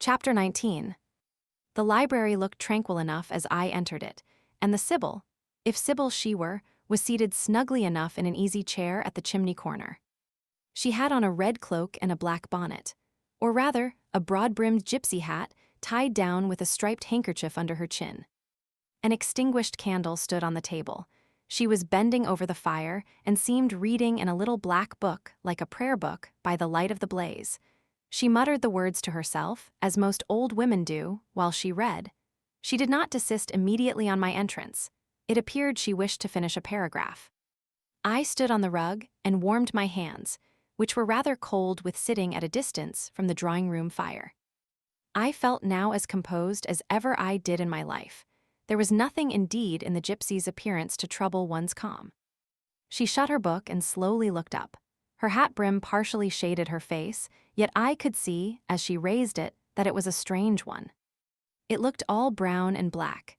Chapter 19. The library looked tranquil enough as I entered it, and the Sibyl, if Sibyl she were, was seated snugly enough in an easy chair at the chimney corner. She had on a red cloak and a black bonnet, or rather, a broad-brimmed gypsy hat tied down with a striped handkerchief under her chin. An extinguished candle stood on the table. She was bending over the fire and seemed reading in a little black book, like a prayer book, by the light of the blaze. She muttered the words to herself, as most old women do, while she read. She did not desist immediately on my entrance. It appeared she wished to finish a paragraph. I stood on the rug and warmed my hands, which were rather cold with sitting at a distance from the drawing-room fire. I felt now as composed as ever I did in my life. There was nothing indeed in the gypsy's appearance to trouble one's calm. She shut her book and slowly looked up. Her hat brim partially shaded her face, yet I could see, as she raised it, that it was a strange one. It looked all brown and black.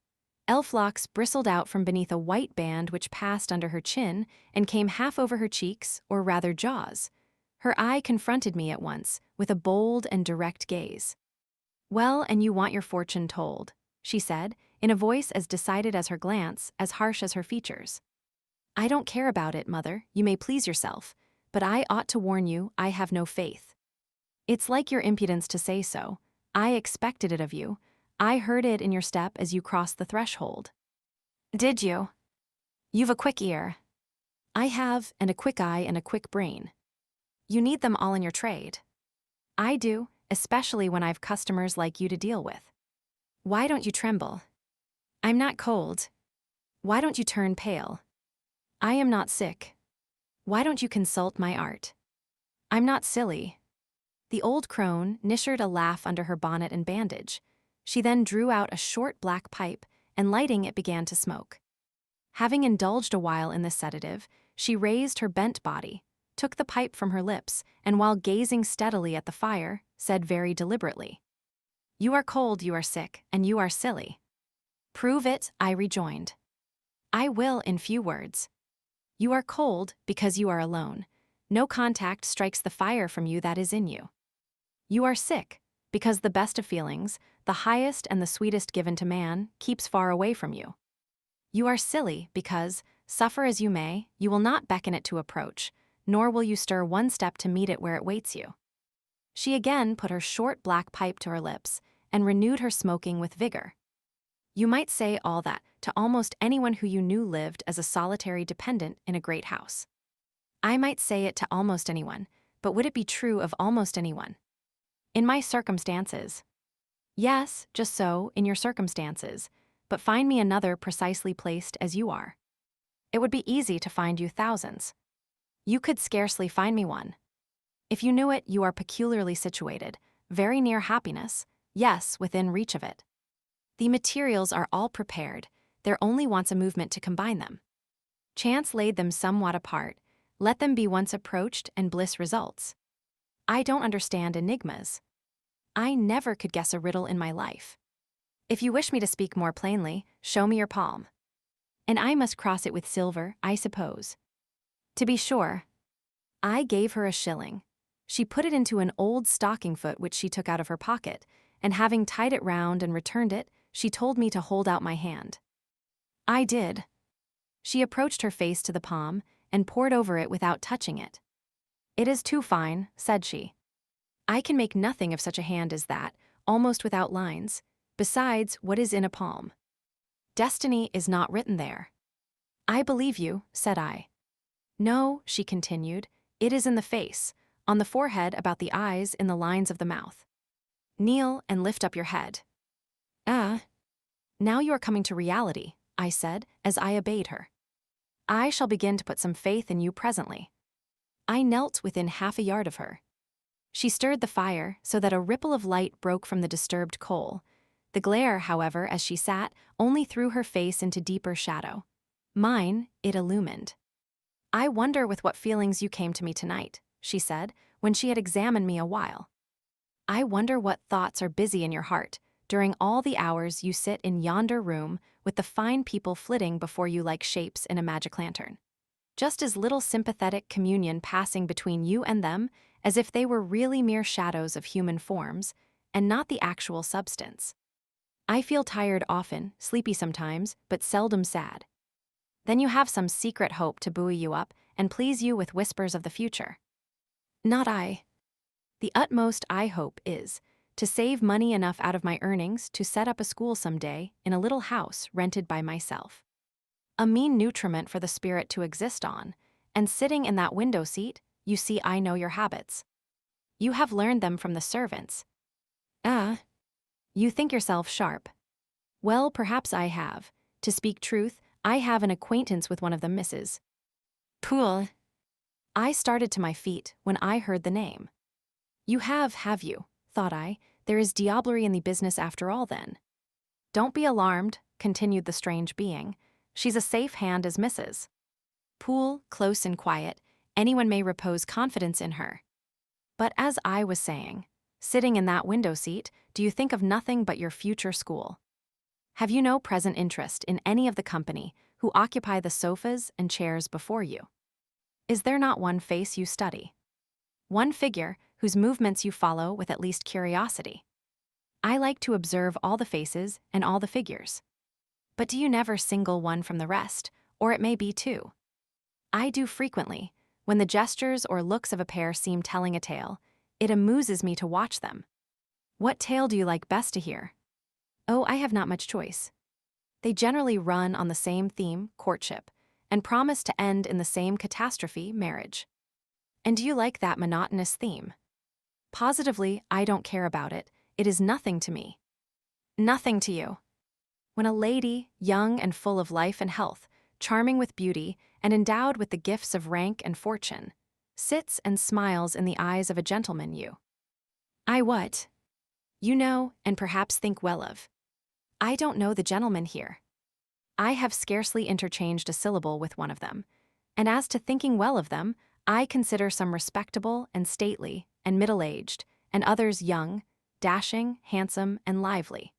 Elf locks bristled out from beneath a white band which passed under her chin and came half over her cheeks, or rather jaws. Her eye confronted me at once, with a bold and direct gaze. "Well, and you want your fortune told," she said, in a voice as decided as her glance, as harsh as her features. "I don't care about it, Mother, you may please yourself, but I ought to warn you I have no faith. It's like your impudence to say so. I expected it of you. I heard it in your step as you crossed the threshold." "Did you? You've a quick ear." "I have, and a quick eye and a quick brain." "You need them all in your trade." "I do, especially when I've customers like you to deal with." "Why don't you tremble?" "I'm not cold." "Why don't you turn pale?" "I am not sick." "Why don't you consult my art?" "I'm not silly." The old crone nishered a laugh under her bonnet and bandage. She then drew out a short black pipe, and lighting it began to smoke. Having indulged a while in this sedative, she raised her bent body, took the pipe from her lips, and while gazing steadily at the fire, said very deliberately, "You are cold, you are sick, and you are silly." "Prove it," I rejoined. "I will in few words. You are cold because you are alone. No contact strikes the fire from you that is in you. You are sick because the best of feelings, the highest and the sweetest given to man, keeps far away from you. You are silly because, suffer as you may, you will not beckon it to approach, nor will you stir one step to meet it where it waits you." She again put her short black pipe to her lips and renewed her smoking with vigor. "You might say all that to almost anyone who you knew lived as a solitary dependent in a great house. I might say it to almost anyone, but would it be true of almost anyone? In my circumstances. Yes, just so, in your circumstances, but find me another precisely placed as you are. It would be easy to find you thousands. You could scarcely find me one. If you knew it, you are peculiarly situated, very near happiness, yes, within reach of it. The materials are all prepared, there only wants a movement to combine them. Chance laid them somewhat apart, let them be once approached and bliss results. I don't understand enigmas. I never could guess a riddle in my life. If you wish me to speak more plainly, show me your palm. And I must cross it with silver, I suppose. To be sure. I gave her a shilling. She put it into an old stocking foot which she took out of her pocket, and having tied it round and returned it, she told me to hold out my hand. I did. She approached her face to the palm, and pored over it without touching it. "It is too fine," said she. "I can make nothing of such a hand as that, almost without lines. Besides, what is in a palm? Destiny is not written there." "I believe you," said I. "No," she continued, "it is in the face, on the forehead, about the eyes, in the lines of the mouth. Kneel and lift up your head." "Ah. Now you are coming to reality," I said, as I obeyed her. "I shall begin to put some faith in you presently." I knelt within half a yard of her. She stirred the fire so that a ripple of light broke from the disturbed coal. The glare, however, as she sat, only threw her face into deeper shadow. Mine it illumined. "I wonder with what feelings you came to me tonight," she said, when she had examined me a while. "I wonder what thoughts are busy in your heart during all the hours you sit in yonder room with the fine people flitting before you like shapes in a magic lantern. Just as little sympathetic communion passing between you and them as if they were really mere shadows of human forms, and not the actual substance. I feel tired often, sleepy sometimes, but seldom sad. Then you have some secret hope to buoy you up and please you with whispers of the future. Not I. The utmost I hope is to save money enough out of my earnings to set up a school someday in a little house rented by myself. A mean nutriment for the spirit to exist on, and sitting in that window seat, you see I know your habits. You have learned them from the servants. You think yourself sharp. Well, perhaps I have. To speak truth, I have an acquaintance with one of them, Mrs. Poole. I started to my feet when I heard the name. You have you? Thought I. There is diablerie in the business after all, then. Don't be alarmed, continued the strange being. She's a safe hand as Mrs. Poole, close and quiet, anyone may repose confidence in her. But as I was saying, sitting in that window seat, do you think of nothing but your future school? Have you no present interest in any of the company who occupy the sofas and chairs before you? Is there not one face you study? One figure whose movements you follow with at least curiosity? I like to observe all the faces and all the figures. But do you never single one from the rest, or it may be two? I do frequently. When the gestures or looks of a pair seem telling a tale, it amuses me to watch them. What tale do you like best to hear? Oh, I have not much choice. They generally run on the same theme, courtship, and promise to end in the same catastrophe, marriage. And do you like that monotonous theme? Positively, I don't care about it. It is nothing to me. Nothing to you. When a lady, young and full of life and health, charming with beauty, and endowed with the gifts of rank and fortune, sits and smiles in the eyes of a gentleman I what? You know, and perhaps think well of. I don't know the gentleman here. I have scarcely interchanged a syllable with one of them, and as to thinking well of them, I consider some respectable and stately and middle-aged, and others young, dashing, handsome, and lively.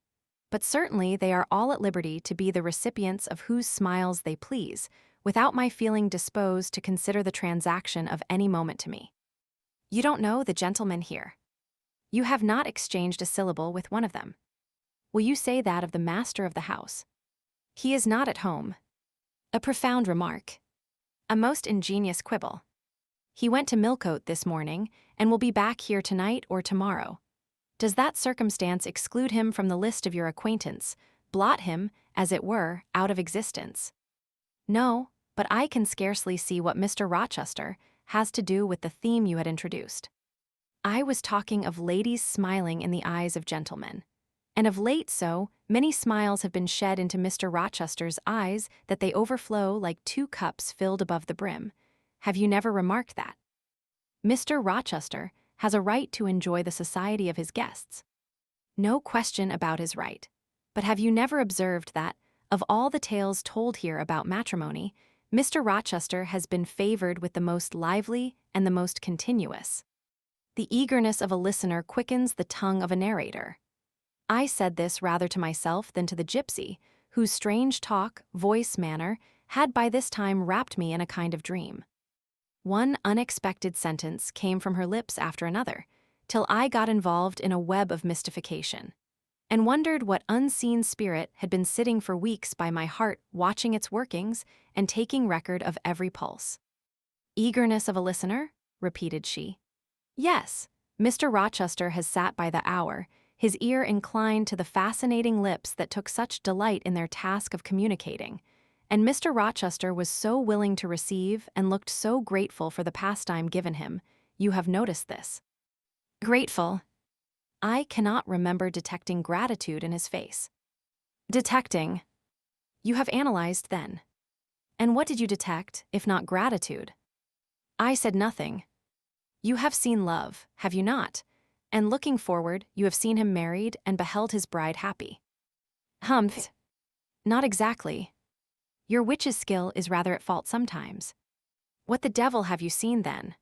But certainly they are all at liberty to be the recipients of whose smiles they please, without my feeling disposed to consider the transaction of any moment to me. You don't know the gentleman here. You have not exchanged a syllable with one of them. Will you say that of the master of the house? He is not at home. A profound remark. A most ingenious quibble. He went to Millcote this morning, and will be back here tonight or tomorrow. Does that circumstance exclude him from the list of your acquaintance, blot him, as it were, out of existence? No, but I can scarcely see what Mr. Rochester has to do with the theme you had introduced. I was talking of ladies smiling in the eyes of gentlemen, and of late so many smiles have been shed into Mr. Rochester's eyes that they overflow like two cups filled above the brim. Have you never remarked that? Mr. Rochester has a right to enjoy the society of his guests. No question about his right. But have you never observed that, of all the tales told here about matrimony, Mr. Rochester has been favored with the most lively and the most continuous? The eagerness of a listener quickens the tongue of a narrator. I said this rather to myself than to the gypsy, whose strange talk, voice, manner, had by this time wrapped me in a kind of dream. One unexpected sentence came from her lips after another, till I got involved in a web of mystification, and wondered what unseen spirit had been sitting for weeks by my heart watching its workings and taking record of every pulse. Eagerness of a listener? Repeated she. Yes, Mr. Rochester has sat by the hour, his ear inclined to the fascinating lips that took such delight in their task of communicating, and Mr. Rochester was so willing to receive and looked so grateful for the pastime given him. You have noticed this. Grateful. I cannot remember detecting gratitude in his face. Detecting. You have analyzed then. And what did you detect, if not gratitude? I said nothing. You have seen love, have you not? And looking forward, you have seen him married and beheld his bride happy. Humph. Not exactly. Your witch's skill is rather at fault sometimes. What the devil have you seen then?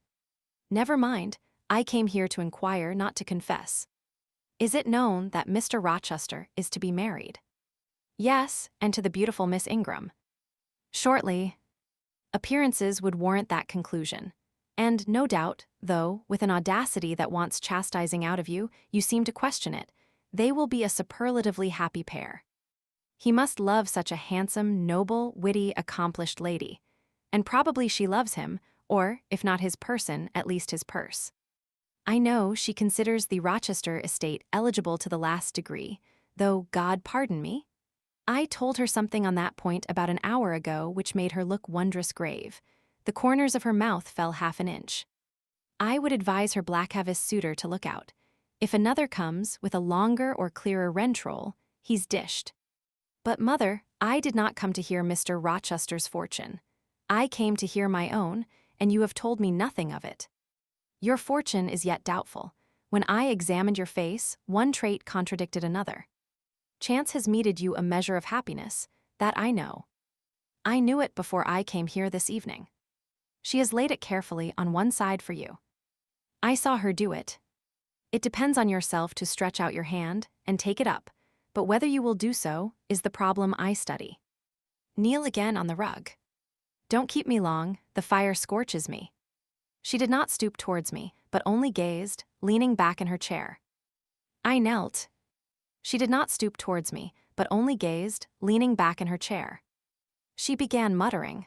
Never mind, I came here to inquire, not to confess. Is it known that Mr. Rochester is to be married? Yes, and to the beautiful Miss Ingram. Shortly. Appearances would warrant that conclusion. And no doubt, though, with an audacity that wants chastising out of you, you seem to question it. They will be a superlatively happy pair. He must love such a handsome, noble, witty, accomplished lady. And probably she loves him, or, if not his person, at least his purse. I know she considers the Rochester estate eligible to the last degree, though God pardon me. I told her something on that point about an hour ago which made her look wondrous grave. The corners of her mouth fell half an inch. I would advise her Blackhavis suitor to look out. If another comes with a longer or clearer rentroll, he's dished. But mother, I did not come to hear Mr. Rochester's fortune. I came to hear my own, and you have told me nothing of it. Your fortune is yet doubtful. When I examined your face, one trait contradicted another. Chance has meted you a measure of happiness, that I know. I knew it before I came here this evening. She has laid it carefully on one side for you. I saw her do it. It depends on yourself to stretch out your hand and take it up, but whether you will do so is the problem I study. Kneel again on the rug. Don't keep me long, the fire scorches me. She did not stoop towards me, but only gazed, leaning back in her chair. I knelt. She did not stoop towards me, but only gazed, leaning back in her chair. She began muttering.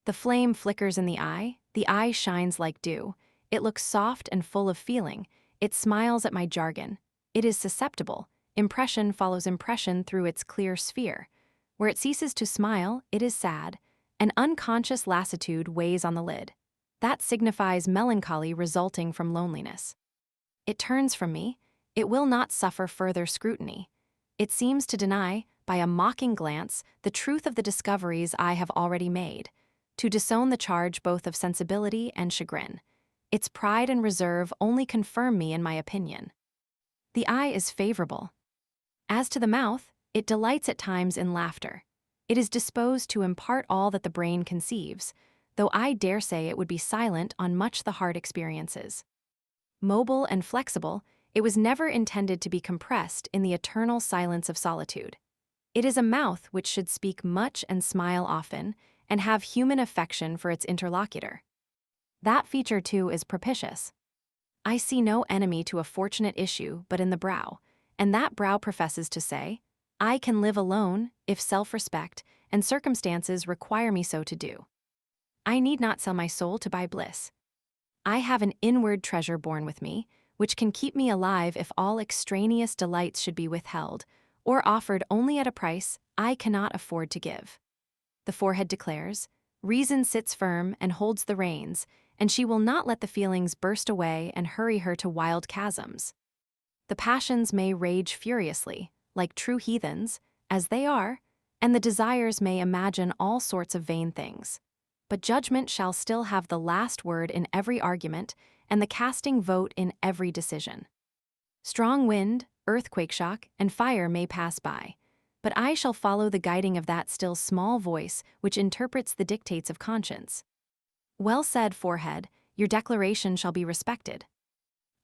The flame flickers in the eye shines like dew, it looks soft and full of feeling, it smiles at my jargon, it is susceptible, impression follows impression through its clear sphere. Where it ceases to smile, it is sad, an unconscious lassitude weighs on the lid. That signifies melancholy resulting from loneliness. It turns from me, it will not suffer further scrutiny. It seems to deny, by a mocking glance, the truth of the discoveries I have already made, to disown the charge both of sensibility and chagrin. Its pride and reserve only confirm me in my opinion. The eye is favorable. As to the mouth, it delights at times in laughter. It is disposed to impart all that the brain conceives, though I dare say it would be silent on much the heart experiences. Mobile and flexible, it was never intended to be compressed in the eternal silence of solitude. It is a mouth which should speak much and smile often, and have human affection for its interlocutor. That feature, too, is propitious. I see no enemy to a fortunate issue but in the brow, and that brow professes to say, I can live alone if self-respect and circumstances require me so to do. I need not sell my soul to buy bliss. I have an inward treasure born with me, which can keep me alive if all extraneous delights should be withheld, or offered only at a price I cannot afford to give. The forehead declares, reason sits firm and holds the reins, and she will not let the feelings burst away and hurry her to wild chasms. The passions may rage furiously, like true heathens, as they are, and the desires may imagine all sorts of vain things. But judgment shall still have the last word in every argument, and the casting vote in every decision. Strong wind, earthquake shock, and fire may pass by, but I shall follow the guiding of that still small voice which interprets the dictates of conscience. Well said, forehead, your declaration shall be respected.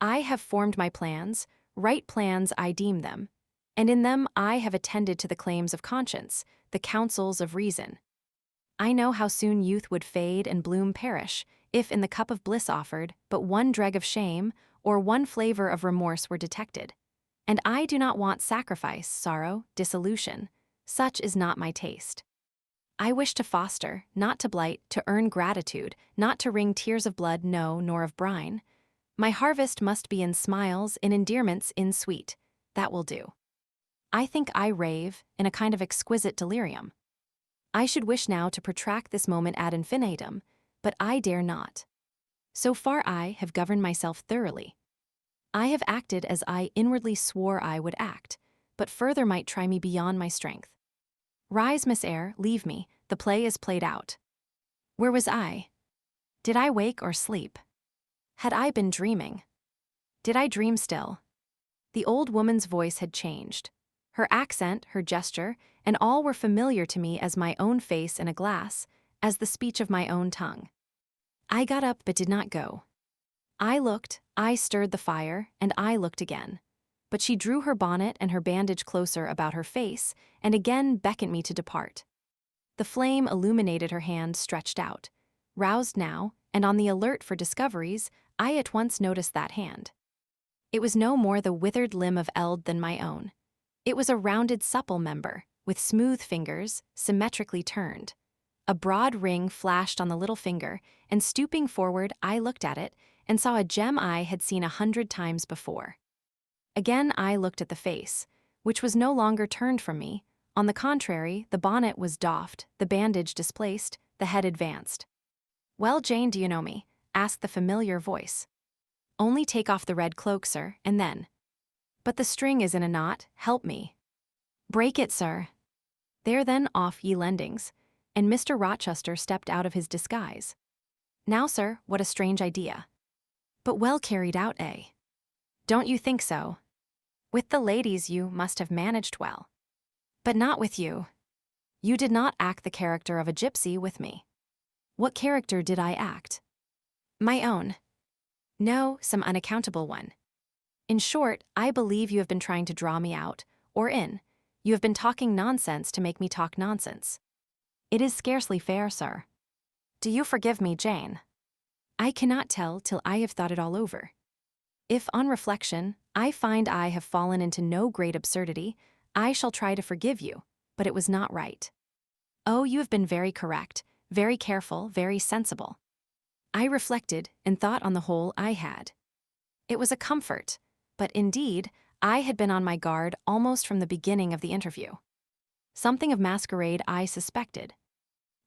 I have formed my plans, right plans I deem them, and in them I have attended to the claims of conscience, the counsels of reason. I know how soon youth would fade and bloom perish, if in the cup of bliss offered, but one dreg of shame, or one flavor of remorse were detected. And I do not want sacrifice, sorrow, dissolution. Such is not my taste. I wish to foster, not to blight, to earn gratitude, not to wring tears of blood, no, nor of brine. My harvest must be in smiles, in endearments, in sweet. That will do. I think I rave, in a kind of exquisite delirium. I should wish now to protract this moment ad infinitum, but I dare not. So far I have governed myself thoroughly. I have acted as I inwardly swore I would act, but further might try me beyond my strength. Rise, Miss Eyre, leave me, the play is played out. Where was I? Did I wake or sleep? Had I been dreaming? Did I dream still? The old woman's voice had changed. Her accent, her gesture, and all were familiar to me as my own face in a glass, as the speech of my own tongue. I got up but did not go. I looked, I stirred the fire, and I looked again. But she drew her bonnet and her bandage closer about her face, and again beckoned me to depart. The flame illuminated her hand stretched out. Roused now, and on the alert for discoveries, I at once noticed that hand. It was no more the withered limb of eld than my own. It was a rounded, supple member, with smooth fingers, symmetrically turned. A broad ring flashed on the little finger, and stooping forward, I looked at it and saw a gem I had seen 100 times before. Again I looked at the face, which was no longer turned from me. On the contrary, the bonnet was doffed, the bandage displaced, the head advanced. "Well, Jane, do you know me?" asked the familiar voice. "Only take off the red cloak, sir, and then—" "But the string is in a knot, help me." "Break it, sir." There then off ye lendings, and Mr. Rochester stepped out of his disguise. "Now, sir, what a strange idea. But well carried out, eh? Don't you think so? With the ladies you must have managed well. But not with you. You did not act the character of a gypsy with me." "What character did I act?" "My own." "No, some unaccountable one. In short, I believe you have been trying to draw me out, or in. You have been talking nonsense to make me talk nonsense. It is scarcely fair, sir. Do you forgive me, Jane?" "I cannot tell till I have thought it all over. If, on reflection, I find I have fallen into no great absurdity, I shall try to forgive you, but it was not right." "Oh, you have been very correct, very careful, very sensible." I reflected and thought on the whole I had. It was a comfort, but indeed, I had been on my guard almost from the beginning of the interview. Something of masquerade I suspected.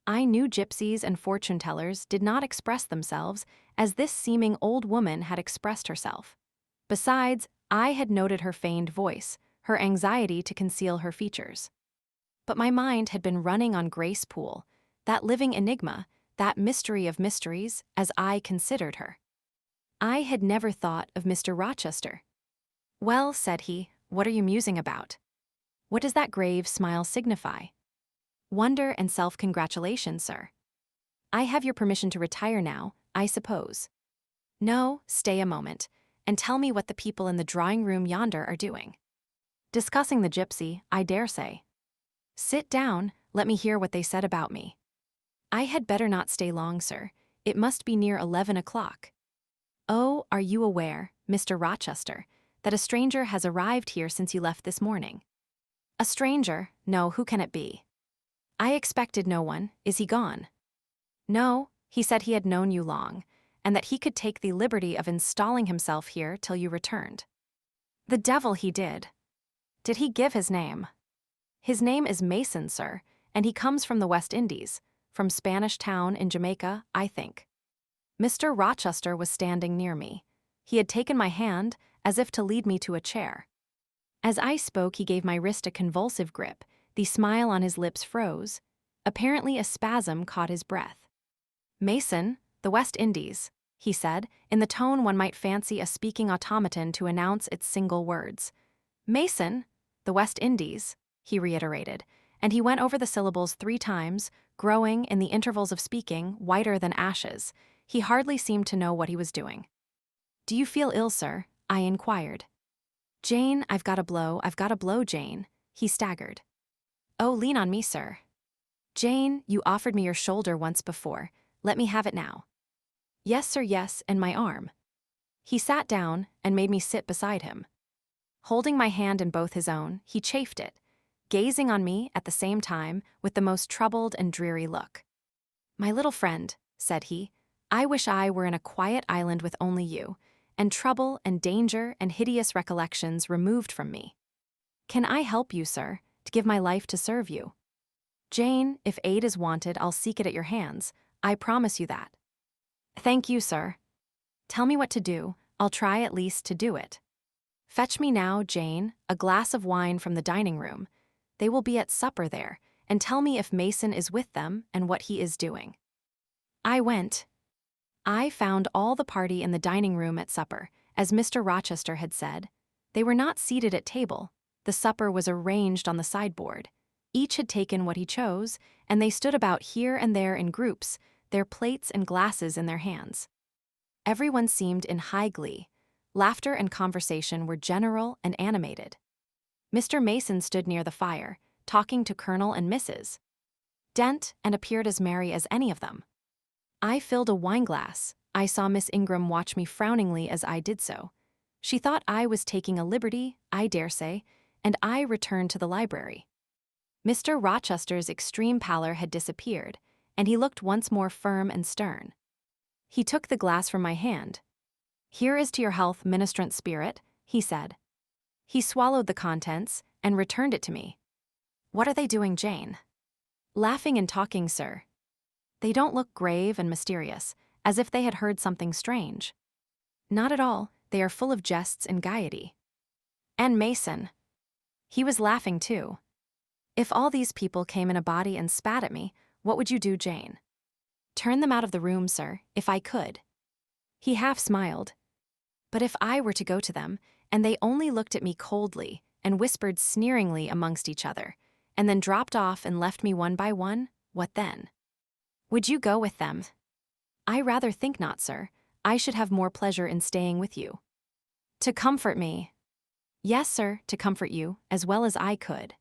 I knew gypsies and fortune-tellers did not express themselves as this seeming old woman had expressed herself. Besides, I had noted her feigned voice, her anxiety to conceal her features. But my mind had been running on Grace Poole, that living enigma, that mystery of mysteries, as I considered her. I had never thought of Mr. Rochester. "Well," said he, "what are you musing about? What does that grave smile signify?" "Wonder and self-congratulation, sir." "I have your permission to retire now, I suppose." "No, stay a moment, and tell me what the people in the drawing-room yonder are doing." "Discussing the gypsy, I dare say." "Sit down, let me hear what they said about me." "I had better not stay long, sir. It must be near 11 o'clock. "Oh, are you aware, Mr. Rochester, that a stranger has arrived here since you left this morning?" "A stranger? No, who can it be?" "I expected no one. Is he gone?" "No, he said he had known you long, and that he could take the liberty of installing himself here till you returned." "The devil he did." "Did he give his name?" "His name is Mason, sir, and he comes from the West Indies, from Spanish Town in Jamaica, I think." Mr. Rochester was standing near me. He had taken my hand, as if to lead me to a chair. As I spoke, he gave my wrist a convulsive grip, the smile on his lips froze. Apparently a spasm caught his breath. "Mason, the West Indies," he said, in the tone one might fancy a speaking automaton to announce its single words. "Mason, the West Indies," he reiterated, and he went over the syllables 3 times, growing, in the intervals of speaking, whiter than ashes. He hardly seemed to know what he was doing. "Do you feel ill, sir?" I inquired. "Jane, I've got a blow, Jane," he staggered. "Oh, lean on me, sir." "Jane, you offered me your shoulder once before. Let me have it now." "Yes, sir, yes, and my arm." He sat down and made me sit beside him. Holding my hand in both his own, he chafed it, gazing on me at the same time with the most troubled and dreary look. "My little friend," said he, "I wish I were in a quiet island with only you, and trouble and danger and hideous recollections removed from me. Can I help you, sir, to give my life to serve you? Jane, if aid is wanted, I'll seek it at your hands. I promise you that." "Thank you, sir." "Tell me what to do. I'll try at least to do it." "Fetch me now, Jane, a glass of wine from the dining room. They will be at supper there, and tell me if Mason is with them and what he is doing." I went. I found all the party in the dining room at supper, as Mr. Rochester had said. They were not seated at table. The supper was arranged on the sideboard. Each had taken what he chose, and they stood about here and there in groups, their plates and glasses in their hands. Everyone seemed in high glee. Laughter and conversation were general and animated. Mr. Mason stood near the fire, talking to Colonel and Mrs. Dent, and appeared as merry as any of them. I filled a wineglass. I saw Miss Ingram watch me frowningly as I did so. She thought I was taking a liberty, I dare say, and I returned to the library. Mr. Rochester's extreme pallor had disappeared, and he looked once more firm and stern. He took the glass from my hand. "Here is to your health, ministrant spirit," he said. He swallowed the contents and returned it to me. "What are they doing, Jane?" "Laughing and talking, sir. They don't look grave and mysterious, as if they had heard something strange. Not at all, they are full of jests and gaiety." "And Mason." He was laughing too. "If all these people came in a body and spat at me, what would you do, Jane?" "Turn them out of the room, sir, if I could." He half smiled. "But if I were to go to them, and they only looked at me coldly and whispered sneeringly amongst each other, and then dropped off and left me one by one, what then? Would you go with them?" "I rather think not, sir. I should have more pleasure in staying with you." "To comfort me?" "Yes, sir, to comfort you, as well as I could."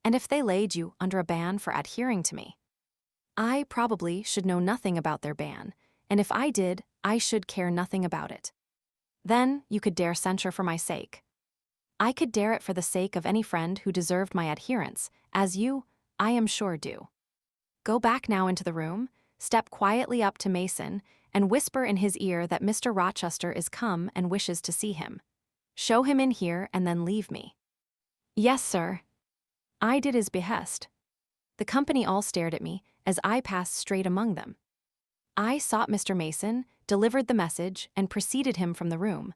"And if they laid you under a ban for adhering to me?" "I probably should know nothing about their ban, and if I did, I should care nothing about it." "Then you could dare censure for my sake." "I could dare it for the sake of any friend who deserved my adherence, as you, I am sure, do. Go back now into the room, step quietly up to Mason, and whisper in his ear that Mr. Rochester is come and wishes to see him. Show him in here and then leave me." "Yes, sir." I did as behest. The company all stared at me as I passed straight among them. I sought Mr. Mason, delivered the message, and preceded him from the room.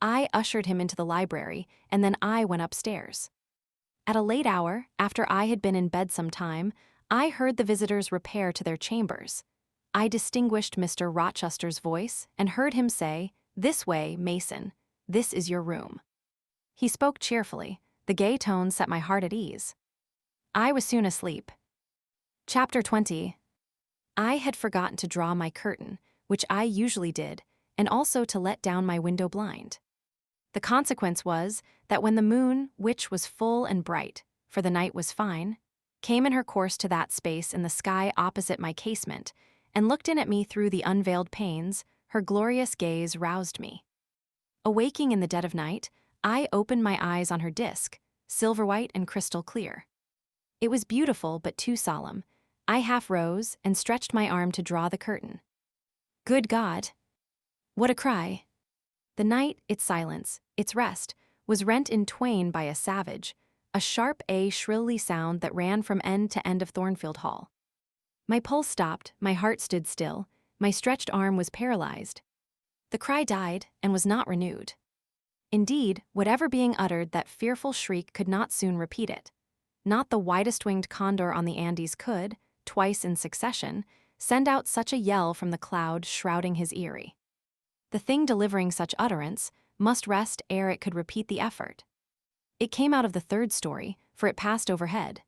I ushered him into the library, and then I went upstairs. At a late hour, after I had been in bed some time, I heard the visitors repair to their chambers. I distinguished Mr. Rochester's voice and heard him say, "This way, Mason. This is your room." He spoke cheerfully. The gay tone set my heart at ease. I was soon asleep. Chapter 20. I had forgotten to draw my curtain, which I usually did, and also to let down my window blind. The consequence was that when the moon, which was full and bright, for the night was fine, came in her course to that space in the sky opposite my casement, and looked in at me through the unveiled panes, her glorious gaze roused me. Awaking in the dead of night, I opened my eyes on her disk, silver-white and crystal clear. It was beautiful but too solemn. I half rose and stretched my arm to draw the curtain. Good God! What a cry! The night, its silence, its rest, was rent in twain by a savage, a sharp shrilly sound that ran from end to end of Thornfield Hall. My pulse stopped, my heart stood still, my stretched arm was paralyzed. The cry died and was not renewed. Indeed, whatever being uttered that fearful shriek could not soon repeat it. Not the widest-winged condor on the Andes could, twice in succession, send out such a yell from the cloud shrouding his eyrie. The thing delivering such utterance must rest ere it could repeat the effort. It came out of the third story, for it passed overhead.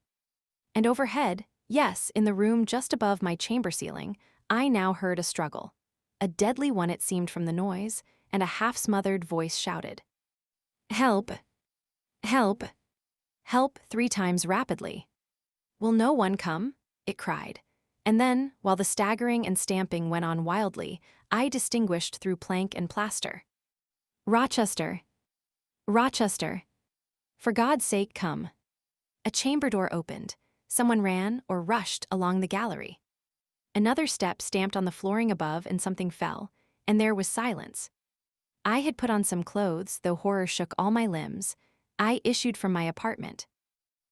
And overhead, yes, in the room just above my chamber ceiling, I now heard a struggle. A deadly one it seemed from the noise, and a half-smothered voice shouted, "Help! Help! Help!" 3 times rapidly. "Will no one come?" it cried. And then, while the staggering and stamping went on wildly, I distinguished through plank and plaster, "Rochester! Rochester! For God's sake, come!" A chamber door opened. Someone ran or rushed along the gallery. Another step stamped on the flooring above and something fell, and there was silence. I had put on some clothes, though horror shook all my limbs. I issued from my apartment.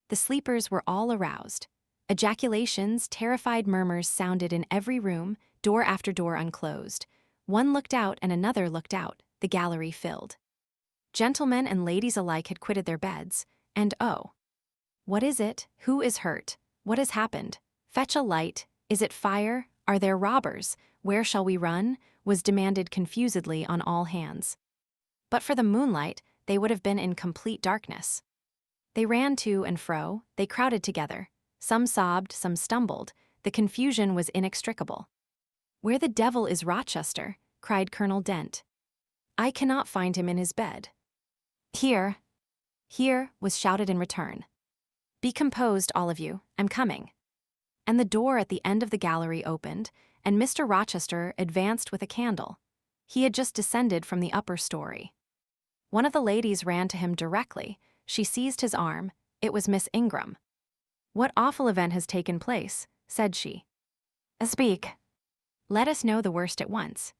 The sleepers were all aroused. Ejaculations, terrified murmurs sounded in every room, door after door unclosed. One looked out and another looked out, the gallery filled. Gentlemen and ladies alike had quitted their beds, and oh! What is it? Who is hurt? What has happened? Fetch a light. Is it fire? Are there robbers? Where shall we run? Was demanded confusedly on all hands. But for the moonlight, they would have been in complete darkness. They ran to and fro, they crowded together. Some sobbed, some stumbled. The confusion was inextricable. "Where the devil is Rochester?" cried Colonel Dent. "I cannot find him in his bed." "Here, here," was shouted in return. "Be composed, all of you, I'm coming." And the door at the end of the gallery opened, and Mr. Rochester advanced with a candle. He had just descended from the upper story. One of the ladies ran to him directly. She seized his arm. It was Miss Ingram. "What awful event has taken place?" said she. "Speak." "Let us know the worst at once."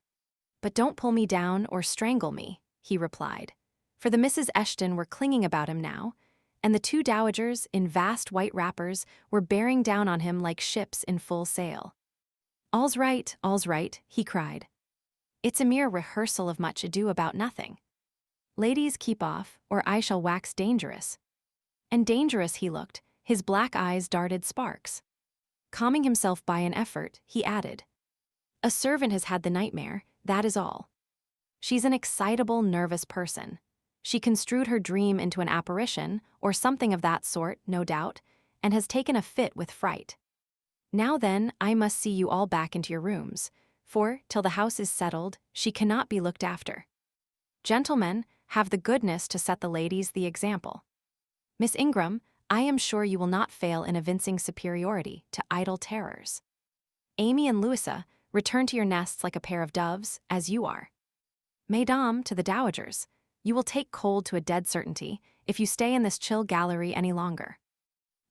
"But don't pull me down or strangle me," he replied, for the Misses Eshton were clinging about him now, and the two dowagers in vast white wrappers were bearing down on him like ships in full sail. All's right," he cried. "It's a mere rehearsal of much ado about nothing. Ladies, keep off, or I shall wax dangerous." And dangerous he looked, his black eyes darted sparks. Calming himself by an effort, he added, "A servant has had the nightmare, that is all. She's an excitable, nervous person. She construed her dream into an apparition, or something of that sort, no doubt, and has taken a fit with fright. Now then, I must see you all back into your rooms, for, till the house is settled, she cannot be looked after. Gentlemen, have the goodness to set the ladies the example. Miss Ingram, I am sure you will not fail in evincing superiority to idle terrors. Amy and Louisa, return to your nests like a pair of doves, as you are. Mesdames, to the dowagers, you will take cold to a dead certainty if you stay in this chill gallery any longer."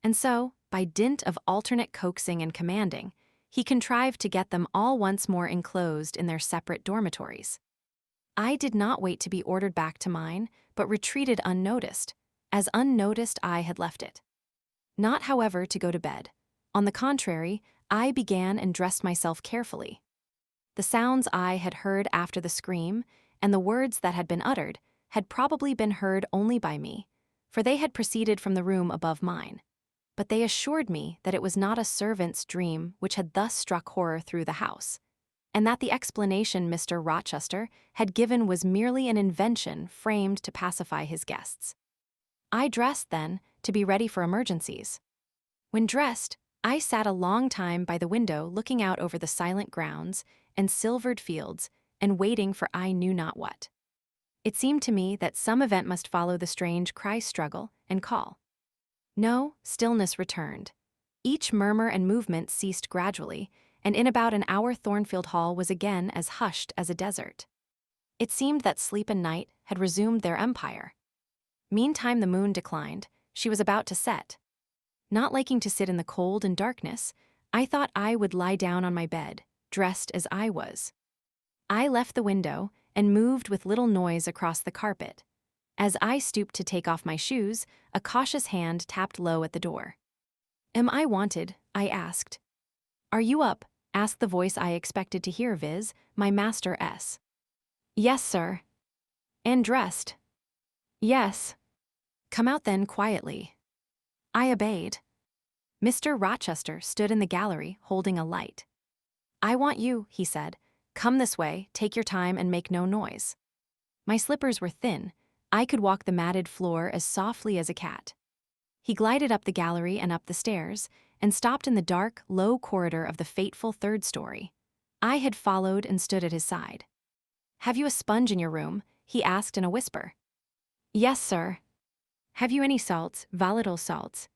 And so, by dint of alternate coaxing and commanding, he contrived to get them all once more enclosed in their separate dormitories. I did not wait to be ordered back to mine, but retreated unnoticed, as unnoticed I had left it. Not, however, to go to bed. On the contrary, I began and dressed myself carefully. The sounds I had heard after the scream, and the words that had been uttered, had probably been heard only by me, for they had proceeded from the room above mine. But they assured me that it was not a servant's dream which had thus struck horror through the house, and that the explanation Mr. Rochester had given was merely an invention framed to pacify his guests. I dressed, then, to be ready for emergencies. When dressed, I sat a long time by the window looking out over the silent grounds and silvered fields and waiting for I knew not what. It seemed to me that some event must follow the strange cry-struggle and call. No, stillness returned. Each murmur and movement ceased gradually, and in about an hour Thornfield Hall was again as hushed as a desert. It seemed that sleep and night had resumed their empire. Meantime the moon declined. She was about to set. Not liking to sit in the cold and darkness, I thought I would lie down on my bed, dressed as I was. I left the window and moved with little noise across the carpet. As I stooped to take off my shoes, a cautious hand tapped low at the door. "Am I wanted?" I asked. "Are you up?" asked the voice I expected to hear, viz., my master S. "Yes, sir." "And dressed?" "Yes." "Come out then quietly." I obeyed. Mr. Rochester stood in the gallery holding a light. "I want you," he said. "Come this way, take your time, and make no noise." My slippers were thin. I could walk the matted floor as softly as a cat. He glided up the gallery and up the stairs, and stopped in the dark, low corridor of the fateful third story. I had followed and stood at his side. "Have you a sponge in your room?" he asked in a whisper. "Yes, sir." "Have you any salts, volatile salts?"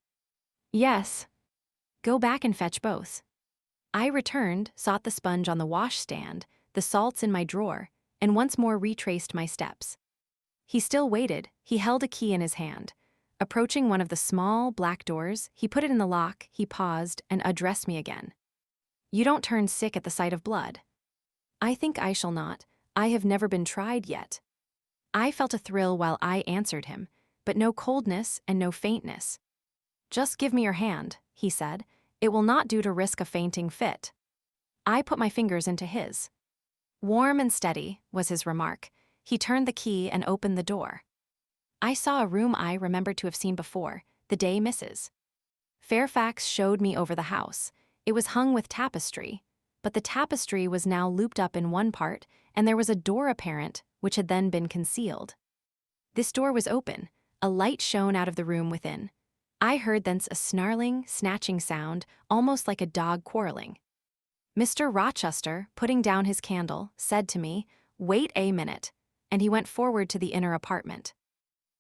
"Yes." "Go back and fetch both." I returned, sought the sponge on the washstand, the salts in my drawer, and once more retraced my steps. He still waited. He held a key in his hand. Approaching one of the small, black doors, he put it in the lock, he paused, and addressed me again. "You don't turn sick at the sight of blood?" "I think I shall not. I have never been tried yet." I felt a thrill while I answered him, but no coldness and no faintness. "Just give me your hand," he said. "It will not do to risk a fainting fit." I put my fingers into his. "Warm and steady," was his remark. He turned the key and opened the door. I saw a room I remembered to have seen before, the day Mrs. Fairfax showed me over the house. It was hung with tapestry, but the tapestry was now looped up in one part, and there was a door apparent, which had then been concealed. This door was open. A light shone out of the room within. I heard thence a snarling, snatching sound, almost like a dog quarreling. Mr. Rochester, putting down his candle, said to me, "Wait a minute," and he went forward to the inner apartment.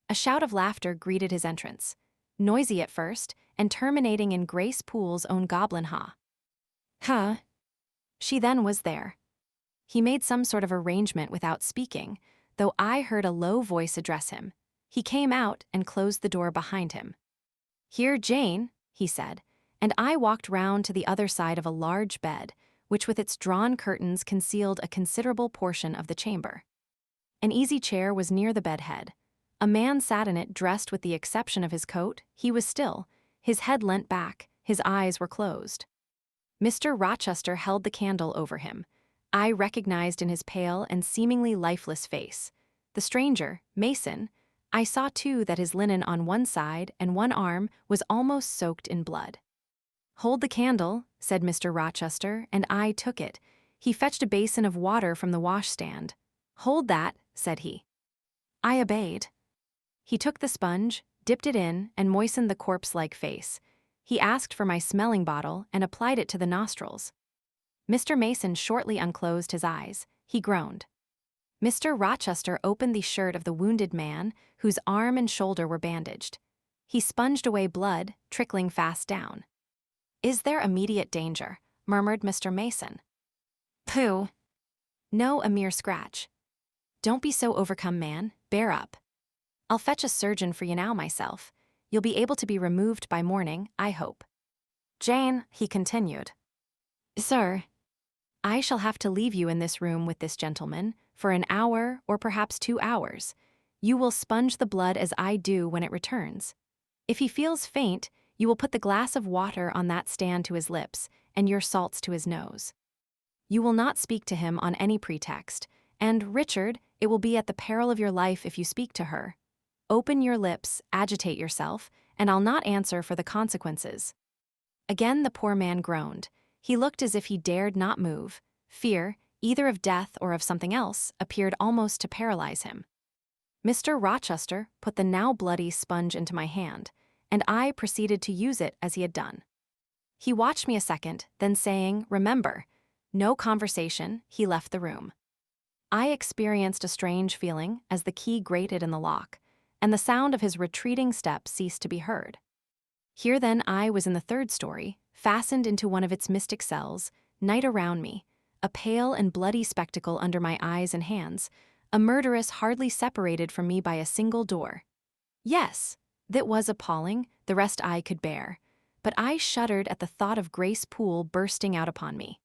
A shout of laughter greeted his entrance, noisy at first, and terminating in Grace Poole's own goblin ha. "Ha! She then was there. He made some sort of arrangement without speaking, though I heard a low voice address him. He came out and closed the door behind him. "Here, Jane," he said, and I walked round to the other side of a large bed, which with its drawn curtains concealed a considerable portion of the chamber. An easy chair was near the bed head. A man sat in it dressed with the exception of his coat. He was still, his head leant back, his eyes were closed. Mr. Rochester held the candle over him. I recognized in his pale and seemingly lifeless face the stranger, Mason. I saw too that his linen on one side and one arm was almost soaked in blood. "Hold the candle," said Mr. Rochester, and I took it. He fetched a basin of water from the washstand. "Hold that," said he. I obeyed. He took the sponge, dipped it in, and moistened the corpse-like face. He asked for my smelling bottle and applied it to the nostrils. Mr. Mason shortly unclosed his eyes. He groaned. Mr. Rochester opened the shirt of the wounded man, whose arm and shoulder were bandaged. He sponged away blood, trickling fast down. "Is there immediate danger?" murmured Mr. Mason. "Pooh. No, a mere scratch. Don't be so overcome, man. Bear up. I'll fetch a surgeon for you now myself. You'll be able to be removed by morning, I hope. Jane," he continued. "Sir, I shall have to leave you in this room with this gentleman for an hour or perhaps 2 hours. You will sponge the blood as I do when it returns. If he feels faint, you will put the glass of water on that stand to his lips and your salts to his nose. You will not speak to him on any pretext, and, Richard, it will be at the peril of your life if you speak to her. Open your lips, agitate yourself, and I'll not answer for the consequences." Again the poor man groaned. He looked as if he dared not move. Fear, either of death or of something else, appeared almost to paralyze him. Mr. Rochester put the now bloody sponge into my hand, and I proceeded to use it as he had done. He watched me a second, then saying, "Remember, no conversation," he left the room. I experienced a strange feeling as the key grated in the lock, and the sound of his retreating steps ceased to be heard. Here then I was in the 3rd story, fastened into one of its mystic cells, night around me, a pale and bloody spectacle under my eyes and hands, a murderess hardly separated from me by a single door. Yes, that was appalling, the rest I could bear, but I shuddered at the thought of Grace Poole bursting out upon me.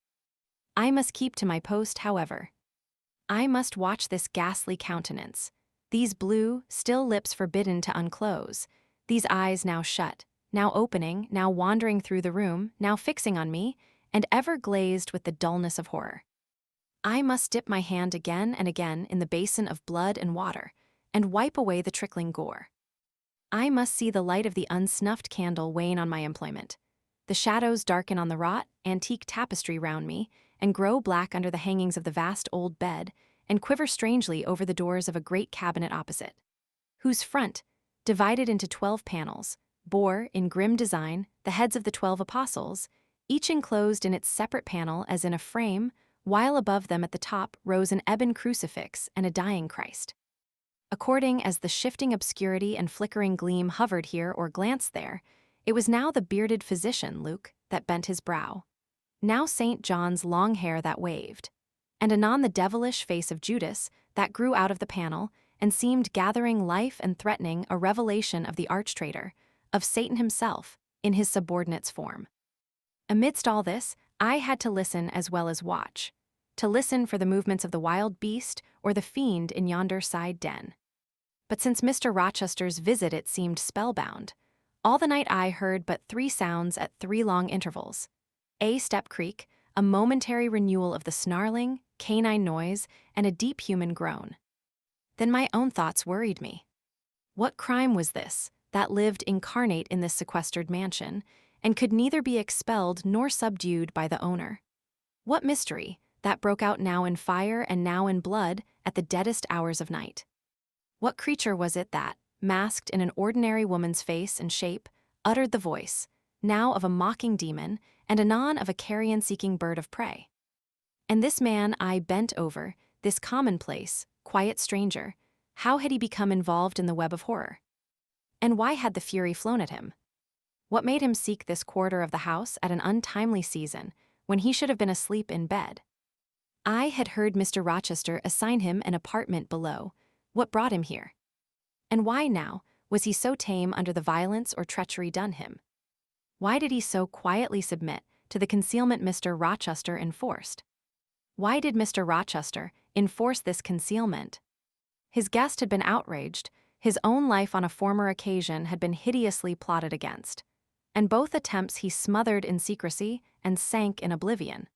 I must keep to my post, however. I must watch this ghastly countenance, these blue, still lips forbidden to unclose, these eyes now shut, now opening, now wandering through the room, now fixing on me, and ever glazed with the dullness of horror. I must dip my hand again and again in the basin of blood and water, and wipe away the trickling gore. I must see the light of the unsnuffed candle wane on my employment, the shadows darken on the wrought, antique tapestry round me, and grow black under the hangings of the vast old bed, and quiver strangely over the doors of a great cabinet opposite, whose front, divided into 12 panels, bore, in grim design, the heads of the 12 apostles, each enclosed in its separate panel as in a frame, while above them at the top rose an ebon crucifix and a dying Christ. According as the shifting obscurity and flickering gleam hovered here or glanced there, it was now the bearded physician, Luke, that bent his brow, now St. John's long hair that waved, and anon the devilish face of Judas that grew out of the panel and seemed gathering life and threatening a revelation of the arch-traitor, of Satan himself, in his subordinate's form. Amidst all this, I had to listen as well as watch, to listen for the movements of the wild beast or the fiend in yonder side den. But since Mr. Rochester's visit it seemed spellbound. All the night I heard but 3 sounds at 3 long intervals. A step creak, a momentary renewal of the snarling, canine noise, and a deep human groan. Then my own thoughts worried me. What crime was this, that lived incarnate in this sequestered mansion, and could neither be expelled nor subdued by the owner? What mystery, that broke out now in fire and now in blood at the deadest hours of night? What creature was it that, masked in an ordinary woman's face and shape, uttered the voice, now of a mocking demon, and anon of a carrion-seeking bird of prey? And this man I bent over, this commonplace, quiet stranger, how had he become involved in the web of horror? And why had the fury flown at him? What made him seek this quarter of the house at an untimely season, when he should have been asleep in bed. I had heard Mr. Rochester assign him an apartment below. What brought him here? And why now was he so tame under the violence or treachery done him? Why did he so quietly submit to the concealment Mr. Rochester enforced? Why did Mr. Rochester enforce this concealment? His guest had been outraged, his own life on a former occasion had been hideously plotted against, and both attempts he smothered in secrecy and sank in oblivion.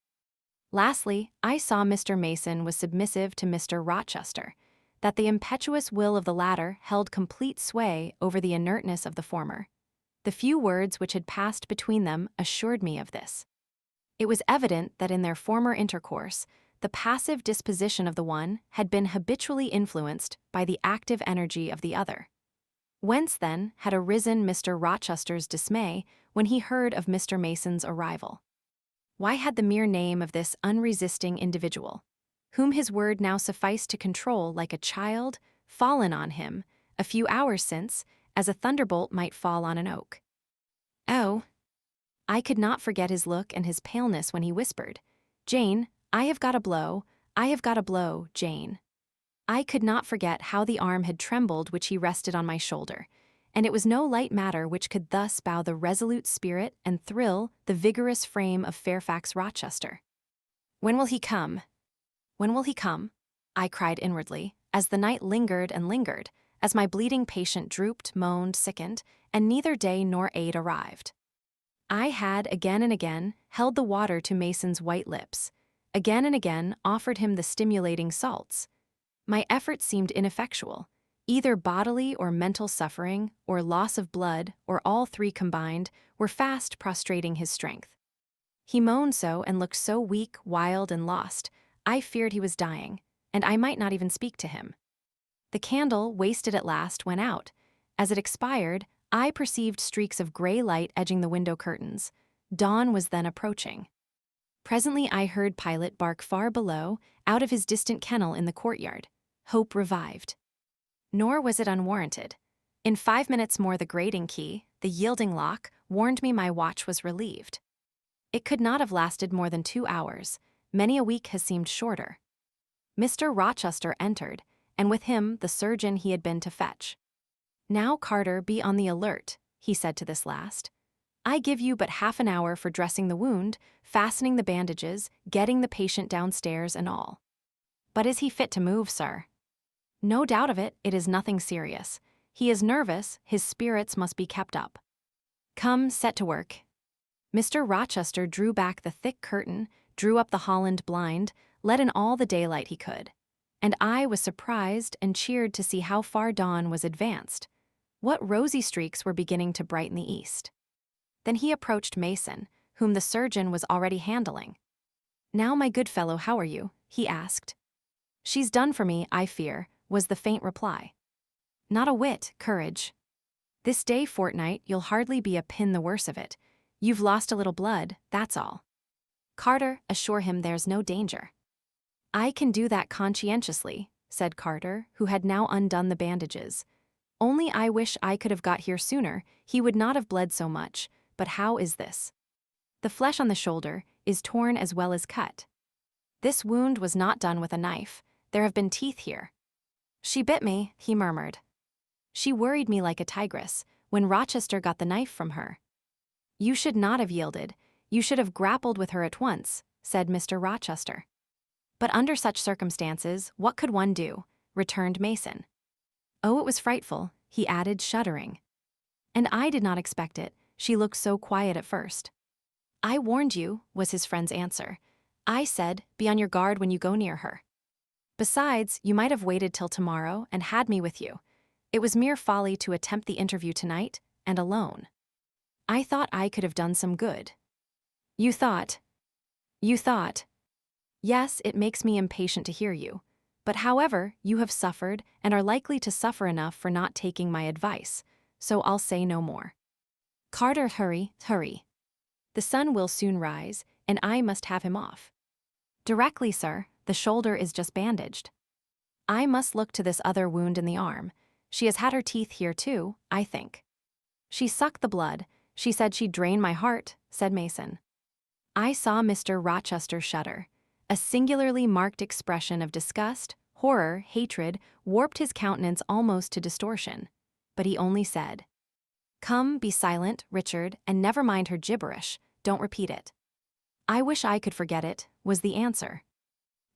Lastly, I saw Mr. Mason was submissive to Mr. Rochester, that the impetuous will of the latter held complete sway over the inertness of the former. The few words which had passed between them assured me of this. It was evident that in their former intercourse, the passive disposition of the one had been habitually influenced by the active energy of the other. Whence, then, had arisen Mr. Rochester's dismay when he heard of Mr. Mason's arrival? Why had the mere name of this unresisting individual, whom his word now sufficed to control like a child, fallen on him, a few hours since, as a thunderbolt might fall on an oak? Oh! I could not forget his look and his paleness when he whispered, "Jane, I have got a blow, I have got a blow, Jane." I could not forget how the arm had trembled which he rested on my shoulder, and it was no light matter which could thus bow the resolute spirit and thrill the vigorous frame of Fairfax Rochester. "When will he come? When will he come?" I cried inwardly, as the night lingered and lingered, as my bleeding patient drooped, moaned, sickened, and neither day nor aid arrived. I had again and again held the water to Mason's white lips, again and again offered him the stimulating salts. My efforts seemed ineffectual. Either bodily or mental suffering, or loss of blood, or all three combined, were fast prostrating his strength. He moaned so and looked so weak, wild, and lost, I feared he was dying, and I might not even speak to him. The candle, wasted at last, went out. As it expired, I perceived streaks of gray light edging the window curtains. Dawn was then approaching. Presently I heard Pilot bark far below, out of his distant kennel in the courtyard. Hope revived. Nor was it unwarranted. In 5 minutes more the grating key, the yielding lock, warned me my watch was relieved. It could not have lasted more than 2 hours. Many a week has seemed shorter. Mr. Rochester entered, and with him the surgeon he had been to fetch. "Now, Carter, be on the alert," he said to this last. "I give you but half an hour for dressing the wound, fastening the bandages, getting the patient downstairs and all." "But is he fit to move, sir?" "No doubt of it, it is nothing serious. He is nervous, his spirits must be kept up. Come, set to work." Mr. Rochester drew back the thick curtain, drew up the Holland blind, let in all the daylight he could. And I was surprised and cheered to see how far dawn was advanced. What rosy streaks were beginning to brighten the east. Then he approached Mason, whom the surgeon was already handling. "Now, my good fellow, how are you?" he asked. "She's done for me, I fear," was the faint reply. "Not a whit, courage. This day fortnight you'll hardly be a pin the worse of it. You've lost a little blood, that's all. Carter, assure him there's no danger." "I can do that conscientiously," said Carter, who had now undone the bandages. "Only I wish I could have got here sooner, he would not have bled so much, but how is this? The flesh on the shoulder is torn as well as cut. This wound was not done with a knife, there have been teeth here." "She bit me," he murmured. "She worried me like a tigress, when Rochester got the knife from her." "You should not have yielded, you should have grappled with her at once," said Mr. Rochester. "But under such circumstances, what could one do?" returned Mason. "Oh, it was frightful," he added, shuddering. "And I did not expect it, she looked so quiet at first." "I warned you," was his friend's answer. "I said, be on your guard when you go near her. Besides, you might have waited till tomorrow and had me with you. It was mere folly to attempt the interview tonight, and alone. I thought I could have done some good." You thought. Yes, it makes me impatient to hear you. But however, you have suffered and are likely to suffer enough for not taking my advice, so I'll say no more. Carter, hurry. The sun will soon rise, and I must have him off. Directly, sir, the shoulder is just bandaged. I must look to this other wound in the arm. She has had her teeth here too, I think. She sucked the blood. She said she'd drain my heart, said Mason. I saw Mr. Rochester shudder. A singularly marked expression of disgust, horror, hatred warped his countenance almost to distortion. But he only said, "Come, be silent, Richard, and never mind her gibberish. Don't repeat it." "I wish I could forget it," was the answer.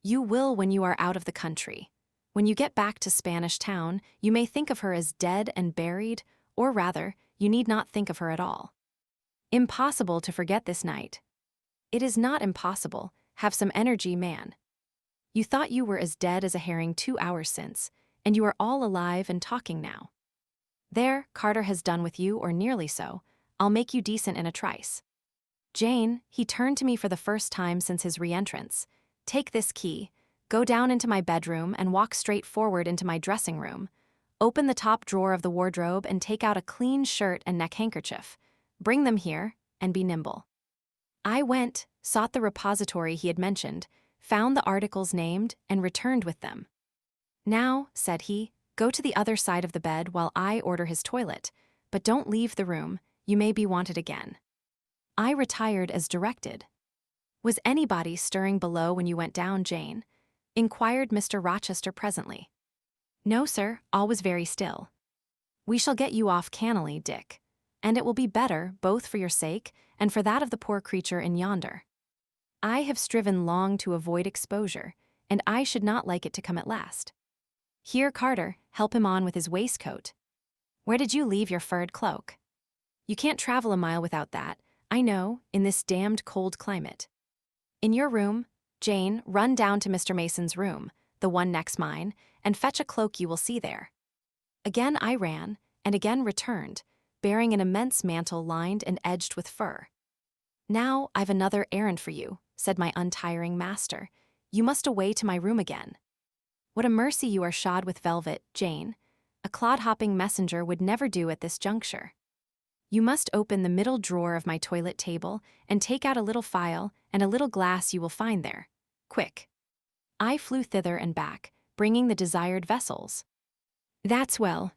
"You will when you are out of the country. When you get back to Spanish Town, you may think of her as dead and buried, or rather, you need not think of her at all. Impossible to forget this night." "It is not impossible. Have some energy, man. You thought you were as dead as a herring 2 hours since, and you are all alive and talking now. There, Carter has done with you, or nearly so. I'll make you decent in a trice. Jane," he turned to me for the first time since his re-entrance, "take this key, go down into my bedroom and walk straight forward into my dressing room. Open the top drawer of the wardrobe and take out a clean shirt and neck handkerchief. Bring them here, and be nimble." I went, sought the repository he had mentioned, found the articles named, and returned with them. "Now," said he, "go to the other side of the bed while I order his toilet, but don't leave the room, you may be wanted again." I retired as directed. "Was anybody stirring below when you went down, Jane?" inquired Mr. Rochester presently. "No, sir, all was very still." "We shall get you off cannily, Dick, and it will be better, both for your sake and for that of the poor creature in yonder. I have striven long to avoid exposure, and I should not like it to come at last. Here, Carter, help him on with his waistcoat. Where did you leave your furred cloak? You can't travel a mile without that, I know, in this damned cold climate. In your room, Jane, run down to Mr. Mason's room, the one next mine, and fetch a cloak you will see there." Again I ran, and again returned, bearing an immense mantle lined and edged with fur. "Now I've another errand for you," said my untiring master. "You must away to my room again. What a mercy you are shod with velvet, Jane. A clod-hopping messenger would never do at this juncture. You must open the middle drawer of my toilet table and take out a little phial and a little glass you will find there. Quick." I flew thither and back, bringing the desired vessels. "That's well.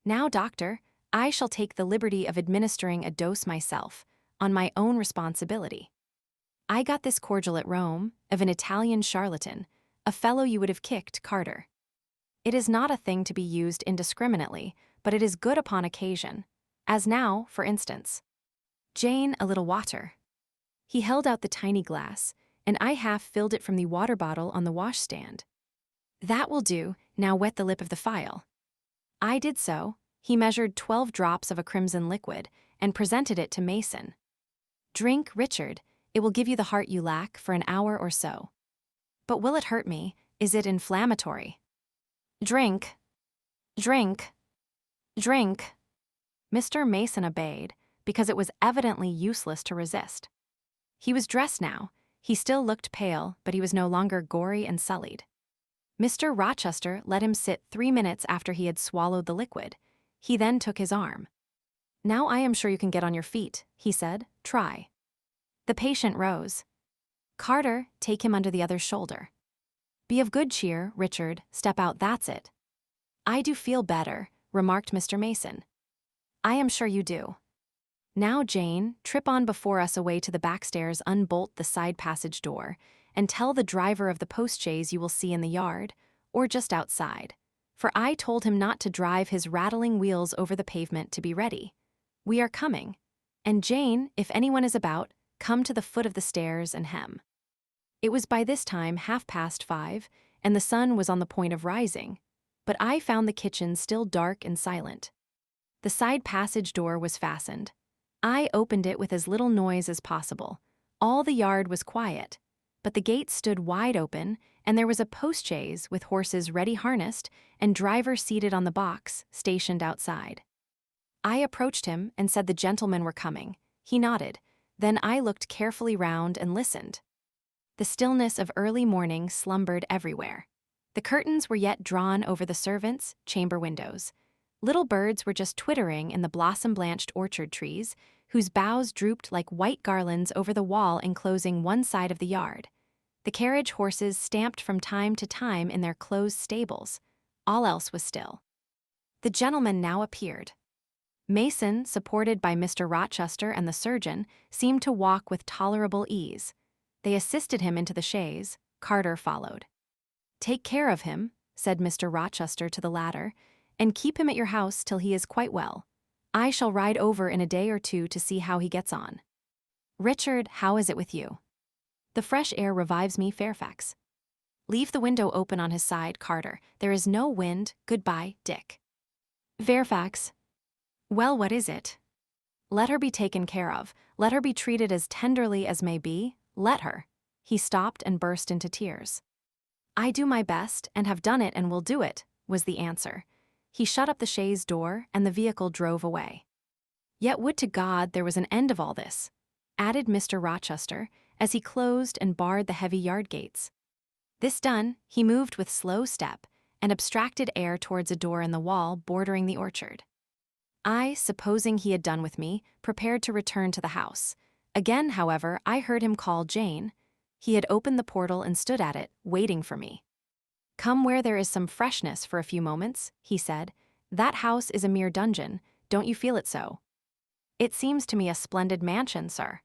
Now, doctor, I shall take the liberty of administering a dose myself, on my own responsibility. I got this cordial at Rome, of an Italian charlatan, a fellow you would have kicked, Carter. It is not a thing to be used indiscriminately, but it is good upon occasion, as now, for instance. Jane, a little water." He held out the tiny glass, and I half filled it from the water bottle on the washstand. "That will do, now wet the lip of the phial." I did so. He measured 12 drops of a crimson liquid, and presented it to Mason. "Drink, Richard, it will give you the heart you lack for an hour or so." "But will it hurt me? Is it inflammatory?" "Drink. Drink. Drink." Mr. Mason obeyed, because it was evidently useless to resist. He was dressed now. He still looked pale, but he was no longer gory and sullied. Mr. Rochester let him sit 3 minutes after he had swallowed the liquid. He then took his arm. "Now I am sure you can get on your feet," he said. "Try." The patient rose. "Carter, take him under the other's shoulder. Be of good cheer, Richard, step out, that's it." "I do feel better," remarked Mr. Mason. "I am sure you do. Now, Jane, trip on before us away to the backstairs, unbolt the side passage door, and tell the driver of the postchaise you will see in the yard, or just outside, for I told him not to drive his rattling wheels over the pavement, to be ready. We are coming. And Jane, if anyone is about, come to the foot of the stairs and hem." It was by this time 5:30, and the sun was on the point of rising, but I found the kitchen still dark and silent. The side passage door was fastened. I opened it with as little noise as possible. All the yard was quiet, but the gate stood wide open, and there was a postchaise with horses ready harnessed and driver seated on the box, stationed outside. I approached him and said the gentlemen were coming. He nodded. Then I looked carefully round and listened. The stillness of early morning slumbered everywhere. The curtains were yet drawn over the servants' chamber windows. Little birds were just twittering in the blossom-blanched orchard trees, whose boughs drooped like white garlands over the wall enclosing one side of the yard. The carriage horses stamped from time to time in their closed stables. All else was still. The gentlemen now appeared. Mason, supported by Mr. Rochester and the surgeon, seemed to walk with tolerable ease. They assisted him into the chaise. Carter followed. "Take care of him," said Mr. Rochester to the latter, "and keep him at your house till he is quite well. I shall ride over in a day or two to see how he gets on. Richard, how is it with you?" "The fresh air revives me, Fairfax." "Leave the window open on his side, Carter. There is no wind. Goodbye, Dick." "Fairfax." "Well, what is it?" "Let her be taken care of. Let her be treated as tenderly as may be. Let her." He stopped and burst into tears. "I do my best, and have done it and will do it," was the answer. He shut up the chaise door, and the vehicle drove away. "Yet would to God there was an end of all this," added Mr. Rochester, as he closed and barred the heavy yard gates. This done, he moved with slow step and abstracted air towards a door in the wall bordering the orchard. I, supposing he had done with me, prepared to return to the house. Again, however, I heard him call Jane. He had opened the portal and stood at it, waiting for me. "Come where there is some freshness for a few moments," he said. "That house is a mere dungeon. Don't you feel it so?" "It seems to me a splendid mansion, sir."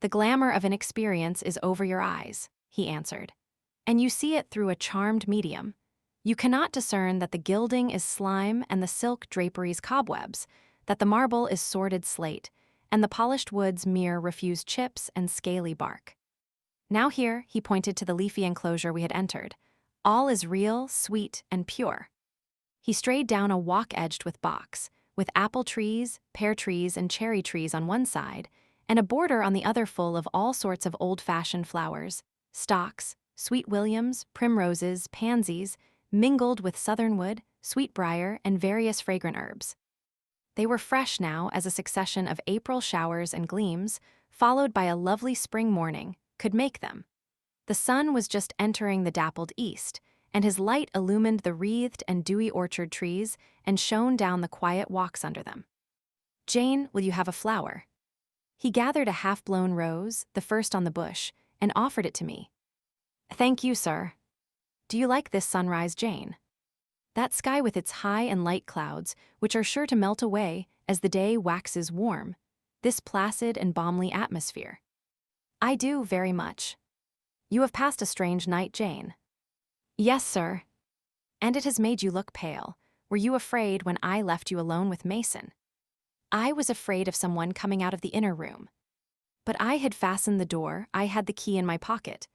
"The glamour of inexperience is over your eyes," he answered. "And you see it through a charmed medium. You cannot discern that the gilding is slime and the silk draperies cobwebs, that the marble is sordid slate, and the polished woods mere refused chips and scaly bark. Now here," he pointed to the leafy enclosure we had entered, "all is real, sweet, and pure." He strayed down a walk edged with box, with apple trees, pear trees, and cherry trees on one side, and a border on the other full of all sorts of old-fashioned flowers, stocks, sweet williams, primroses, pansies, mingled with southernwood, sweetbriar, and various fragrant herbs. They were fresh now as a succession of April showers and gleams, followed by a lovely spring morning, could make them. The sun was just entering the dappled east, and his light illumined the wreathed and dewy orchard trees and shone down the quiet walks under them. "Jane, will you have a flower?" He gathered a half-blown rose, the first on the bush, and offered it to me. "Thank you, sir." "Do you like this sunrise, Jane? That sky with its high and light clouds, which are sure to melt away as the day waxes warm, this placid and balmy atmosphere?" "I do, very much." "You have passed a strange night, Jane." "Yes, sir." "And it has made you look pale. Were you afraid when I left you alone with Mason?" "I was afraid of someone coming out of the inner room. But I had fastened the door, I had the key in my pocket.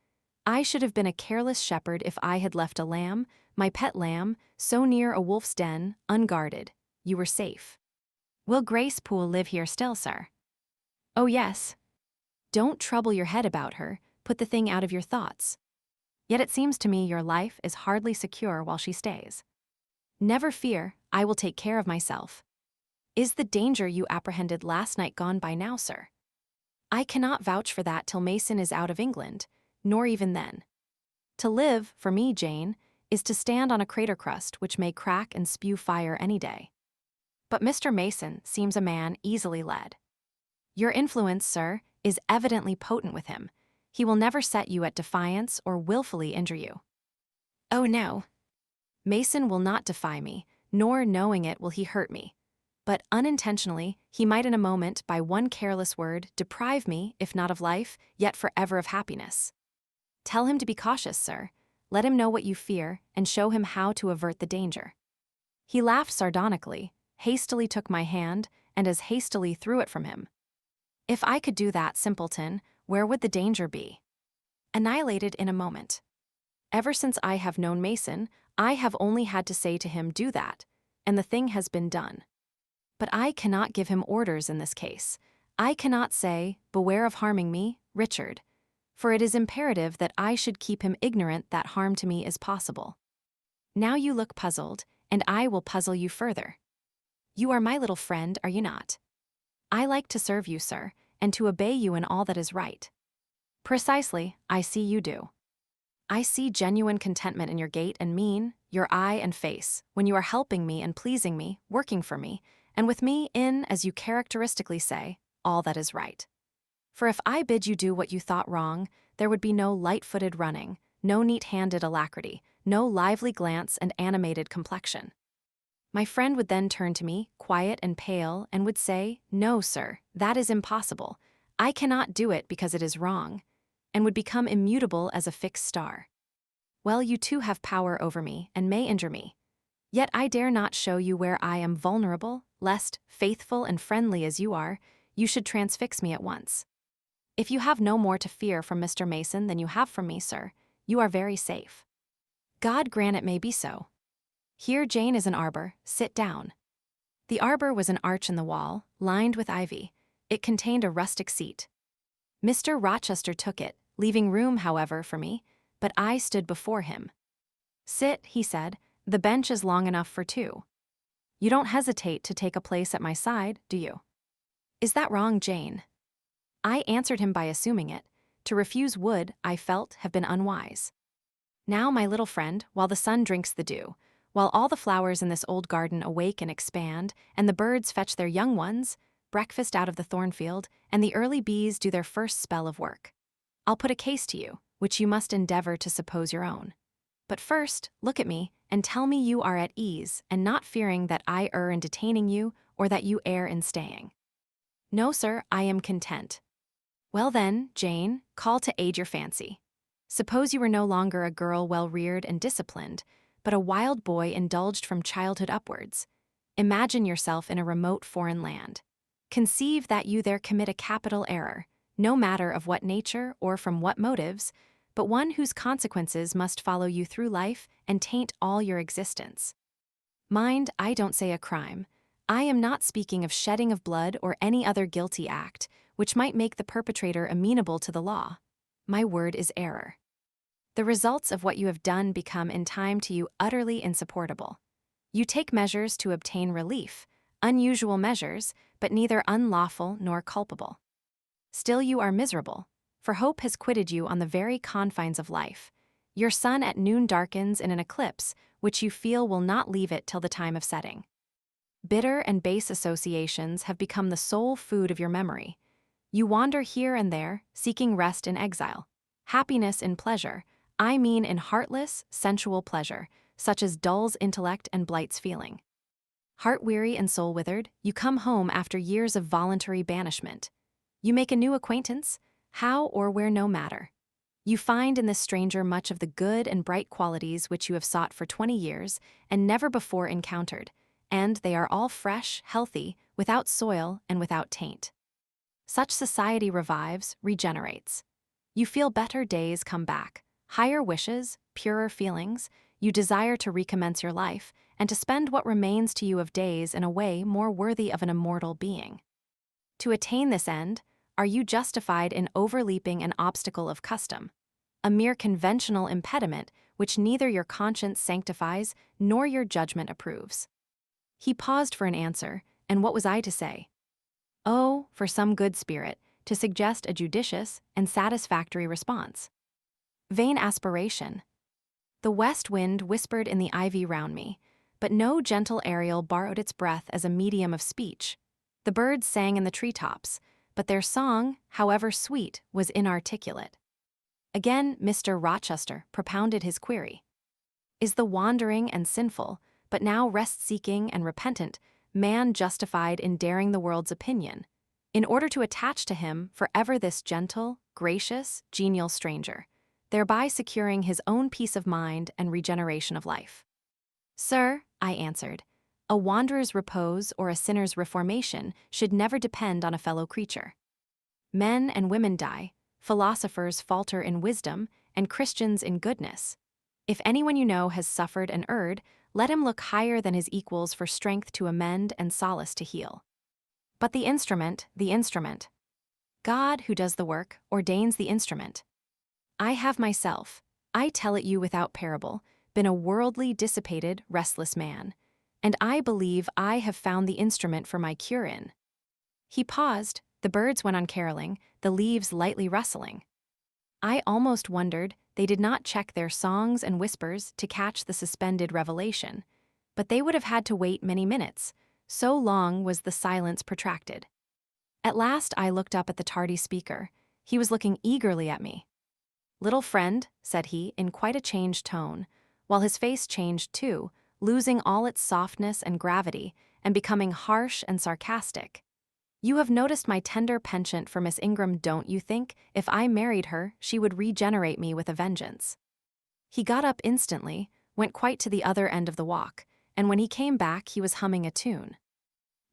I should have been a careless shepherd if I had left a lamb, my pet lamb, so near a wolf's den, unguarded. You were safe." "Will Grace Poole live here still, sir?" "Oh, yes." "Don't trouble your head about her, put the thing out of your thoughts. Yet it seems to me your life is hardly secure while she stays." "Never fear, I will take care of myself." "Is the danger you apprehended last night gone by now, sir?" "I cannot vouch for that till Mason is out of England, nor even then. To live, for me, Jane, is to stand on a crater crust which may crack and spew fire any day. But Mr. Mason seems a man easily led. Your influence, sir, is evidently potent with him. He will never set you at defiance or willfully injure you." "Oh, no. Mason will not defy me, nor knowing it will he hurt me. But unintentionally, he might in a moment, by one careless word, deprive me, if not of life, yet forever of happiness. Tell him to be cautious, sir. Let him know what you fear, and show him how to avert the danger." He laughed sardonically, hastily took my hand, and as hastily threw it from him. "If I could do that, simpleton, where would the danger be?" "Annihilated in a moment. Ever since I have known Mason, I have only had to say to him, 'Do that,' and the thing has been done. But I cannot give him orders in this case. I cannot say, 'Beware of harming me, Richard,' for it is imperative that I should keep him ignorant that harm to me is possible. Now you look puzzled, and I will puzzle you further. You are my little friend, are you not? I like to serve you, sir, and to obey you in all that is right." "Precisely, I see you do. I see genuine contentment in your gait and mien, your eye and face, when you are helping me and pleasing me, working for me, and with me in, as you characteristically say, all that is right. For if I bid you do what you thought wrong, there would be no light-footed running, no neat-handed alacrity, no lively glance and animated complexion. My friend would then turn to me, quiet and pale, and would say, "No, sir, that is impossible. I cannot do it because it is wrong," and would become immutable as a fixed star. Well, you too have power over me and may injure me. Yet I dare not show you where I am vulnerable, lest, faithful and friendly as you are, you should transfix me at once. If you have no more to fear from Mr. Mason than you have from me, sir, you are very safe. God grant it may be so. Here, Jane, is an arbor. Sit down. The arbor was an arch in the wall, lined with ivy. It contained a rustic seat. Mr. Rochester took it, leaving room, however, for me, but I stood before him. "Sit," he said, "the bench is long enough for two. You don't hesitate to take a place at my side, do you?" "Is that wrong, Jane?" I answered him by assuming it. To refuse would, I felt, have been unwise. "Now, my little friend, while the sun drinks the dew, while all the flowers in this old garden awake and expand, and the birds fetch their young ones, breakfast out of the thornfield, and the early bees do their first spell of work, I'll put a case to you, which you must endeavor to suppose your own. But first, look at me, and tell me you are at ease, and not fearing that I err in detaining you, or that you err in staying." "No, sir, I am content." "Well then, Jane, call to aid your fancy. Suppose you were no longer a girl well-reared and disciplined, but a wild boy indulged from childhood upwards. Imagine yourself in a remote foreign land. Conceive that you there commit a capital error, no matter of what nature or from what motives, but one whose consequences must follow you through life and taint all your existence. Mind, I don't say a crime. I am not speaking of shedding of blood or any other guilty act, which might make the perpetrator amenable to the law. My word is error. The results of what you have done become in time to you utterly insupportable. You take measures to obtain relief, unusual measures, but neither unlawful nor culpable. Still you are miserable, for hope has quitted you on the very confines of life. Your sun at noon darkens in an eclipse, which you feel will not leave it till the time of setting. Bitter and base associations have become the sole food of your memory. You wander here and there, seeking rest in exile, happiness in pleasure, I mean in heartless, sensual pleasure, such as dulls intellect and blights feeling. Heart-weary and soul-withered, you come home after years of voluntary banishment. You make a new acquaintance, how or where no matter. You find in this stranger much of the good and bright qualities which you have sought for 20 years and never before encountered, and they are all fresh, healthy, without soil and without taint. Such society revives, regenerates. You feel better days come back, higher wishes, purer feelings. You desire to recommence your life and to spend what remains to you of days in a way more worthy of an immortal being. To attain this end, are you justified in overleaping an obstacle of custom, a mere conventional impediment which neither your conscience sanctifies nor your judgment approves? He paused for an answer, and what was I to say? Oh, for some good spirit, to suggest a judicious and satisfactory response. Vain aspiration. The west wind whispered in the ivy round me, but no gentle Ariel borrowed its breath as a medium of speech. The birds sang in the treetops, but their song, however sweet, was inarticulate. Again, Mr. Rochester propounded his query. Is the wandering and sinful, but now rest-seeking and repentant, man justified in daring the world's opinion, in order to attach to him forever this gentle, gracious, genial stranger, thereby securing his own peace of mind and regeneration of life? "Sir," I answered, "a wanderer's repose or a sinner's reformation should never depend on a fellow creature. Men and women die, philosophers falter in wisdom, and Christians in goodness. If anyone you know has suffered and erred, let him look higher than his equals for strength to amend and solace to heal. But the instrument. God, who does the work, ordains the instrument. I have myself, I tell it you without parable, been a worldly, dissipated, restless man, and I believe I have found the instrument for my cure in." He paused, the birds went on caroling, the leaves lightly rustling. I almost wondered they did not check their songs and whispers to catch the suspended revelation, but they would have had to wait many minutes, so long was the silence protracted. At last I looked up at the tardy speaker. He was looking eagerly at me. "Little friend," said he in quite a changed tone, while his face changed too, losing all its softness and gravity, and becoming harsh and sarcastic. "You have noticed my tender penchant for Miss Ingram, don't you think? If I married her, she would regenerate me with a vengeance." He got up instantly, went quite to the other end of the walk, and when he came back he was humming a tune.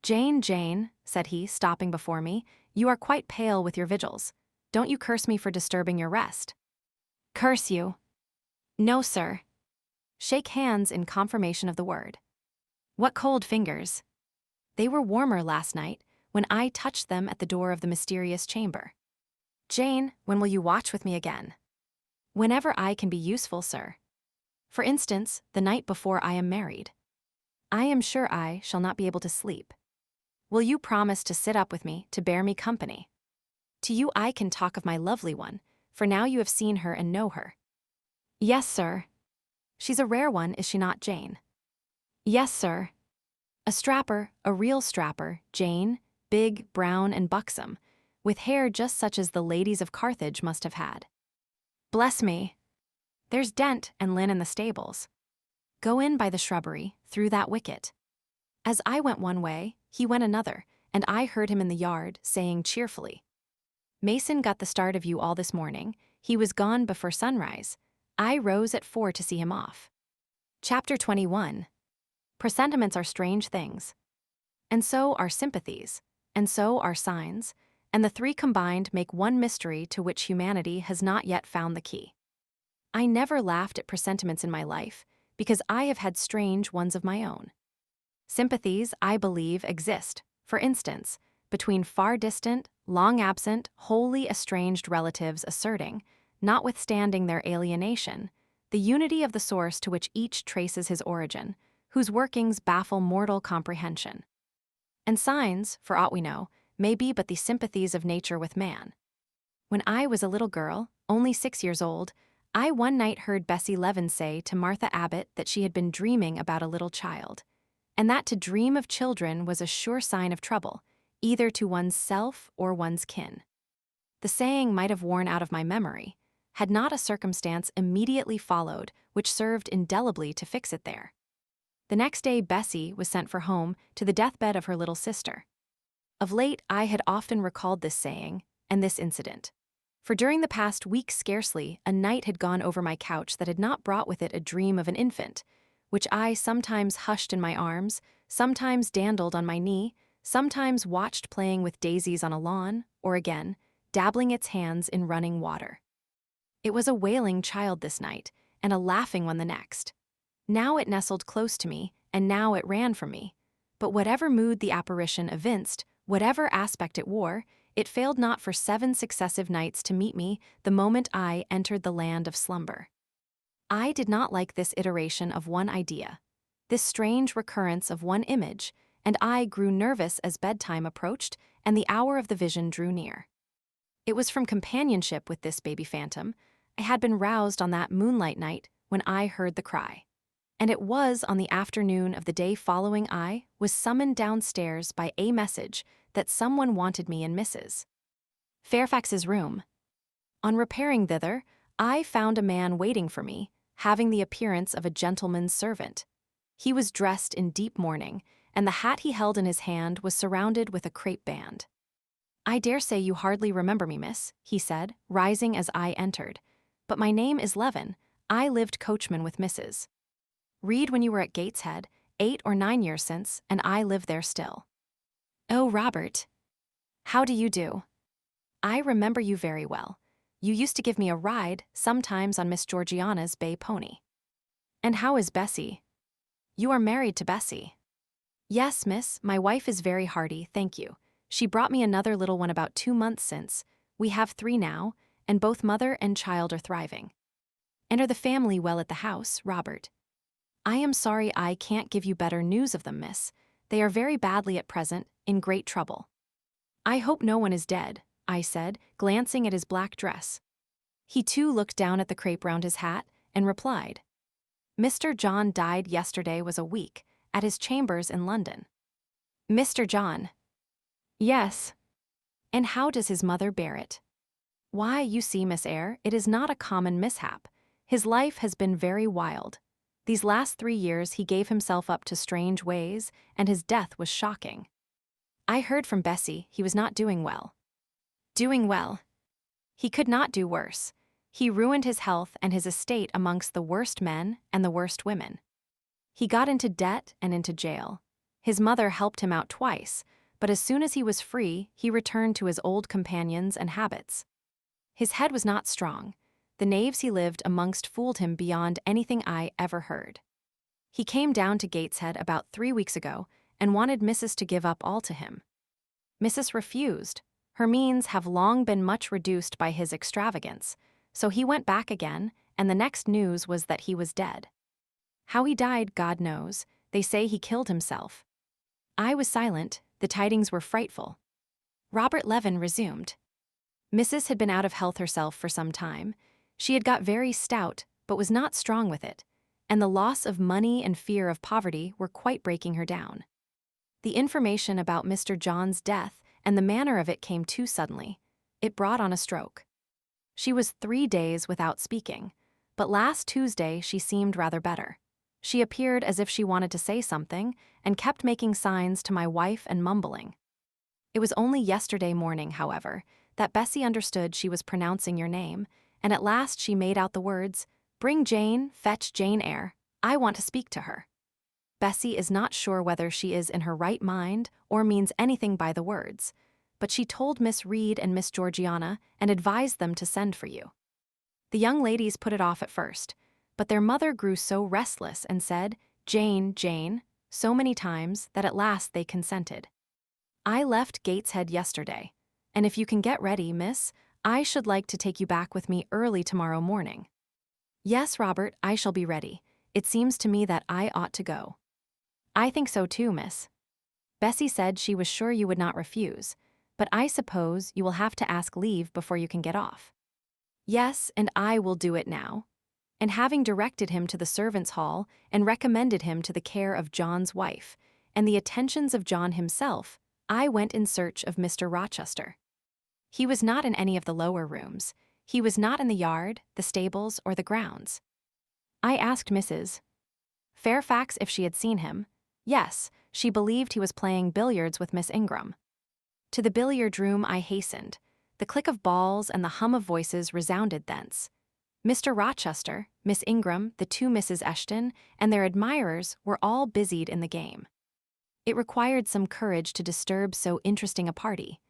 "Jane, Jane," said he, stopping before me, "you are quite pale with your vigils. Don't you curse me for disturbing your rest." "Curse you?" "No, sir." Shake hands in confirmation of the word. "What cold fingers." "They were warmer last night, when I touched them at the door of the mysterious chamber." "Jane, when will you watch with me again?" "Whenever I can be useful, sir. For instance, the night before I am married. I am sure I shall not be able to sleep. Will you promise to sit up with me, to bear me company? To you I can talk of my lovely one, for now you have seen her and know her." "Yes, sir." "She's a rare one, is she not, Jane?" "Yes, sir." "A strapper, a real strapper, Jane, big, brown, and buxom, with hair just such as the ladies of Carthage must have had." "Bless me! There's Dent and Lynn in the stables. Go in by the shrubbery, through that wicket." As I went one way, he went another, and I heard him in the yard, saying cheerfully, "Mason got the start of you all this morning. He was gone before sunrise. I rose at 4 to see him off." Chapter 21. Presentiments are strange things. And so are sympathies, and so are signs, and the three combined make one mystery to which humanity has not yet found the key. I never laughed at presentiments in my life, because I have had strange ones of my own. Sympathies, I believe, exist, for instance, between far distant, long absent, wholly estranged relatives asserting, notwithstanding their alienation, the unity of the source to which each traces his origin, whose workings baffle mortal comprehension. And signs, for aught we know, may be but the sympathies of nature with man. When I was a little girl, only 6 years old, I one night heard Bessie Leaven say to Martha Abbott that she had been dreaming about a little child, and that to dream of children was a sure sign of trouble, either to one's self or one's kin. The saying might have worn out of my memory, had not a circumstance immediately followed which served indelibly to fix it there. The next day Bessie was sent for home to the deathbed of her little sister. Of late I had often recalled this saying and this incident, for during the past week scarcely a night had gone over my couch that had not brought with it a dream of an infant, which I sometimes hushed in my arms, sometimes dandled on my knee, sometimes watched playing with daisies on a lawn, or again, dabbling its hands in running water. It was a wailing child this night, and a laughing one the next. Now it nestled close to me, and now it ran from me. But whatever mood the apparition evinced, whatever aspect it wore, it failed not for 7 successive nights to meet me the moment I entered the land of slumber. I did not like this iteration of one idea, this strange recurrence of one image, and I grew nervous as bedtime approached and the hour of the vision drew near. It was from companionship with this baby phantom I had been roused on that moonlight night when I heard the cry. And it was on the afternoon of the day following I was summoned downstairs by a message that someone wanted me in Mrs. Fairfax's room. On repairing thither, I found a man waiting for me, having the appearance of a gentleman's servant. He was dressed in deep mourning, and the hat he held in his hand was surrounded with a crape band. "I dare say you hardly remember me, miss," he said, rising as I entered. "But my name is Leaven. I lived coachman with Mrs. Reed when you were at Gateshead, 8 or 9 years since, and I live there still." "Oh, Robert. How do you do? I remember you very well. You used to give me a ride, sometimes on Miss Georgiana's bay pony. And how is Bessie? You are married to Bessie?" "Yes, miss, my wife is very hearty, thank you. She brought me another little one about 2 months since. We have 3 now, and both mother and child are thriving." "And are the family well at the house, Robert?" "I am sorry I can't give you better news of them, miss. They are very badly at present, in great trouble." "I hope no one is dead," I said, glancing at his black dress. He too looked down at the crape round his hat, and replied, "Mr. John died yesterday was a week, at his chambers in London." "Mr. John?" "Yes." "And how does his mother bear it?" "Why, you see, Miss Eyre, it is not a common mishap. His life has been very wild. These last 3 years he gave himself up to strange ways, and his death was shocking. I heard from Bessie he was not doing well. Doing well. He could not do worse. He ruined his health and his estate amongst the worst men and the worst women. He got into debt and into jail. His mother helped him out twice, but as soon as he was free, he returned to his old companions and habits. His head was not strong. The knaves he lived amongst fooled him beyond anything I ever heard. He came down to Gateshead about 3 weeks ago and wanted Mrs. to give up all to him. Mrs. refused. Her means have long been much reduced by his extravagance, so he went back again, and the next news was that he was dead. How he died, God knows. They say he killed himself. I was silent. The tidings were frightful. Robert Levin resumed. Mrs. had been out of health herself for some time. She had got very stout, but was not strong with it, and the loss of money and fear of poverty were quite breaking her down. The information about Mr. John's death and the manner of it came too suddenly. It brought on a stroke. She was 3 days without speaking, but last Tuesday she seemed rather better. She appeared as if she wanted to say something and kept making signs to my wife and mumbling. It was only yesterday morning, however, that Bessie understood she was pronouncing your name, and at last she made out the words, "Bring Jane, fetch Jane Eyre. I want to speak to her." Bessie is not sure whether she is in her right mind or means anything by the words, but she told Miss Reed and Miss Georgiana and advised them to send for you. The young ladies put it off at first, but their mother grew so restless and said, "Jane, Jane," so many times that at last they consented. I left Gateshead yesterday, and if you can get ready, miss, I should like to take you back with me early tomorrow morning. Yes, Robert, I shall be ready. It seems to me that I ought to go. I think so too, miss. Bessie said she was sure you would not refuse, but I suppose you will have to ask leave before you can get off. Yes, and I will do it now. And having directed him to the servants' hall and recommended him to the care of John's wife and the attentions of John himself, I went in search of Mr. Rochester. He was not in any of the lower rooms. He was not in the yard, the stables, or the grounds. I asked Mrs. Fairfax if she had seen him. Yes, she believed he was playing billiards with Miss Ingram. To the billiard room I hastened. The click of balls and the hum of voices resounded thence. Mr. Rochester, Miss Ingram, the 2 Misses Eshton, and their admirers were all busied in the game. It required some courage to disturb so interesting a party.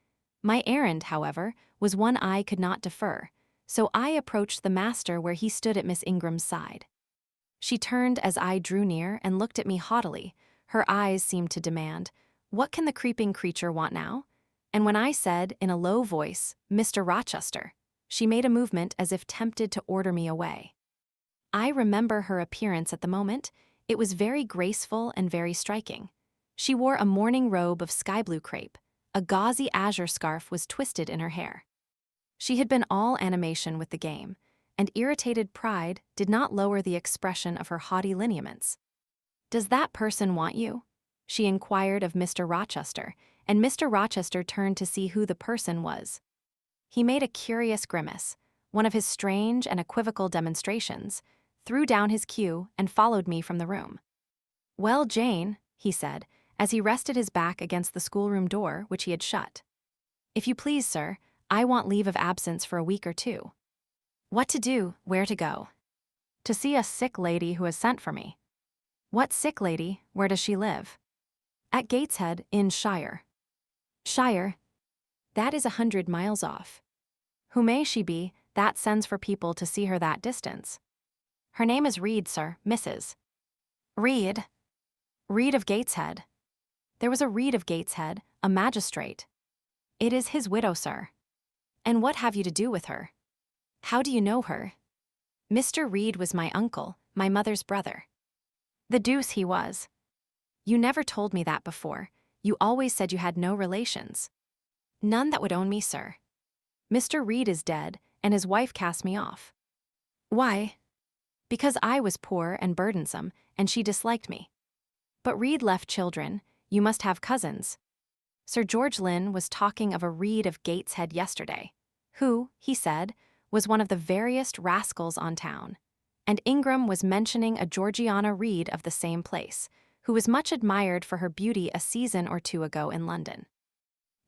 My errand, however, was one I could not defer, so I approached the master where he stood at Miss Ingram's side. She turned as I drew near and looked at me haughtily. Her eyes seemed to demand, "What can the creeping creature want now?" And when I said, in a low voice, "Mr. Rochester," she made a movement as if tempted to order me away. I remember her appearance at the moment. It was very graceful and very striking. She wore a morning robe of sky-blue crepe. A gauzy azure scarf was twisted in her hair. She had been all animation with the game, and irritated pride did not lower the expression of her haughty lineaments. "Does that person want you?" she inquired of Mr. Rochester, and Mr. Rochester turned to see who the person was. He made a curious grimace, one of his strange and equivocal demonstrations, threw down his cue, and followed me from the room. "Well, Jane," he said, as he rested his back against the schoolroom door, which he had shut. "If you please, sir, I want leave of absence for a week or 2. What to do, where to go? To see a sick lady who has sent for me." "What sick lady? Where does she live?" "At Gateshead, in Shire." "Shire? That is 100 miles off." "Who may she be, that sends for people to see her that distance?" "Her name is Reed, sir, Mrs. Reed." "Reed of Gateshead." "There was a Reed of Gateshead, a magistrate." "It is his widow, sir." "And what have you to do with her?" "How do you know her?" "Mr. Reed was my uncle, my mother's brother." "The deuce he was. You never told me that before. You always said you had no relations." "None that would own me, sir. Mr. Reed is dead, and his wife cast me off." "Why?" "Because I was poor and burdensome, and she disliked me." "But Reed left children. You must have cousins." Sir George Lynn was talking of a Reed of Gateshead yesterday, who, he said, was one of the veriest rascals on town. And Ingram was mentioning a Georgiana Reed of the same place, who was much admired for her beauty a season or two ago in London.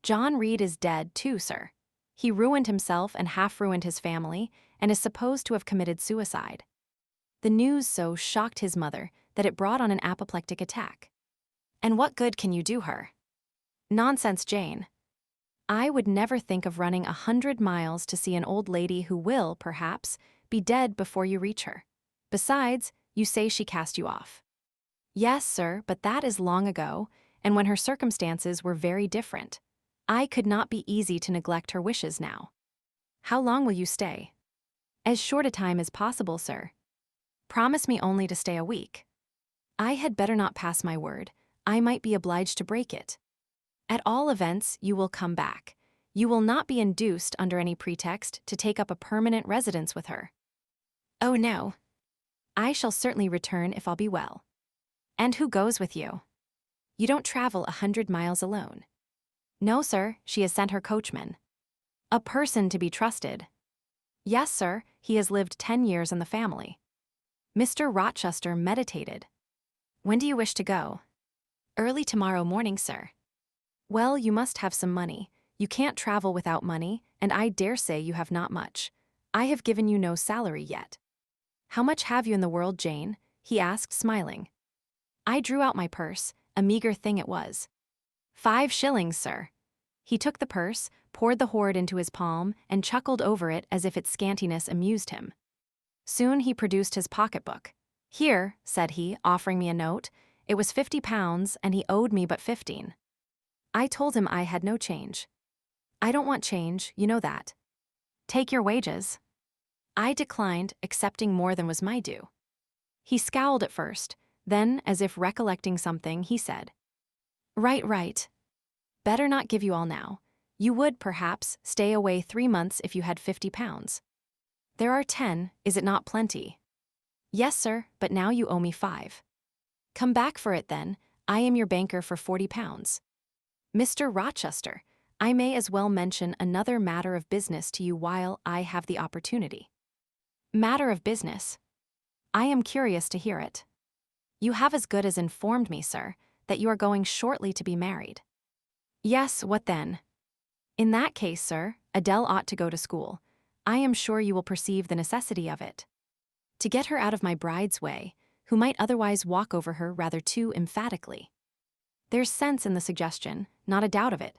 John Reed is dead too, sir. He ruined himself and half-ruined his family, and is supposed to have committed suicide. The news so shocked his mother that it brought on an apoplectic attack. And what good can you do her? Nonsense, Jane. I would never think of running 100 miles to see an old lady who will, perhaps, be dead before you reach her. Besides, you say she cast you off. Yes, sir, but that is long ago, and when her circumstances were very different. I could not be easy to neglect her wishes now. How long will you stay? As short a time as possible, sir. Promise me only to stay a week. I had better not pass my word. I might be obliged to break it. At all events, you will come back. You will not be induced under any pretext to take up a permanent residence with her. Oh no. I shall certainly return if I'll be well. And who goes with you? You don't travel 100 miles alone. No, sir, she has sent her coachman. A person to be trusted. Yes, sir, he has lived 10 years in the family. Mr. Rochester meditated. When do you wish to go? Early tomorrow morning, sir. Well, you must have some money. You can't travel without money, and I dare say you have not much. I have given you no salary yet. How much have you in the world, Jane? He asked, smiling. I drew out my purse, a meager thing it was. 5 shillings, sir. He took the purse, poured the hoard into his palm, and chuckled over it as if its scantiness amused him. Soon he produced his pocketbook. Here, said he, offering me a note. It was £50, and he owed me but 15. I told him I had no change. I don't want change, you know that. Take your wages. I declined, accepting more than was my due. He scowled at first, then, as if recollecting something, he said, Right. Better not give you all now. You would, perhaps, stay away 3 months if you had £50. There are 10, is it not plenty? Yes, sir, but now you owe me 5. Come back for it then, I am your banker for £40. Mr. Rochester, I may as well mention another matter of business to you while I have the opportunity. Matter of business? I am curious to hear it. You have as good as informed me, sir, that you are going shortly to be married. Yes, what then? In that case, sir, Adele ought to go to school. I am sure you will perceive the necessity of it. To get her out of my bride's way, who might otherwise walk over her rather too emphatically. There's sense in the suggestion, not a doubt of it.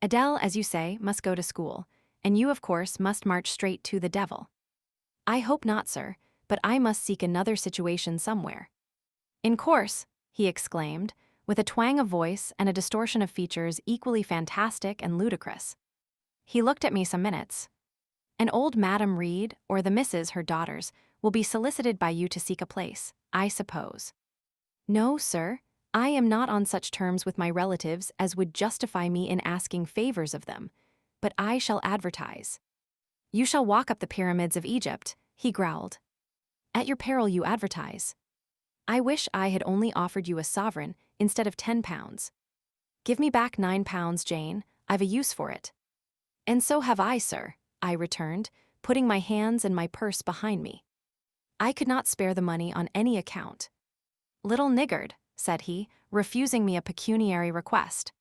Adele, as you say, must go to school, and you, of course, must march straight to the devil. I hope not, sir, but I must seek another situation somewhere. In course, he exclaimed, with a twang of voice and a distortion of features equally fantastic and ludicrous. He looked at me some minutes. An old Madam Reed, or the Misses, her daughters, will be solicited by you to seek a place, I suppose. No, sir, I am not on such terms with my relatives as would justify me in asking favors of them, but I shall advertise. You shall walk up the pyramids of Egypt, he growled. At your peril you advertise. I wish I had only offered you a sovereign instead of £10. Give me back £9, Jane, I've a use for it. And so have I, sir, I returned, putting my hands and my purse behind me. I could not spare the money on any account. Little niggard, said he, refusing me a pecuniary request.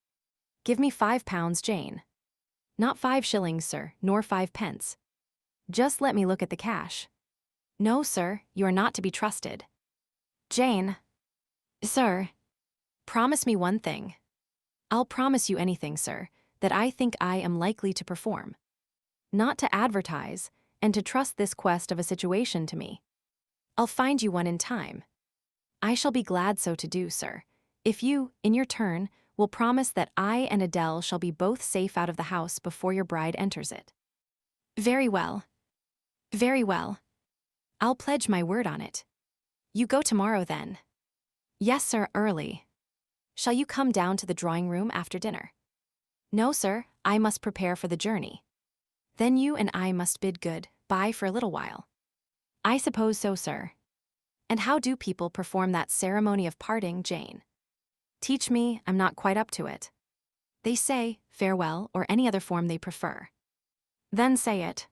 Give me £5, Jane. Not 5 shillings, sir, nor 5 pence. Just let me look at the cash. No, sir, you are not to be trusted. Jane. Sir. Promise me one thing. I'll promise you anything, sir, that I think I am likely to perform. Not to advertise, and to trust this quest of a situation to me. I'll find you one in time. I shall be glad so to do, sir, if you, in your turn, will promise that I and Adele shall be both safe out of the house before your bride enters it. Very well. Very well. I'll pledge my word on it. You go tomorrow, then? Yes, sir, early. Shall you come down to the drawing-room after dinner? No, sir, I must prepare for the journey. Then you and I must bid good-bye for a little while. I suppose so, sir. And how do people perform that ceremony of parting, Jane? Teach me, I'm not quite up to it. They say, farewell, or any other form they prefer. Then say it.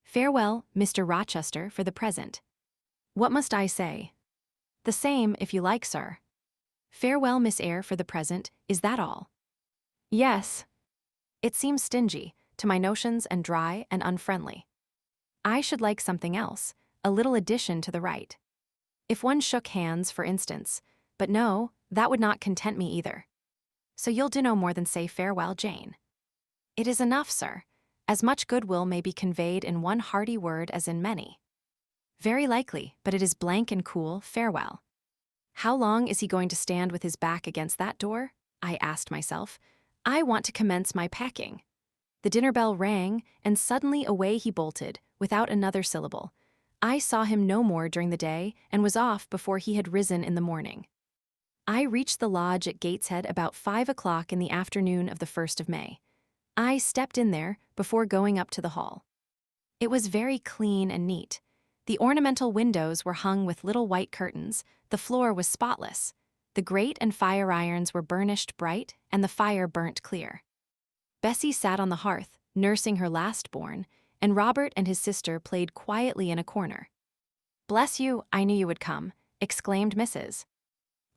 Farewell, Mr. Rochester, for the present. What must I say? The same, if you like, sir. Farewell, Miss Eyre, for the present, is that all? Yes. It seems stingy, to my notions, and dry and unfriendly. I should like something else, a little addition to the right. If one shook hands, for instance, but no, that would not content me either. So you'll do no more than say farewell, Jane. It is enough, sir. As much goodwill may be conveyed in one hearty word as in many. Very likely, but it is blank and cool, farewell. How long is he going to stand with his back against that door? I asked myself. I want to commence my packing. The dinner bell rang, and suddenly away he bolted, without another syllable. I saw him no more during the day, and was off before he had risen in the morning. I reached the lodge at Gateshead about 5 o'clock in the afternoon of the 1st of May. I stepped in there before going up to the hall. It was very clean and neat. The ornamental windows were hung with little white curtains, the floor was spotless, the grate and fire irons were burnished bright, and the fire burnt clear. Bessie sat on the hearth, nursing her last-born, and Robert and his sister played quietly in a corner. "Bless you, I knew you would come," exclaimed Mrs.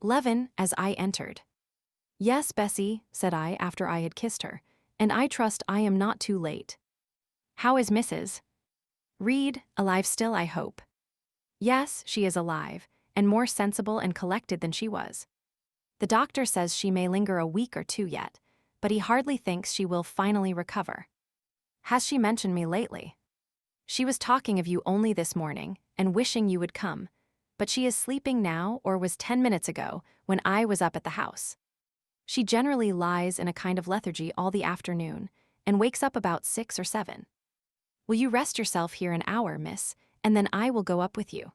Levin as I entered. "Yes, Bessie," said I after I had kissed her, "and I trust I am not too late. How is Mrs. Reed, alive still, I hope?" "Yes, she is alive, and more sensible and collected than she was. The doctor says she may linger a week or two yet, but he hardly thinks she will finally recover. Has she mentioned me lately? She was talking of you only this morning, and wishing you would come, but she is sleeping now or was 10 minutes ago when I was up at the house. She generally lies in a kind of lethargy all the afternoon, and wakes up about 6 or 7. Will you rest yourself here an hour, miss, and then I will go up with you."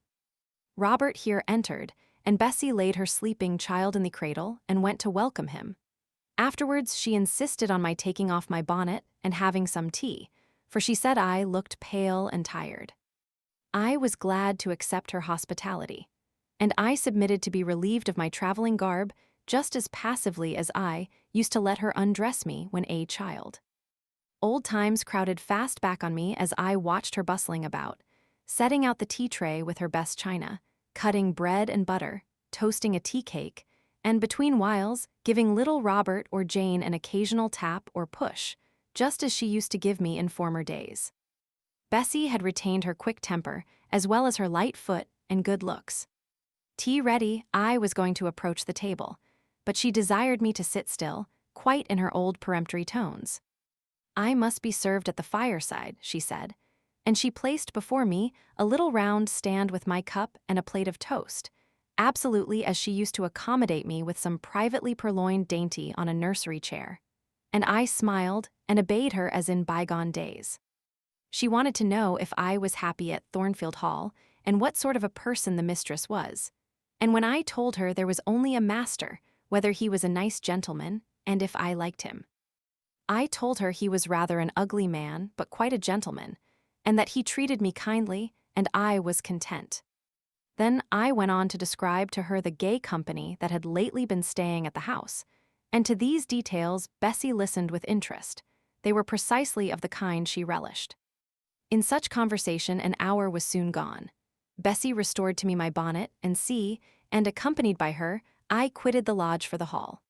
Robert here entered, and Bessie laid her sleeping child in the cradle and went to welcome him. Afterwards she insisted on my taking off my bonnet and having some tea, for she said I looked pale and tired. I was glad to accept her hospitality, and I submitted to be relieved of my traveling garb just as passively as I used to let her undress me when a child. Old times crowded fast back on me as I watched her bustling about, setting out the tea tray with her best china, cutting bread and butter, toasting a tea cake, and between whiles giving little Robert or Jane an occasional tap or push, just as she used to give me in former days. Bessie had retained her quick temper, as well as her light foot and good looks. Tea ready, I was going to approach the table, but she desired me to sit still, quite in her old peremptory tones. "I must be served at the fireside," she said, and she placed before me a little round stand with my cup and a plate of toast, absolutely as she used to accommodate me with some privately purloined dainty on a nursery chair. And I smiled and obeyed her as in bygone days. She wanted to know if I was happy at Thornfield Hall and what sort of a person the mistress was. And when I told her there was only a master, whether he was a nice gentleman, and if I liked him. I told her he was rather an ugly man, but quite a gentleman, and that he treated me kindly, and I was content. Then I went on to describe to her the gay company that had lately been staying at the house, and to these details Bessie listened with interest. They were precisely of the kind she relished. In such conversation an hour was soon gone. Bessie restored to me my bonnet and and, accompanied by her, I quitted the lodge for the hall.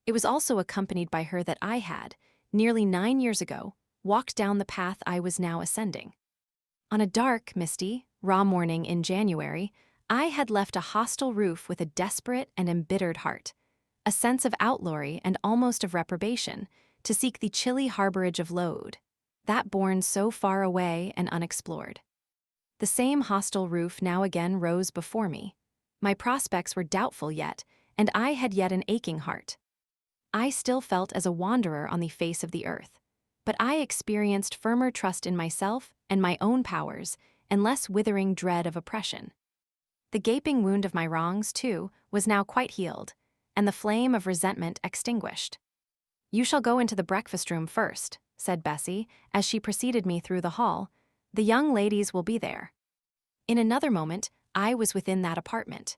It was also accompanied by her that I had, nearly 9 years ago, walked down the path I was now ascending. On a dark, misty, raw morning in January, I had left a hostile roof with a desperate and embittered heart, a sense of outlawry and almost of reprobation, to seek the chilly harborage of Lode, that bourne so far away and unexplored. The same hostile roof now again rose before me. My prospects were doubtful yet, and I had yet an aching heart. I still felt as a wanderer on the face of the earth, but I experienced firmer trust in myself and my own powers, and less withering dread of oppression. The gaping wound of my wrongs, too, was now quite healed, and the flame of resentment extinguished. "You shall go into the breakfast-room first," said Bessie, as she preceded me through the hall. "The young ladies will be there." In another moment, I was within that apartment.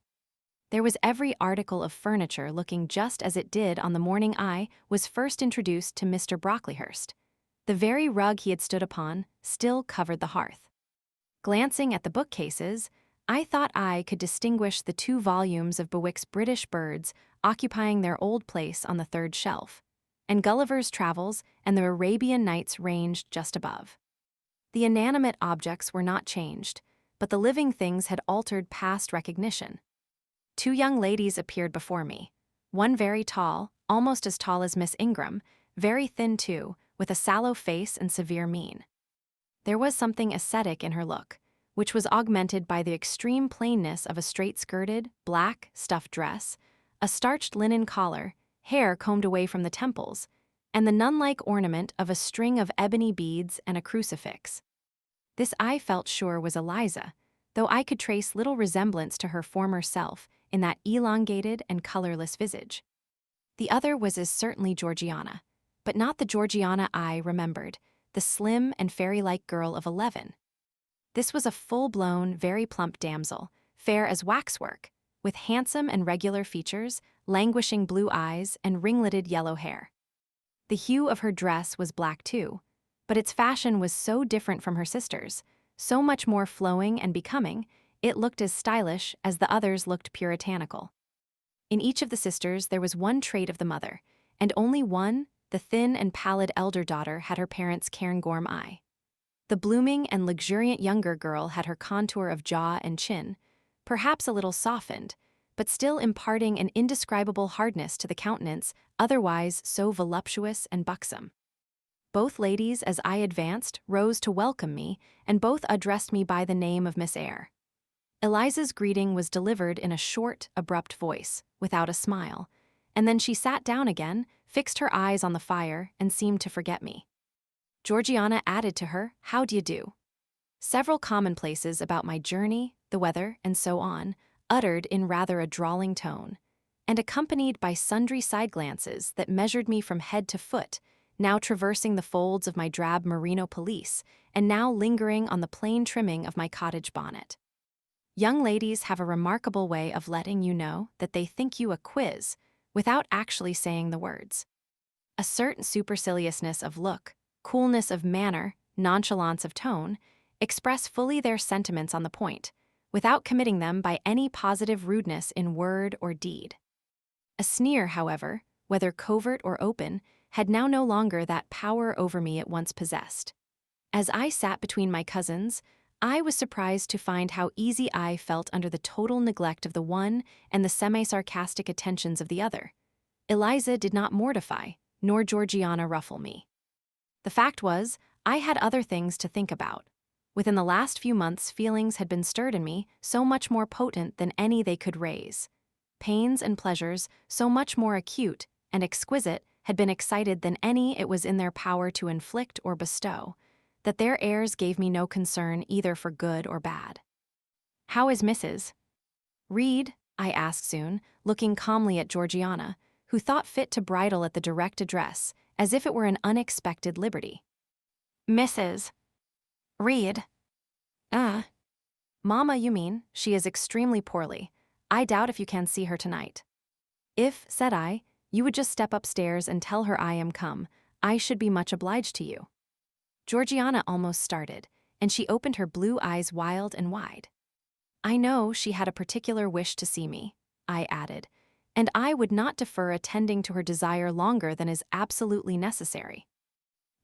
There was every article of furniture looking just as it did on the morning I was first introduced to Mr. Brocklehurst. The very rug he had stood upon still covered the hearth. Glancing at the bookcases, I thought I could distinguish the 2 volumes of Bewick's British Birds occupying their old place on the third shelf, and Gulliver's Travels and the Arabian Nights ranged just above. The inanimate objects were not changed, but the living things had altered past recognition. 2 young ladies appeared before me, one very tall, almost as tall as Miss Ingram, very thin too, with a sallow face and severe mien. There was something ascetic in her look, which was augmented by the extreme plainness of a straight-skirted, black, stuff dress, a starched linen collar, hair combed away from the temples, and the nun-like ornament of a string of ebony beads and a crucifix. This I felt sure was Eliza, though I could trace little resemblance to her former self in that elongated and colorless visage. The other was as certainly Georgiana, but not the Georgiana I remembered, the slim and fairy-like girl of 11. This was a full-blown, very plump damsel, fair as waxwork, with handsome and regular features, languishing blue eyes, and ringleted yellow hair. The hue of her dress was black too, but its fashion was so different from her sister's, so much more flowing and becoming, it looked as stylish as the others looked puritanical. In each of the sisters there was one trait of the mother, and only one, the thin and pallid elder daughter, had her parents' cairngorm eye. The blooming and luxuriant younger girl had her contour of jaw and chin, perhaps a little softened, but still imparting an indescribable hardness to the countenance otherwise so voluptuous and buxom. Both ladies, as I advanced, rose to welcome me, and both addressed me by the name of Miss Eyre. Eliza's greeting was delivered in a short, abrupt voice, without a smile, and then she sat down again, fixed her eyes on the fire, and seemed to forget me. Georgiana added to her, "How d'ye do?" Several commonplaces about my journey, the weather, and so on, uttered in rather a drawling tone, and accompanied by sundry side glances that measured me from head to foot, now traversing the folds of my drab merino pelisse, and now lingering on the plain trimming of my cottage bonnet. Young ladies have a remarkable way of letting you know that they think you a quiz, without actually saying the words. A certain superciliousness of look, coolness of manner, nonchalance of tone, express fully their sentiments on the point, without committing them by any positive rudeness in word or deed. A sneer, however, whether covert or open, had now no longer that power over me it once possessed. As I sat between my cousins, I was surprised to find how easy I felt under the total neglect of the one and the semi-sarcastic attentions of the other. Eliza did not mortify, nor Georgiana ruffle me. The fact was, I had other things to think about. Within the last few months, feelings had been stirred in me so much more potent than any they could raise. Pains and pleasures, so much more acute and exquisite, had been excited than any it was in their power to inflict or bestow, that their airs gave me no concern either for good or bad. "How is Mrs. Reed?" I asked soon, looking calmly at Georgiana, who thought fit to bridle at the direct address, as if it were an unexpected liberty. "Mrs. Reed? Mamma, you mean. She is extremely poorly. I doubt if you can see her tonight." "If," said I, "you would just step upstairs and tell her I am come, I should be much obliged to you." Georgiana almost started, and she opened her blue eyes wild and wide. "I know she had a particular wish to see me," I added, "and I would not defer attending to her desire longer than is absolutely necessary."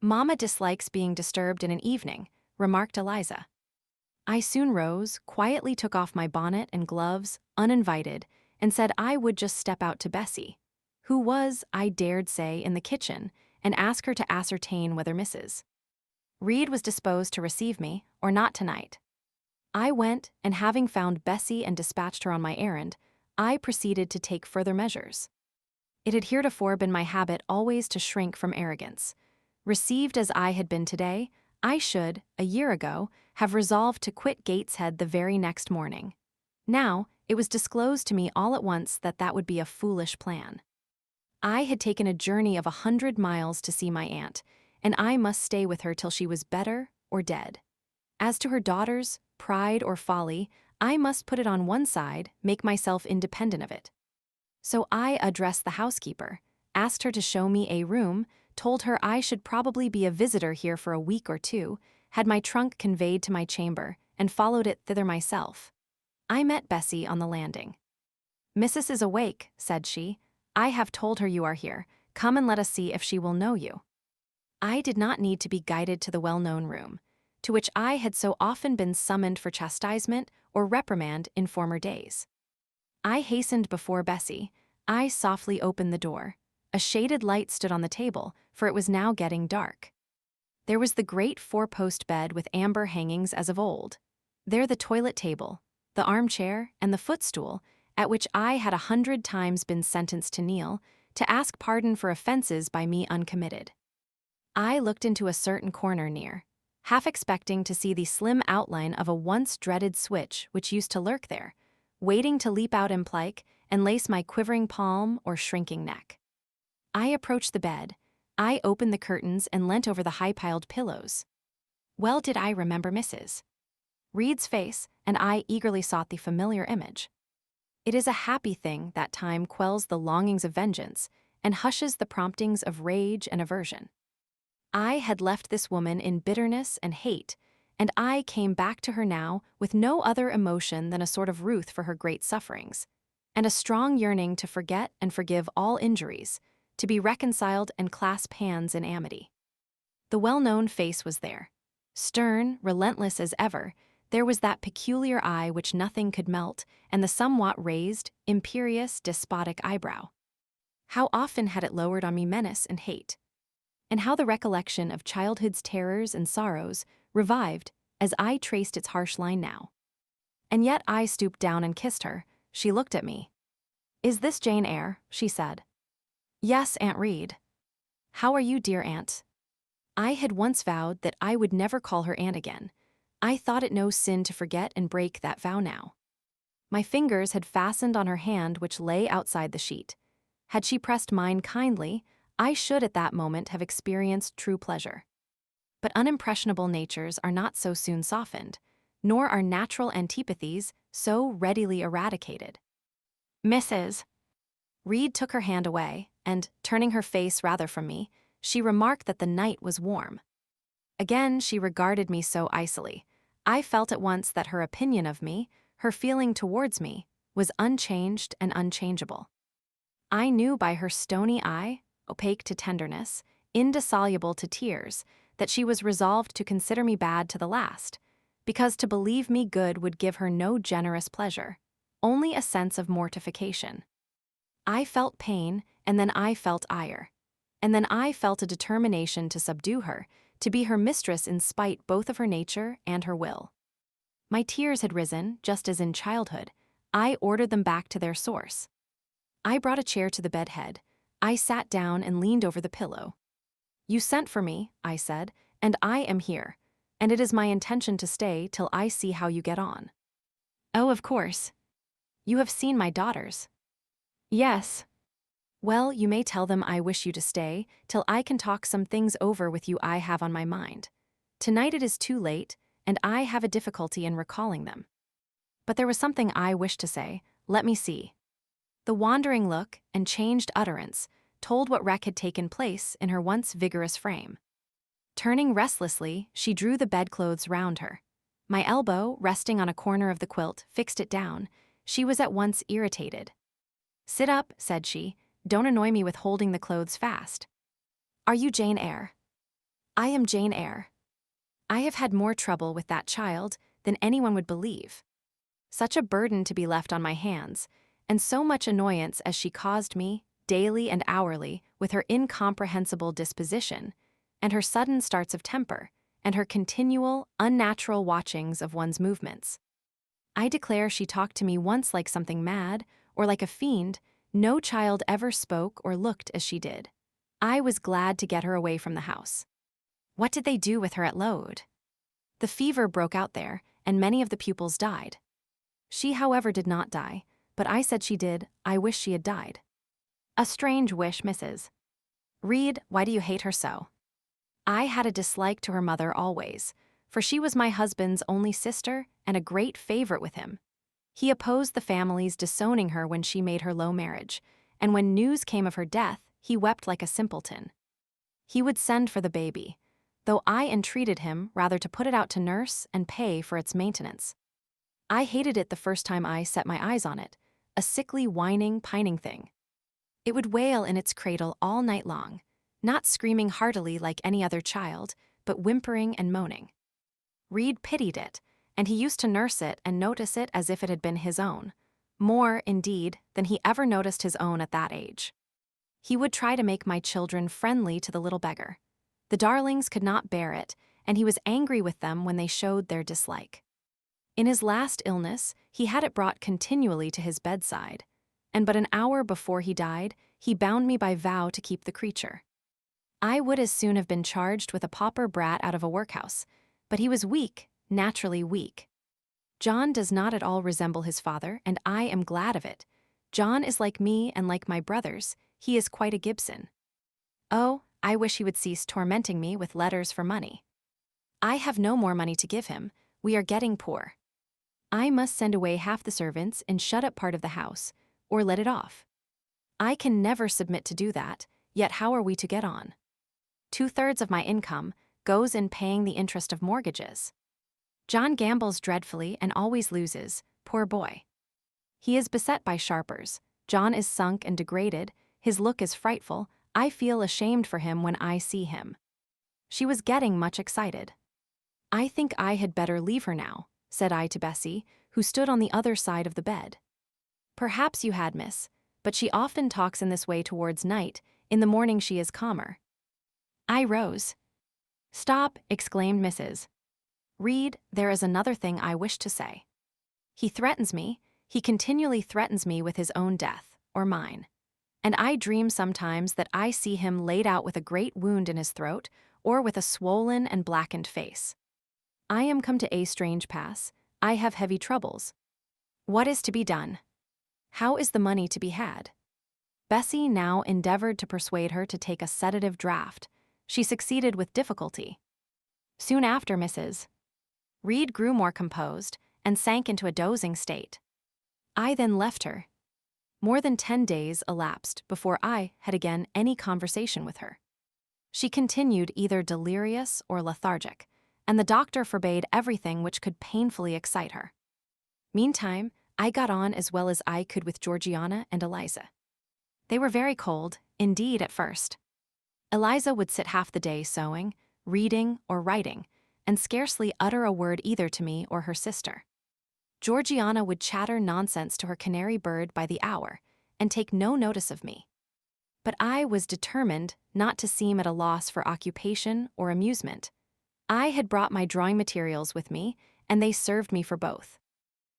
"Mamma dislikes being disturbed in an evening," remarked Eliza. I soon rose, quietly took off my bonnet and gloves, uninvited, and said I would just step out to Bessie, who was, I dared say, in the kitchen, and ask her to ascertain whether Mrs. Reed was disposed to receive me, or not tonight. I went, and having found Bessie and dispatched her on my errand, I proceeded to take further measures. It had heretofore been my habit always to shrink from arrogance. Received as I had been today, I should, a year ago, have resolved to quit Gateshead the very next morning. Now, it was disclosed to me all at once that that would be a foolish plan. I had taken a journey of 100 miles to see my aunt, and I must stay with her till she was better or dead. As to her daughters, pride or folly, I must put it on one side, make myself independent of it. So I addressed the housekeeper, asked her to show me a room, told her I should probably be a visitor here for a week or two, had my trunk conveyed to my chamber, and followed it thither myself. I met Bessie on the landing. "Mrs. is awake," said she. "I have told her you are here. Come and let us see if she will know you." I did not need to be guided to the well-known room, to which I had so often been summoned for chastisement or reprimand in former days. I hastened before Bessie. I softly opened the door. A shaded light stood on the table, for it was now getting dark. There was the great four-post bed with amber hangings as of old. There the toilet table, the armchair, and the footstool, at which I had 100 times been sentenced to kneel, to ask pardon for offenses by me uncommitted. I looked into a certain corner near, half expecting to see the slim outline of a once-dreaded switch which used to lurk there, waiting to leap out in plike and lace my quivering palm or shrinking neck. I approached the bed. I opened the curtains and leant over the high-piled pillows. Well did I remember Mrs. Reed's face, and I eagerly sought the familiar image. It is a happy thing that time quells the longings of vengeance and hushes the promptings of rage and aversion. I had left this woman in bitterness and hate, and I came back to her now with no other emotion than a sort of ruth for her great sufferings, and a strong yearning to forget and forgive all injuries, to be reconciled and clasp hands in amity. The well-known face was there. Stern, relentless as ever, there was that peculiar eye which nothing could melt, and the somewhat raised, imperious, despotic eyebrow. How often had it lowered on me menace and hate, and how the recollection of childhood's terrors and sorrows revived as I traced its harsh line now. And yet I stooped down and kissed her. She looked at me. "Is this Jane Eyre?" she said. "Yes, Aunt Reed." "How are you, dear aunt?" I had once vowed that I would never call her aunt again. I thought it no sin to forget and break that vow now. My fingers had fastened on her hand which lay outside the sheet. Had she pressed mine kindly, I should at that moment have experienced true pleasure. But unimpressionable natures are not so soon softened, nor are natural antipathies so readily eradicated. "Mrs. Reed took her hand away, and, turning her face rather from me, she remarked that the night was warm. Again she regarded me so icily. I felt at once that her opinion of me, her feeling towards me, was unchanged and unchangeable. I knew by her stony eye, opaque to tenderness, indissoluble to tears, that she was resolved to consider me bad to the last, because to believe me good would give her no generous pleasure, only a sense of mortification. I felt pain, and then I felt ire. And then I felt a determination to subdue her, to be her mistress in spite both of her nature and her will. My tears had risen, just as in childhood. I ordered them back to their source. I brought a chair to the bedhead. I sat down and leaned over the pillow. "You sent for me," I said, "and I am here, and it is my intention to stay till I see how you get on." "Oh, of course. You have seen my daughters." "Yes." "Well, you may tell them I wish you to stay, till I can talk some things over with you I have on my mind. Tonight it is too late, and I have a difficulty in recalling them. But there was something I wished to say. Let me see." The wandering look and changed utterance told what wreck had taken place in her once vigorous frame. Turning restlessly, she drew the bedclothes round her. My elbow, resting on a corner of the quilt, fixed it down. She was at once irritated. "Sit up," said she. "Don't annoy me with holding the clothes fast." "Are you Jane Eyre?" "I am Jane Eyre. I have had more trouble with that child than anyone would believe. Such a burden to be left on my hands, and so much annoyance as she caused me, daily and hourly, with her incomprehensible disposition, and her sudden starts of temper, and her continual, unnatural watchings of one's movements. I declare she talked to me once like something mad, or like a fiend. No child ever spoke or looked as she did. I was glad to get her away from the house." "What did they do with her at Lode?" "The fever broke out there, and many of the pupils died. She, however, did not die, but I said she did. I wish she had died." "A strange wish, Mrs. Reed. Why do you hate her so?" "I had a dislike to her mother always, for she was my husband's only sister and a great favorite with him. He opposed the family's disowning her when she made her low marriage, and when news came of her death, he wept like a simpleton. He would send for the baby, though I entreated him rather to put it out to nurse and pay for its maintenance. I hated it the first time I set my eyes on it, a sickly, whining, pining thing. It would wail in its cradle all night long, not screaming heartily like any other child, but whimpering and moaning. Reed pitied it, and he used to nurse it and notice it as if it had been his own, more, indeed, than he ever noticed his own at that age. He would try to make my children friendly to the little beggar. The darlings could not bear it, and he was angry with them when they showed their dislike. In his last illness, he had it brought continually to his bedside, and but an hour before he died, he bound me by vow to keep the creature. I would as soon have been charged with a pauper brat out of a workhouse, but he was weak, naturally weak. John does not at all resemble his father, and I am glad of it. John is like me and like my brothers, he is quite a Gibson. Oh, I wish he would cease tormenting me with letters for money. I have no more money to give him, we are getting poor. I must send away half the servants and shut up part of the house, or let it off. I can never submit to do that, yet how are we to get on? 2/3 of my income goes in paying the interest of mortgages. John gambles dreadfully and always loses, poor boy. He is beset by sharpers. John is sunk and degraded, his look is frightful, I feel ashamed for him when I see him. She was getting much excited. I think I had better leave her now, said I to Bessie, who stood on the other side of the bed. Perhaps you had, miss, but she often talks in this way towards night, in the morning she is calmer. I rose. Stop, exclaimed Mrs. Reed, there is another thing I wish to say. He threatens me, he continually threatens me with his own death, or mine. And I dream sometimes that I see him laid out with a great wound in his throat, or with a swollen and blackened face. I am come to a strange pass, I have heavy troubles. What is to be done? How is the money to be had? Bessie now endeavored to persuade her to take a sedative draught. She succeeded with difficulty. Soon after, Mrs. Reed grew more composed and sank into a dozing state. I then left her. More than 10 days elapsed before I had again any conversation with her. She continued either delirious or lethargic, and the doctor forbade everything which could painfully excite her. Meantime, I got on as well as I could with Georgiana and Eliza. They were very cold, indeed, at first. Eliza would sit half the day sewing, reading, or writing, and scarcely utter a word either to me or her sister. Georgiana would chatter nonsense to her canary bird by the hour, and take no notice of me. But I was determined not to seem at a loss for occupation or amusement. I had brought my drawing materials with me, and they served me for both.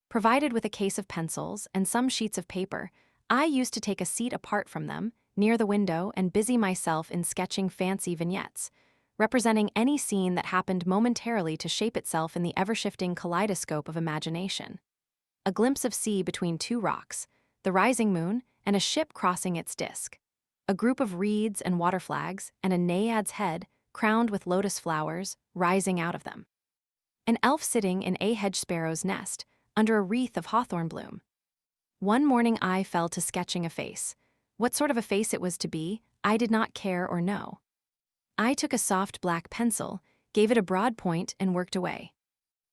Provided with a case of pencils and some sheets of paper, I used to take a seat apart from them, near the window, and busy myself in sketching fancy vignettes, representing any scene that happened momentarily to shape itself in the ever-shifting kaleidoscope of imagination. A glimpse of sea between two rocks, the rising moon, and a ship crossing its disk. A group of reeds and water flags, and a naiad's head, crowned with lotus flowers, rising out of them. An elf sitting in a hedge sparrow's nest, under a wreath of hawthorn bloom. One morning I fell to sketching a face. What sort of a face it was to be, I did not care or know. I took a soft black pencil, gave it a broad point, and worked away.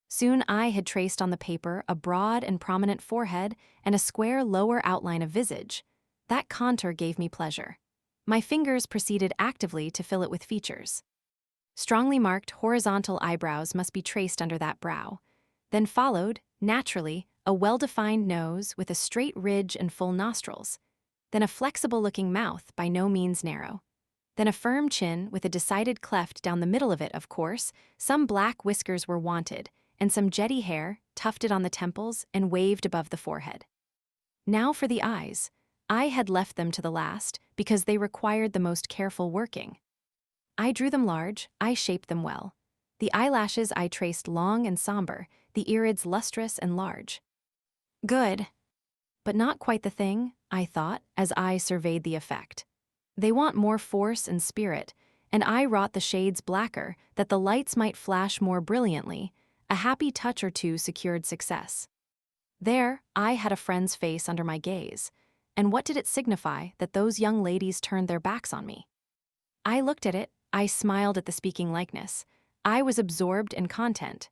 Soon I had traced on the paper a broad and prominent forehead and a square lower outline of visage. That contour gave me pleasure. My fingers proceeded actively to fill it with features. Strongly marked horizontal eyebrows must be traced under that brow. Then followed, naturally, a well-defined nose with a straight ridge and full nostrils. Then a flexible-looking mouth, by no means narrow. Then a firm chin with a decided cleft down the middle of it, of course. Some black whiskers were wanted, and some jetty hair, tufted on the temples and waved above the forehead. Now for the eyes. I had left them to the last, because they required the most careful working. I drew them large, I shaped them well. The eyelashes I traced long and somber, the irids lustrous and large. Good. But not quite the thing, I thought, as I surveyed the effect. They want more force and spirit, and I wrought the shades blacker, that the lights might flash more brilliantly. A happy touch or two secured success. There, I had a friend's face under my gaze, and what did it signify that those young ladies turned their backs on me? I looked at it, I smiled at the speaking likeness. I was absorbed in content.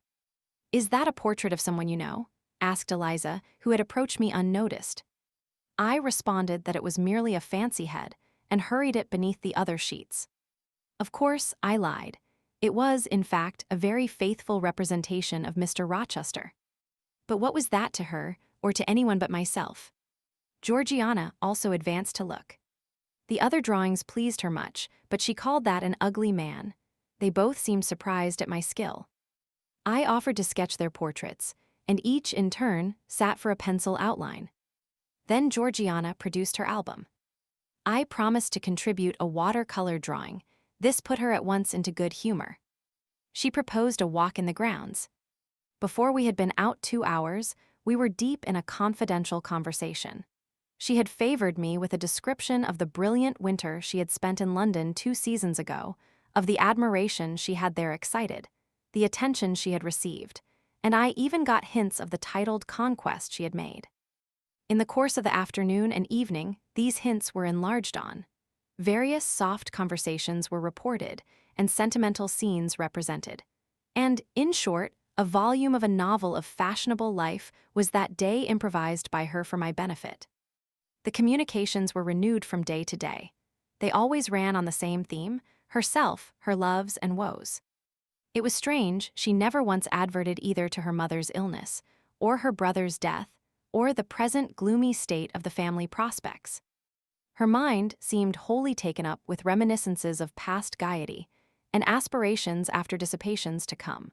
Is that a portrait of someone you know? asked Eliza, who had approached me unnoticed. I responded that it was merely a fancy head and hurried it beneath the other sheets. Of course, I lied. It was, in fact, a very faithful representation of Mr. Rochester. But what was that to her, or to anyone but myself? Georgiana also advanced to look. The other drawings pleased her much, but she called that an ugly man. They both seemed surprised at my skill. I offered to sketch their portraits, and each, in turn, sat for a pencil outline. Then Georgiana produced her album. I promised to contribute a watercolor drawing. This put her at once into good humor. She proposed a walk in the grounds. Before we had been out 2 hours, we were deep in a confidential conversation. She had favored me with a description of the brilliant winter she had spent in London 2 seasons ago, of the admiration she had there excited, the attention she had received, and I even got hints of the titled conquest she had made. In the course of the afternoon and evening, these hints were enlarged on. Various soft conversations were reported, and sentimental scenes represented. And, in short, a volume of a novel of fashionable life was that day improvised by her for my benefit. The communications were renewed from day to day. They always ran on the same theme: herself, her loves and woes. It was strange, she never once adverted either to her mother's illness, or her brother's death, or the present gloomy state of the family prospects. Her mind seemed wholly taken up with reminiscences of past gaiety, and aspirations after dissipations to come.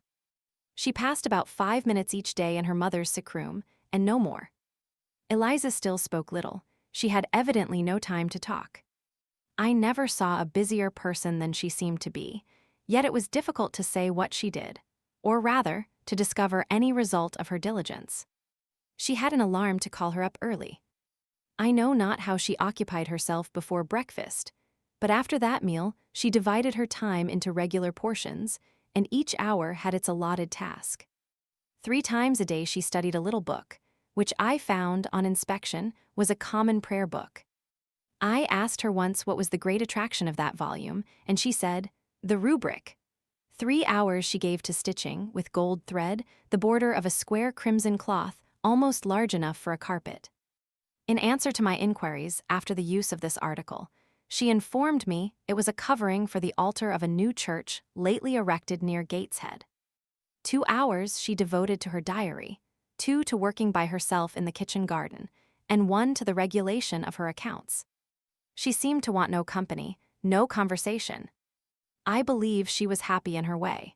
She passed about 5 minutes each day in her mother's sick room, and no more. Eliza still spoke little. She had evidently no time to talk. I never saw a busier person than she seemed to be, yet it was difficult to say what she did, or rather, to discover any result of her diligence. She had an alarm to call her up early. I know not how she occupied herself before breakfast, but after that meal she divided her time into regular portions, and each hour had its allotted task. 3 times a day she studied a little book, which I found, on inspection, was a common prayer book. I asked her once what was the great attraction of that volume, and she said, "The rubric." 3 hours she gave to stitching, with gold thread, the border of a square crimson cloth almost large enough for a carpet. In answer to my inquiries after the use of this article, she informed me it was a covering for the altar of a new church lately erected near Gateshead. 2 hours she devoted to her diary, 2 to working by herself in the kitchen garden, and 1 to the regulation of her accounts. She seemed to want no company, no conversation. I believe she was happy in her way.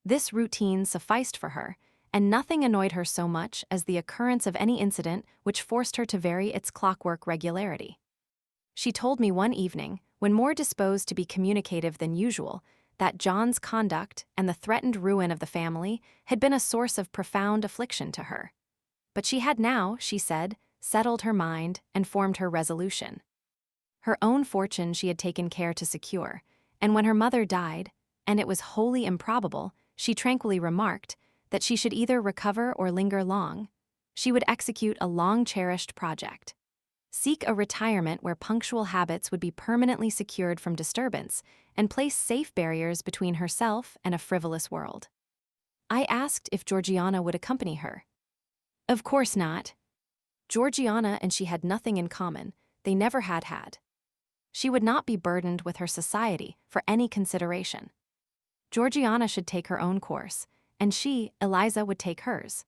This routine sufficed for her, and nothing annoyed her so much as the occurrence of any incident which forced her to vary its clockwork regularity. She told me one evening, when more disposed to be communicative than usual, that John's conduct and the threatened ruin of the family had been a source of profound affliction to her. But she had now, she said, settled her mind and formed her resolution. Her own fortune she had taken care to secure, and when her mother died, and it was wholly improbable, she tranquilly remarked, that she should either recover or linger long, she would execute a long-cherished project. Seek a retirement where punctual habits would be permanently secured from disturbance, and place safe barriers between herself and a frivolous world. I asked if Georgiana would accompany her. Of course not. Georgiana and she had nothing in common, they never had had. She would not be burdened with her society for any consideration. Georgiana should take her own course, and she, Eliza, would take hers.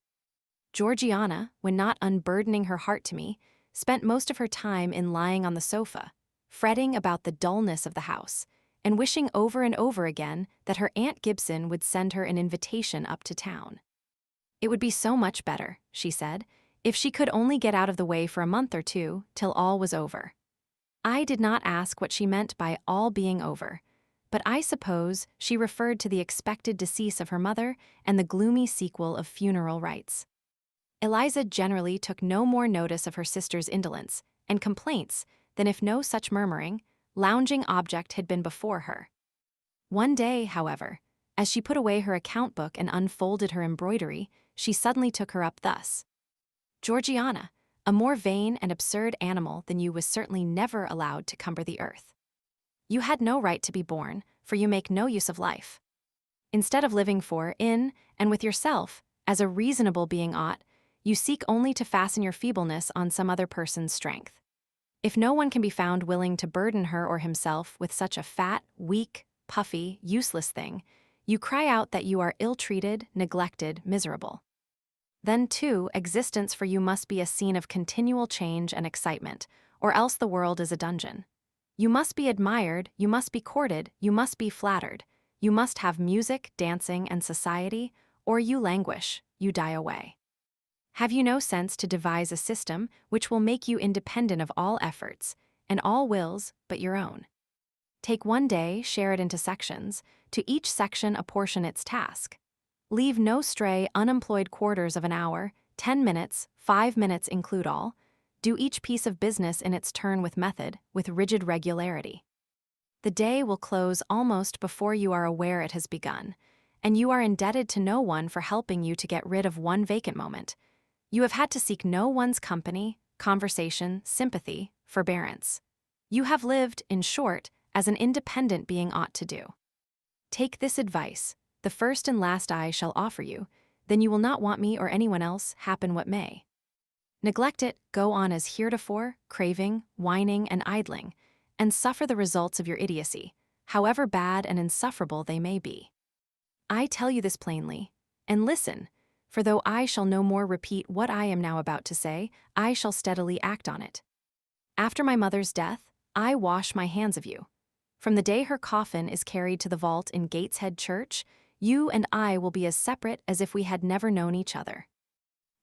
Georgiana, when not unburdening her heart to me, spent most of her time in lying on the sofa, fretting about the dullness of the house, and wishing over and over again that her Aunt Gibson would send her an invitation up to town. It would be so much better, she said, if she could only get out of the way for a month or 2 till all was over. I did not ask what she meant by all being over, but I suppose she referred to the expected decease of her mother and the gloomy sequel of funeral rites. Eliza generally took no more notice of her sister's indolence and complaints than if no such murmuring, lounging object had been before her. One day, however, as she put away her account book and unfolded her embroidery, she suddenly took her up thus: "Georgiana, a more vain and absurd animal than you was certainly never allowed to cumber the earth. You had no right to be born, for you make no use of life. Instead of living for, in, and with yourself, as a reasonable being ought, You seek only to fasten your feebleness on some other person's strength. If no one can be found willing to burden her or himself with such a fat, weak, puffy, useless thing, you cry out that you are ill-treated, neglected, miserable. Then, too, existence for you must be a scene of continual change and excitement, or else the world is a dungeon. You must be admired, you must be courted, you must be flattered, you must have music, dancing, and society, or you languish, you die away. Have you no sense to devise a system which will make you independent of all efforts, and all wills but your own? Take one day, share it into sections, to each section apportion its task. Leave no stray, unemployed quarters of an hour, 10 minutes, 5 minutes include all. Do each piece of business in its turn with method, with rigid regularity. The day will close almost before you are aware it has begun, and you are indebted to no one for helping you to get rid of one vacant moment. You have had to seek no one's company, conversation, sympathy, forbearance. You have lived, in short, as an independent being ought to do. Take this advice, the first and last I shall offer you, then you will not want me or anyone else, happen what may. Neglect it, go on as heretofore, craving, whining, and idling, and suffer the results of your idiocy, however bad and insufferable they may be. I tell you this plainly, and listen, for though I shall no more repeat what I am now about to say, I shall steadily act on it. After my mother's death, I wash my hands of you. From the day her coffin is carried to the vault in Gateshead Church, you and I will be as separate as if we had never known each other.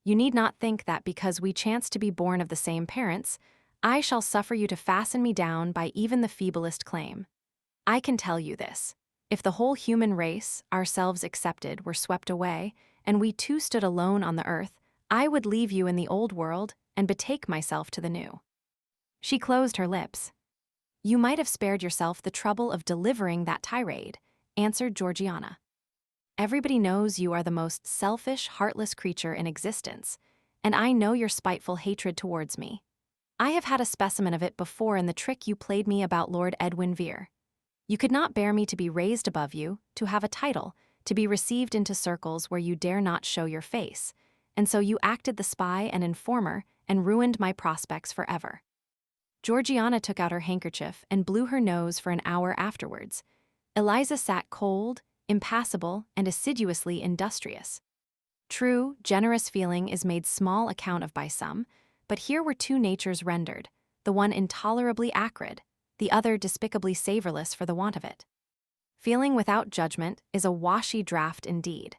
You need not think that because we chance to be born of the same parents, I shall suffer you to fasten me down by even the feeblest claim. I can tell you this. If the whole human race, ourselves excepted, were swept away, and we too stood alone on the earth, I would leave you in the old world and betake myself to the new. She closed her lips. You might have spared yourself the trouble of delivering that tirade, answered Georgiana. Everybody knows you are the most selfish, heartless creature in existence, and I know your spiteful hatred towards me. I have had a specimen of it before in the trick you played me about Lord Edwin Vere. You could not bear me to be raised above you, to have a title, to be received into circles where you dare not show your face, and so you acted the spy and informer and ruined my prospects forever. Georgiana took out her handkerchief and blew her nose for an hour afterwards. Eliza sat cold, impassible, and assiduously industrious. True, generous feeling is made small account of by some, but here were two natures rendered, the one intolerably acrid, the other despicably savorless for the want of it. Feeling without judgment is a washy draught indeed,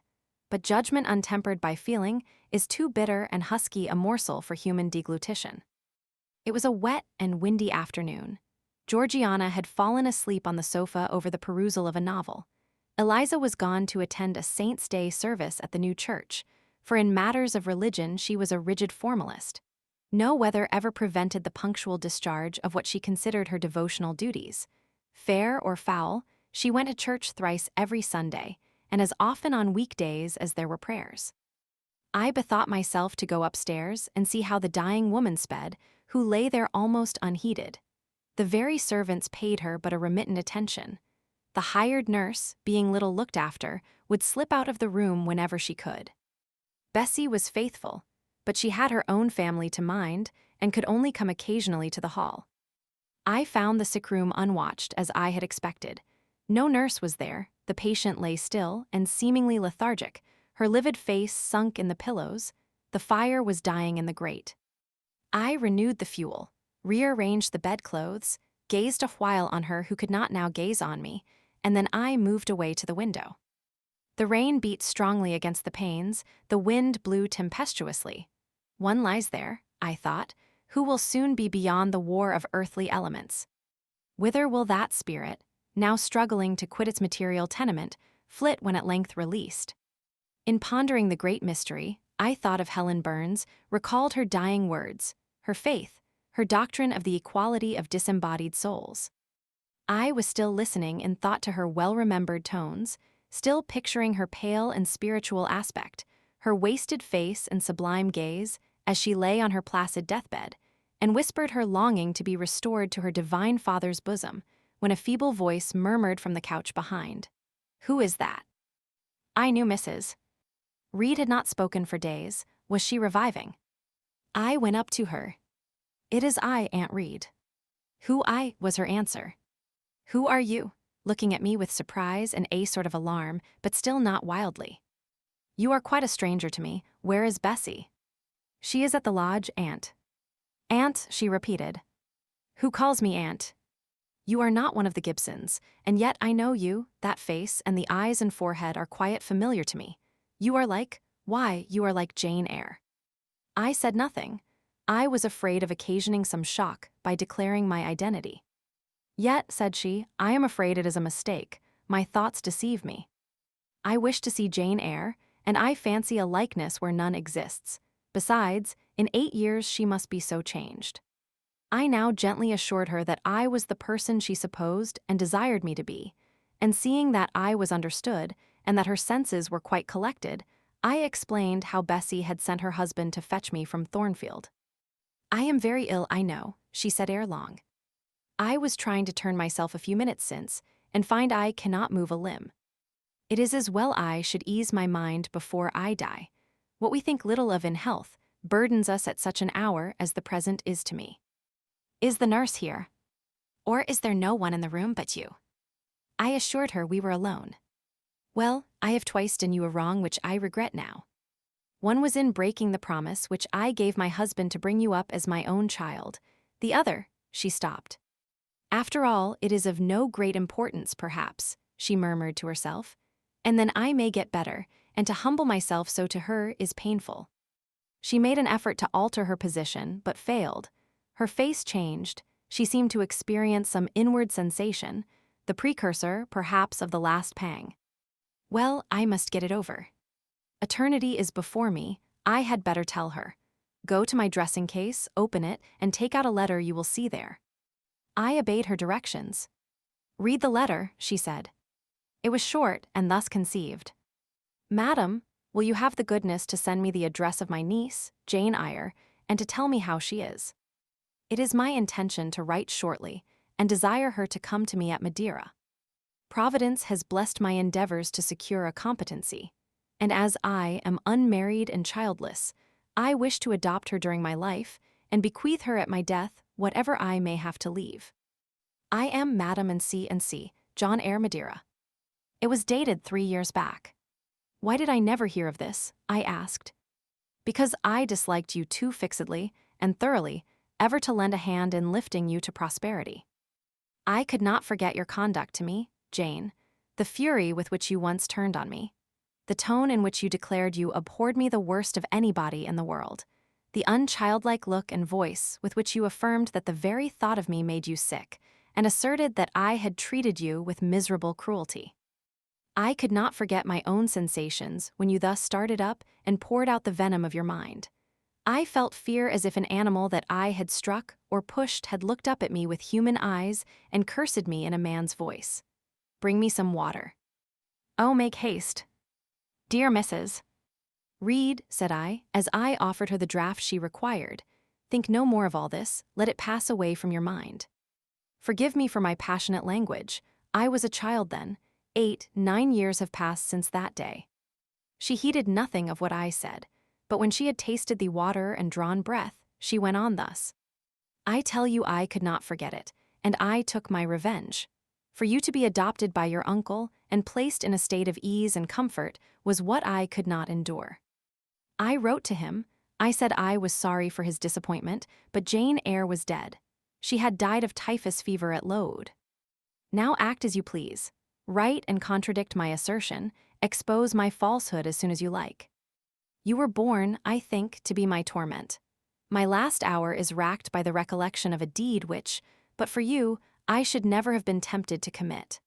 but judgment untempered by feeling is too bitter and husky a morsel for human deglutition. It was a wet and windy afternoon. Georgiana had fallen asleep on the sofa over the perusal of a novel. Eliza was gone to attend a Saint's Day service at the new church, for in matters of religion she was a rigid formalist. No weather ever prevented the punctual discharge of what she considered her devotional duties. Fair or foul, she went to church thrice every Sunday, and as often on weekdays as there were prayers. I bethought myself to go upstairs and see how the dying woman sped, who lay there almost unheeded. The very servants paid her but a remittent attention. The hired nurse, being little looked after, would slip out of the room whenever she could. Bessie was faithful, but she had her own family to mind and could only come occasionally to the hall. I found the sick room unwatched, as I had expected. No nurse was there, the patient lay still and seemingly lethargic, her livid face sunk in the pillows. The fire was dying in the grate. I renewed the fuel, rearranged the bedclothes, gazed a while on her who could not now gaze on me, and then I moved away to the window. The rain beat strongly against the panes, the wind blew tempestuously. One lies there, I thought, who will soon be beyond the war of earthly elements. Whither will that spirit, now struggling to quit its material tenement, flit when at length released? In pondering the great mystery, I thought of Helen Burns, recalled her dying words, her faith, her doctrine of the equality of disembodied souls. I was still listening in thought to her well-remembered tones, still picturing her pale and spiritual aspect, her wasted face and sublime gaze as she lay on her placid deathbed, and whispered her longing to be restored to her divine Father's bosom, when a feeble voice murmured from the couch behind, "Who is that?" I knew Mrs. Reed had not spoken for days, Was she reviving? I went up to her. "It is I, Aunt Reed." "Who I?" was her answer. "Who are you?" looking at me with surprise and a sort of alarm, but still not wildly. "You are quite a stranger to me. Where is Bessie?" "She is at the lodge, Aunt." "Aunt," she repeated. "Who calls me Aunt?" "You are not one of the Gibsons, and yet I know you. That face and the eyes and forehead are quite familiar to me. You are like, why, you are like Jane Eyre." I said nothing. I was afraid of occasioning some shock by declaring my identity. "Yet," said she, "I am afraid it is a mistake. My thoughts deceive me. I wish to see Jane Eyre, and I fancy a likeness where none exists. Besides, in 8 years she must be so changed." I now gently assured her that I was the person she supposed and desired me to be, and seeing that I was understood and that her senses were quite collected, I explained how Bessie had sent her husband to fetch me from Thornfield. "I am very ill, I know," she said ere long. "I was trying to turn myself a few minutes since, and find I cannot move a limb. It is as well I should ease my mind before I die. What we think little of in health burdens us at such an hour as the present is to me. Is the nurse here? Or is there no one in the room but you?" I assured her we were alone. "Well, I have twice done you a wrong which I regret now. One was in breaking the promise which I gave my husband to bring you up as my own child. The other," she stopped. "After all, it is of no great importance, perhaps," she murmured to herself, "and then I may get better, and to humble myself so to her is painful." She made an effort to alter her position, but failed. Her face changed. She seemed to experience some inward sensation, the precursor, perhaps, of the last pang. "Well, I must get it over. Eternity is before me. I had better tell her. Go to my dressing case, open it, and take out a letter you will see there." I obeyed her directions. "Read the letter," she said. It was short and thus conceived. "Madam, will you have the goodness to send me the address of my niece, Jane Eyre, and to tell me how she is? It is my intention to write shortly, and desire her to come to me at Madeira. Providence has blessed my endeavors to secure a competency, and as I am unmarried and childless, I wish to adopt her during my life and bequeath her at my death whatever I may have to leave. I am Madam and C. John Eyre, Madeira." It was dated 3 years back. Why did I never hear of this? I asked. Because I disliked you too fixedly and thoroughly ever to lend a hand in lifting you to prosperity. I could not forget your conduct to me, Jane, the fury with which you once turned on me, the tone in which you declared you abhorred me the worst of anybody in the world, the unchildlike look and voice with which you affirmed that the very thought of me made you sick, and asserted that I had treated you with miserable cruelty. I could not forget my own sensations when you thus started up and poured out the venom of your mind. I felt fear as if an animal that I had struck or pushed had looked up at me with human eyes and cursed me in a man's voice. "Bring me some water." "Oh, make haste." "Dear Mrs. Read," said I, as I offered her the draught she required. "Think no more of all this, let it pass away from your mind. Forgive me for my passionate language. I was a child then. 8-9 years have passed since that day." She heeded nothing of what I said, but when she had tasted the water and drawn breath, she went on thus. "I tell you I could not forget it, and I took my revenge. For you to be adopted by your uncle and placed in a state of ease and comfort was what I could not endure. I wrote to him. I said I was sorry for his disappointment, but Jane Eyre was dead. She had died of typhus fever at Load. Now act as you please. Write and contradict my assertion, expose my falsehood as soon as you like. You were born, I think, to be my torment. My last hour is racked by the recollection of a deed which, but for you, I should never have been tempted to commit.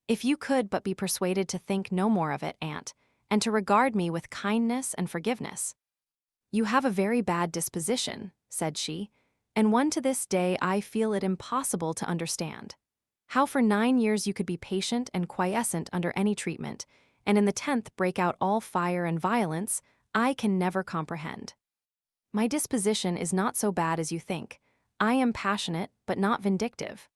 If you could but be persuaded to think no more of it, Aunt, and to regard me with kindness and forgiveness." "You have a very bad disposition," said she, "and one to this day I feel it impossible to understand. How for 9 years you could be patient and quiescent under any treatment, and in the 10th break out all fire and violence, I can never comprehend. My disposition is not so bad as you think. I am passionate, but not vindictive.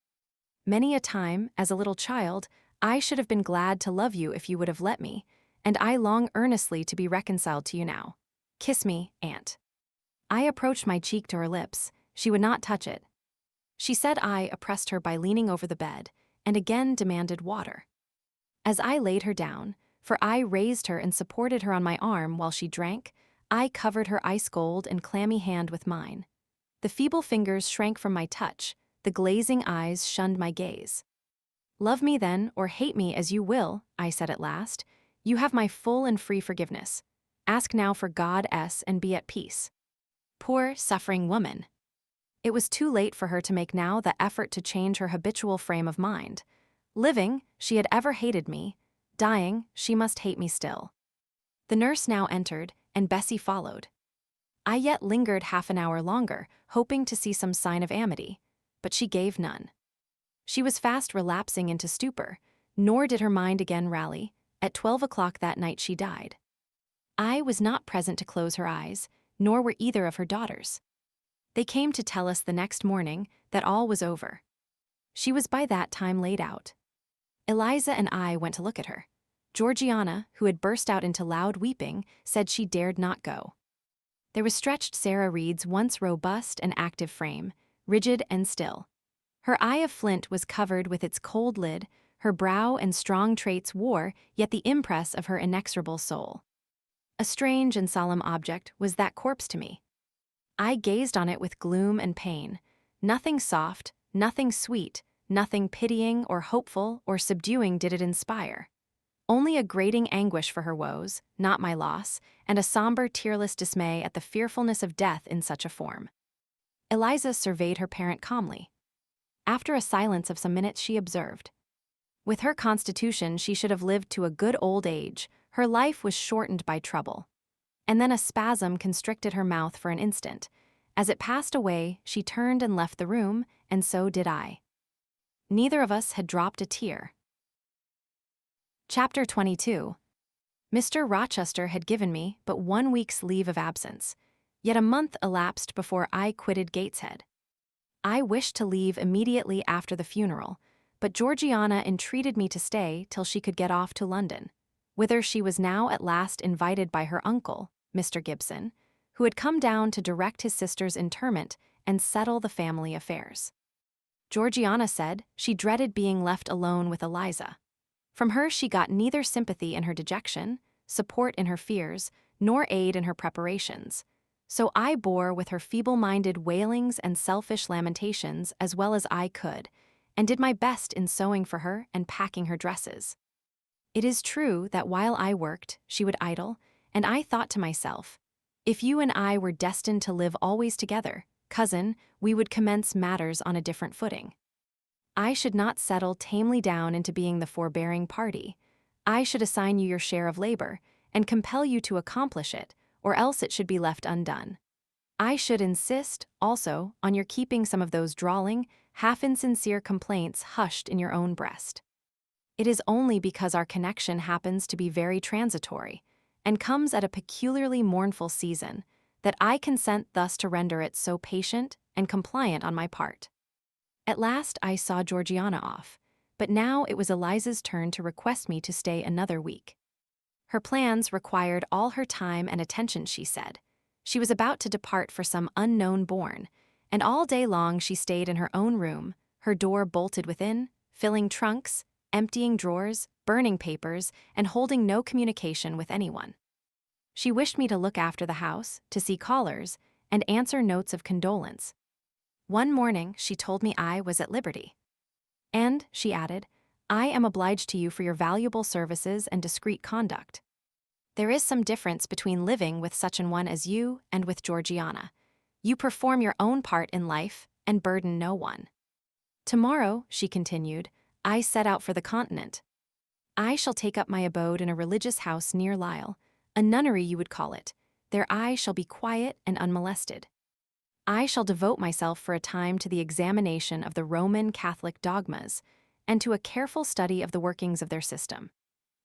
Many a time, as a little child, I should have been glad to love you if you would have let me, and I long earnestly to be reconciled to you now. "Kiss me, Aunt." I approached my cheek to her lips. She would not touch it. She said I oppressed her by leaning over the bed, and again demanded water. As I laid her down, for I raised her and supported her on my arm while she drank, I covered her ice-cold and clammy hand with mine. The feeble fingers shrank from my touch, the glazing eyes shunned my gaze. "Love me then, or hate me as you will," I said at last. "You have my full and free forgiveness. Ask now for God and be at peace." Poor, suffering woman. It was too late for her to make now the effort to change her habitual frame of mind. Living, she had ever hated me. Dying, she must hate me still. The nurse now entered, and Bessie followed. I yet lingered half an hour longer, hoping to see some sign of amity, but she gave none. She was fast relapsing into stupor, nor did her mind again rally. At 12 o'clock that night she died. I was not present to close her eyes, nor were either of her daughters. They came to tell us the next morning that all was over. She was by that time laid out. Eliza and I went to look at her. Georgiana, who had burst out into loud weeping, said she dared not go. There was stretched Sarah Reed's once robust and active frame, rigid and still. Her eye of flint was covered with its cold lid, her brow and strong traits wore yet the impress of her inexorable soul. A strange and solemn object was that corpse to me. I gazed on it with gloom and pain. Nothing soft, nothing sweet, nothing pitying or hopeful or subduing did it inspire. Only a grating anguish for her woes, not my loss, and a somber, tearless dismay at the fearfulness of death in such a form. Eliza surveyed her parent calmly. After a silence of some minutes she observed, "With her constitution she should have lived to a good old age. Her life was shortened by trouble." And then a spasm constricted her mouth for an instant. As it passed away, she turned and left the room, and so did I. Neither of us had dropped a tear. Chapter 22. Mr. Rochester had given me but 1 week's leave of absence, yet a month elapsed before I quitted Gateshead. I wished to leave immediately after the funeral, but Georgiana entreated me to stay till she could get off to London, whither she was now at last invited by her uncle, Mr. Gibson, who had come down to direct his sister's interment and settle the family affairs. Georgiana said she dreaded being left alone with Eliza. From her she got neither sympathy in her dejection, support in her fears, nor aid in her preparations. So I bore with her feeble-minded wailings and selfish lamentations as well as I could, and did my best in sewing for her and packing her dresses. It is true that while I worked, she would idle, and I thought to myself, if you and I were destined to live always together, cousin, we would commence matters on a different footing. I should not settle tamely down into being the forbearing party. I should assign you your share of labor, and compel you to accomplish it, or else it should be left undone. I should insist, also, on your keeping some of those drawling, half-insincere complaints hushed in your own breast. It is only because our connection happens to be very transitory, and comes at a peculiarly mournful season, that I consent thus to render it so patient and compliant on my part. At last I saw Georgiana off, but now it was Eliza's turn to request me to stay another week. Her plans required all her time and attention, she said. She was about to depart for some unknown bourne, and all day long she stayed in her own room, her door bolted within, filling trunks, emptying drawers, burning papers, and holding no communication with anyone. She wished me to look after the house, to see callers, and answer notes of condolence. One morning she told me I was at liberty. And, she added, I am obliged to you for your valuable services and discreet conduct. There is some difference between living with such an one as you and with Georgiana. You perform your own part in life and burden no one. Tomorrow, she continued, I set out for the continent. I shall take up my abode in a religious house near Lisle, a nunnery you would call it. There I shall be quiet and unmolested. I shall devote myself for a time to the examination of the Roman Catholic dogmas, and to a careful study of the workings of their system.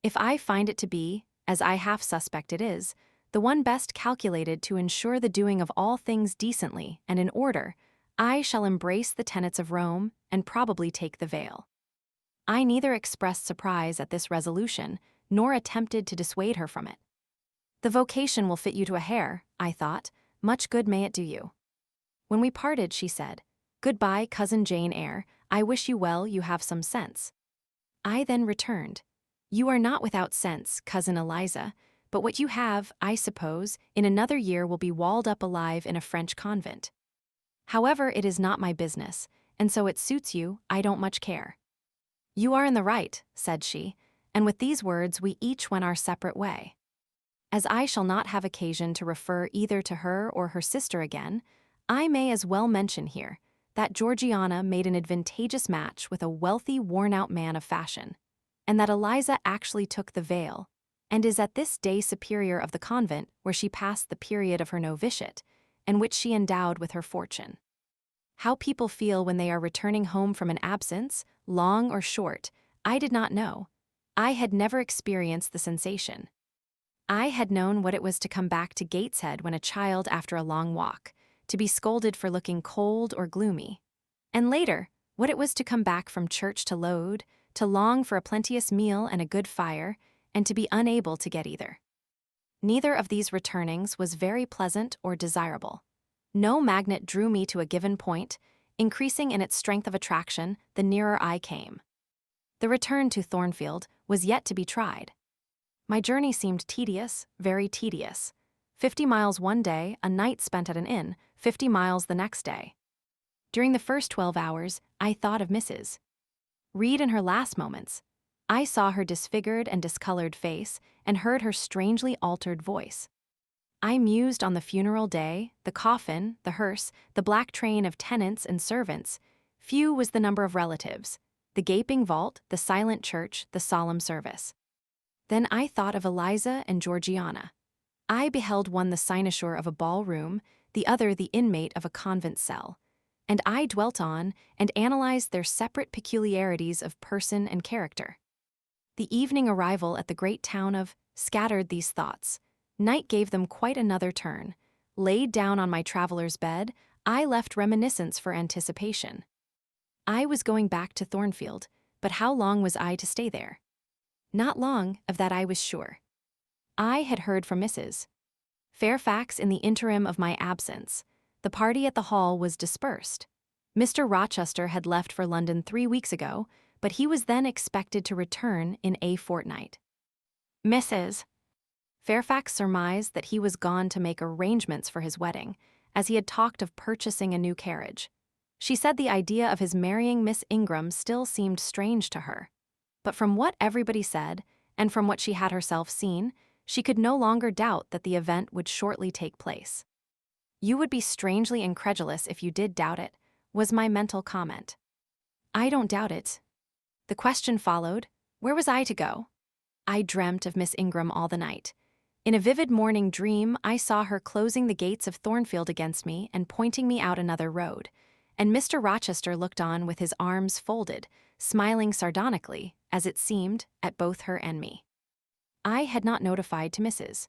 If I find it to be, as I half suspect it is, the one best calculated to ensure the doing of all things decently and in order, I shall embrace the tenets of Rome and probably take the veil. I neither expressed surprise at this resolution, nor attempted to dissuade her from it. The vocation will fit you to a hair, I thought. Much good may it do you. When we parted, she said, "Goodbye, cousin Jane Eyre. I wish you well, you have some sense." I then returned, "You are not without sense, cousin Eliza, but what you have, I suppose, in another year will be walled up alive in a French convent. However, it is not my business, and so it suits you, I don't much care." "You are in the right," said she, and with these words we each went our separate way. As I shall not have occasion to refer either to her or her sister again, I may as well mention here that Georgiana made an advantageous match with a wealthy, worn-out man of fashion, and that Eliza actually took the veil, and is at this day superior of the convent where she passed the period of her novitiate, and which she endowed with her fortune. How people feel when they are returning home from an absence, long or short, I did not know. I had never experienced the sensation. I had known what it was to come back to Gateshead when a child after a long walk, to be scolded for looking cold or gloomy, and later, what it was to come back from church to load, to long for a plenteous meal and a good fire, and to be unable to get either. Neither of these returnings was very pleasant or desirable. No magnet drew me to a given point, increasing in its strength of attraction the nearer I came. The return to Thornfield was yet to be tried. My journey seemed tedious, very tedious. 50 miles one day, a night spent at an inn, 50 miles the next day. During the first 12 hours, I thought of Mrs. Reed in her last moments. I saw her disfigured and discolored face and heard her strangely altered voice. I mused on the funeral day, the coffin, the hearse, the black train of tenants and servants. Few was the number of relatives, the gaping vault, the silent church, the solemn service. Then I thought of Eliza and Georgiana. I beheld one the cynosure of a ballroom, the other the inmate of a convent cell, and I dwelt on and analyzed their separate peculiarities of person and character. The evening arrival at the great town of scattered these thoughts. Night gave them quite another turn. Laid down on my traveler's bed, I left reminiscence for anticipation. I was going back to Thornfield, but how long was I to stay there? Not long, of that I was sure. I had heard from Mrs. Fairfax in the interim of my absence. The party at the hall was dispersed. Mr. Rochester had left for London 3 weeks ago, but he was then expected to return in a fortnight. Mrs. Fairfax surmised that he was gone to make arrangements for his wedding, as he had talked of purchasing a new carriage. She said the idea of his marrying Miss Ingram still seemed strange to her. But from what everybody said, and from what she had herself seen, she could no longer doubt that the event would shortly take place. "You would be strangely incredulous if you did doubt it," was my mental comment. "I don't doubt it." The question followed, where was I to go? I dreamt of Miss Ingram all the night. In a vivid morning dream, I saw her closing the gates of Thornfield against me and pointing me out another road, and Mr. Rochester looked on with his arms folded, smiling sardonically, as it seemed, at both her and me. I had not notified to Mrs.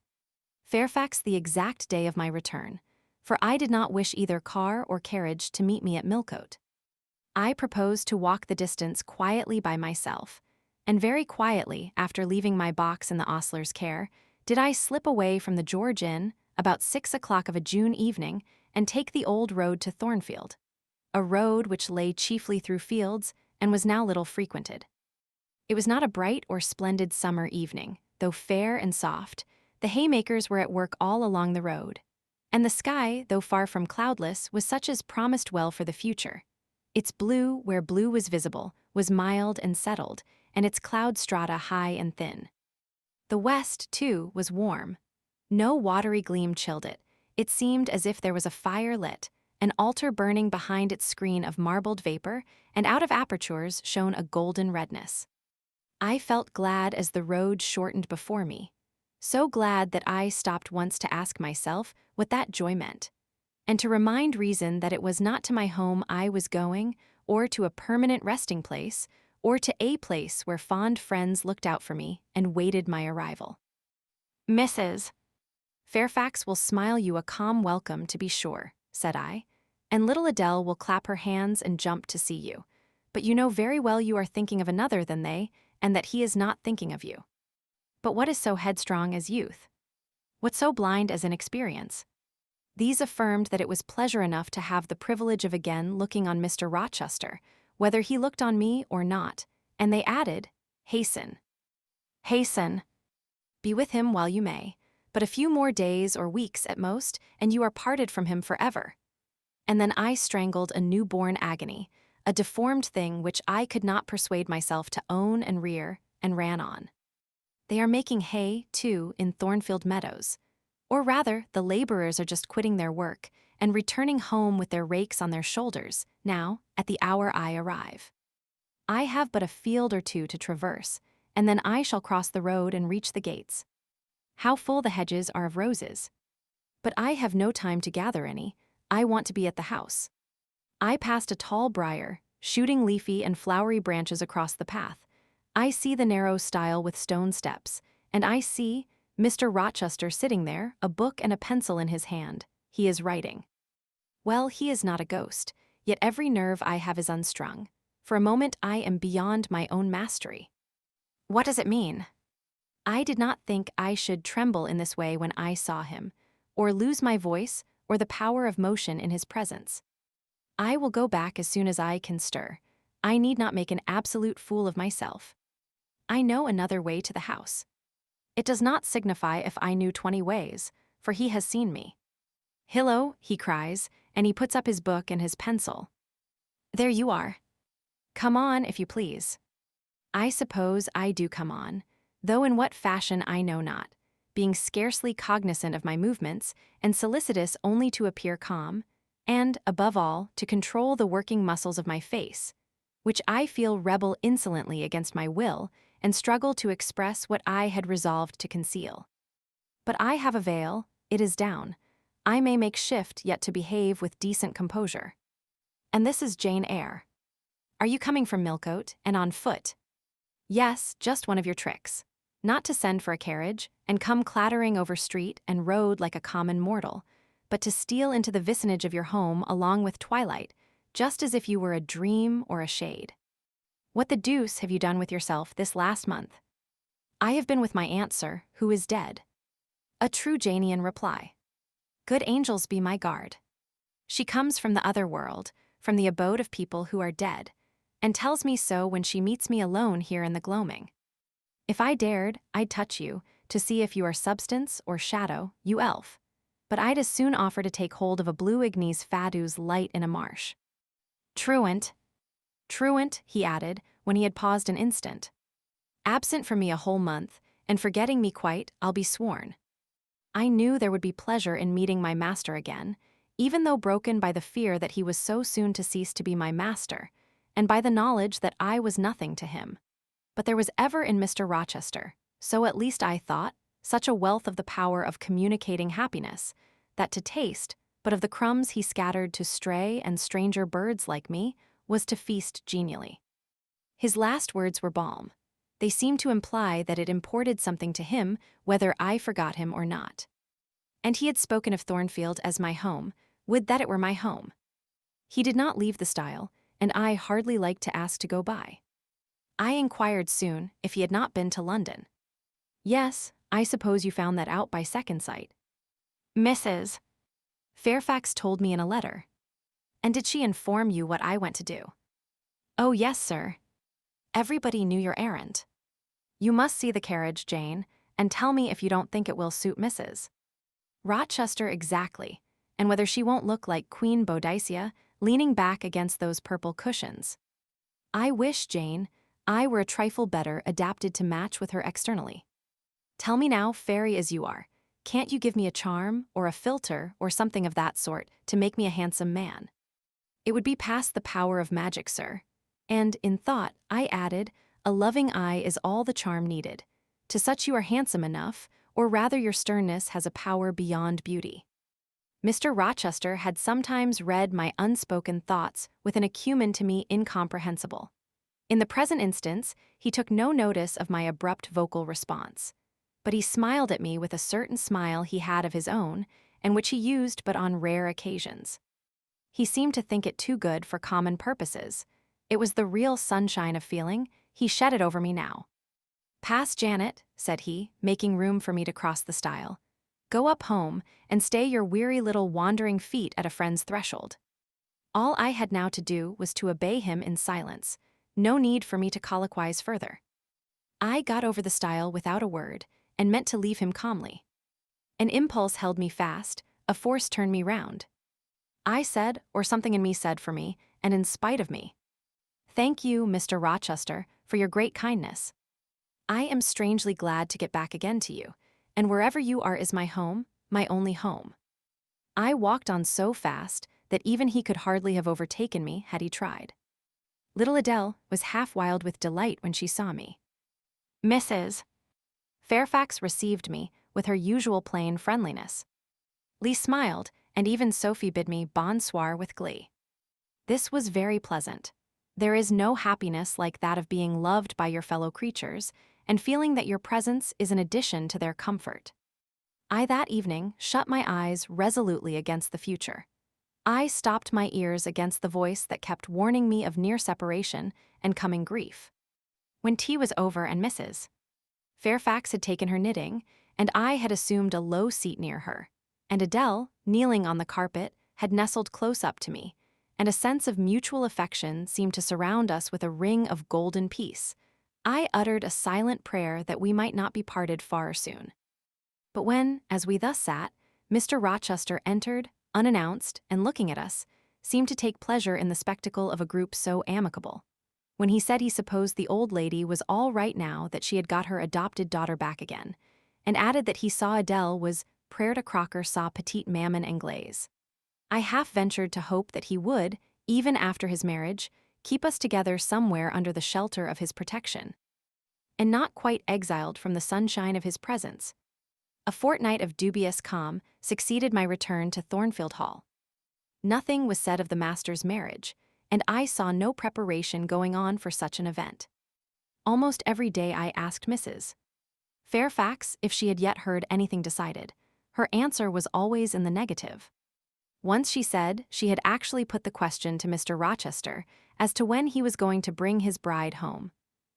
Fairfax the exact day of my return, for I did not wish either car or carriage to meet me at Millcote. I proposed to walk the distance quietly by myself, and very quietly, after leaving my box in the ostler's care, did I slip away from the George Inn about 6 o'clock of a June evening and take the old road to Thornfield, a road which lay chiefly through fields and was now little frequented. It was not a bright or splendid summer evening, though fair and soft. The haymakers were at work all along the road, and the sky, though far from cloudless, was such as promised well for the future. Its blue, where blue was visible, was mild and settled, and its cloud strata high and thin. The west, too, was warm. No watery gleam chilled it. It seemed as if there was a fire lit, an altar burning behind its screen of marbled vapor, and out of apertures shone a golden redness. I felt glad as the road shortened before me, so glad that I stopped once to ask myself what that joy meant, and to remind reason that it was not to my home I was going, or to a permanent resting place, or to a place where fond friends looked out for me and waited my arrival. "Mrs. Fairfax will smile you a calm welcome, to be sure," said I, "and little Adele will clap her hands and jump to see you. But you know very well you are thinking of another than they, and that he is not thinking of you. But what is so headstrong as youth? What so blind as inexperience? These affirmed that it was pleasure enough to have the privilege of again looking on Mr. Rochester, whether he looked on me or not, and they added, hasten. Hasten. Be with him while you may, but a few more days or weeks at most, and you are parted from him forever. And then I strangled a newborn agony, a deformed thing which I could not persuade myself to own and rear, and ran on. They are making hay, too, in Thornfield Meadows. Or rather, the laborers are just quitting their work and returning home with their rakes on their shoulders, now, at the hour I arrive. I have but a field or two to traverse, and then I shall cross the road and reach the gates. How full the hedges are of roses! But I have no time to gather any. I want to be at the house. I passed a tall briar, shooting leafy and flowery branches across the path. I see the narrow stile with stone steps, and I see Mr. Rochester sitting there, a book and a pencil in his hand. He is writing. Well, he is not a ghost, yet every nerve I have is unstrung. For a moment I am beyond my own mastery. What does it mean? I did not think I should tremble in this way when I saw him, or lose my voice or the power of motion in his presence. I will go back as soon as I can stir. I need not make an absolute fool of myself. I know another way to the house. It does not signify if I knew 20 ways, for he has seen me. Hillo, he cries, and he puts up his book and his pencil. There you are. Come on, if you please. I suppose I do come on, though in what fashion I know not, being scarcely cognizant of my movements and solicitous only to appear calm, and, above all, to control the working muscles of my face, which I feel rebel insolently against my will and struggle to express what I had resolved to conceal. But I have a veil, it is down. I may make shift yet to behave with decent composure. And this is Jane Eyre. Are you coming from Millcote, and on foot? Yes, just one of your tricks. Not to send for a carriage, and come clattering over street and road like a common mortal, but to steal into the vicinage of your home along with twilight, just as if you were a dream or a shade. What the deuce have you done with yourself this last month? I have been with my aunt, sir, who is dead. A true Janean reply. Good angels be my guard. She comes from the other world, from the abode of people who are dead, and tells me so when she meets me alone here in the gloaming. If I dared, I'd touch you, to see if you are substance or shadow, you elf. But I'd as soon offer to take hold of a blue Ignes fadus light in a marsh. Truant, he added, when he had paused an instant. Absent from me a whole month, and forgetting me quite, I'll be sworn. I knew there would be pleasure in meeting my master again, even though broken by the fear that he was so soon to cease to be my master, and by the knowledge that I was nothing to him. But there was ever in Mr. Rochester, so at least I thought, such a wealth of the power of communicating happiness, that to taste, but of the crumbs he scattered to stray and stranger birds like me, was to feast genially. His last words were balm. They seemed to imply that it imported something to him whether I forgot him or not. And he had spoken of Thornfield as my home, would that it were my home. He did not leave the stile, and I hardly liked to ask to go by. I inquired soon if he had not been to London. Yes, I suppose you found that out by second sight. Mrs. Fairfax told me in a letter. And did she inform you what I went to do? Oh, yes, sir. Everybody knew your errand. You must see the carriage, Jane, and tell me if you don't think it will suit Mrs. Rochester exactly, and whether she won't look like Queen Boadicea leaning back against those purple cushions. I wish, Jane, I were a trifle better adapted to match with her externally. Tell me now, fairy as you are, can't you give me a charm or a philter or something of that sort to make me a handsome man? It would be past the power of magic, sir. And, in thought, I added, a loving eye is all the charm needed. To such you are handsome enough, or rather your sternness has a power beyond beauty. Mr. Rochester had sometimes read my unspoken thoughts with an acumen to me incomprehensible. In the present instance, he took no notice of my abrupt vocal response, but he smiled at me with a certain smile he had of his own, and which he used but on rare occasions. He seemed to think it too good for common purposes. It was the real sunshine of feeling. He shed it over me now. Pass, Janet, said he, making room for me to cross the stile. Go up home and stay your weary little wandering feet at a friend's threshold. All I had now to do was to obey him in silence. No need for me to colloquize further. I got over the stile without a word and meant to leave him calmly. An impulse held me fast, a force turned me round. I said, or something in me said for me, and in spite of me, "Thank you, Mr. Rochester, for your great kindness. I am strangely glad to get back again to you, and wherever you are is my home, my only home." I walked on so fast that even he could hardly have overtaken me had he tried. Little Adele was half wild with delight when she saw me. "Mrs. Fairfax received me with her usual plain friendliness. Lee smiled, and even Sophie bid me bonsoir with glee. This was very pleasant. There is no happiness like that of being loved by your fellow creatures, and feeling that your presence is an addition to their comfort. I that evening shut my eyes resolutely against the future. I stopped my ears against the voice that kept warning me of near separation and coming grief. When tea was over and Mrs. Fairfax had taken her knitting, and I had assumed a low seat near her, and Adele, kneeling on the carpet, had nestled close up to me, and a sense of mutual affection seemed to surround us with a ring of golden peace, I uttered a silent prayer that we might not be parted far soon. But when, as we thus sat, Mr. Rochester entered, unannounced, and looking at us, seemed to take pleasure in the spectacle of a group so amicable. When he said he supposed the old lady was all right now that she had got her adopted daughter back again, and added that he saw Adele was prêt à croquer sa petite maman anglaise. I half ventured to hope that he would, even after his marriage, keep us together somewhere under the shelter of his protection, and not quite exiled from the sunshine of his presence. A fortnight of dubious calm succeeded my return to Thornfield Hall. Nothing was said of the master's marriage, and I saw no preparation going on for such an event. Almost every day I asked Mrs. Fairfax if she had yet heard anything decided. Her answer was always in the negative. Once she said she had actually put the question to Mr. Rochester as to when he was going to bring his bride home.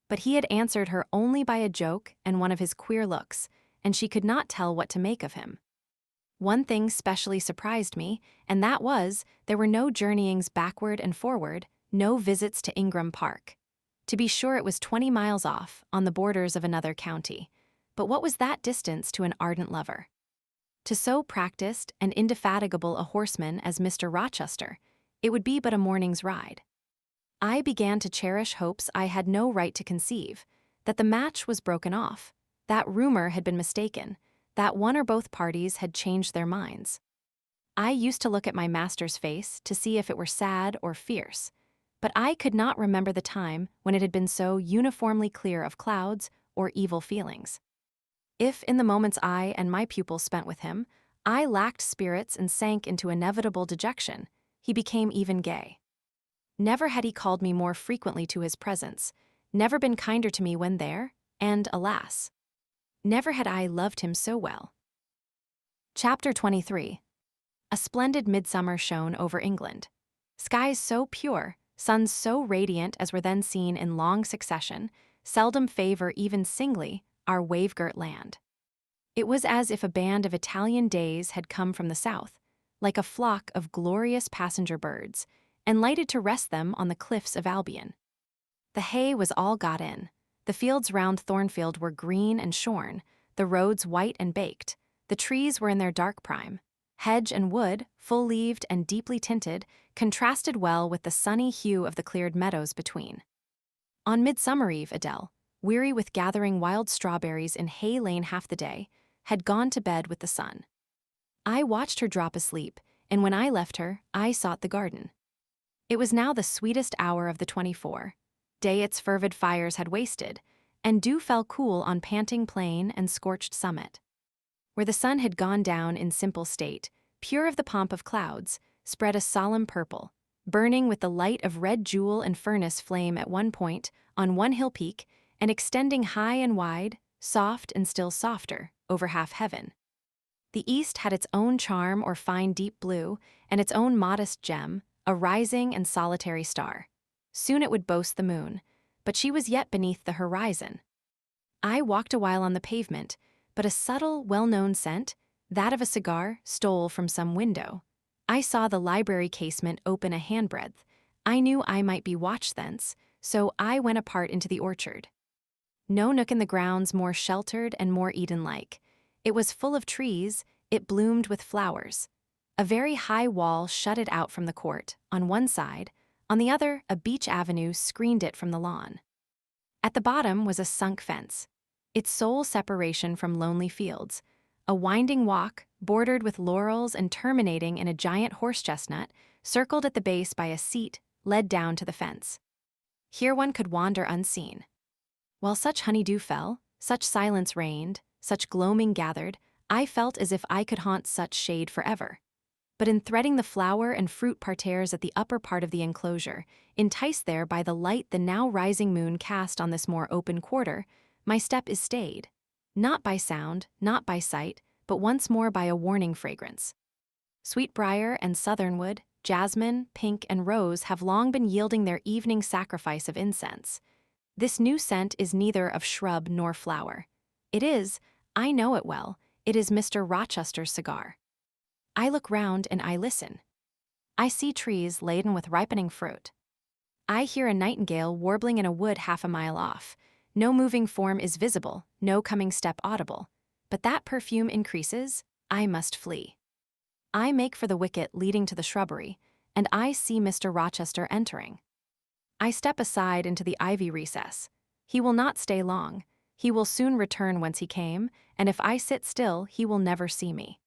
But he had answered her only by a joke and one of his queer looks, and she could not tell what to make of him. One thing specially surprised me, and that was there were no journeyings backward and forward, no visits to Ingram Park. To be sure, it was 20 miles off, on the borders of another county. But what was that distance to an ardent lover? To so practiced and indefatigable a horseman as Mr. Rochester, it would be but a morning's ride. I began to cherish hopes I had no right to conceive, that the match was broken off, that rumor had been mistaken, that one or both parties had changed their minds. I used to look at my master's face to see if it were sad or fierce, but I could not remember the time when it had been so uniformly clear of clouds or evil feelings. If, in the moments I and my pupil spent with him, I lacked spirits and sank into inevitable dejection, he became even gay. Never had he called me more frequently to his presence, never been kinder to me when there, and, alas, never had I loved him so well. Chapter 23. A splendid midsummer shone over England. Skies so pure, suns so radiant as were then seen in long succession, seldom favor even singly our wave-girt land. It was as if a band of Italian days had come from the south, like a flock of glorious passenger birds, and lighted to rest them on the cliffs of Albion. The hay was all got in. The fields round Thornfield were green and shorn, the roads white and baked, the trees were in their dark prime. Hedge and wood, full-leaved and deeply tinted, contrasted well with the sunny hue of the cleared meadows between. On Midsummer Eve, Adele, weary with gathering wild strawberries in Hay Lane half the day, had gone to bed with the sun. I watched her drop asleep, and when I left her, I sought the garden. It was now the sweetest hour of the 24. Day its fervid fires had wasted, and dew fell cool on panting plain and scorched summit. Where the sun had gone down in simple state, pure of the pomp of clouds, spread a solemn purple, burning with the light of red jewel and furnace flame at one point, on one hill peak, and extending high and wide, soft and still softer, over half heaven. The east had its own charm or fine deep blue, and its own modest gem, a rising and solitary star. Soon it would boast the moon, but she was yet beneath the horizon. I walked a while on the pavement, but a subtle, well-known scent, That of a cigar stole from some window. I saw the library casement open a handbreadth. I knew I might be watched thence, so I went apart into the orchard. No nook in the grounds more sheltered and more Eden-like. It was full of trees, it bloomed with flowers. A very high wall shut it out from the court, on one side, on the other a beech avenue screened it from the lawn. At the bottom was a sunk fence, its sole separation from lonely fields, a winding walk, bordered with laurels and terminating in a giant horse-chestnut, circled at the base by a seat, led down to the fence. Here one could wander unseen. While such honeydew fell, such silence reigned, such gloaming gathered, I felt as if I could haunt such shade forever. But in threading the flower and fruit parterres at the upper part of the enclosure, enticed there by the light the now rising moon cast on this more open quarter, my step is stayed. Not by sound, not by sight, but once more by a warning fragrance. Sweetbriar and southernwood, jasmine, pink, and rose have long been yielding their evening sacrifice of incense. This new scent is neither of shrub nor flower. It is, I know it well, it is Mr. Rochester's cigar. I look round and I listen. I see trees laden with ripening fruit. I hear a nightingale warbling in a wood half a mile off. No moving form is visible, no coming step audible. But that perfume increases, I must flee. I make for the wicket leading to the shrubbery, and I see Mr. Rochester entering. I step aside into the ivy recess. He will not stay long. He will soon return whence he came, and if I sit still, he will never see me.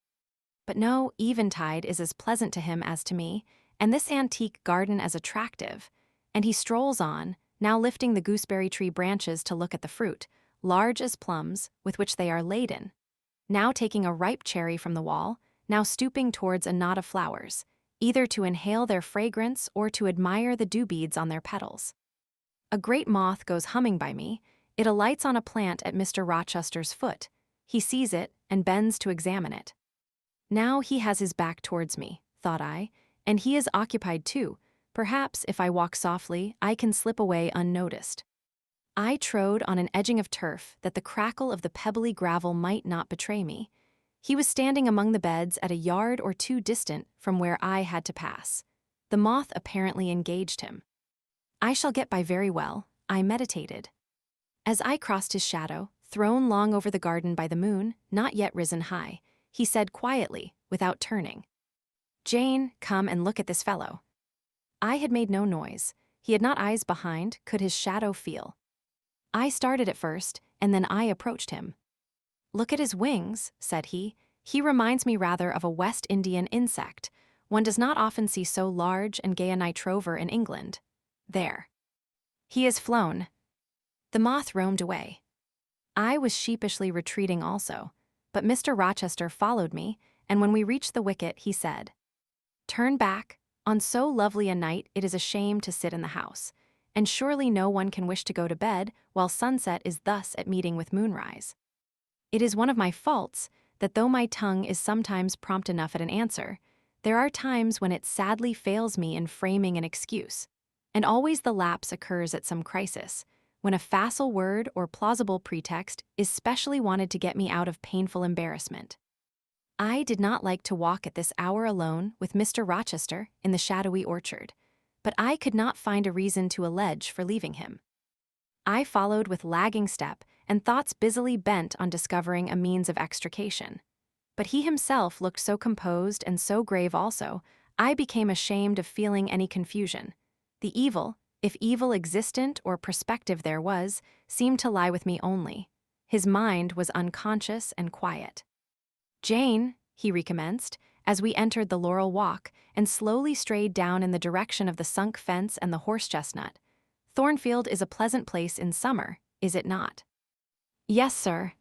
But no, eventide is as pleasant to him as to me, and this antique garden as attractive. And he strolls on, now lifting the gooseberry tree branches to look at the fruit, large as plums, with which they are laden. Now taking a ripe cherry from the wall, now stooping towards a knot of flowers, either to inhale their fragrance or to admire the dew beads on their petals. A great moth goes humming by me. It alights on a plant at Mr. Rochester's foot. He sees it and bends to examine it. Now he has his back towards me, thought I, and he is occupied too. Perhaps, if I walk softly, I can slip away unnoticed. I trode on an edging of turf that the crackle of the pebbly gravel might not betray me. He was standing among the beds at a yard or two distant from where I had to pass. The moth apparently engaged him. I shall get by very well, I meditated. As I crossed his shadow, thrown long over the garden by the moon, not yet risen high, he said quietly, without turning, "Jane, come and look at this fellow." I had made no noise. He had not eyes behind, could his shadow feel. I started at first, and then I approached him. "Look at his wings," said he. "He reminds me rather of a West Indian insect. One does not often see so large and gay a night rover in England. There. He has flown." The moth roamed away. I was sheepishly retreating also, but Mr. Rochester followed me, and when we reached the wicket, he said, "Turn back. On so lovely a night it is a shame to sit in the house, and surely no one can wish to go to bed while sunset is thus at meeting with moonrise. It is one of my faults that though my tongue is sometimes prompt enough at an answer, there are times when it sadly fails me in framing an excuse, and always the lapse occurs at some crisis, when a facile word or plausible pretext is specially wanted to get me out of painful embarrassment. I did not like to walk at this hour alone with Mr. Rochester in the shadowy orchard, but I could not find a reason to allege for leaving him. I followed with lagging step and thoughts busily bent on discovering a means of extrication. But he himself looked so composed and so grave also, I became ashamed of feeling any confusion. The evil, if evil existent or prospective there was, seemed to lie with me only. His mind was unconscious and quiet. "Jane," he recommenced, as we entered the laurel walk and slowly strayed down in the direction of the sunk fence and the horse-chestnut. "Thornfield is a pleasant place in summer, is it not?" "Yes, sir."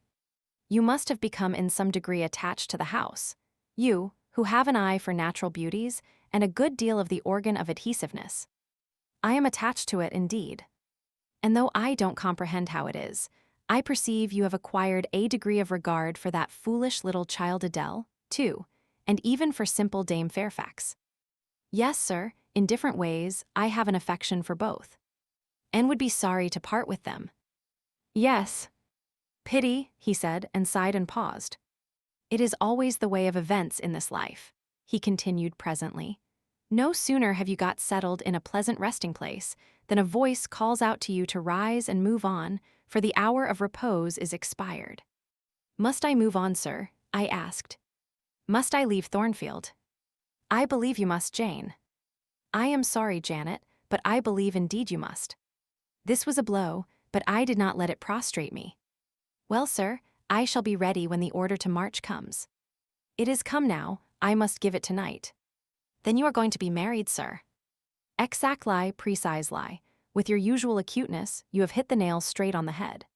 "You must have become in some degree attached to the house. You, who have an eye for natural beauties and a good deal of the organ of adhesiveness." "I am attached to it indeed. And though I don't comprehend how it is, I perceive you have acquired a degree of regard for that foolish little child Adele, too, and even for simple Dame Fairfax." "Yes, sir, in different ways, I have an affection for both." "And would be sorry to part with them." "Yes." "Pity," he said, and sighed and paused. It is always the way of events in this life, he continued presently. No sooner have you got settled in a pleasant resting place than a voice calls out to you to rise and move on, for the hour of repose is expired. Must I move on, sir? I asked. Must I leave Thornfield? I believe you must, Jane. I am sorry, Janet, but I believe indeed you must. This was a blow, but I did not let it prostrate me. Well, sir, I shall be ready when the order to march comes. It is come now, I must give it tonight. Then you are going to be married, sir. Exact lie, precise lie. With your usual acuteness, you have hit the nail straight on the head.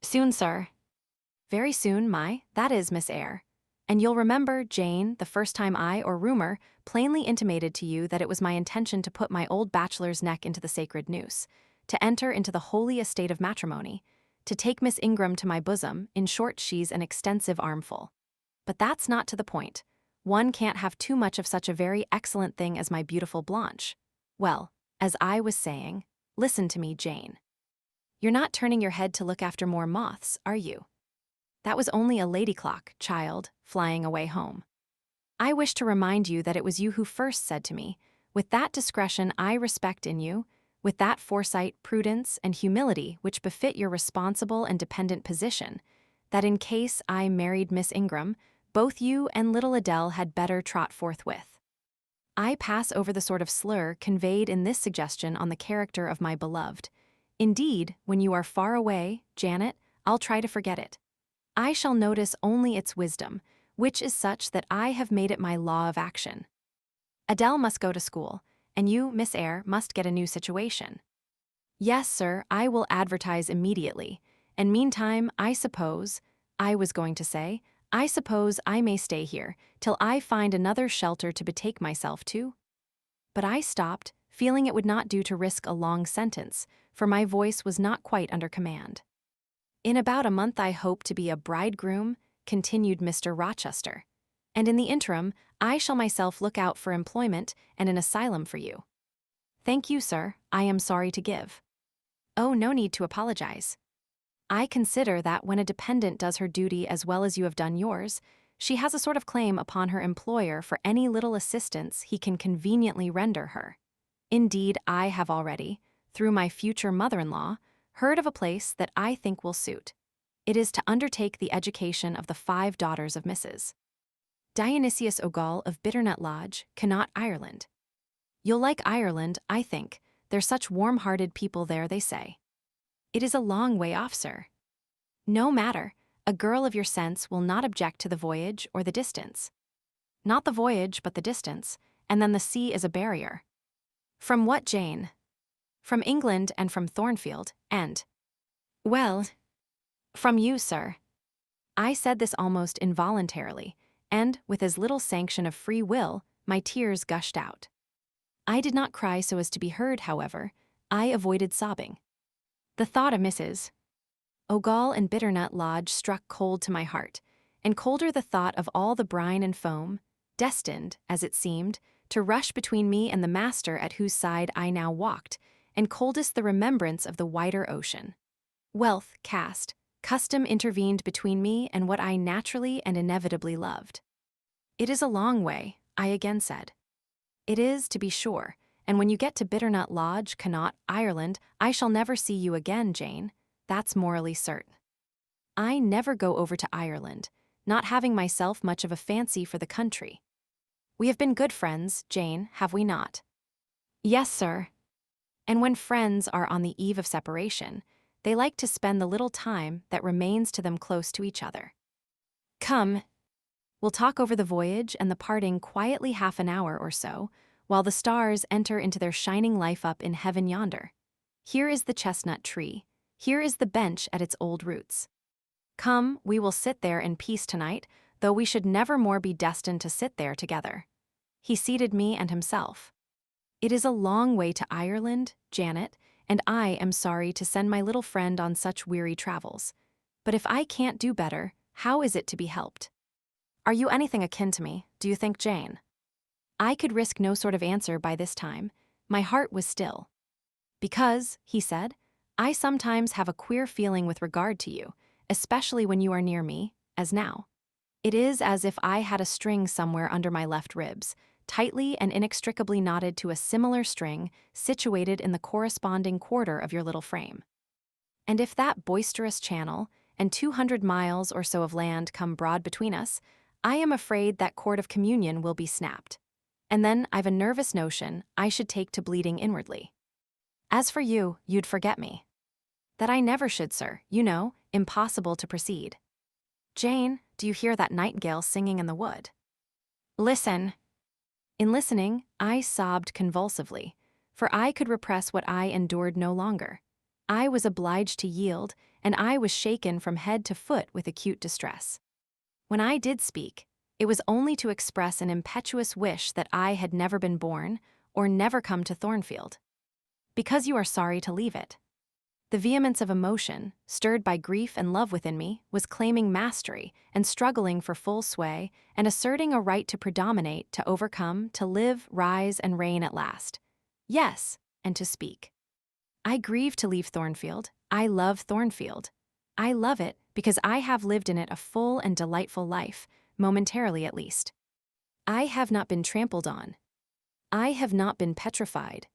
Soon, sir. Very soon, that is, Miss Eyre. And you'll remember, Jane, the first time I, or rumor, plainly intimated to you that it was my intention to put my old bachelor's neck into the sacred noose, to enter into the holy estate of matrimony, to take Miss Ingram to my bosom, in short, she's an extensive armful. But that's not to the point. One can't have too much of such a very excellent thing as my beautiful Blanche. Well, as I was saying, listen to me, Jane. You're not turning your head to look after more moths, are you? That was only a lady clock, child, flying away home. I wish to remind you that it was you who first said to me, with that discretion I respect in you, with that foresight, prudence, and humility which befit your responsible and dependent position, that in case I married Miss Ingram, both you and little Adele had better trot forthwith. I pass over the sort of slur conveyed in this suggestion on the character of my beloved. Indeed, when you are far away, Janet, I'll try to forget it. I shall notice only its wisdom, which is such that I have made it my law of action. Adele must go to school, and you, Miss Eyre, must get a new situation. Yes, sir, I will advertise immediately, and meantime, I suppose I may stay here, till I find another shelter to betake myself to. But I stopped, feeling it would not do to risk a long sentence, for my voice was not quite under command. In about a month I hope to be a bridegroom, continued Mr. Rochester, and in the interim I shall myself look out for employment and an asylum for you. Thank you, sir, I am sorry to give. Oh, no need to apologize. I consider that when a dependent does her duty as well as you have done yours, she has a sort of claim upon her employer for any little assistance he can conveniently render her. Indeed, I have already, through my future mother-in-law, heard of a place that I think will suit. It is to undertake the education of the 5 daughters of Mrs. Dionysius Ogal of Bitternut Lodge, Connaught, Ireland. You'll like Ireland, I think. They're such warm-hearted people there, they say. It is a long way off, sir. No matter, a girl of your sense will not object to the voyage or the distance. Not the voyage, but the distance, and then the sea is a barrier. From what, Jane? From England and from Thornfield, and, well, from you, sir. I said this almost involuntarily, and, with as little sanction of free will, my tears gushed out. I did not cry so as to be heard, however. I avoided sobbing. The thought of Mrs. Ogal and Bitternut Lodge struck cold to my heart, and colder the thought of all the brine and foam, destined, as it seemed, to rush between me and the master at whose side I now walked, and coldest the remembrance of the wider ocean. Wealth, caste, custom intervened between me and what I naturally and inevitably loved. It is a long way, I again said. It is, to be sure, and when you get to Bitternut Lodge, Connaught, Ireland, I shall never see you again, Jane. That's morally certain. I never go over to Ireland, not having myself much of a fancy for the country. We have been good friends, Jane, have we not? Yes, sir. And when friends are on the eve of separation, they like to spend the little time that remains to them close to each other. Come, we'll talk over the voyage and the parting quietly half an hour or so, while the stars enter into their shining life up in heaven yonder. Here is the chestnut tree. Here is the bench at its old roots. Come, we will sit there in peace tonight, though we should never more be destined to sit there together. He seated me and himself. It is a long way to Ireland, Janet, and I am sorry to send my little friend on such weary travels. But if I can't do better, how is it to be helped? Are you anything akin to me, do you think, Jane? I could risk no sort of answer by this time. My heart was still. Because, he said, I sometimes have a queer feeling with regard to you, especially when you are near me, as now. It is as if I had a string somewhere under my left ribs, tightly and inextricably knotted to a similar string situated in the corresponding quarter of your little frame. And if that boisterous channel and 200 miles or so of land come broad between us, I am afraid that cord of communion will be snapped. And then I've a nervous notion I should take to bleeding inwardly. As for you, you'd forget me. That I never should, sir, you know, impossible to proceed. Jane, do you hear that nightingale singing in the wood? Listen. In listening, I sobbed convulsively, for I could repress what I endured no longer. I was obliged to yield, and I was shaken from head to foot with acute distress. When I did speak, it was only to express an impetuous wish that I had never been born or never come to Thornfield. Because you are sorry to leave it. The vehemence of emotion, stirred by grief and love within me, was claiming mastery and struggling for full sway and asserting a right to predominate, to overcome, to live, rise, and reign at last. Yes, and to speak. I grieve to leave Thornfield. I love Thornfield. I love it because I have lived in it a full and delightful life, momentarily at least. I have not been trampled on. I have not been petrified.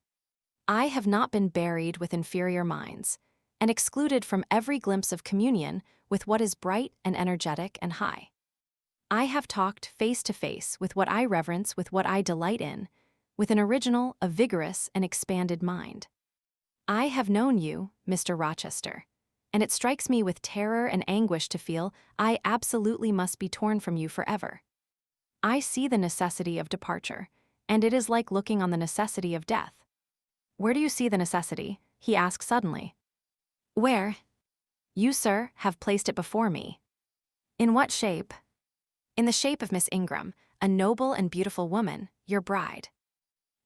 I have not been buried with inferior minds and excluded from every glimpse of communion with what is bright and energetic and high. I have talked face to face with what I reverence, with what I delight in, with an original, a vigorous, and expanded mind. I have known you, Mr. Rochester, and it strikes me with terror and anguish to feel I absolutely must be torn from you forever. I see the necessity of departure, and it is like looking on the necessity of death. Where do you see the necessity? He asked suddenly. Where? You, sir, have placed it before me. In what shape? In the shape of Miss Ingram, a noble and beautiful woman, your bride.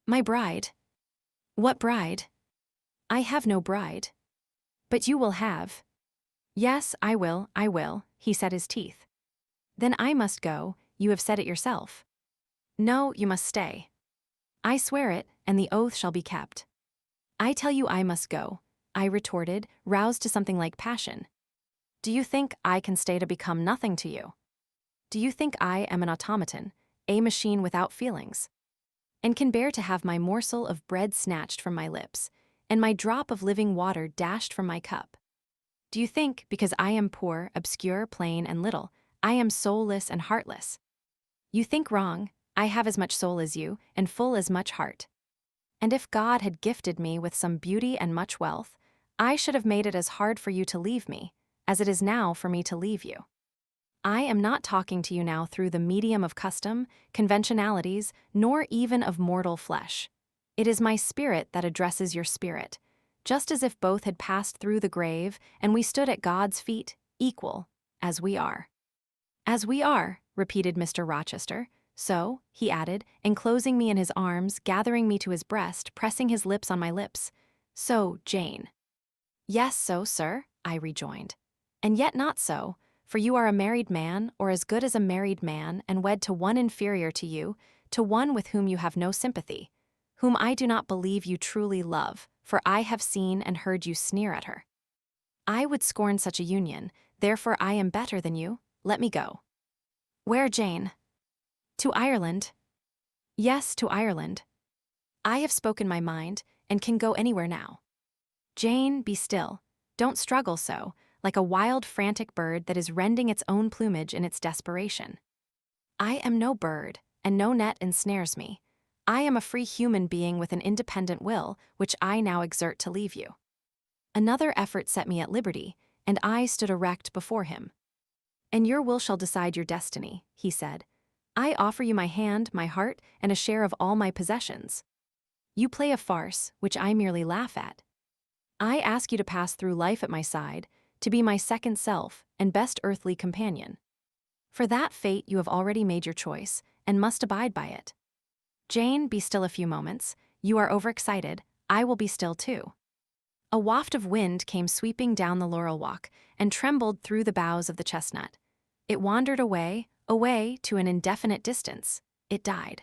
My bride? What bride? I have no bride. But you will have. Yes, I will, he set his teeth. Then I must go, you have said it yourself. No, you must stay. I swear it, and the oath shall be kept. I tell you I must go, I retorted, roused to something like passion. Do you think I can stay to become nothing to you? Do you think I am an automaton, a machine without feelings, and can bear to have my morsel of bread snatched from my lips, and my drop of living water dashed from my cup? Do you think, because I am poor, obscure, plain, and little, I am soulless and heartless? You think wrong. I have as much soul as you, and full as much heart. And if God had gifted me with some beauty and much wealth, I should have made it as hard for you to leave me as it is now for me to leave you. I am not talking to you now through the medium of custom, conventionalities, nor even of mortal flesh. It is my spirit that addresses your spirit, just as if both had passed through the grave and we stood at God's feet, equal, as we are. As we are, repeated Mr. Rochester. So, he added, enclosing me in his arms, gathering me to his breast, pressing his lips on my lips. So, Jane. Yes, so, sir, I rejoined. And yet not so, for you are a married man, or as good as a married man, and wed to one inferior to you, to one with whom you have no sympathy, whom I do not believe you truly love, for I have seen and heard you sneer at her. I would scorn such a union, therefore I am better than you. Let me go. Where, Jane? To Ireland. Yes, to Ireland. I have spoken my mind, and can go anywhere now. Jane, be still. Don't struggle so, like a wild, frantic bird that is rending its own plumage in its desperation. I am no bird, and no net ensnares me. I am a free human being with an independent will, which I now exert to leave you. Another effort set me at liberty, and I stood erect before him. And your will shall decide your destiny, he said. I offer you my hand, my heart, and a share of all my possessions. You play a farce, which I merely laugh at. I ask you to pass through life at my side, to be my second self and best earthly companion. For that fate you have already made your choice, and must abide by it. Jane, be still a few moments. You are overexcited. I will be still too. A waft of wind came sweeping down the laurel walk and trembled through the boughs of the chestnut. It wandered away to an indefinite distance. It died.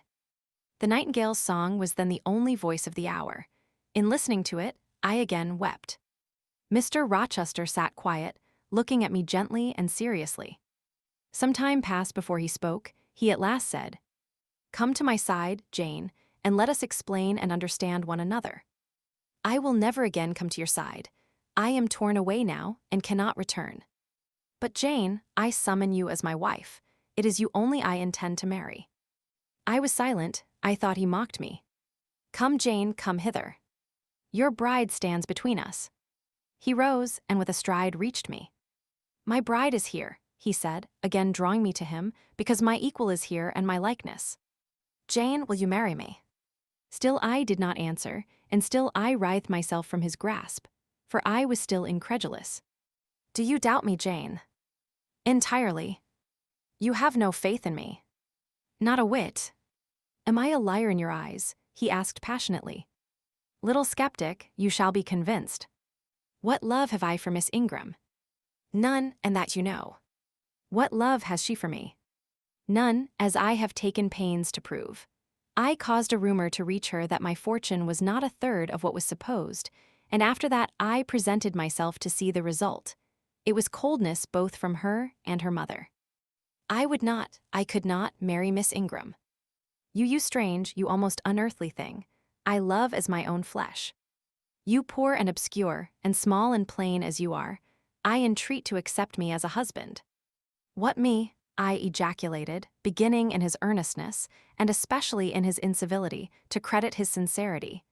The nightingale's song was then the only voice of the hour. In listening to it, I again wept. Mr. Rochester sat quiet, looking at me gently and seriously. Some time passed before he spoke. He at last said, "Come to my side, Jane, and let us explain and understand one another. I will never again come to your side. I am torn away now and cannot return. But Jane, I summon you as my wife. It is you only I intend to marry." I was silent. I thought he mocked me. "Come, Jane, come hither. Your bride stands between us." He rose and with a stride reached me. "My bride is here," he said, again drawing me to him, "because my equal is here and my likeness. Jane, will you marry me?" Still I did not answer, and still I writhed myself from his grasp, for I was still incredulous. "Do you doubt me, Jane?" "Entirely." "You have no faith in me?" "Not a whit." "Am I a liar in your eyes?" he asked passionately. "Little skeptic, you shall be convinced. What love have I for Miss Ingram?" "None, and that you know." "What love has she for me?" "None, as I have taken pains to prove. I caused a rumor to reach her that my fortune was not a third of what was supposed, and after that I presented myself to see the result. It was coldness both from her and her mother. I could not marry Miss Ingram. You strange, you almost unearthly thing, I love as my own flesh. You poor and obscure, and small and plain as you are, I entreat to accept me as a husband." "What me?" I ejaculated, beginning in his earnestness, and especially in his incivility, to credit his sincerity.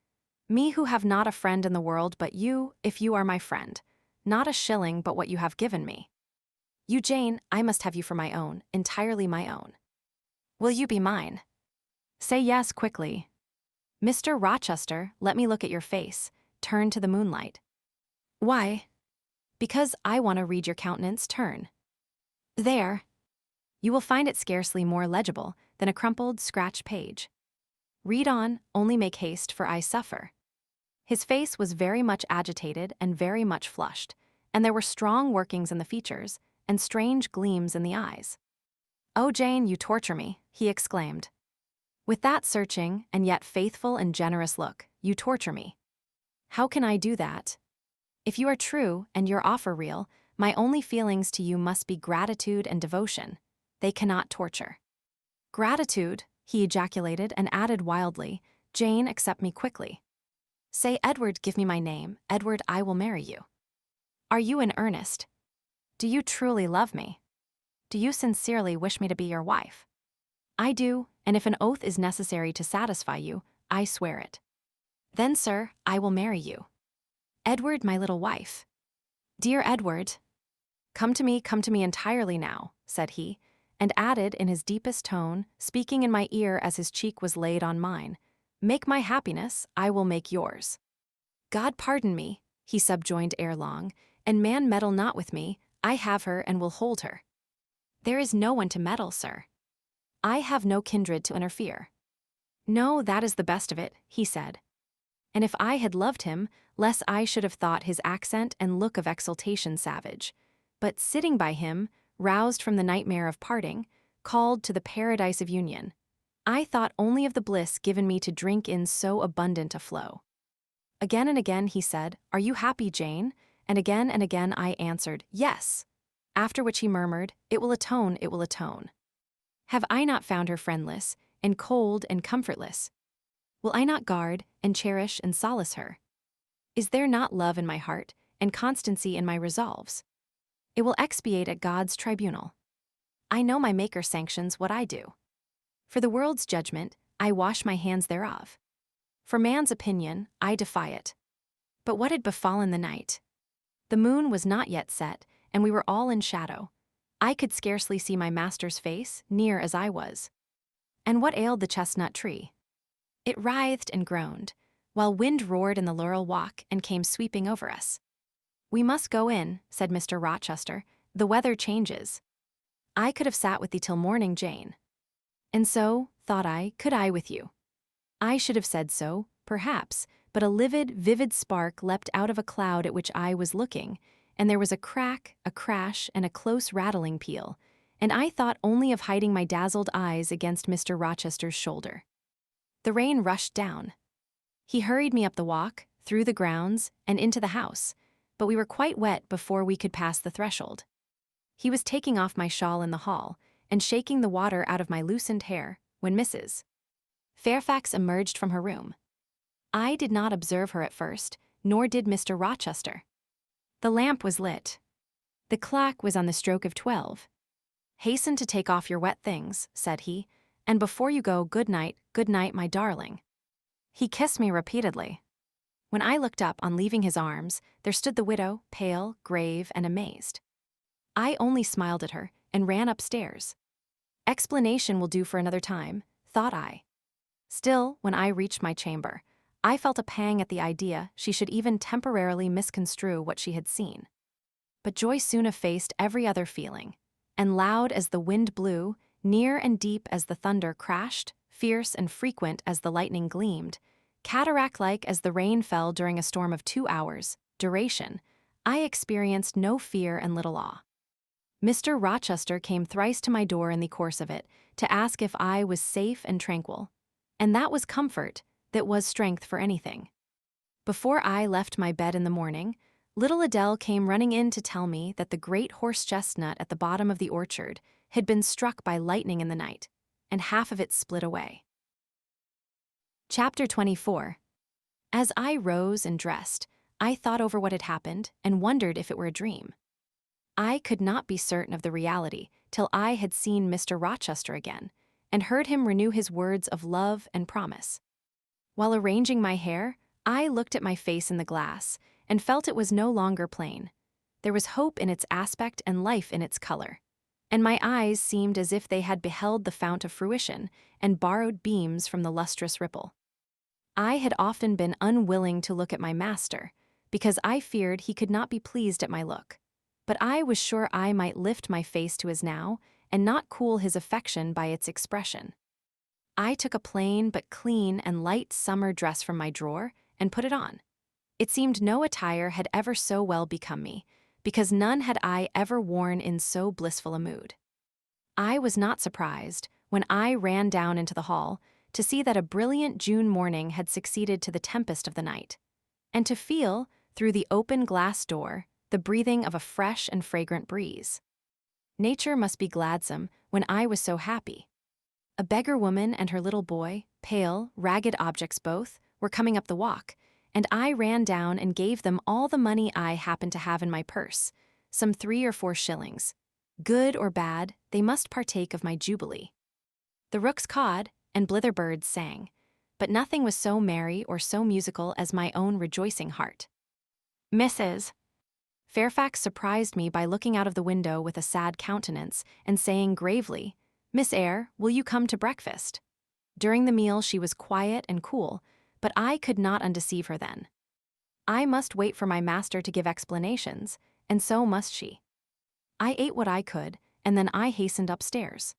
"Me who have not a friend in the world but you, if you are my friend. Not a shilling but what you have given me. You, Jane, I must have you for my own, entirely my own. Will you be mine? Say yes quickly. Mr. Rochester, let me look at your face. Turn to the moonlight." "Why?" "Because I want to read your countenance. Turn. There. You will find it scarcely more legible than a crumpled, scratched page. Read on, only make haste, for I suffer." His face was very much agitated and very much flushed, and there were strong workings in the features and strange gleams in the eyes. "Oh, Jane, you torture me," he exclaimed. "With that searching and yet faithful and generous look, you torture me. How can I do that? If you are true and your offer real, my only feelings to you must be gratitude and devotion. They cannot torture." "Gratitude," he ejaculated and added wildly, "Jane, accept me quickly. Say, Edward, give me my name. Edward, I will marry you. Are you in earnest? Do you truly love me? Do you sincerely wish me to be your wife?" "I do, and if an oath is necessary to satisfy you, I swear it." "Then, sir, I will marry you. Edward, my little wife. Dear Edward." Come to me entirely now," said he, and added in his deepest tone, speaking in my ear as his cheek was laid on mine, "Make my happiness, I will make yours." "God pardon me," he subjoined ere long, "and man meddle not with me. I have her and will hold her." "There is no one to meddle, sir." "I have no kindred to interfere." "No, that is the best of it," he said. And if I had loved him, less I should have thought his accent and look of exultation savage. But sitting by him, roused from the nightmare of parting, called to the paradise of union, I thought only of the bliss given me to drink in so abundant a flow. Again and again he said, "Are you happy, Jane?" And again I answered, "Yes." After which he murmured, "It will atone, it will atone." Have I not found her friendless, and cold and comfortless? Will I not guard, and cherish, and solace her? Is there not love in my heart, and constancy in my resolves? It will expiate at God's tribunal. I know my Maker sanctions what I do. For the world's judgment, I wash my hands thereof. For man's opinion, I defy it. But what had befallen the night? The moon was not yet set, and we were all in shadow. I could scarcely see my master's face, near as I was. And what ailed the chestnut tree? It writhed and groaned, while wind roared in the laurel walk and came sweeping over us. "We must go in," said Mr. Rochester. "The weather changes." "I could have sat with thee till morning, Jane." And so, thought I, could I with you. I should have said so, perhaps, but a livid, vivid spark leapt out of a cloud at which I was looking, and there was a crack, a crash, and a close rattling peal, and I thought only of hiding my dazzled eyes against Mr. Rochester's shoulder. The rain rushed down. He hurried me up the walk, through the grounds, and into the house, but we were quite wet before we could pass the threshold. He was taking off my shawl in the hall and shaking the water out of my loosened hair when Mrs. Fairfax emerged from her room. I did not observe her at first, nor did Mr. Rochester. The lamp was lit. The clock was on the stroke of 12. "Hasten to take off your wet things," said he, "and before you go, good night, my darling." He kissed me repeatedly. When I looked up on leaving his arms, there stood the widow, pale, grave, and amazed. I only smiled at her and ran upstairs. Explanation will do for another time, thought I. Still, when I reached my chamber, I felt a pang at the idea she should even temporarily misconstrue what she had seen. But joy soon effaced every other feeling, and loud as the wind blew, near and deep as the thunder crashed, fierce and frequent as the lightning gleamed, cataract-like as the rain fell during a storm of 2 hours' duration, I experienced no fear and little awe. Mr. Rochester came thrice to my door in the course of it, to ask if I was safe and tranquil, and that was comfort, that was strength for anything. Before I left my bed in the morning, little Adele came running in to tell me that the great horse-chestnut at the bottom of the orchard had been struck by lightning in the night, and half of it split away. Chapter 24. As I rose and dressed, I thought over what had happened and wondered if it were a dream. I could not be certain of the reality till I had seen Mr. Rochester again, and heard him renew his words of love and promise. While arranging my hair, I looked at my face in the glass and felt it was no longer plain. There was hope in its aspect and life in its color, and my eyes seemed as if they had beheld the fount of fruition and borrowed beams from the lustrous ripple. I had often been unwilling to look at my master, because I feared he could not be pleased at my look, but I was sure I might lift my face to his now and not cool his affection by its expression. I took a plain but clean and light summer dress from my drawer and put it on. It seemed no attire had ever so well become me, because none had I ever worn in so blissful a mood. I was not surprised, when I ran down into the hall, to see that a brilliant June morning had succeeded to the tempest of the night, and to feel, through the open glass door, the breathing of a fresh and fragrant breeze. Nature must be gladsome when I was so happy. A beggar woman and her little boy, pale, ragged objects both, were coming up the walk, and I ran down and gave them all the money I happened to have in my purse, some 3 or 4 shillings. Good or bad, they must partake of my jubilee. The rooks cawed, and blitherbirds sang, but nothing was so merry or so musical as my own rejoicing heart. Mrs. Fairfax surprised me by looking out of the window with a sad countenance and saying gravely, "Miss Eyre, will you come to breakfast?" During the meal she was quiet and cool, but I could not undeceive her then. I must wait for my master to give explanations, and so must she. I ate what I could, and then I hastened upstairs.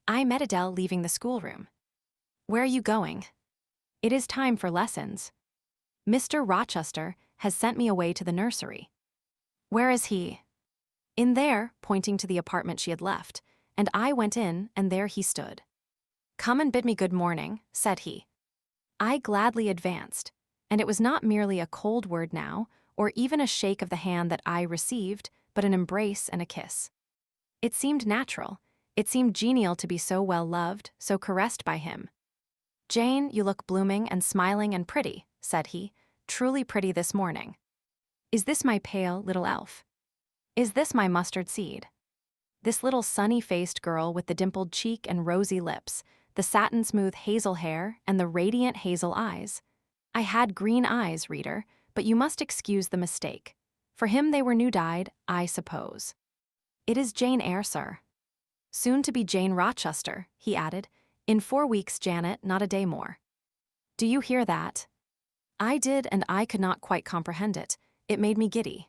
I met Adele leaving the schoolroom. "Where are you going?" "It is time for lessons. Mr. Rochester has sent me away to the nursery." "Where is he?" "In there," pointing to the apartment she had left, and I went in, and there he stood. "Come and bid me good morning," said he. I gladly advanced, and it was not merely a cold word now, or even a shake of the hand that I received, but an embrace and a kiss. It seemed natural, it seemed genial to be so well loved, so caressed by him. "Jane, you look blooming and smiling and pretty," said he, "truly pretty this morning. Is this my pale little elf? Is this my mustard seed? This little sunny-faced girl with the dimpled cheek and rosy lips, the satin-smooth hazel hair and the radiant hazel eyes. I had green eyes, reader, but you must excuse the mistake. For him they were new-dyed, I suppose. It is Jane Eyre, sir. Soon to be Jane Rochester," he added. "In 4 weeks, Janet, not a day more. Do you hear that?" I did, and I could not quite comprehend it. It made me giddy.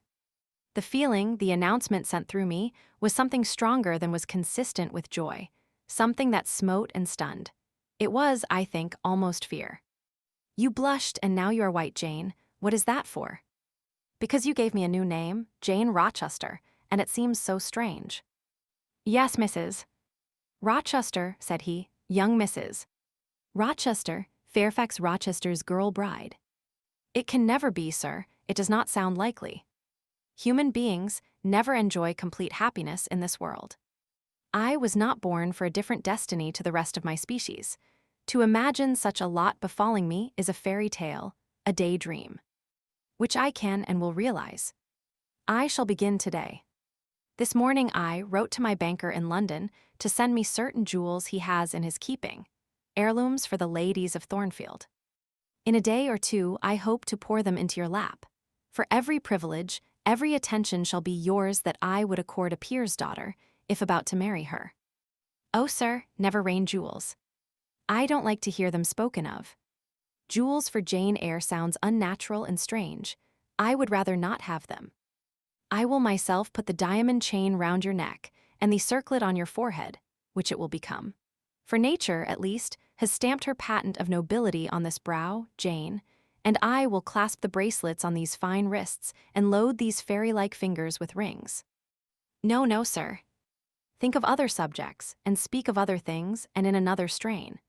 The feeling the announcement sent through me was something stronger than was consistent with joy, something that smote and stunned. It was, I think, almost fear. "You blushed, and now you are white, Jane. What is that for?" "Because you gave me a new name, Jane Rochester, and it seems so strange." "Yes, Mrs. Rochester," said he, "young Mrs. Rochester, Fairfax Rochester's girl bride." "It can never be, sir. It does not sound likely. Human beings, never enjoy complete happiness in this world. I was not born for a different destiny to the rest of my species. To imagine such a lot befalling me is a fairy tale, a daydream, which I can and will realize. I shall begin today. This morning I wrote to my banker in London to send me certain jewels he has in his keeping, heirlooms for the ladies of Thornfield. In a day or two I hope to pour them into your lap. For every privilege, every attention shall be yours that I would accord a peer's daughter, if about to marry her. Oh, sir, never rain jewels. I don't like to hear them spoken of. Jewels for Jane Eyre sounds unnatural and strange. I would rather not have them. I will myself put the diamond chain round your neck, and the circlet on your forehead, which it will become. For nature, at least, has stamped her patent of nobility on this brow, Jane, and I will clasp the bracelets on these fine wrists and load these fairy-like fingers with rings. No, no, sir. Think of other subjects, and speak of other things, and in another strain.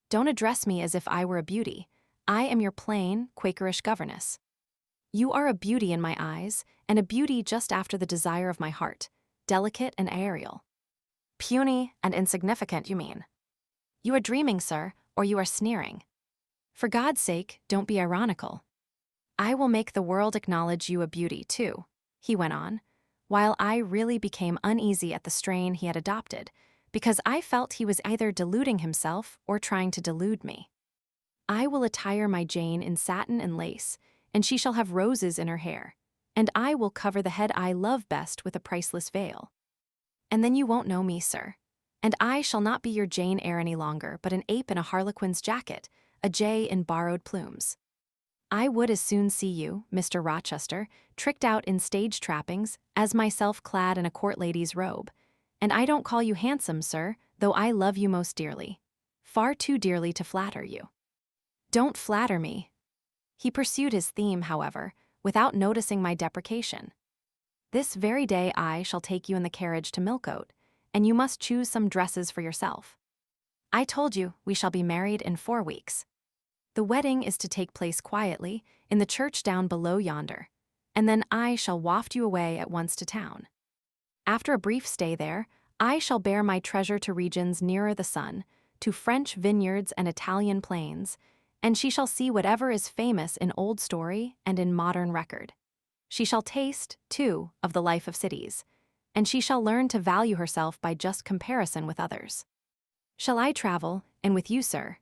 Don't address me as if I were a beauty. I am your plain, Quakerish governess. You are a beauty in my eyes, and a beauty just after the desire of my heart, delicate and aerial. Puny and insignificant, you mean? You are dreaming, sir, or you are sneering. For God's sake, don't be ironical. I will make the world acknowledge you a beauty, too, he went on, while I really became uneasy at the strain he had adopted, because I felt he was either deluding himself or trying to delude me. I will attire my Jane in satin and lace, and she shall have roses in her hair, and I will cover the head I love best with a priceless veil. And then you won't know me, sir, and I shall not be your Jane Eyre any longer, but an ape in a harlequin's jacket, a jay in borrowed plumes. I would as soon see you, Mr. Rochester, tricked out in stage trappings, as myself clad in a court lady's robe. And I don't call you handsome, sir, though I love you most dearly. Far too dearly to flatter you. Don't flatter me. He pursued his theme, however, without noticing my deprecation. This very day I shall take you in the carriage to Millcote, and you must choose some dresses for yourself. I told you we shall be married in 4 weeks. The wedding is to take place quietly, in the church down below yonder, and then I shall waft you away at once to town. After a brief stay there, I shall bear my treasure to regions nearer the sun, to French vineyards and Italian plains, and she shall see whatever is famous in old story and in modern record. She shall taste, too, of the life of cities, and she shall learn to value herself by just comparison with others. Shall I travel, and with you, sir?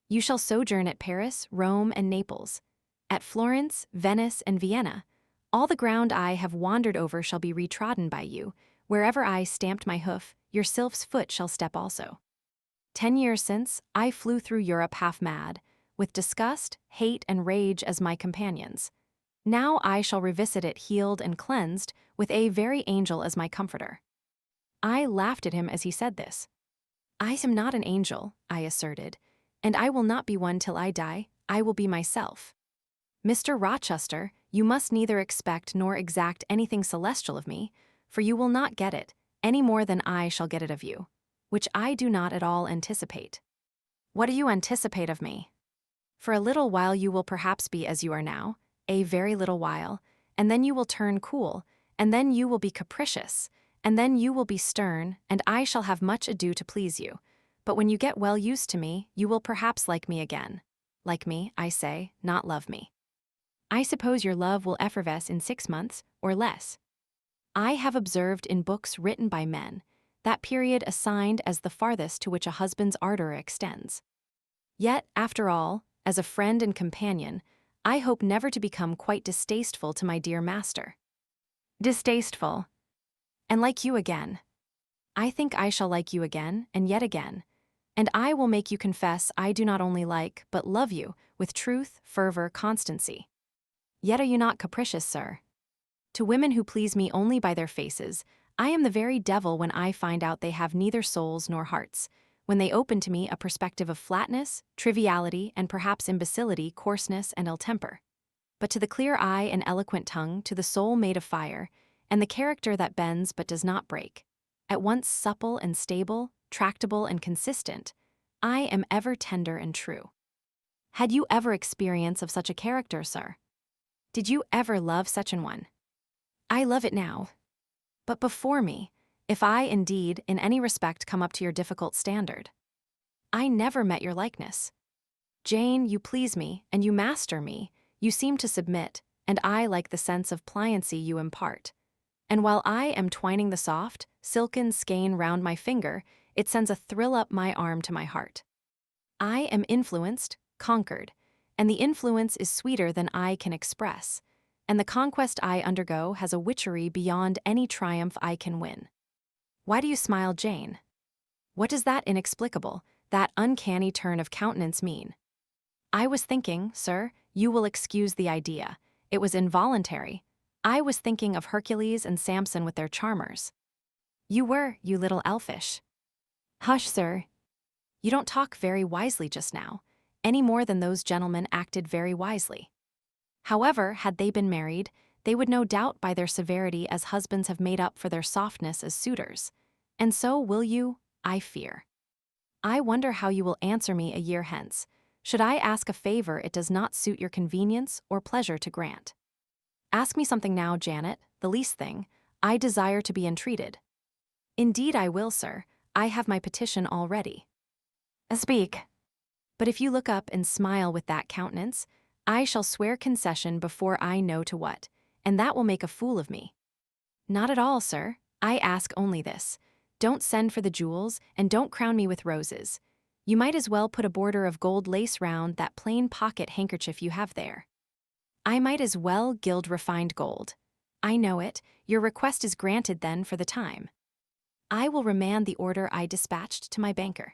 You shall sojourn at Paris, Rome, and Naples, at Florence, Venice, and Vienna. All the ground I have wandered over shall be retrodden by you. Wherever I stamped my hoof, your sylph's foot shall step also. 10 years since, I flew through Europe half mad, with disgust, hate, and rage as my companions. Now I shall revisit it healed and cleansed, with a very angel as my comforter. I laughed at him as he said this. I am not an angel, I asserted, and I will not be one till I die. I will be myself. Mr. Rochester, you must neither expect nor exact anything celestial of me, for you will not get it, any more than I shall get it of you, which I do not at all anticipate. What do you anticipate of me? For a little while you will perhaps be as you are now, a very little while, and then you will turn cool, and then you will be capricious, and then you will be stern, and I shall have much ado to please you. But when you get well used to me, you will perhaps like me again. Like me, I say, not love me. I suppose your love will effervesce in 6 months, or less. I have observed in books written by men that period assigned as the farthest to which a husband's ardor extends. Yet, after all, as a friend and companion, I hope never to become quite distasteful to my dear master. Distasteful. And like you again. I think I shall like you again, and yet again, and I will make you confess I do not only like, but love you, with truth, fervor, constancy. Yet are you not capricious, sir? To women who please me only by their faces, I am the very devil when I find out they have neither souls nor hearts, when they open to me a perspective of flatness, triviality, and perhaps imbecility, coarseness, and ill temper. But to the clear eye and eloquent tongue, to the soul made of fire, and the character that bends but does not break, at once supple and stable, tractable and consistent, I am ever tender and true. Had you ever experience of such a character, sir? Did you ever love such an one? I love it now. But before me, if I indeed in any respect come up to your difficult standard. I never met your likeness. Jane, you please me, and you master me, you seem to submit, and I like the sense of pliancy you impart. And while I am twining the soft, silken skein round my finger, it sends a thrill up my arm to my heart. I am influenced, conquered, and the influence is sweeter than I can express, and the conquest I undergo has a witchery beyond any triumph I can win. Why do you smile, Jane? What does that inexplicable, that uncanny turn of countenance mean? I was thinking, sir, you will excuse the idea, it was involuntary. I was thinking of Hercules and Samson with their charmers. You were, you little elfish. Hush, sir. You don't talk very wisely just now, any more than those gentlemen acted very wisely. However, had they been married, they would no doubt by their severity as husbands have made up for their softness as suitors. And so will you, I fear. I wonder how you will answer me a year hence, should I ask a favor it does not suit your convenience or pleasure to grant. Ask me something now, Janet, the least thing. I desire to be entreated. Indeed I will, sir. I have my petition all ready. Speak. But if you look up and smile with that countenance, I shall swear concession before I know to what, and that will make a fool of me. Not at all, sir. I ask only this. Don't send for the jewels, and don't crown me with roses. You might as well put a border of gold lace round that plain pocket handkerchief you have there. I might as well gild refined gold. I know it. Your request is granted then for the time. I will remand the order I dispatched to my banker.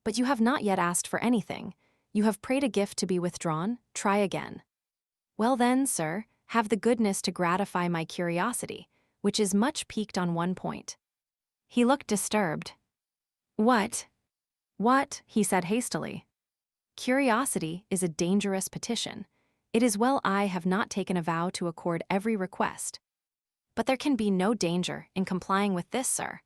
But you have not yet asked for anything. You have prayed a gift to be withdrawn. Try again. Well then, sir, have the goodness to gratify my curiosity, which is much piqued on one point. He looked disturbed. What? What? He said hastily. Curiosity is a dangerous petition. It is well I have not taken a vow to accord every request. But there can be no danger in complying with this, sir.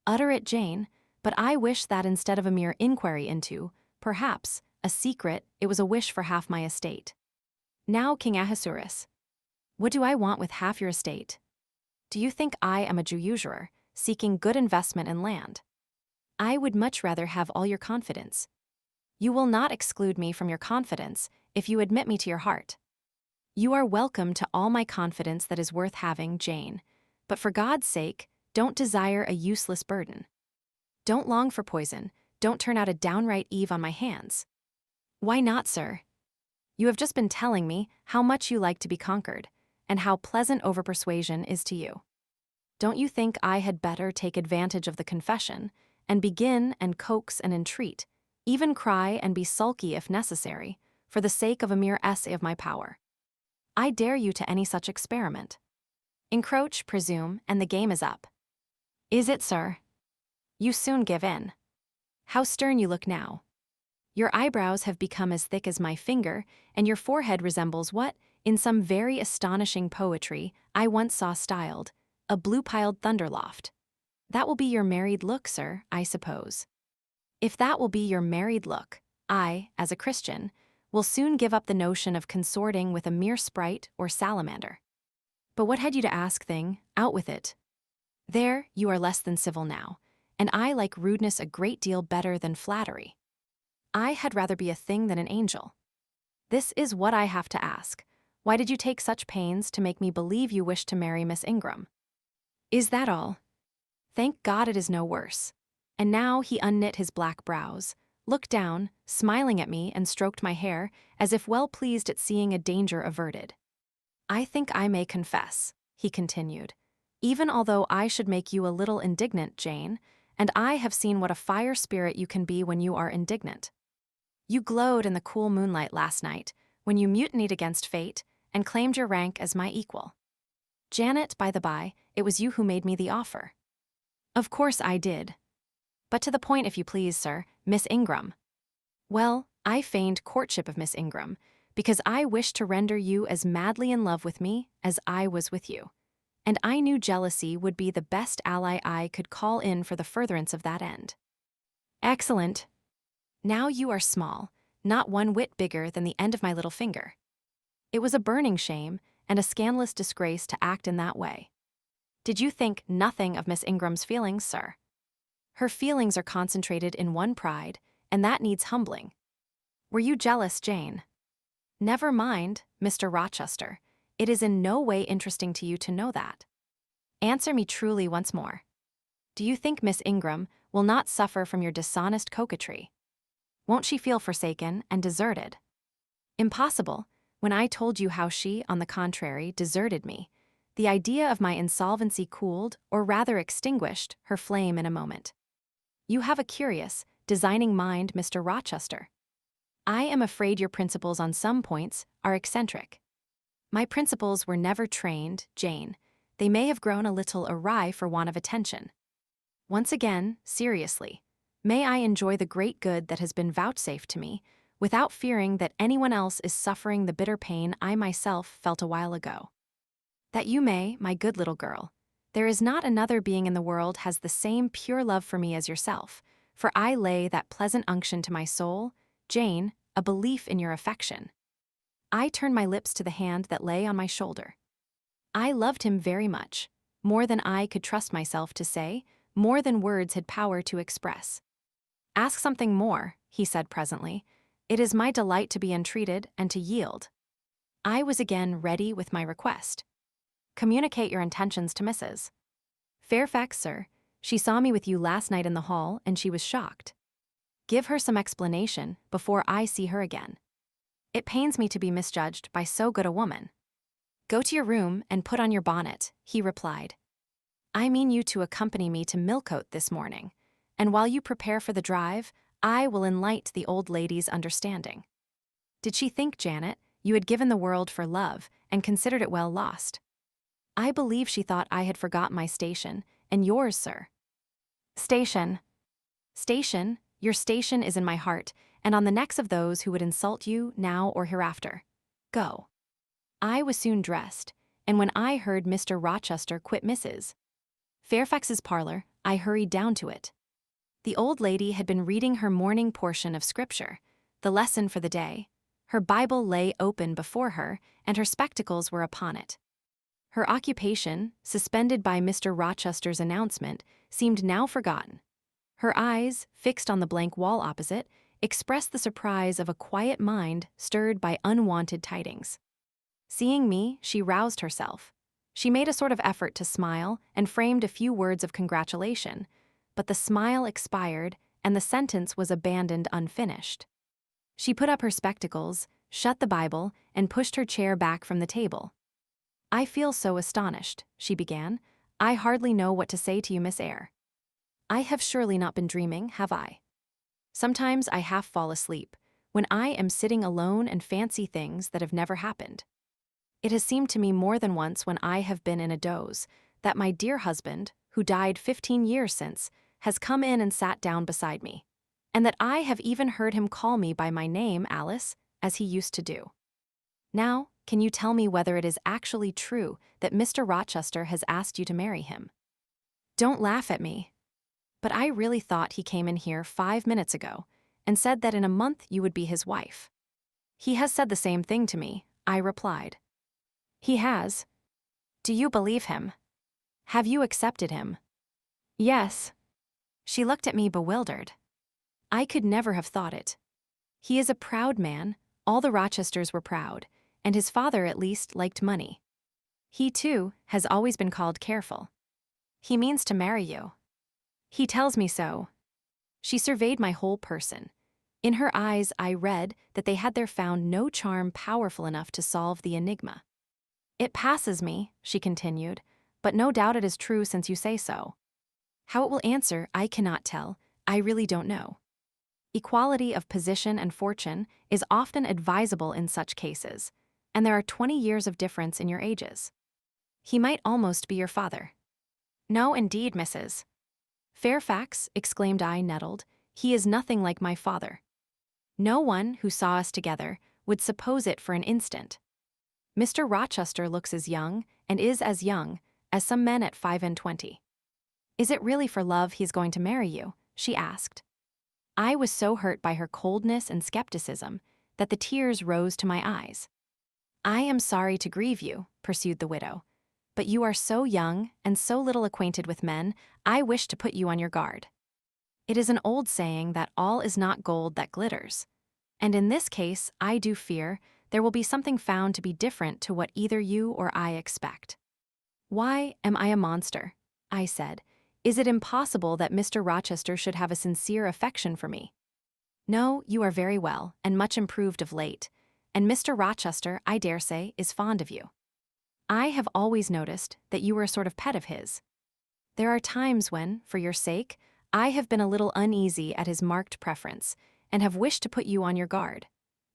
Utter it, Jane, but I wish that instead of a mere inquiry into, perhaps, a secret, it was a wish for half my estate. Now, King Ahasuerus, what do I want with half your estate? Do you think I am a Jew usurer, seeking good investment in land? I would much rather have all your confidence. You will not exclude me from your confidence if you admit me to your heart. You are welcome to all my confidence that is worth having, Jane, but for God's sake, don't desire a useless burden. Don't long for poison, don't turn out a downright Eve on my hands. Why not, sir? You have just been telling me how much you like to be conquered, and how pleasant overpersuasion is to you. Don't you think I had better take advantage of the confession, and begin and coax and entreat, even cry and be sulky if necessary, for the sake of a mere essay of my power? I dare you to any such experiment. Encroach, presume, and the game is up. Is it, sir? You soon give in. How stern you look now. Your eyebrows have become as thick as my finger, and your forehead resembles what, in some very astonishing poetry, I once saw styled, a blue-piled thunderloft. That will be your married look, sir, I suppose. If that will be your married look, I, as a Christian, will soon give up the notion of consorting with a mere sprite or salamander. But what had you to ask, thing? Out with it. There, you are less than civil now, and I like rudeness a great deal better than flattery. I had rather be a thing than an angel. This is what I have to ask. Why did you take such pains to make me believe you wished to marry Miss Ingram? Is that all? Thank God it is no worse. And now he unknit his black brows, looked down, smiling at me, and stroked my hair, as if well pleased at seeing a danger averted. I think I may confess, he continued, even although I should make you a little indignant, Jane, and I have seen what a fire spirit you can be when you are indignant. You glowed in the cool moonlight last night, when you mutinied against fate, and claimed your rank as my equal. Janet, by the by, it was you who made me the offer. Of course I did. But to the point, if you please, sir, Miss Ingram. Well, I feigned courtship of Miss Ingram, because I wished to render you as madly in love with me as I was with you, and I knew jealousy would be the best ally I could call in for the furtherance of that end. Excellent. Now you are small, not one whit bigger than the end of my little finger. It was a burning shame, and a scandalous disgrace to act in that way. Did you think nothing of Miss Ingram's feelings, sir? Her feelings are concentrated in one pride, and that needs humbling. Were you jealous, Jane? Never mind, Mr. Rochester. It is in no way interesting to you to know that. Answer me truly once more. Do you think Miss Ingram will not suffer from your dishonest coquetry? Won't she feel forsaken and deserted? Impossible, when I told you how she, on the contrary, deserted me. The idea of my insolvency cooled, or rather extinguished, her flame in a moment. You have a curious, designing mind, Mr. Rochester. I am afraid your principles on some points are eccentric. My principles were never trained, Jane. They may have grown a little awry for want of attention. Once again, seriously, may I enjoy the great good that has been vouchsafed to me, without fearing that anyone else is suffering the bitter pain I myself felt a while ago. That you may, my good little girl. There is not another being in the world has the same pure love for me as yourself, for I lay that pleasant unction to my soul, Jane, a belief in your affection. I turned my lips to the hand that lay on my shoulder. I loved him very much, more than I could trust myself to say, more than words had power to express. Ask something more, he said presently. It is my delight to be entreated and to yield. I was again ready with my request. Communicate your intentions to Mrs. Fairfax, sir. She saw me with you last night in the hall, and she was shocked. Give her some explanation before I see her again. It pains me to be misjudged by so good a woman. Go to your room and put on your bonnet, he replied. I mean you to accompany me to Millcote this morning, and while you prepare for the drive, I will enlighten the old lady's understanding. Did she think, Janet, you had given the world for love and considered it well lost? I believe she thought I had forgot my station, and yours, sir. Station. Station, your station is in my heart, and on the necks of those who would insult you now or hereafter. Go. I was soon dressed, and when I heard Mr. Rochester quit Mrs. Fairfax's parlor, I hurried down to it. The old lady had been reading her morning portion of Scripture, the lesson for the day. Her Bible lay open before her, and her spectacles were upon it. Her occupation, suspended by Mr. Rochester's announcement, seemed now forgotten. Her eyes, fixed on the blank wall opposite, expressed the surprise of a quiet mind stirred by unwonted tidings. Seeing me, she roused herself. She made a sort of effort to smile and framed a few words of congratulation, but the smile expired and the sentence was abandoned unfinished. She put up her spectacles, shut the Bible, and pushed her chair back from the table. I feel so astonished, she began. I hardly know what to say to you, Miss Eyre. I have surely not been dreaming, have I? Sometimes I half fall asleep, when I am sitting alone and fancy things that have never happened. It has seemed to me more than once when I have been in a doze, that my dear husband, who died 15 years since, has come in and sat down beside me, and that I have even heard him call me by my name, Alice, as he used to do. Now, can you tell me whether it is actually true that Mr. Rochester has asked you to marry him? Don't laugh at me. But I really thought he came in here 5 minutes ago and said that in a month you would be his wife. He has said the same thing to me, I replied. He has. Do you believe him? Have you accepted him? Yes. She looked at me bewildered. I could never have thought it. He is a proud man, all the Rochesters were proud, and his father at least liked money. He, too, has always been called careful. He means to marry you. He tells me so. She surveyed my whole person. In her eyes I read that they had there found no charm powerful enough to solve the enigma. It passes me, she continued, but no doubt it is true since you say so. How it will answer, I cannot tell, I really don't know. Equality of position and fortune is often advisable in such cases, and there are 20 years of difference in your ages. He might almost be your father. No, indeed, Mrs. Fairfax, exclaimed I, nettled, he is nothing like my father. No one who saw us together would suppose it for an instant. Mr. Rochester looks as young, and is as young, as some men at 25. Is it really for love he is going to marry you? She asked. I was so hurt by her coldness and skepticism that the tears rose to my eyes. I am sorry to grieve you, pursued the widow. But you are so young and so little acquainted with men, I wish to put you on your guard. It is an old saying that all is not gold that glitters. And in this case, I do fear there will be something found to be different to what either you or I expect. Why am I a monster? I said. Is it impossible that Mr. Rochester should have a sincere affection for me? No, you are very well, and much improved of late, and Mr. Rochester, I dare say, is fond of you. I have always noticed that you were a sort of pet of his. There are times when, for your sake, I have been a little uneasy at his marked preference, and have wished to put you on your guard.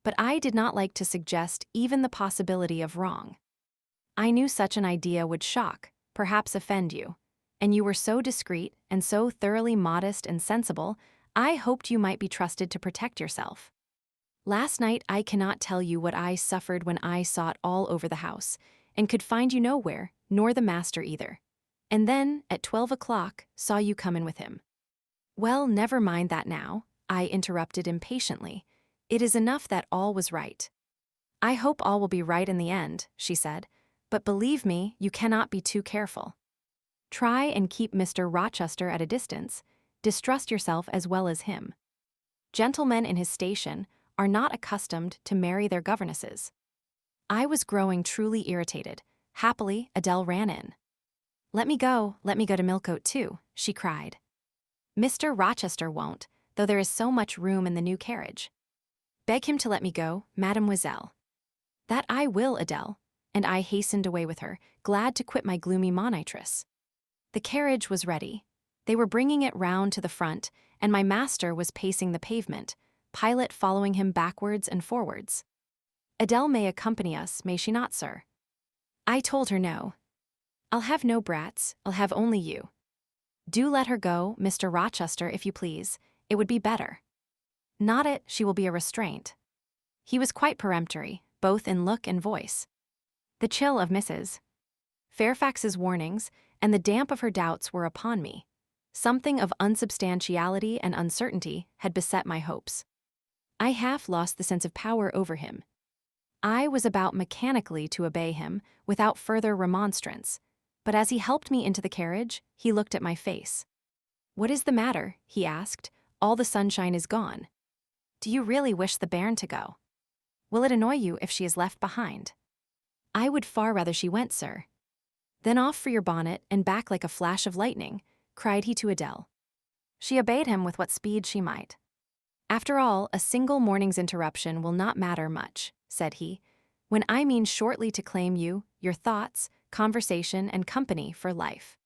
But I did not like to suggest even the possibility of wrong. I knew such an idea would shock, perhaps offend you, and you were so discreet and so thoroughly modest and sensible, I hoped you might be trusted to protect yourself. Last night I cannot tell you what I suffered when I sought all over the house, and could find you nowhere, nor the master either. And then, at 12 o'clock, saw you come in with him. Well, never mind that now, I interrupted impatiently. It is enough that all was right. I hope all will be right in the end, she said, but believe me, you cannot be too careful. Try and keep Mr. Rochester at a distance. Distrust yourself as well as him. Gentlemen in his station are not accustomed to marry their governesses. I was growing truly irritated. Happily, Adele ran in. Let me go to Millcote too, she cried. Mr. Rochester won't, though there is so much room in the new carriage. Beg him to let me go, mademoiselle. That I will, Adele, and I hastened away with her, glad to quit my gloomy monitress. The carriage was ready. They were bringing it round to the front, and my master was pacing the pavement, Pilot following him backwards and forwards. Adele may accompany us, may she not, sir? I told her no. I'll have no brats, I'll have only you. Do let her go, Mr. Rochester, if you please. It would be better. Not it, she will be a restraint. He was quite peremptory, both in look and voice. The chill of Mrs. Fairfax's warnings and the damp of her doubts were upon me. Something of unsubstantiality and uncertainty had beset my hopes. I half lost the sense of power over him. I was about mechanically to obey him, without further remonstrance, but as he helped me into the carriage, he looked at my face. What is the matter? He asked. All the sunshine is gone. Do you really wish the bairn to go? Will it annoy you if she is left behind? I would far rather she went, sir. Then off for your bonnet and back like a flash of lightning, cried he to Adele. She obeyed him with what speed she might. After all, a single morning's interruption will not matter much, said he, when I mean shortly to claim you, your thoughts, conversation, and company for life.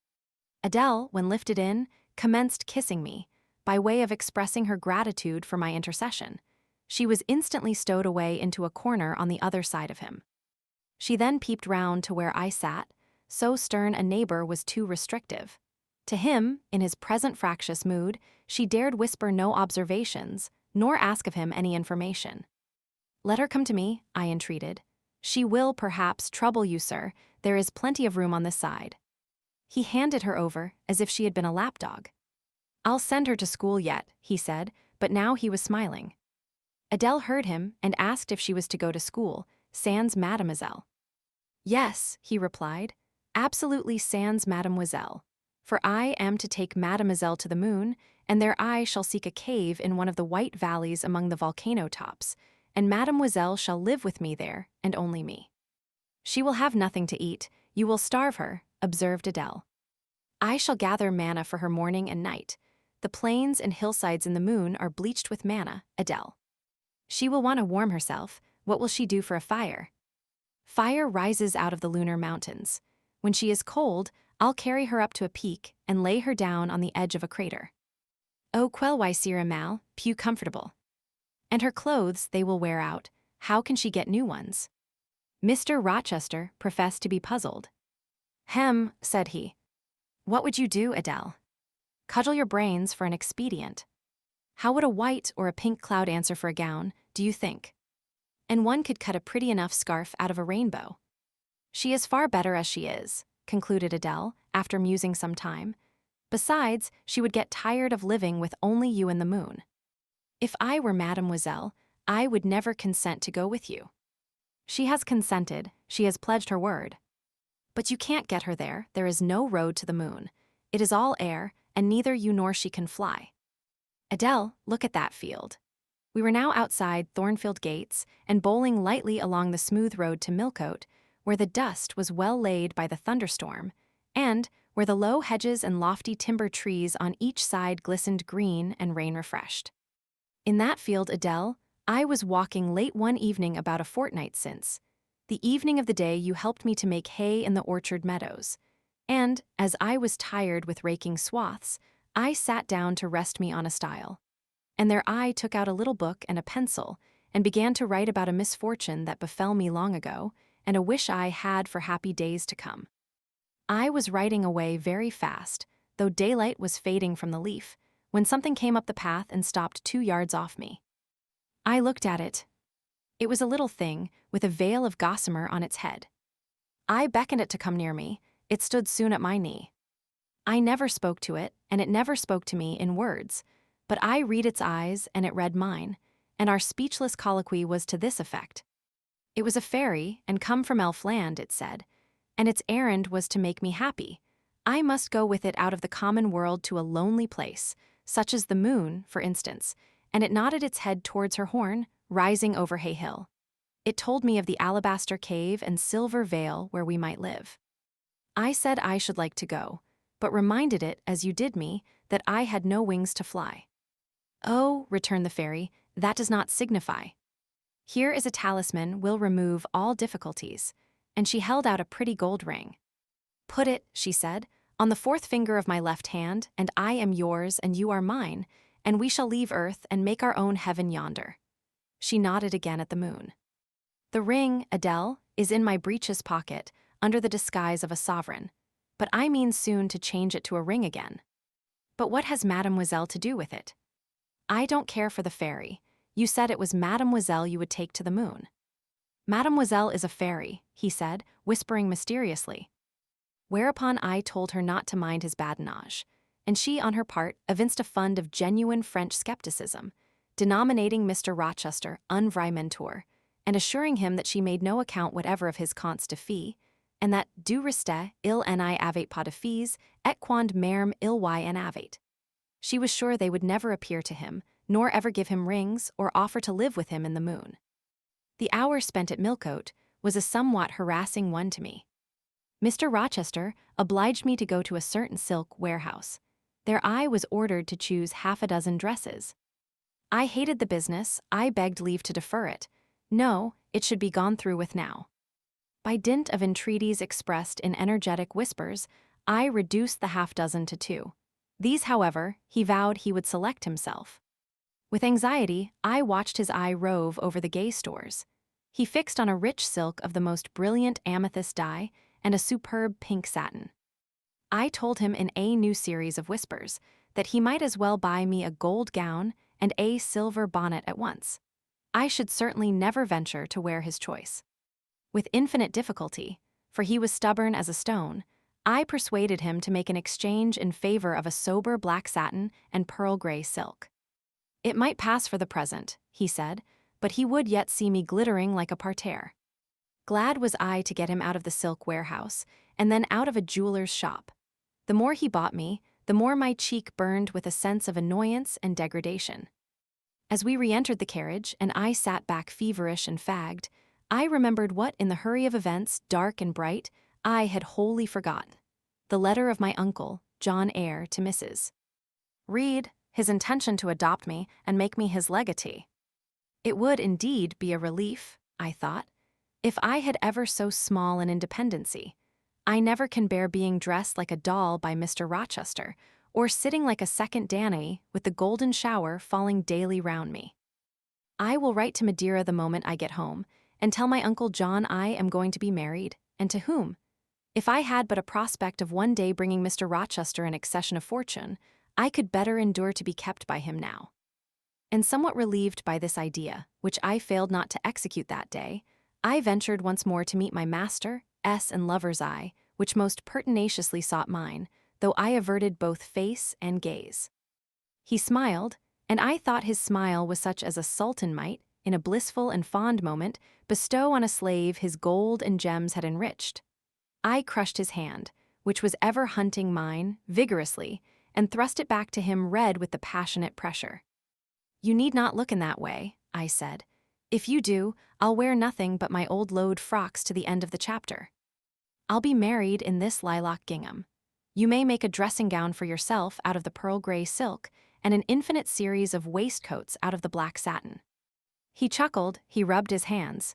Adele, when lifted in, commenced kissing me, by way of expressing her gratitude for my intercession. She was instantly stowed away into a corner on the other side of him. She then peeped round to where I sat, so stern a neighbor was too restrictive. To him, in his present fractious mood, she dared whisper no observations, nor ask of him any information. Let her come to me, I entreated. She will, perhaps, trouble you, sir. There is plenty of room on this side. He handed her over, as if she had been a lapdog. I'll send her to school yet, he said, but now he was smiling. Adele heard him and asked if she was to go to school, sans mademoiselle. Yes, he replied, absolutely sans mademoiselle. For I am to take mademoiselle to the moon, and there I shall seek a cave in one of the white valleys among the volcano tops, and mademoiselle shall live with me there, and only me. She will have nothing to eat, you will starve her, observed Adele. I shall gather manna for her morning and night. The plains and hillsides in the moon are bleached with manna, Adele. She will want to warm herself. What will she do for a fire? Fire rises out of the lunar mountains. When she is cold, I'll carry her up to a peak and lay her down on the edge of a crater. Oh, quel sera mal, plus comfortable. And her clothes they will wear out. How can she get new ones? Mr. Rochester professed to be puzzled. Hem, said he. What would you do, Adele? Cudgel your brains for an expedient. How would a white or a pink cloud answer for a gown, do you think? And one could cut a pretty enough scarf out of a rainbow. She is far better as she is, concluded Adele, after musing some time. Besides, she would get tired of living with only you and the moon. If I were mademoiselle, I would never consent to go with you. She has consented, she has pledged her word. But you can't get her there is no road to the moon. It is all air, and neither you nor she can fly. Adele, look at that field. We were now outside Thornfield Gates and bowling lightly along the smooth road to Millcote, where the dust was well laid by the thunderstorm, and where the low hedges and lofty timber trees on each side glistened green and rain-refreshed. In that field, Adele, I was walking late one evening about a fortnight since, the evening of the day you helped me to make hay in the orchard meadows, and, as I was tired with raking swaths, I sat down to rest me on a stile. And there I took out a little book and a pencil and began to write about a misfortune that befell me long ago and a wish I had for happy days to come. I was writing away very fast, though daylight was fading from the leaf, when something came up the path and stopped 2 yards off me. I looked at it. It was a little thing with a veil of gossamer on its head. I beckoned it to come near me. It stood soon at my knee. I never spoke to it, and it never spoke to me in words, but I read its eyes and it read mine, and our speechless colloquy was to this effect. It was a fairy, and come from Elfland, it said, and its errand was to make me happy. I must go with it out of the common world to a lonely place, such as the moon, for instance, and it nodded its head towards her horn, rising over Hay Hill. It told me of the alabaster cave and silver vale where we might live. I said I should like to go, but reminded it, as you did me, that I had no wings to fly. Oh, returned the fairy, that does not signify. Here is a talisman will remove all difficulties, and she held out a pretty gold ring. Put it, she said, on the 4th finger of my left hand, and I am yours and you are mine, and we shall leave earth and make our own heaven yonder. She nodded again at the moon. The ring, Adele, is in my breeches pocket, under the disguise of a sovereign, but I mean soon to change it to a ring again. But what has Mademoiselle to do with it? I don't care for the fairy. You said it was Mademoiselle you would take to the moon. Mademoiselle is a fairy, he said, whispering mysteriously. Whereupon I told her not to mind his badinage, and she, on her part, evinced a fund of genuine French skepticism, denominating Mr. Rochester un vrai menteur, and assuring him that she made no account whatever of his contes de fées, and that du reste, il n'y avait pas de filles, et quond merme il y en avait. She was sure they would never appear to him, nor ever give him rings or offer to live with him in the moon. The hour spent at Millcote was a somewhat harassing one to me. Mr. Rochester obliged me to go to a certain silk warehouse. There I was ordered to choose 6 dresses. I hated the business, I begged leave to defer it. No, it should be gone through with now. By dint of entreaties expressed in energetic whispers, I reduced the 6 to 2. These, however, he vowed he would select himself. With anxiety, I watched his eye rove over the gay stores. He fixed on a rich silk of the most brilliant amethyst dye and a superb pink satin. I told him in a new series of whispers that he might as well buy me a gold gown and a silver bonnet at once. I should certainly never venture to wear his choice. With infinite difficulty, for he was stubborn as a stone, I persuaded him to make an exchange in favor of a sober black satin and pearl gray silk. It might pass for the present, he said, but he would yet see me glittering like a parterre. Glad was I to get him out of the silk warehouse, and then out of a jeweler's shop. The more he bought me, the more my cheek burned with a sense of annoyance and degradation. As we re-entered the carriage, and I sat back feverish and fagged, I remembered what, in the hurry of events, dark and bright, I had wholly forgotten. The letter of my uncle, Jane Eyre, to Mrs. Reed, his intention to adopt me and make me his legatee. It would indeed be a relief, I thought, if I had ever so small an independency. I never can bear being dressed like a doll by Mr. Rochester, or sitting like a second Danae with the golden shower falling daily round me. I will write to Madeira the moment I get home, and tell my Uncle John I am going to be married, and to whom? If I had but a prospect of one day bringing Mr. Rochester an accession of fortune, I could better endure to be kept by him now. And somewhat relieved by this idea, which I failed not to execute that day, I ventured once more to meet my master, and lover's eye, which most pertinaciously sought mine, though I averted both face and gaze. He smiled, and I thought his smile was such as a sultan might, in a blissful and fond moment, bestow on a slave his gold and gems had enriched. I crushed his hand, which was ever hunting mine, vigorously, and thrust it back to him red with the passionate pressure. "You need not look in that way," I said. "If you do, I'll wear nothing but my old load frocks to the end of the chapter. I'll be married in this lilac gingham. You may make a dressing gown for yourself out of the pearl gray silk, and an infinite series of waistcoats out of the black satin." He chuckled, he rubbed his hands.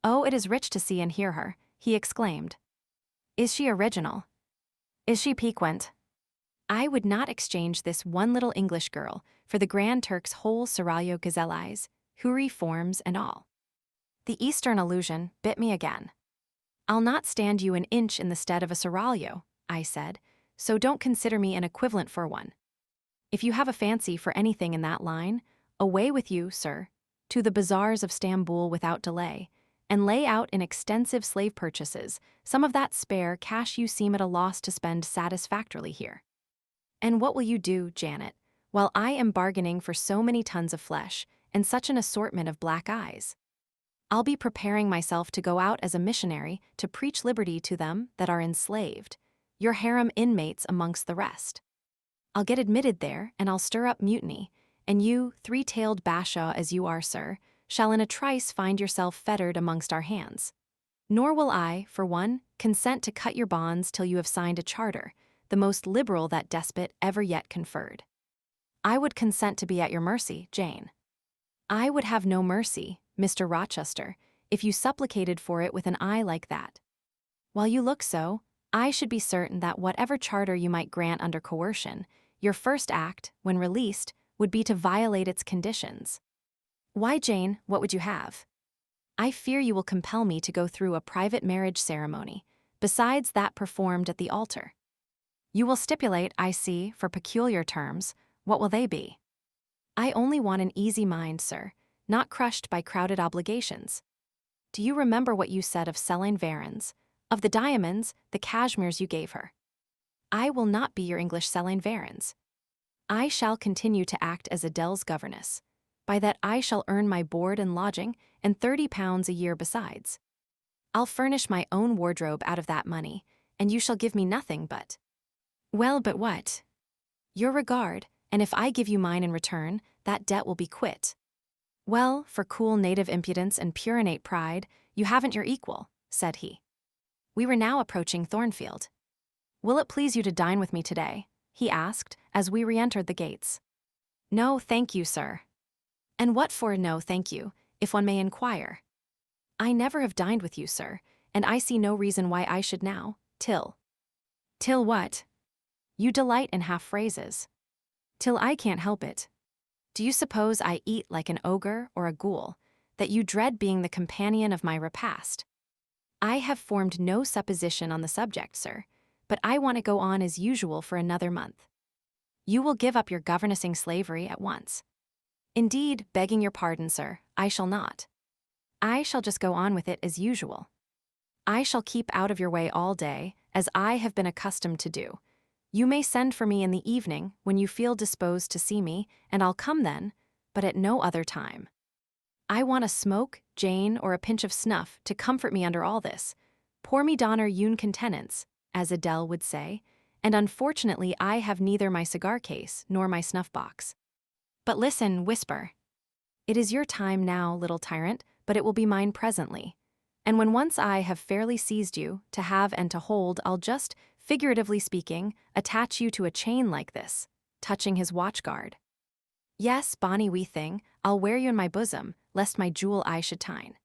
"Oh, it is rich to see and hear her," he exclaimed. "Is she original? Is she piquant?" I would not exchange this one little English girl for the Grand Turk's whole seraglio gazelle eyes, houri forms and all. The Eastern allusion bit me again. "I'll not stand you an inch in the stead of a seraglio," I said, "so don't consider me an equivalent for one. If you have a fancy for anything in that line, away with you, sir, to the bazaars of Stamboul without delay, and lay out in extensive slave purchases some of that spare cash you seem at a loss to spend satisfactorily here. And what will you do, Janet, while I am bargaining for so many tons of flesh and such an assortment of black eyes? I'll be preparing myself to go out as a missionary to preach liberty to them that are enslaved, your harem inmates amongst the rest. I'll get admitted there, and I'll stir up mutiny, and you, three-tailed bashaw as you are, sir, shall in a trice find yourself fettered amongst our hands. Nor will I, for one, consent to cut your bonds till you have signed a charter, the most liberal that despot ever yet conferred. I would consent to be at your mercy, Jane. I would have no mercy, Mr. Rochester, if you supplicated for it with an eye like that. While you look so, I should be certain that whatever charter you might grant under coercion, your first act, when released, would be to violate its conditions. Why, Jane, what would you have? I fear you will compel me to go through a private marriage ceremony, besides that performed at the altar. You will stipulate, I see, for peculiar terms. What will they be? I only want an easy mind, sir, not crushed by crowded obligations. Do you remember what you said of Celine Varens, of the diamonds, the cashmeres you gave her? I will not be your English Celine Varens. I shall continue to act as Adele's governess. By that I shall earn my board and lodging, and £30 a year besides. I'll furnish my own wardrobe out of that money, and you shall give me nothing but— Well, but what? Your regard, and if I give you mine in return, that debt will be quit. Well, for cool native impudence and pure innate pride, you haven't your equal, said he. We were now approaching Thornfield. Will it please you to dine with me today? He asked, as we re-entered the gates. No, thank you, sir. And what for no thank you, if one may inquire? I never have dined with you, sir, and I see no reason why I should now, till— Till what? You delight in half-phrases. Till I can't help it. Do you suppose I eat like an ogre or a ghoul, that you dread being the companion of my repast? I have formed no supposition on the subject, sir, but I want to go on as usual for another month. You will give up your governessing slavery at once. Indeed, begging your pardon, sir, I shall not. I shall just go on with it as usual. I shall keep out of your way all day, as I have been accustomed to do. You may send for me in the evening when you feel disposed to see me, and I'll come then, but at no other time. I want a smoke, Jane, or a pinch of snuff to comfort me under all this. Pour me donner une contenance, as Adele would say, and unfortunately I have neither my cigar case nor my snuff box. But listen, whisper. It is your time now, little tyrant, but it will be mine presently. And when once I have fairly seized you, to have and to hold, I'll just, figuratively speaking, attach you to a chain like this, touching his watch-guard. Yes, bonny wee thing, I'll wear you in my bosom, lest my jewel eye should tine.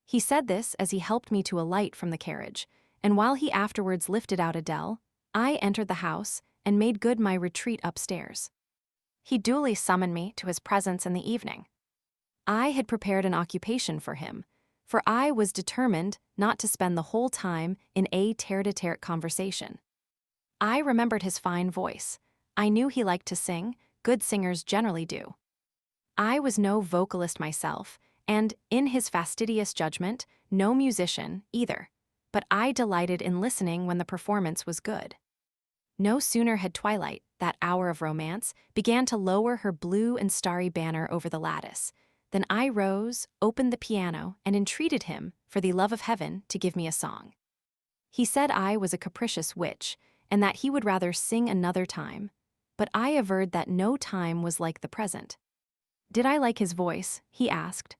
He said this as he helped me to alight from the carriage, and while he afterwards lifted out Adele, I entered the house and made good my retreat upstairs. He duly summoned me to his presence in the evening. I had prepared an occupation for him, for I was determined not to spend the whole time in a tete-a-tete conversation. I remembered his fine voice. I knew he liked to sing, good singers generally do. I was no vocalist myself, and, in his fastidious judgment, no musician either, but I delighted in listening when the performance was good. No sooner had twilight, that hour of romance, began to lower her blue and starry banner over the lattice, Then I rose, opened the piano, and entreated him, for the love of heaven, to give me a song. He said I was a capricious witch, and that he would rather sing another time, but I averred that no time was like the present. Did I like his voice? He asked.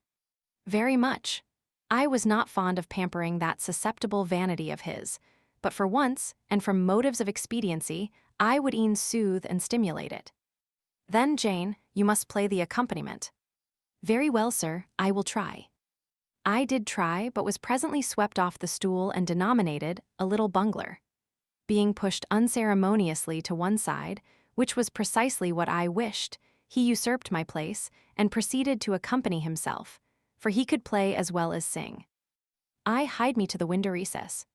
Very much. I was not fond of pampering that susceptible vanity of his, but for once, and from motives of expediency, I would e'en soothe and stimulate it. Then, Jane, you must play the accompaniment. Very well, sir, I will try. I did try, but was presently swept off the stool and denominated a little bungler. Being pushed unceremoniously to one side, which was precisely what I wished, he usurped my place and proceeded to accompany himself, for he could play as well as sing. I hied me to the window recess.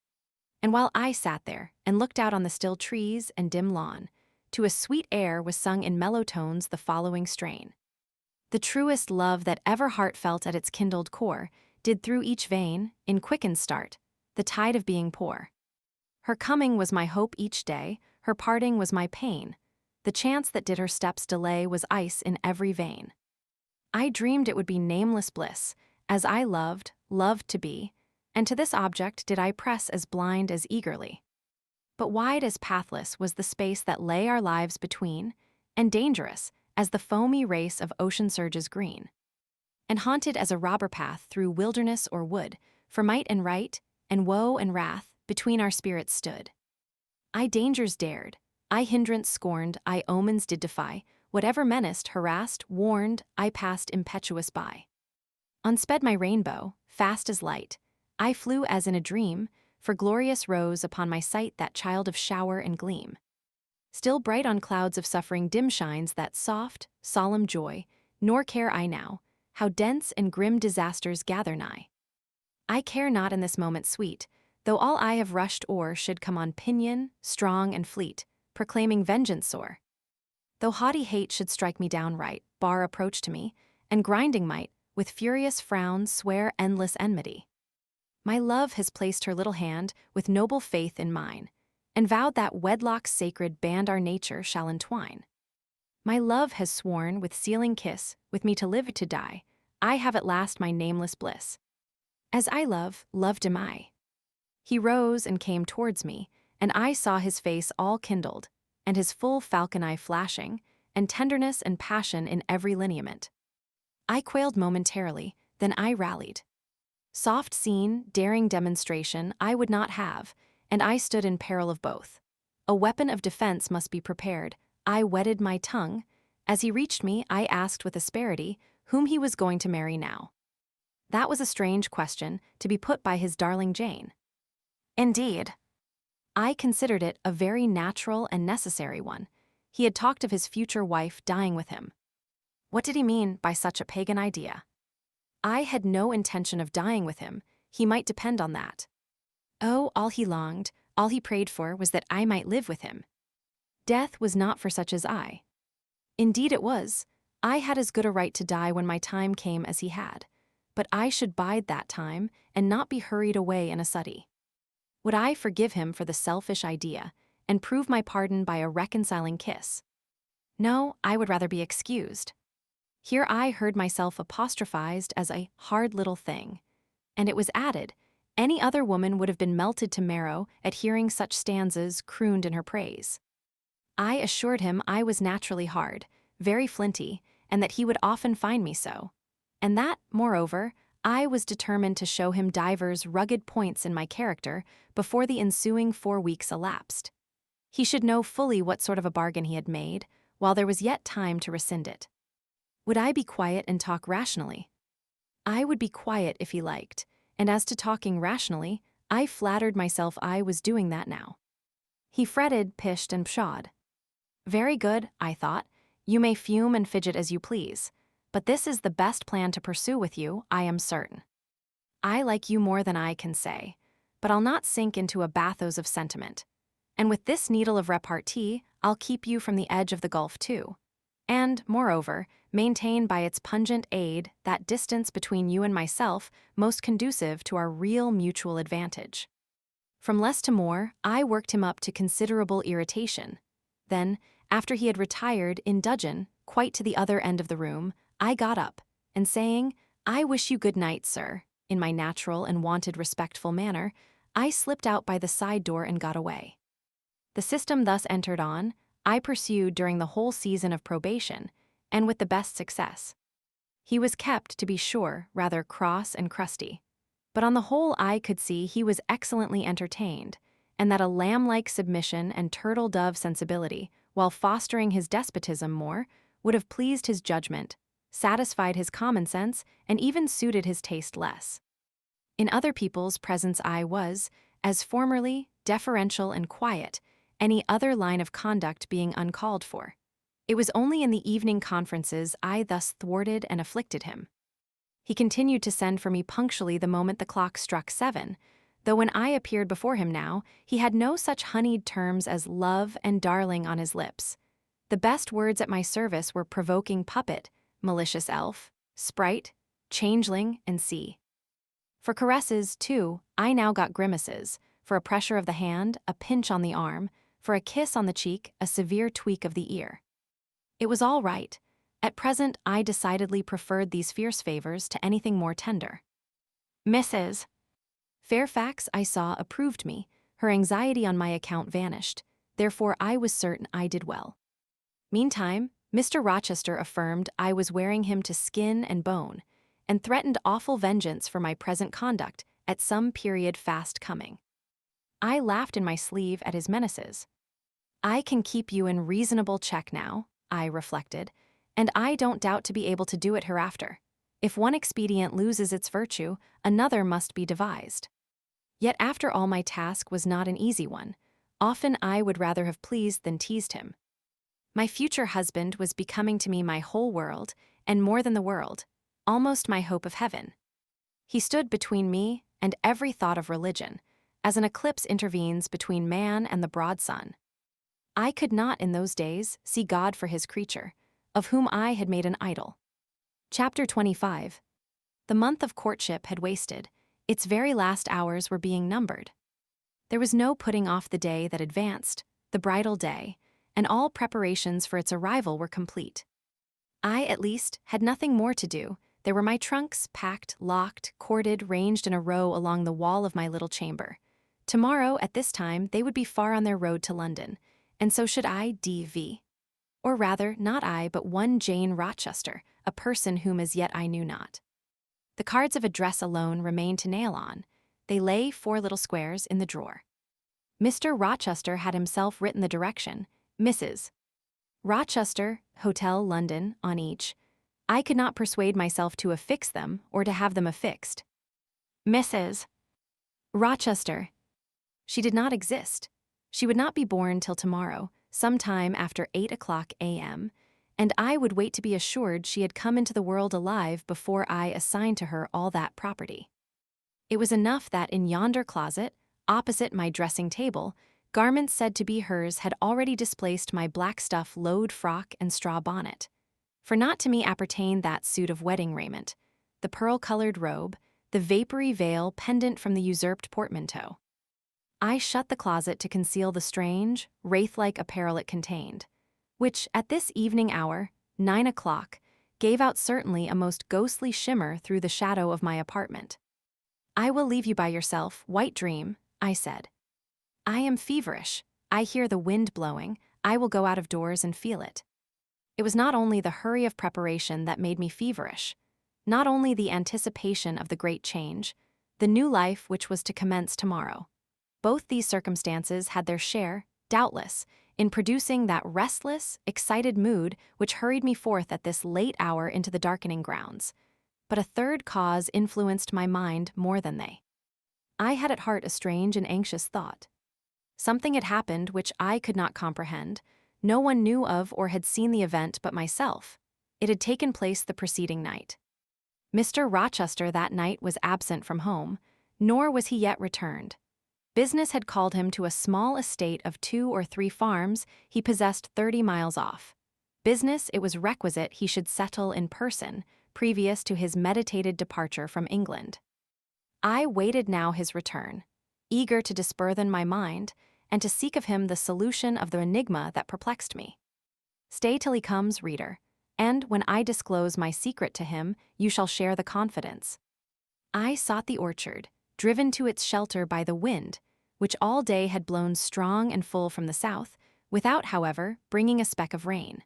And while I sat there and looked out on the still trees and dim lawn, to a sweet air was sung in mellow tones the following strain. The truest love that ever heart felt at its kindled core did through each vein, in quickened start, the tide of being pour. Her coming was my hope each day, her parting was my pain. The chance that did her steps delay was ice in every vein. I dreamed it would be nameless bliss, as I loved to be, and to this object did I press as blind as eagerly. But wide as pathless was the space that lay our lives between, and dangerous as the foamy race of ocean surges green. And haunted as a robber path through wilderness or wood, for might and right, and woe and wrath, between our spirits stood. I dangers dared, I hindrance scorned, I omens did defy, whatever menaced, harassed, warned, I passed impetuous by. Unsped my rainbow, fast as light, I flew as in a dream, for glorious rose upon my sight that child of shower and gleam. Still bright on clouds of suffering dim shines that soft, solemn joy, nor care I now, how dense and grim disasters gather nigh. I care not in this moment sweet, though all I have rushed o'er should come on pinion, strong and fleet, proclaiming vengeance sore. Though haughty hate should strike me downright, bar approach to me, and grinding might, with furious frowns swear endless enmity. My love has placed her little hand with noble faith in mine, and vowed that wedlock's sacred band our nature shall entwine. My love has sworn with sealing kiss, with me to live to die, I have at last my nameless bliss. As I loved am I. He rose and came towards me, and I saw his face all kindled, and his full falcon eye flashing, and tenderness and passion in every lineament. I quailed momentarily, then I rallied. Soft scene, daring demonstration I would not have, and I stood in peril of both. A weapon of defense must be prepared. I wetted my tongue. As he reached me, I asked with asperity whom he was going to marry now. That was a strange question to be put by his darling Jane. Indeed. I considered it a very natural and necessary one. He had talked of his future wife dying with him. What did he mean by such a pagan idea? I had no intention of dying with him, he might depend on that. Oh, all he longed, all he prayed for was that I might live with him. Death was not for such as I. Indeed it was. I had as good a right to die when my time came as he had, but I should bide that time and not be hurried away in a suddie. Would I forgive him for the selfish idea, and prove my pardon by a reconciling kiss? No, I would rather be excused. Here I heard myself apostrophized as a hard little thing, and it was added, any other woman would have been melted to marrow at hearing such stanzas crooned in her praise. I assured him I was naturally hard, very flinty, and that he would often find me so, and that, moreover, I was determined to show him divers rugged points in my character before the ensuing 4 weeks elapsed. He should know fully what sort of a bargain he had made, while there was yet time to rescind it. Would I be quiet and talk rationally? I would be quiet if he liked, and as to talking rationally, I flattered myself I was doing that now. He fretted, pished, and pshawed. Very good, I thought, you may fume and fidget as you please, but this is the best plan to pursue with you, I am certain. I like you more than I can say, but I'll not sink into a bathos of sentiment. And with this needle of repartee, I'll keep you from the edge of the gulf too. And, moreover, maintain by its pungent aid that distance between you and myself most conducive to our real mutual advantage. From less to more, I worked him up to considerable irritation. Then, after he had retired in dudgeon, quite to the other end of the room, I got up, and saying, "I wish you good night, sir," in my natural and wanted respectful manner, I slipped out by the side door and got away. The system thus entered on, I pursued during the whole season of probation, and with the best success. He was kept, to be sure, rather cross and crusty. But on the whole I could see he was excellently entertained, and that a lamb-like submission and turtle-dove sensibility, while fostering his despotism more, would have pleased his judgment, satisfied his common sense, and even suited his taste less. In other people's presence I was, as formerly, deferential and quiet, any other line of conduct being uncalled for. It was only in the evening conferences I thus thwarted and afflicted him. He continued to send for me punctually the moment the clock struck 7, though when I appeared before him now, he had no such honeyed terms as love and darling on his lips. The best words at my service were provoking puppet, malicious elf, sprite, changeling, and sea. For caresses, too, I now got grimaces, for a pressure of the hand, a pinch on the arm, for a kiss on the cheek, a severe tweak of the ear. It was all right. At present, I decidedly preferred these fierce favors to anything more tender. Mrs. Fairfax, I saw, approved me. Her anxiety on my account vanished. Therefore, I was certain I did well. Meantime, Mr. Rochester affirmed I was wearing him to skin and bone, and threatened awful vengeance for my present conduct at some period fast coming. I laughed in my sleeve at his menaces. I can keep you in reasonable check now, I reflected, and I don't doubt to be able to do it hereafter. If one expedient loses its virtue, another must be devised. Yet after all, my task was not an easy one. Often I would rather have pleased than teased him. My future husband was becoming to me my whole world, and more than the world, almost my hope of heaven. He stood between me and every thought of religion, as an eclipse intervenes between man and the broad sun. I could not in those days see God for his creature, of whom I had made an idol. Chapter 25. The month of courtship had wasted. Its very last hours were being numbered. There was no putting off the day that advanced, the bridal day, and all preparations for its arrival were complete. I, at least, had nothing more to do. There were my trunks, packed, locked, corded, ranged in a row along the wall of my little chamber. Tomorrow, at this time, they would be far on their road to London, and so should I D.V. Or rather, not I, but one Jane Rochester, a person whom as yet I knew not. The cards of address alone remained to nail on. They lay 4 little squares in the drawer. Mr. Rochester had himself written the direction, Mrs. Rochester, Hotel, London, on each. I could not persuade myself to affix them or to have them affixed. Mrs. Rochester. She did not exist. She would not be born till tomorrow, sometime after 8:00 a.m., and I would wait to be assured she had come into the world alive before I assigned to her all that property. It was enough that in yonder closet, opposite my dressing table, garments said to be hers had already displaced my black stuff load frock and straw bonnet. For not to me appertained that suit of wedding raiment, the pearl-colored robe, the vapory veil pendant from the usurped portmanteau. I shut the closet to conceal the strange, wraith-like apparel it contained, which, at this evening hour, 9:00, gave out certainly a most ghostly shimmer through the shadow of my apartment. I will leave you by yourself, white dream, I said. I am feverish. I hear the wind blowing. I will go out of doors and feel it. It was not only the hurry of preparation that made me feverish, not only the anticipation of the great change, the new life which was to commence tomorrow. Both these circumstances had their share, doubtless, in producing that restless, excited mood which hurried me forth at this late hour into the darkening grounds. But a third cause influenced my mind more than they. I had at heart a strange and anxious thought. Something had happened which I could not comprehend. No one knew of or had seen the event but myself. It had taken place the preceding night. Mr. Rochester that night was absent from home, nor was he yet returned. Business had called him to a small estate of 2 or 3 farms he possessed 30 miles off. Business it was requisite he should settle in person, previous to his meditated departure from England. I waited now his return, eager to disburthen my mind, and to seek of him the solution of the enigma that perplexed me. Stay till he comes, reader, and when I disclose my secret to him, you shall share the confidence. I sought the orchard, driven to its shelter by the wind, which all day had blown strong and full from the south, without, however, bringing a speck of rain.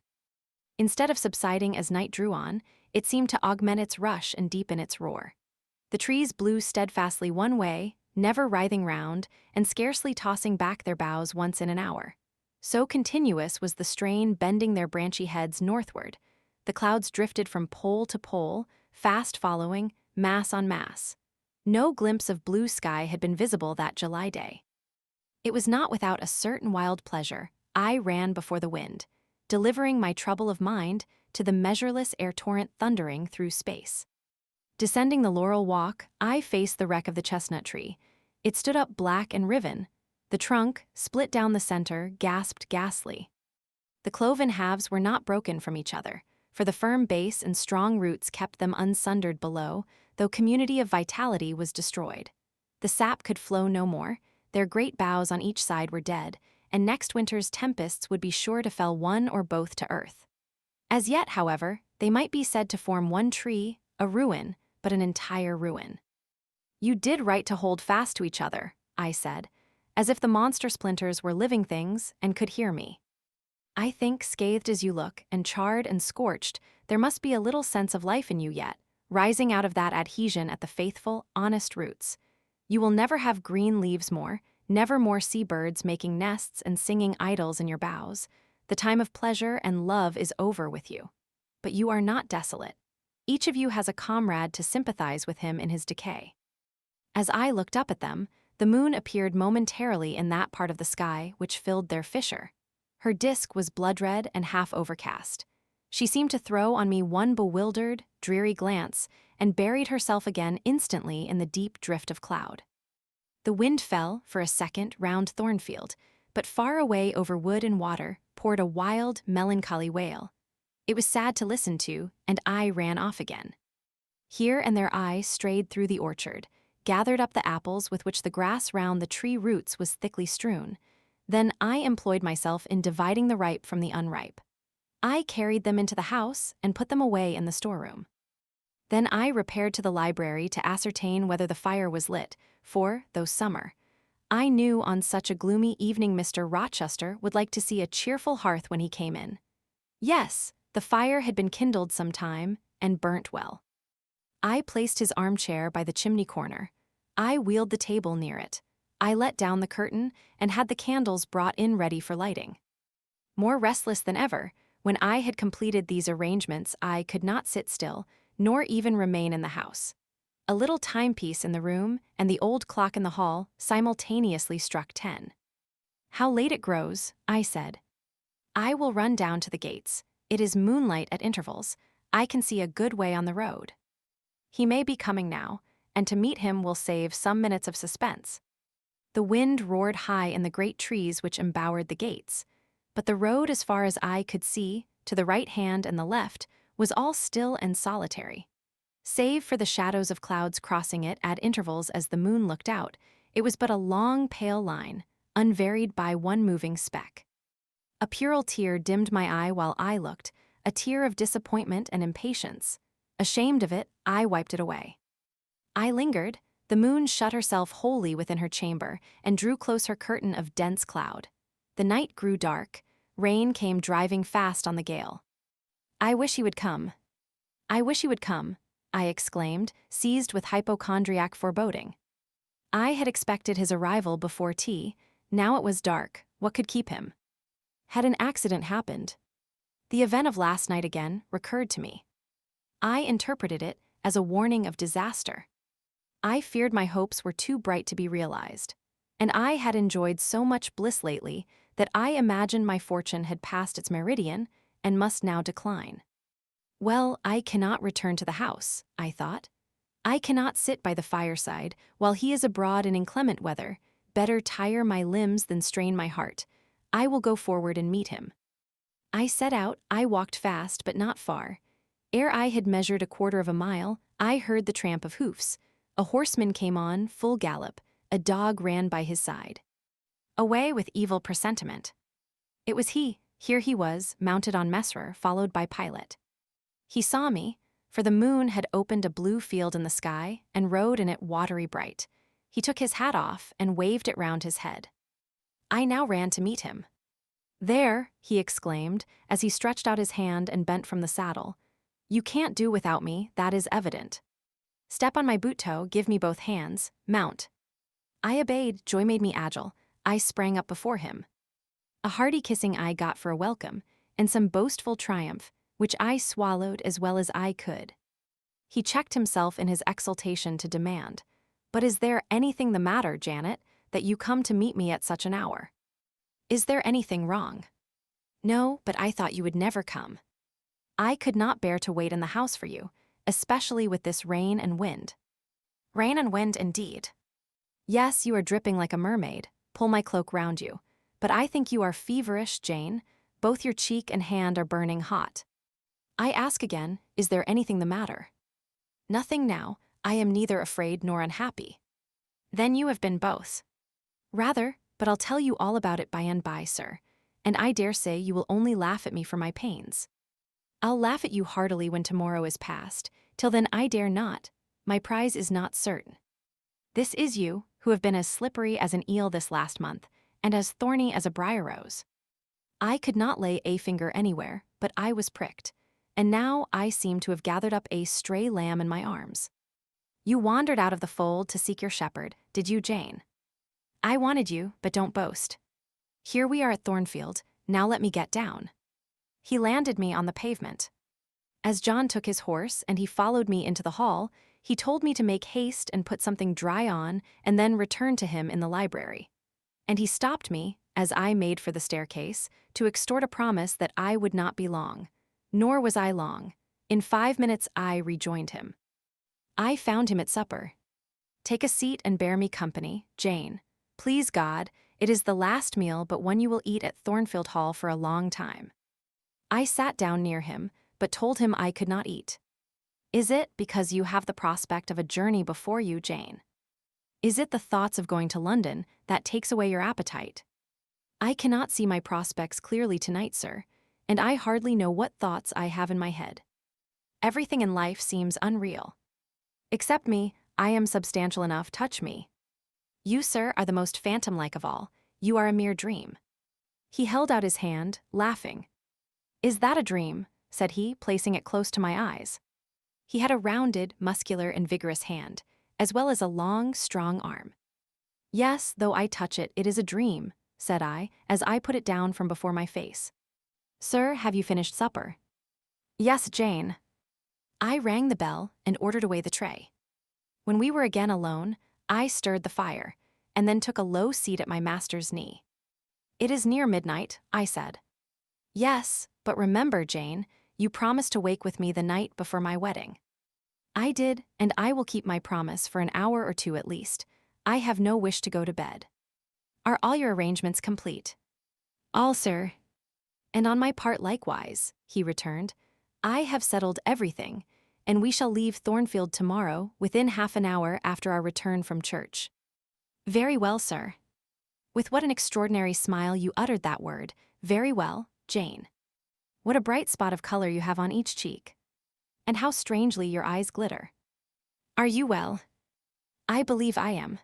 Instead of subsiding as night drew on, it seemed to augment its rush and deepen its roar. The trees blew steadfastly one way, never writhing round, and scarcely tossing back their boughs once in an hour. So continuous was the strain bending their branchy heads northward. The clouds drifted from pole to pole, fast following, mass on mass. No glimpse of blue sky had been visible that July day. It was not without a certain wild pleasure I ran before the wind, delivering my trouble of mind to the measureless air torrent thundering through space. Descending the laurel walk, I faced the wreck of the chestnut tree. It stood up black and riven. The trunk, split down the center, gasped ghastly. The cloven halves were not broken from each other, for the firm base and strong roots kept them unsundered below, though community of vitality was destroyed. The sap could flow no more, their great boughs on each side were dead, and next winter's tempests would be sure to fell one or both to earth. As yet, however, they might be said to form one tree, a ruin, but an entire ruin. You did right to hold fast to each other, I said, as if the monster splinters were living things and could hear me. I think, scathed as you look, and charred and scorched, there must be a little sense of life in you yet, rising out of that adhesion at the faithful, honest roots. You will never have green leaves more, never more seabirds making nests and singing idyls in your boughs. The time of pleasure and love is over with you. But you are not desolate. Each of you has a comrade to sympathize with him in his decay. As I looked up at them, the moon appeared momentarily in that part of the sky which filled their fissure. Her disk was blood-red and half overcast. She seemed to throw on me one bewildered, dreary glance and buried herself again instantly in the deep drift of cloud. The wind fell, for a second, round Thornfield, but far away over wood and water poured a wild, melancholy wail. It was sad to listen to, and I ran off again. Here and there I strayed through the orchard, gathered up the apples with which the grass round the tree roots was thickly strewn. Then I employed myself in dividing the ripe from the unripe. I carried them into the house and put them away in the storeroom. Then I repaired to the library to ascertain whether the fire was lit, for, though summer, I knew on such a gloomy evening Mr. Rochester would like to see a cheerful hearth when he came in. Yes, the fire had been kindled some time and burnt well. I placed his armchair by the chimney corner. I wheeled the table near it. I let down the curtain and had the candles brought in ready for lighting. More restless than ever, when I had completed these arrangements, I could not sit still, nor even remain in the house. A little timepiece in the room and the old clock in the hall simultaneously struck 10. "How late it grows," I said. "I will run down to the gates. It is moonlight at intervals. I can see a good way on the road. He may be coming now, and to meet him will save some minutes of suspense." The wind roared high in the great trees which embowered the gates, but the road as far as I could see, to the right hand and the left, was all still and solitary. Save for the shadows of clouds crossing it at intervals as the moon looked out, it was but a long, pale line, unvaried by one moving speck. A puerile tear dimmed my eye while I looked, a tear of disappointment and impatience. Ashamed of it, I wiped it away. I lingered. The moon shut herself wholly within her chamber and drew close her curtain of dense cloud. The night grew dark. Rain came driving fast on the gale. "I wish he would come. I wish he would come," I exclaimed, seized with hypochondriac foreboding. I had expected his arrival before tea. Now it was dark. What could keep him? Had an accident happened? The event of last night again recurred to me. I interpreted it as a warning of disaster. I feared my hopes were too bright to be realized, and I had enjoyed so much bliss lately that I imagined my fortune had passed its meridian and must now decline. Well, I cannot return to the house, I thought. I cannot sit by the fireside while he is abroad in inclement weather. Better tire my limbs than strain my heart. I will go forward and meet him. I set out. I walked fast, but not far. Ere I had measured a quarter of a mile, I heard the tramp of hoofs. A horseman came on, full gallop. A dog ran by his side. Away with evil presentiment. It was he. Here he was, mounted on Messer, followed by Pilot. He saw me, for the moon had opened a blue field in the sky and rode in it watery bright. He took his hat off and waved it round his head. I now ran to meet him. "There," he exclaimed, as he stretched out his hand and bent from the saddle. "You can't do without me, that is evident. Step on my boot toe, give me both hands, mount." I obeyed, joy made me agile. I sprang up before him. A hearty kissing I got for a welcome, and some boastful triumph, which I swallowed as well as I could. He checked himself in his exultation to demand, "But is there anything the matter, Janet, that you come to meet me at such an hour? Is there anything wrong?" "No, but I thought you would never come. I could not bear to wait in the house for you, especially with this rain and wind." "Rain and wind, indeed." "Yes, you are dripping like a mermaid. Pull my cloak round you. But I think you are feverish, Jane. Both your cheek and hand are burning hot." I ask again, is there anything the matter? "Nothing now. I am neither afraid nor unhappy." "Then you have been both." "Rather, but I'll tell you all about it by and by, sir, and I dare say you will only laugh at me for my pains." "I'll laugh at you heartily when tomorrow is past. Till then I dare not. My prize is not certain. This is you, who have been as slippery as an eel this last month, and as thorny as a briar rose." I could not lay a finger anywhere, but I was pricked, and now I seemed to have gathered up a stray lamb in my arms. "You wandered out of the fold to seek your shepherd, did you, Jane? I wanted you, but don't boast. Here we are at Thornfield, now let me get down." He landed me on the pavement. As John took his horse and he followed me into the hall, he told me to make haste and put something dry on and then return to him in the library. And he stopped me, as I made for the staircase, to extort a promise that I would not be long. Nor was I long. In 5 minutes I rejoined him. I found him at supper. "Take a seat and bear me company, Jane. Please God, it is the last meal but one you will eat at Thornfield Hall for a long time." I sat down near him, but told him I could not eat. "Is it because you have the prospect of a journey before you, Jane? Is it the thoughts of going to London that takes away your appetite?" "I cannot see my prospects clearly tonight, sir, and I hardly know what thoughts I have in my head. Everything in life seems unreal. Except me, I am substantial enough, touch me. You, sir, are the most phantom-like of all. You are a mere dream." He held out his hand, laughing. "Is that a dream?" said he, placing it close to my eyes. He had a rounded, muscular, and vigorous hand, as well as a long, strong arm. "Yes, though I touch it, it is a dream," said I, as I put it down from before my face. "Sir, have you finished supper?" "Yes, Jane." I rang the bell and ordered away the tray. When we were again alone, I stirred the fire, and then took a low seat at my master's knee. "It is near midnight," I said. "Yes, but remember, Jane, you promised to wake with me the night before my wedding." "I did, and I will keep my promise for an hour or two at least. I have no wish to go to bed." "Are all your arrangements complete?" "All, sir." "And on my part likewise," he returned. "I have settled everything, and we shall leave Thornfield tomorrow within half an hour after our return from church." "Very well, sir." With what an extraordinary smile you uttered that word, "Very well, Jane." What a bright spot of color you have on each cheek. And how strangely your eyes glitter. "Are you well?" "I believe I am."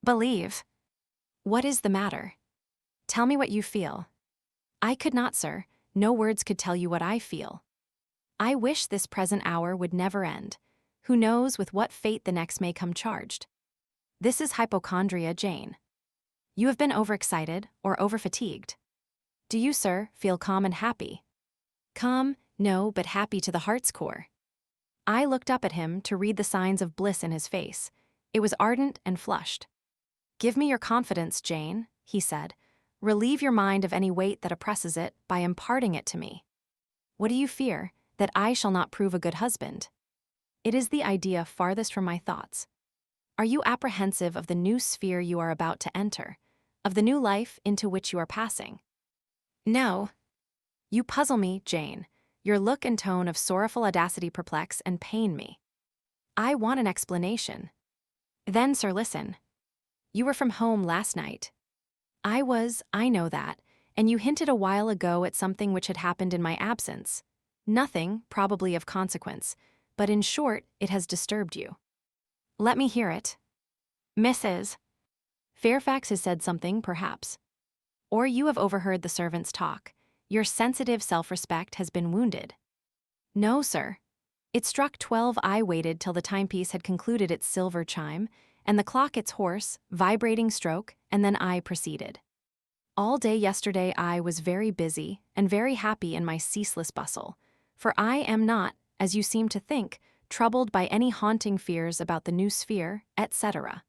"Believe?" "What is the matter? Tell me what you feel." "I could not, sir. No words could tell you what I feel. I wish this present hour would never end. Who knows with what fate the next may come charged? This is hypochondria, Jane. You have been overexcited or overfatigued. Do you, sir, feel calm and happy?" "Calm, no, but happy to the heart's core." I looked up at him to read the signs of bliss in his face. It was ardent and flushed. "Give me your confidence, Jane," he said. "Relieve your mind of any weight that oppresses it by imparting it to me. What do you fear? That I shall not prove a good husband? It is the idea farthest from my thoughts. Are you apprehensive of the new sphere you are about to enter, of the new life into which you are passing?" "No." "You puzzle me, Jane. Your look and tone of sorrowful audacity perplex and pain me. I want an explanation." "Then, sir, listen. You were from home last night." "I was, I know that, and you hinted a while ago at something which had happened in my absence. Nothing, probably of consequence, but in short, it has disturbed you. Let me hear it. Mrs. Fairfax has said something, perhaps. Or you have overheard the servants' talk. Your sensitive self-respect has been wounded. No, sir. It struck 12. I waited till the timepiece had concluded its silver chime, and the clock its hoarse, vibrating stroke, and then I proceeded. All day yesterday I was very busy and very happy in my ceaseless bustle, for I am not, as you seem to think, troubled by any haunting fears about the new sphere, etc.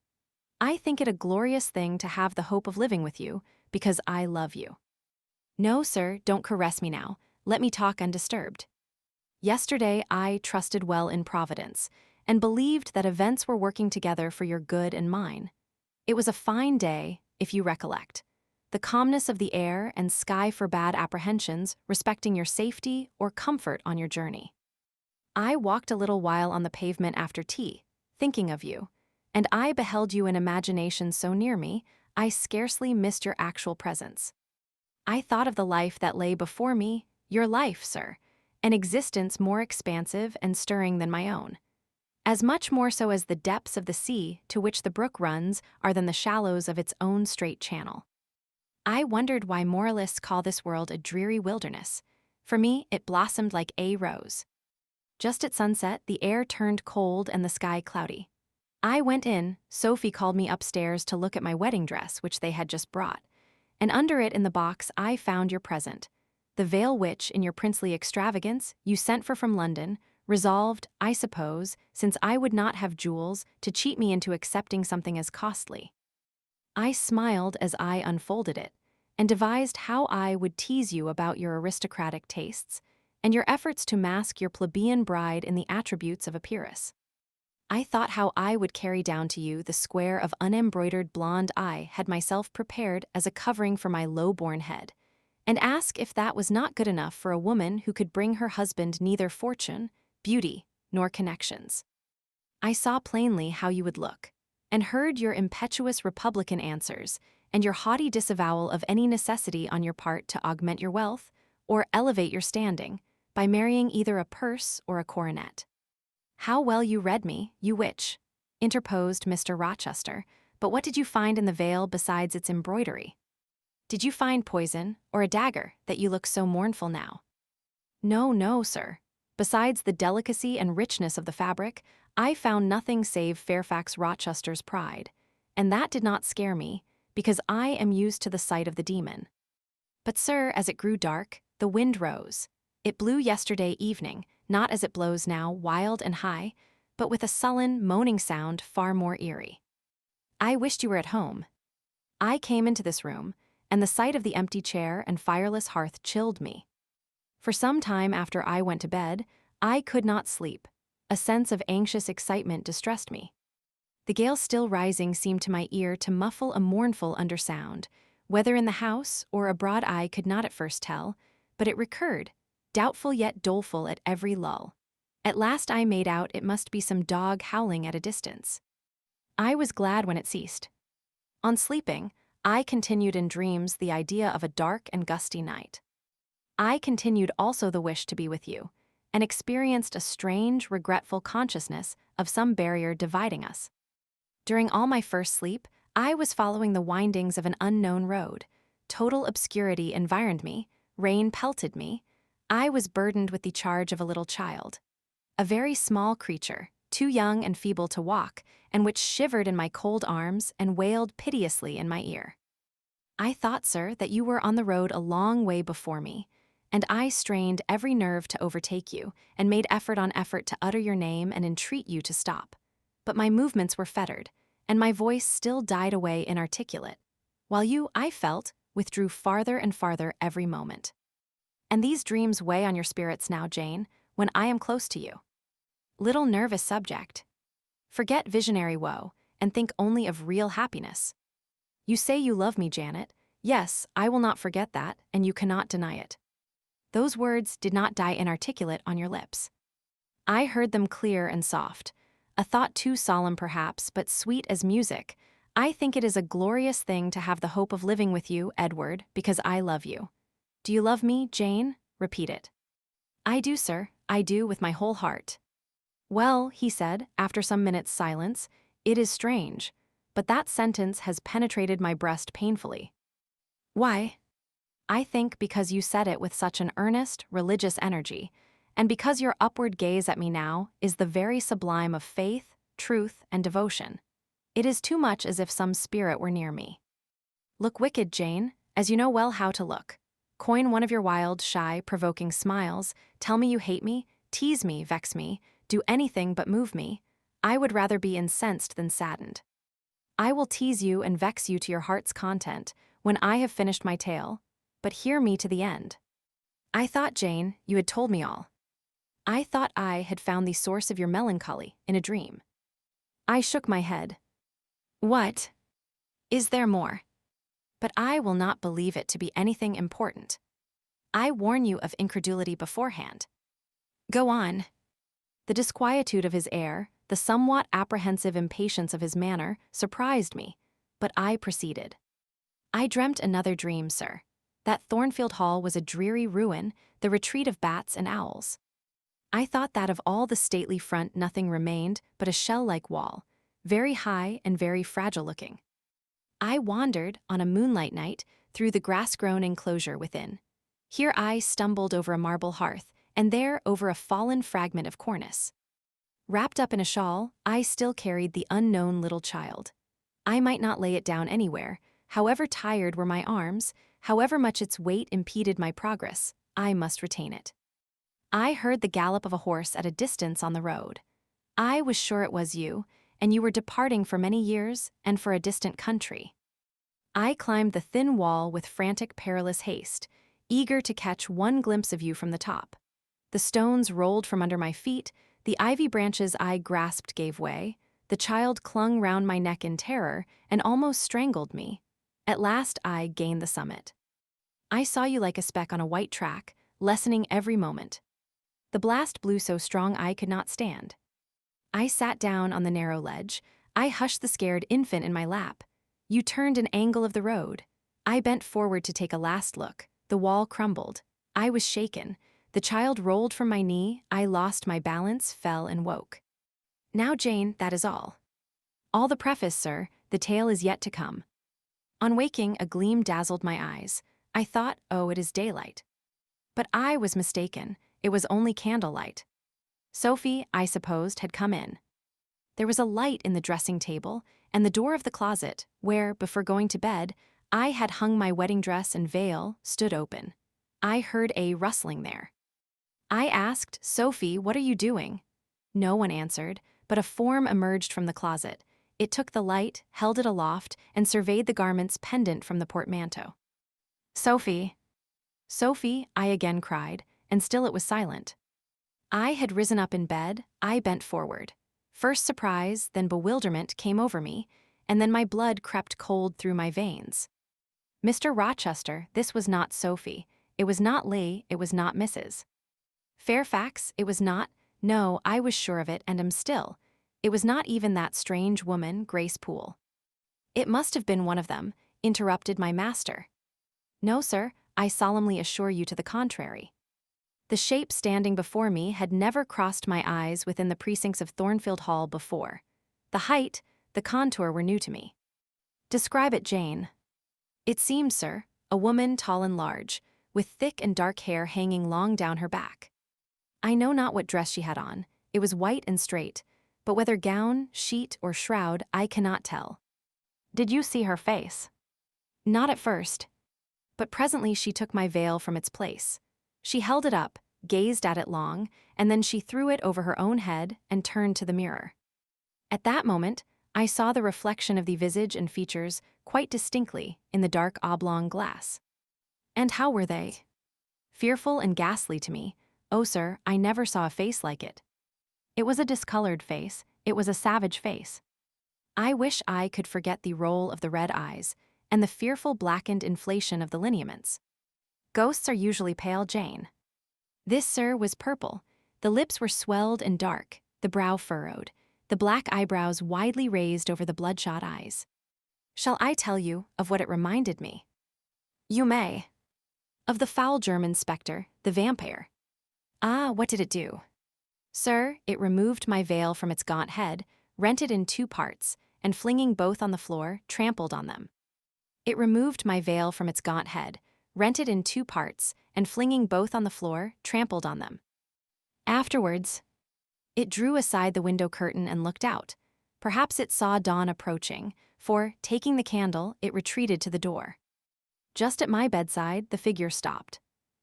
I think it a glorious thing to have the hope of living with you, because I love you. No, sir, don't caress me now. Let me talk undisturbed. Yesterday I trusted well in Providence, and believed that events were working together for your good and mine. It was a fine day, if you recollect. The calmness of the air and sky forbade apprehensions respecting your safety or comfort on your journey. I walked a little while on the pavement after tea, thinking of you, and I beheld you in imagination so near me, I scarcely missed your actual presence. I thought of the life that lay before me, your life, sir, an existence more expansive and stirring than my own. As much more so as the depths of the sea to which the brook runs are than the shallows of its own straight channel. I wondered why moralists call this world a dreary wilderness. For me, it blossomed like a rose. Just at sunset, the air turned cold and the sky cloudy. I went in, Sophie called me upstairs to look at my wedding dress which they had just brought, and under it in the box I found your present, the veil which, in your princely extravagance, you sent for from London, resolved, I suppose, since I would not have jewels, to cheat me into accepting something as costly. I smiled as I unfolded it, and devised how I would tease you about your aristocratic tastes, and your efforts to mask your plebeian bride in the attributes of a peeress. I thought how I would carry down to you the square of unembroidered blonde I had myself prepared as a covering for my low-born head, and ask if that was not good enough for a woman who could bring her husband neither fortune, beauty, nor connections. I saw plainly how you would look, and heard your impetuous republican answers, and your haughty disavowal of any necessity on your part to augment your wealth, or elevate your standing, by marrying either a purse or a coronet. How well you read me, you witch, interposed Mr. Rochester, but what did you find in the veil besides its embroidery? Did you find poison, or a dagger, that you look so mournful now? No, no, sir. Besides the delicacy and richness of the fabric, I found nothing save Fairfax Rochester's pride, and that did not scare me, because I am used to the sight of the demon. But, sir, as it grew dark, the wind rose. It blew yesterday evening, not as it blows now, wild and high, but with a sullen, moaning sound far more eerie. I wished you were at home. I came into this room, and the sight of the empty chair and fireless hearth chilled me. For some time after I went to bed, I could not sleep. A sense of anxious excitement distressed me. The gale still rising seemed to my ear to muffle a mournful undersound, whether in the house or abroad I could not at first tell, but it recurred, doubtful yet doleful at every lull. At last I made out it must be some dog howling at a distance. I was glad when it ceased. On sleeping, I continued in dreams the idea of a dark and gusty night. I continued also the wish to be with you, and experienced a strange, regretful consciousness of some barrier dividing us. During all my first sleep, I was following the windings of an unknown road. Total obscurity environed me, rain pelted me. I was burdened with the charge of a little child, a very small creature, too young and feeble to walk, and which shivered in my cold arms and wailed piteously in my ear. I thought, sir, that you were on the road a long way before me, and I strained every nerve to overtake you, and made effort on effort to utter your name and entreat you to stop. But my movements were fettered, and my voice still died away inarticulate, while you, I felt, withdrew farther and farther every moment. And these dreams weigh on your spirits now, Jane, when I am close to you. Little nervous subject. Forget visionary woe, and think only of real happiness. You say you love me, Janet. Yes, I will not forget that, and you cannot deny it. Those words did not die inarticulate on your lips. I heard them clear and soft, a thought too solemn perhaps, but sweet as music. I think it is a glorious thing to have the hope of living with you, Edward, because I love you. Do you love me, Jane? Repeat it. I do, sir, I do with my whole heart. Well, he said, after some minutes' silence, it is strange, but that sentence has penetrated my breast painfully. Why? I think because you said it with such an earnest, religious energy, and because your upward gaze at me now is the very sublime of faith, truth, and devotion. It is too much as if some spirit were near me. Look wicked, Jane, as you know well how to look. Coin one of your wild, shy, provoking smiles, tell me you hate me, tease me, vex me, do anything but move me. I would rather be incensed than saddened. I will tease you and vex you to your heart's content when I have finished my tale, but hear me to the end. I thought, Jane, you had told me all. I thought I had found the source of your melancholy in a dream. I shook my head. What? Is there more? But I will not believe it to be anything important. I warn you of incredulity beforehand. Go on. The disquietude of his air, the somewhat apprehensive impatience of his manner, surprised me, but I proceeded. I dreamt another dream, sir. That Thornfield Hall was a dreary ruin, the retreat of bats and owls. I thought that of all the stately front nothing remained but a shell-like wall, very high and very fragile-looking. I wandered, on a moonlight night, through the grass-grown enclosure within. Here I stumbled over a marble hearth, and there over a fallen fragment of cornice. Wrapped up in a shawl, I still carried the unknown little child. I might not lay it down anywhere, however tired were my arms, however much its weight impeded my progress, I must retain it. I heard the gallop of a horse at a distance on the road. I was sure it was you, and you were departing for many years and for a distant country. I climbed the thin wall with frantic, perilous haste, eager to catch one glimpse of you from the top. The stones rolled from under my feet, the ivy branches I grasped gave way, the child clung round my neck in terror and almost strangled me. At last I gained the summit. I saw you like a speck on a white track, lessening every moment. The blast blew so strong I could not stand. I sat down on the narrow ledge. I hushed the scared infant in my lap. You turned an angle of the road. I bent forward to take a last look. The wall crumbled. I was shaken. The child rolled from my knee. I lost my balance, fell, and woke. Now, Jane, that is all. All the preface, sir. The tale is yet to come. On waking, a gleam dazzled my eyes. I thought, oh, it is daylight. But I was mistaken. It was only candlelight. Sophie, I supposed, had come in. There was a light in the dressing table, and the door of the closet, where, before going to bed, I had hung my wedding dress and veil, stood open. I heard a rustling there. I asked, Sophie, what are you doing? No one answered, but a form emerged from the closet. It took the light, held it aloft, and surveyed the garments pendant from the portmanteau. Sophie! Sophie, I again cried, and still it was silent. I had risen up in bed. I bent forward. First surprise, then bewilderment came over me, and then my blood crept cold through my veins. Mr. Rochester, this was not Sophie. It was not Lee, it was not Mrs. Fairfax, it was not, no, I was sure of it and am still. It was not even that strange woman, Grace Poole. It must have been one of them, interrupted my master. No, sir, I solemnly assure you to the contrary. The shape standing before me had never crossed my eyes within the precincts of Thornfield Hall before. The height, the contour were new to me. Describe it, Jane. It seemed, sir, a woman tall and large, with thick and dark hair hanging long down her back. I know not what dress she had on. It was white and straight, but whether gown, sheet, or shroud, I cannot tell. Did you see her face? Not at first. But presently she took my veil from its place. She held it up, gazed at it long, and then she threw it over her own head and turned to the mirror. At that moment, I saw the reflection of the visage and features quite distinctly in the dark oblong glass. And how were they? Fearful and ghastly to me. Oh, sir, I never saw a face like it. It was a discolored face. It was a savage face. I wish I could forget the roll of the red eyes and the fearful blackened inflation of the lineaments. Ghosts are usually pale, Jane. This, sir, was purple. The lips were swelled and dark, the brow furrowed, the black eyebrows widely raised over the bloodshot eyes. Shall I tell you of what it reminded me? You may. Of the foul German spectre, the vampire. Ah, what did it do? Sir, it removed my veil from its gaunt head, rent it in two parts, and flinging both on the floor, trampled on them. It removed my veil from its gaunt head, rent it in two parts, and flinging both on the floor, trampled on them. Afterwards, it drew aside the window curtain and looked out. Perhaps it saw dawn approaching, for, taking the candle, it retreated to the door. Just at my bedside, the figure stopped.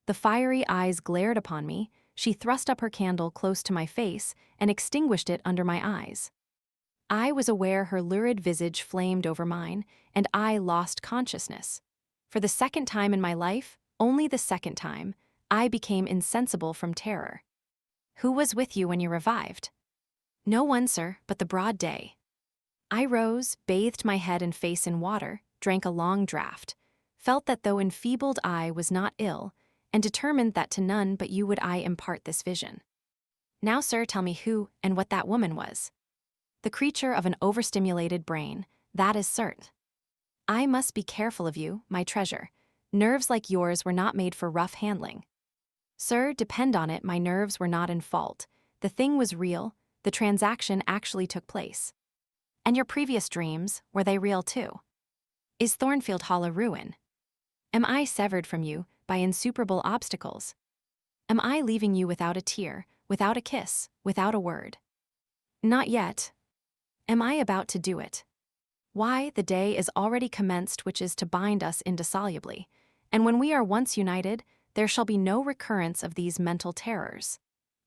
The fiery eyes glared upon me. She thrust up her candle close to my face and extinguished it under my eyes. I was aware her lurid visage flamed over mine, and I lost consciousness. For the second time in my life, only the second time, I became insensible from terror. Who was with you when you revived? No one, sir, but the broad day. I rose, bathed my head and face in water, drank a long draught, felt that though enfeebled I was not ill, and determined that to none but you would I impart this vision. Now, sir, tell me who and what that woman was. The creature of an overstimulated brain, that is certain. I must be careful of you, my treasure. Nerves like yours were not made for rough handling. Sir, depend on it, my nerves were not in fault. The thing was real, the transaction actually took place. And your previous dreams, were they real too? Is Thornfield Hall a ruin? Am I severed from you by insuperable obstacles? Am I leaving you without a tear, without a kiss, without a word? Not yet. Am I about to do it? Why, the day is already commenced which is to bind us indissolubly, and when we are once united, there shall be no recurrence of these mental terrors.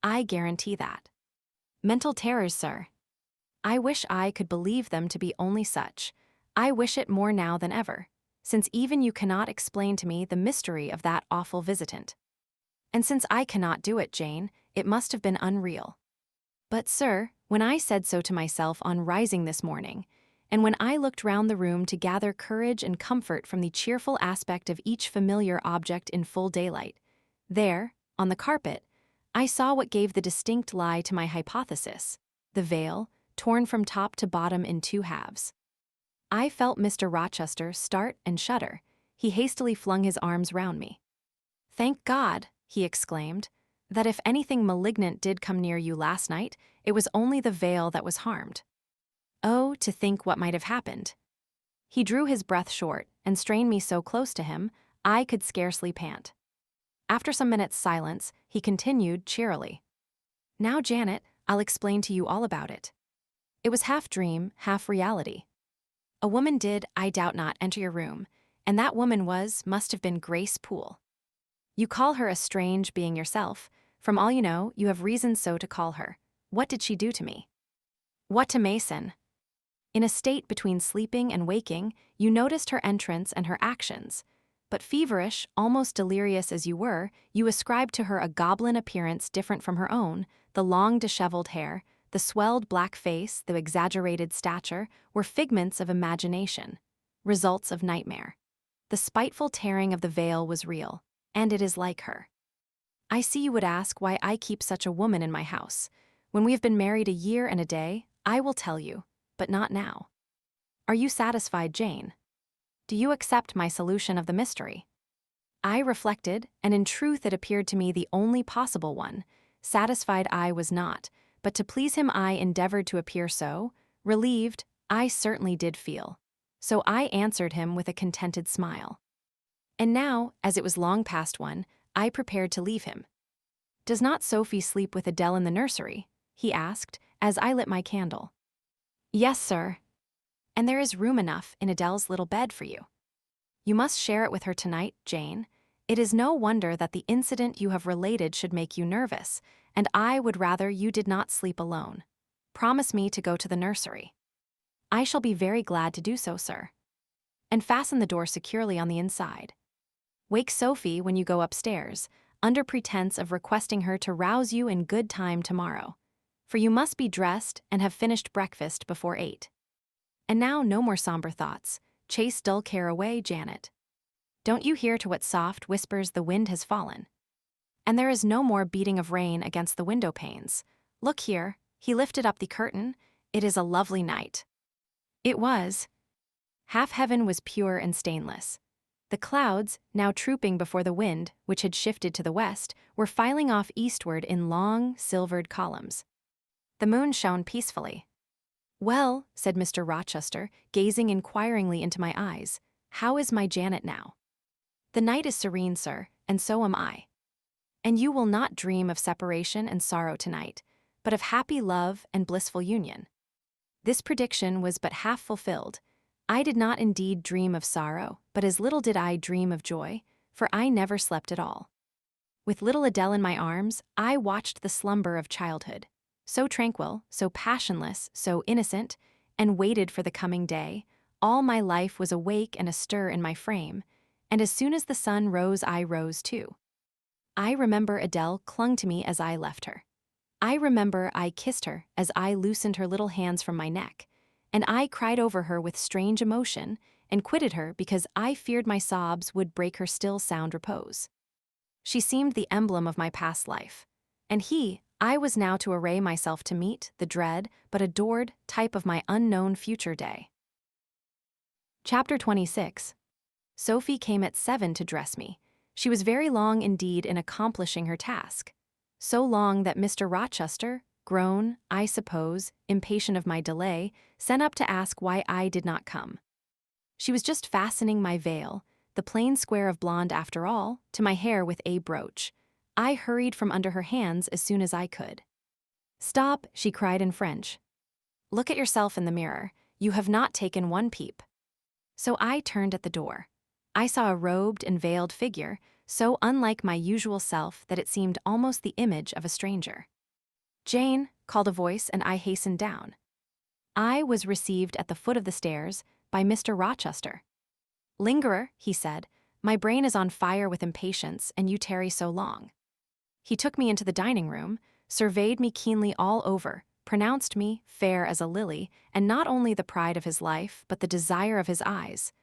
I guarantee that. Mental terrors, sir. I wish I could believe them to be only such. I wish it more now than ever, since even you cannot explain to me the mystery of that awful visitant. And since I cannot do it, Jane, it must have been unreal. But, sir, when I said so to myself on rising this morning, and when I looked round the room to gather courage and comfort from the cheerful aspect of each familiar object in full daylight, there, on the carpet, I saw what gave the distinct lie to my hypothesis, the veil, torn from top to bottom in two halves. I felt Mr. Rochester start and shudder. He hastily flung his arms round me. Thank God, he exclaimed, that if anything malignant did come near you last night, it was only the veil that was harmed. Oh, to think what might have happened. He drew his breath short and strained me so close to him, I could scarcely pant. After some minutes' silence, he continued cheerily. Now, Janet, I'll explain to you all about it. It was half dream, half reality. A woman did, I doubt not, enter your room, and that woman must have been Grace Poole. You call her a strange being yourself. From all you know, you have reason so to call her. What did she do to me? What to Mason? In a state between sleeping and waking, you noticed her entrance and her actions, but feverish, almost delirious as you were, you ascribed to her a goblin appearance different from her own. The long disheveled hair, the swelled black face, the exaggerated stature, were figments of imagination, results of nightmare. The spiteful tearing of the veil was real, and it is like her. I see you would ask why I keep such a woman in my house. When we have been married a year and a day, I will tell you, but not now. Are you satisfied, Jane? Do you accept my solution of the mystery? I reflected, and in truth it appeared to me the only possible one. Satisfied I was not, but to please him I endeavored to appear so. Relieved, I certainly did feel. So I answered him with a contented smile. And now, as it was long past 1, I prepared to leave him. Does not Sophie sleep with Adele in the nursery? He asked, as I lit my candle. Yes, sir. And there is room enough in Adele's little bed for you. You must share it with her tonight, Jane. It is no wonder that the incident you have related should make you nervous, and I would rather you did not sleep alone. Promise me to go to the nursery. I shall be very glad to do so, sir. And fasten the door securely on the inside. Wake Sophie when you go upstairs, under pretense of requesting her to rouse you in good time tomorrow, for you must be dressed and have finished breakfast before 8. And now no more somber thoughts. Chase dull care away, Janet. Don't you hear to what soft whispers the wind has fallen? And there is no more beating of rain against the window panes. Look here, he lifted up the curtain. It is a lovely night. It was. Half heaven was pure and stainless. The clouds, now trooping before the wind, which had shifted to the west, were filing off eastward in long, silvered columns. The moon shone peacefully. "Well," said Mr. Rochester, gazing inquiringly into my eyes, "how is my Janet now?" "The night is serene, sir, and so am I. And you will not dream of separation and sorrow tonight, but of happy love and blissful union." This prediction was but half fulfilled. I did not indeed dream of sorrow, but as little did I dream of joy, for I never slept at all. With little Adele in my arms, I watched the slumber of childhood, so tranquil, so passionless, so innocent, and waited for the coming day. All my life was awake and astir in my frame, and as soon as the sun rose, I rose too. I remember Adele clung to me as I left her. I remember I kissed her as I loosened her little hands from my neck, and I cried over her with strange emotion and quitted her because I feared my sobs would break her still sound repose. She seemed the emblem of my past life, and I was now to array myself to meet the dread but adored type of my unknown future day. Chapter 26. Sophie came at 7 to dress me. She was very long indeed in accomplishing her task. So long that Mr. Rochester, grown, I suppose, impatient of my delay, sent up to ask why I did not come. She was just fastening my veil, the plain square of blonde after all, to my hair with a brooch. I hurried from under her hands as soon as I could. "Stop," she cried in French. "Look at yourself in the mirror. You have not taken one peep." So I turned at the door. I saw a robed and veiled figure, so unlike my usual self that it seemed almost the image of a stranger. "Jane," called a voice, and I hastened down. I was received at the foot of the stairs by Mr. Rochester. "Lingerer," he said, "my brain is on fire with impatience, and you tarry so long." He took me into the dining room, surveyed me keenly all over, pronounced me fair as a lily, and not only the pride of his life, but the desire of his eyes.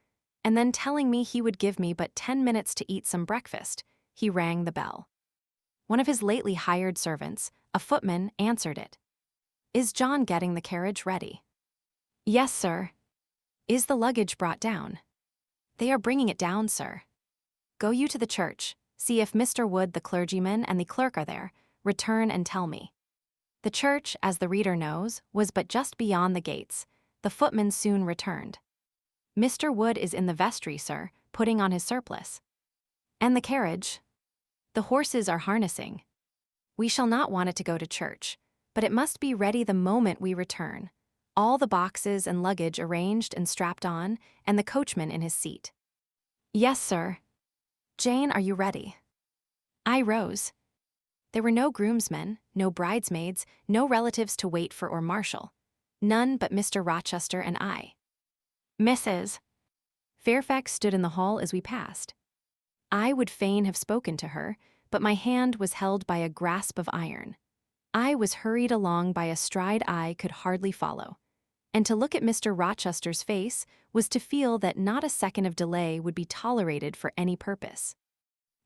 And then, telling me he would give me but 10 minutes to eat some breakfast, he rang the bell. One of his lately hired servants, a footman, answered it. "Is John getting the carriage ready?" "Yes, sir." "Is the luggage brought down?" "They are bringing it down, sir." "Go you to the church, see if Mr. Wood the clergyman and the clerk are there, return and tell me." The church, as the reader knows, was but just beyond the gates. The footman soon returned. "Mr. Wood is in the vestry, sir, putting on his surplice." "And the carriage?" "The horses are harnessing." "We shall not want it to go to church, but it must be ready the moment we return. All the boxes and luggage arranged and strapped on, and the coachman in his seat." "Yes, sir." "Jane, are you ready?" I rose. There were no groomsmen, no bridesmaids, no relatives to wait for or marshal. None but Mr. Rochester and I. "Mrs. Fairfax stood in the hall as we passed. I would fain have spoken to her, but my hand was held by a grasp of iron. I was hurried along by a stride I could hardly follow, and to look at Mr. Rochester's face was to feel that not a second of delay would be tolerated for any purpose.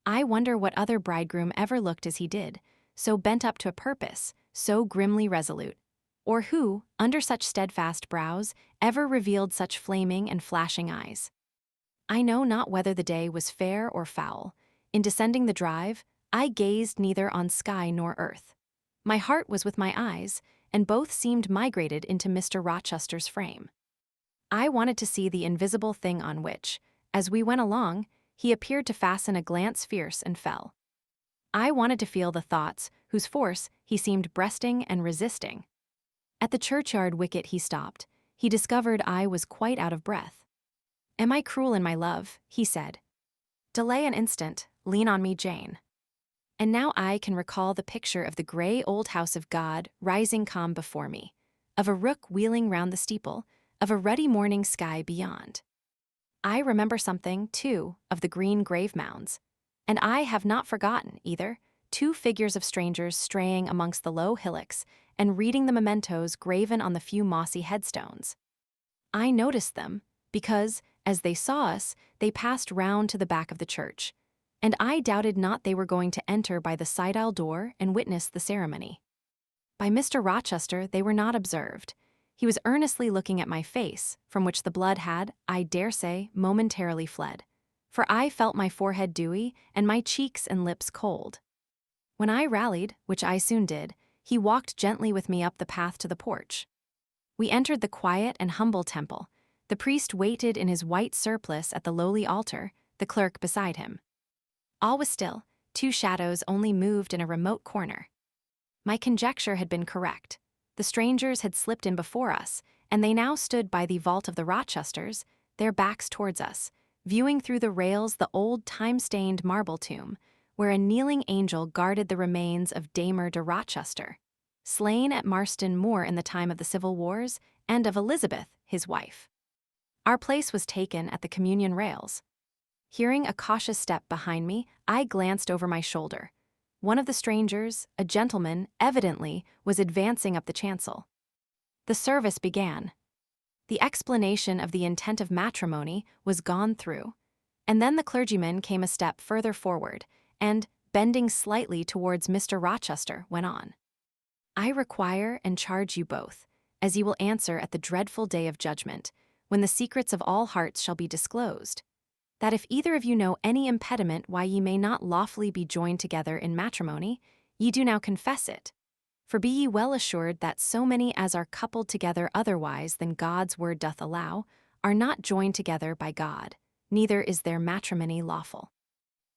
I wonder what other bridegroom ever looked as he did, so bent up to a purpose, so grimly resolute, or who, under such steadfast brows, ever revealed such flaming and flashing eyes. I know not whether the day was fair or foul. In descending the drive, I gazed neither on sky nor earth. My heart was with my eyes, and both seemed migrated into Mr. Rochester's frame. I wanted to see the invisible thing on which, as we went along, he appeared to fasten a glance fierce and fell. I wanted to feel the thoughts whose force he seemed breasting and resisting. At the churchyard wicket he stopped. He discovered I was quite out of breath. "Am I cruel in my love?" he said. "Delay an instant, lean on me, Jane." And now I can recall the picture of the gray old house of God rising calm before me, of a rook wheeling round the steeple, of a ruddy morning sky beyond. I remember something, too, of the green grave mounds, and I have not forgotten, either, 2 figures of strangers straying amongst the low hillocks and reading the mementos graven on the few mossy headstones. I noticed them because, as they saw us, they passed round to the back of the church, and I doubted not they were going to enter by the side-aisle door and witness the ceremony. By Mr. Rochester they were not observed. He was earnestly looking at my face, from which the blood had, I dare say, momentarily fled. for I felt my forehead dewy and my cheeks and lips cold. When I rallied, which I soon did, he walked gently with me up the path to the porch. We entered the quiet and humble temple. The priest waited in his white surplice at the lowly altar, the clerk beside him. All was still, 2 shadows only moved in a remote corner. My conjecture had been correct. The strangers had slipped in before us, and they now stood by the vault of the Rochesters, their backs towards us, viewing through the rails the old time-stained marble tomb, where a kneeling angel guarded the remains of Damer de Rochester, slain at Marston Moor in the time of the Civil Wars, and of Elizabeth, his wife. Our place was taken at the communion rails. Hearing a cautious step behind me, I glanced over my shoulder. One of the strangers, a gentleman, evidently, was advancing up the chancel. The service began. The explanation of the intent of matrimony was gone through, and then the clergyman came a step further forward, and, bending slightly towards Mr. Rochester, went on. I require and charge you both, as ye will answer at the dreadful day of judgment, when the secrets of all hearts shall be disclosed, that if either of you know any impediment why ye may not lawfully be joined together in matrimony, ye do now confess it. For be ye well assured that so many as are coupled together otherwise than God's word doth allow, are not joined together by God, neither is their matrimony lawful.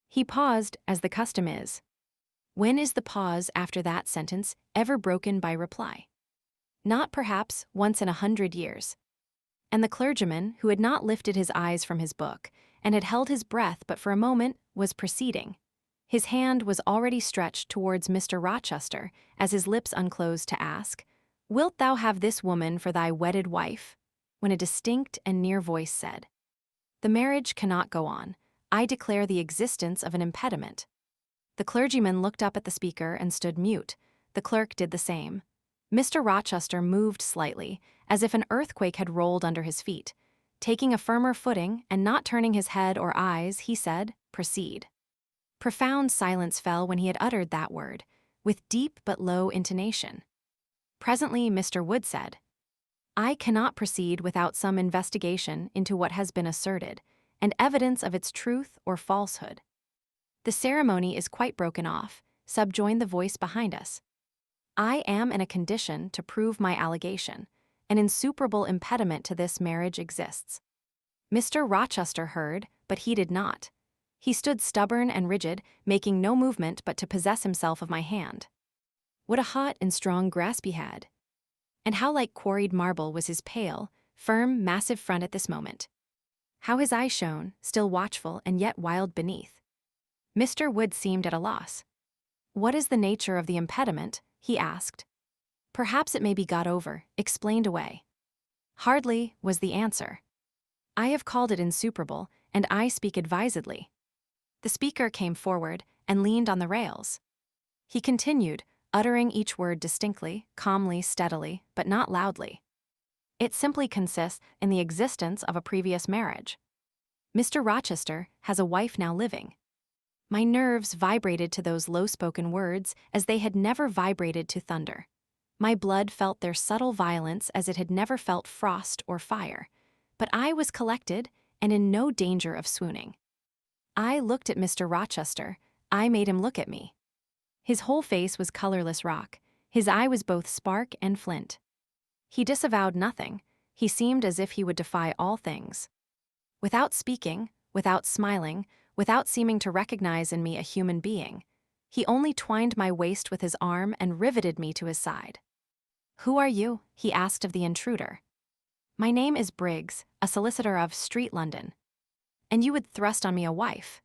He paused, as the custom is. When is the pause after that sentence ever broken by reply? Not perhaps once in 100 years. And the clergyman, who had not lifted his eyes from his book, and had held his breath but for a moment, was proceeding. His hand was already stretched towards Mr. Rochester, as his lips unclosed to ask, "Wilt thou have this woman for thy wedded wife?" when a distinct and near voice said, "The marriage cannot go on. I declare the existence of an impediment." The clergyman looked up at the speaker and stood mute. The clerk did the same. Mr. Rochester moved slightly, as if an earthquake had rolled under his feet. Taking a firmer footing and not turning his head or eyes, he said, "Proceed." Profound silence fell when he had uttered that word, with deep but low intonation. Presently Mr. Wood said, "I cannot proceed without some investigation into what has been asserted, and evidence of its truth or falsehood." "The ceremony is quite broken off," subjoined the voice behind us. "I am in a condition to prove my allegation. An insuperable impediment to this marriage exists." Mr. Rochester heard, but heeded not. He stood stubborn and rigid, making no movement but to possess himself of my hand. What a hot and strong grasp he had! And how like quarried marble was his pale, firm, massive front at this moment! How his eyes shone, still watchful and yet wild beneath! Mr. Wood seemed at a loss. "What is the nature of the impediment?" he asked. "Perhaps it may be got over, explained away." "Hardly," was the answer. "I have called it insuperable, and I speak advisedly." The speaker came forward and leaned on the rails. He continued, uttering each word distinctly, calmly, steadily, but not loudly. "It simply consists in the existence of a previous marriage. Mr. Rochester has a wife now living." My nerves vibrated to those low-spoken words as they had never vibrated to thunder. My blood felt their subtle violence as it had never felt frost or fire, but I was collected and in no danger of swooning. I looked at Mr. Rochester. I made him look at me. His whole face was colorless rock. His eye was both spark and flint. He disavowed nothing. He seemed as if he would defy all things. Without speaking, without smiling, without seeming to recognize in me a human being, he only twined my waist with his arm and riveted me to his side. "Who are you?" he asked of the intruder. "My name is Briggs, a solicitor of Street, London." "And you would thrust on me a wife?"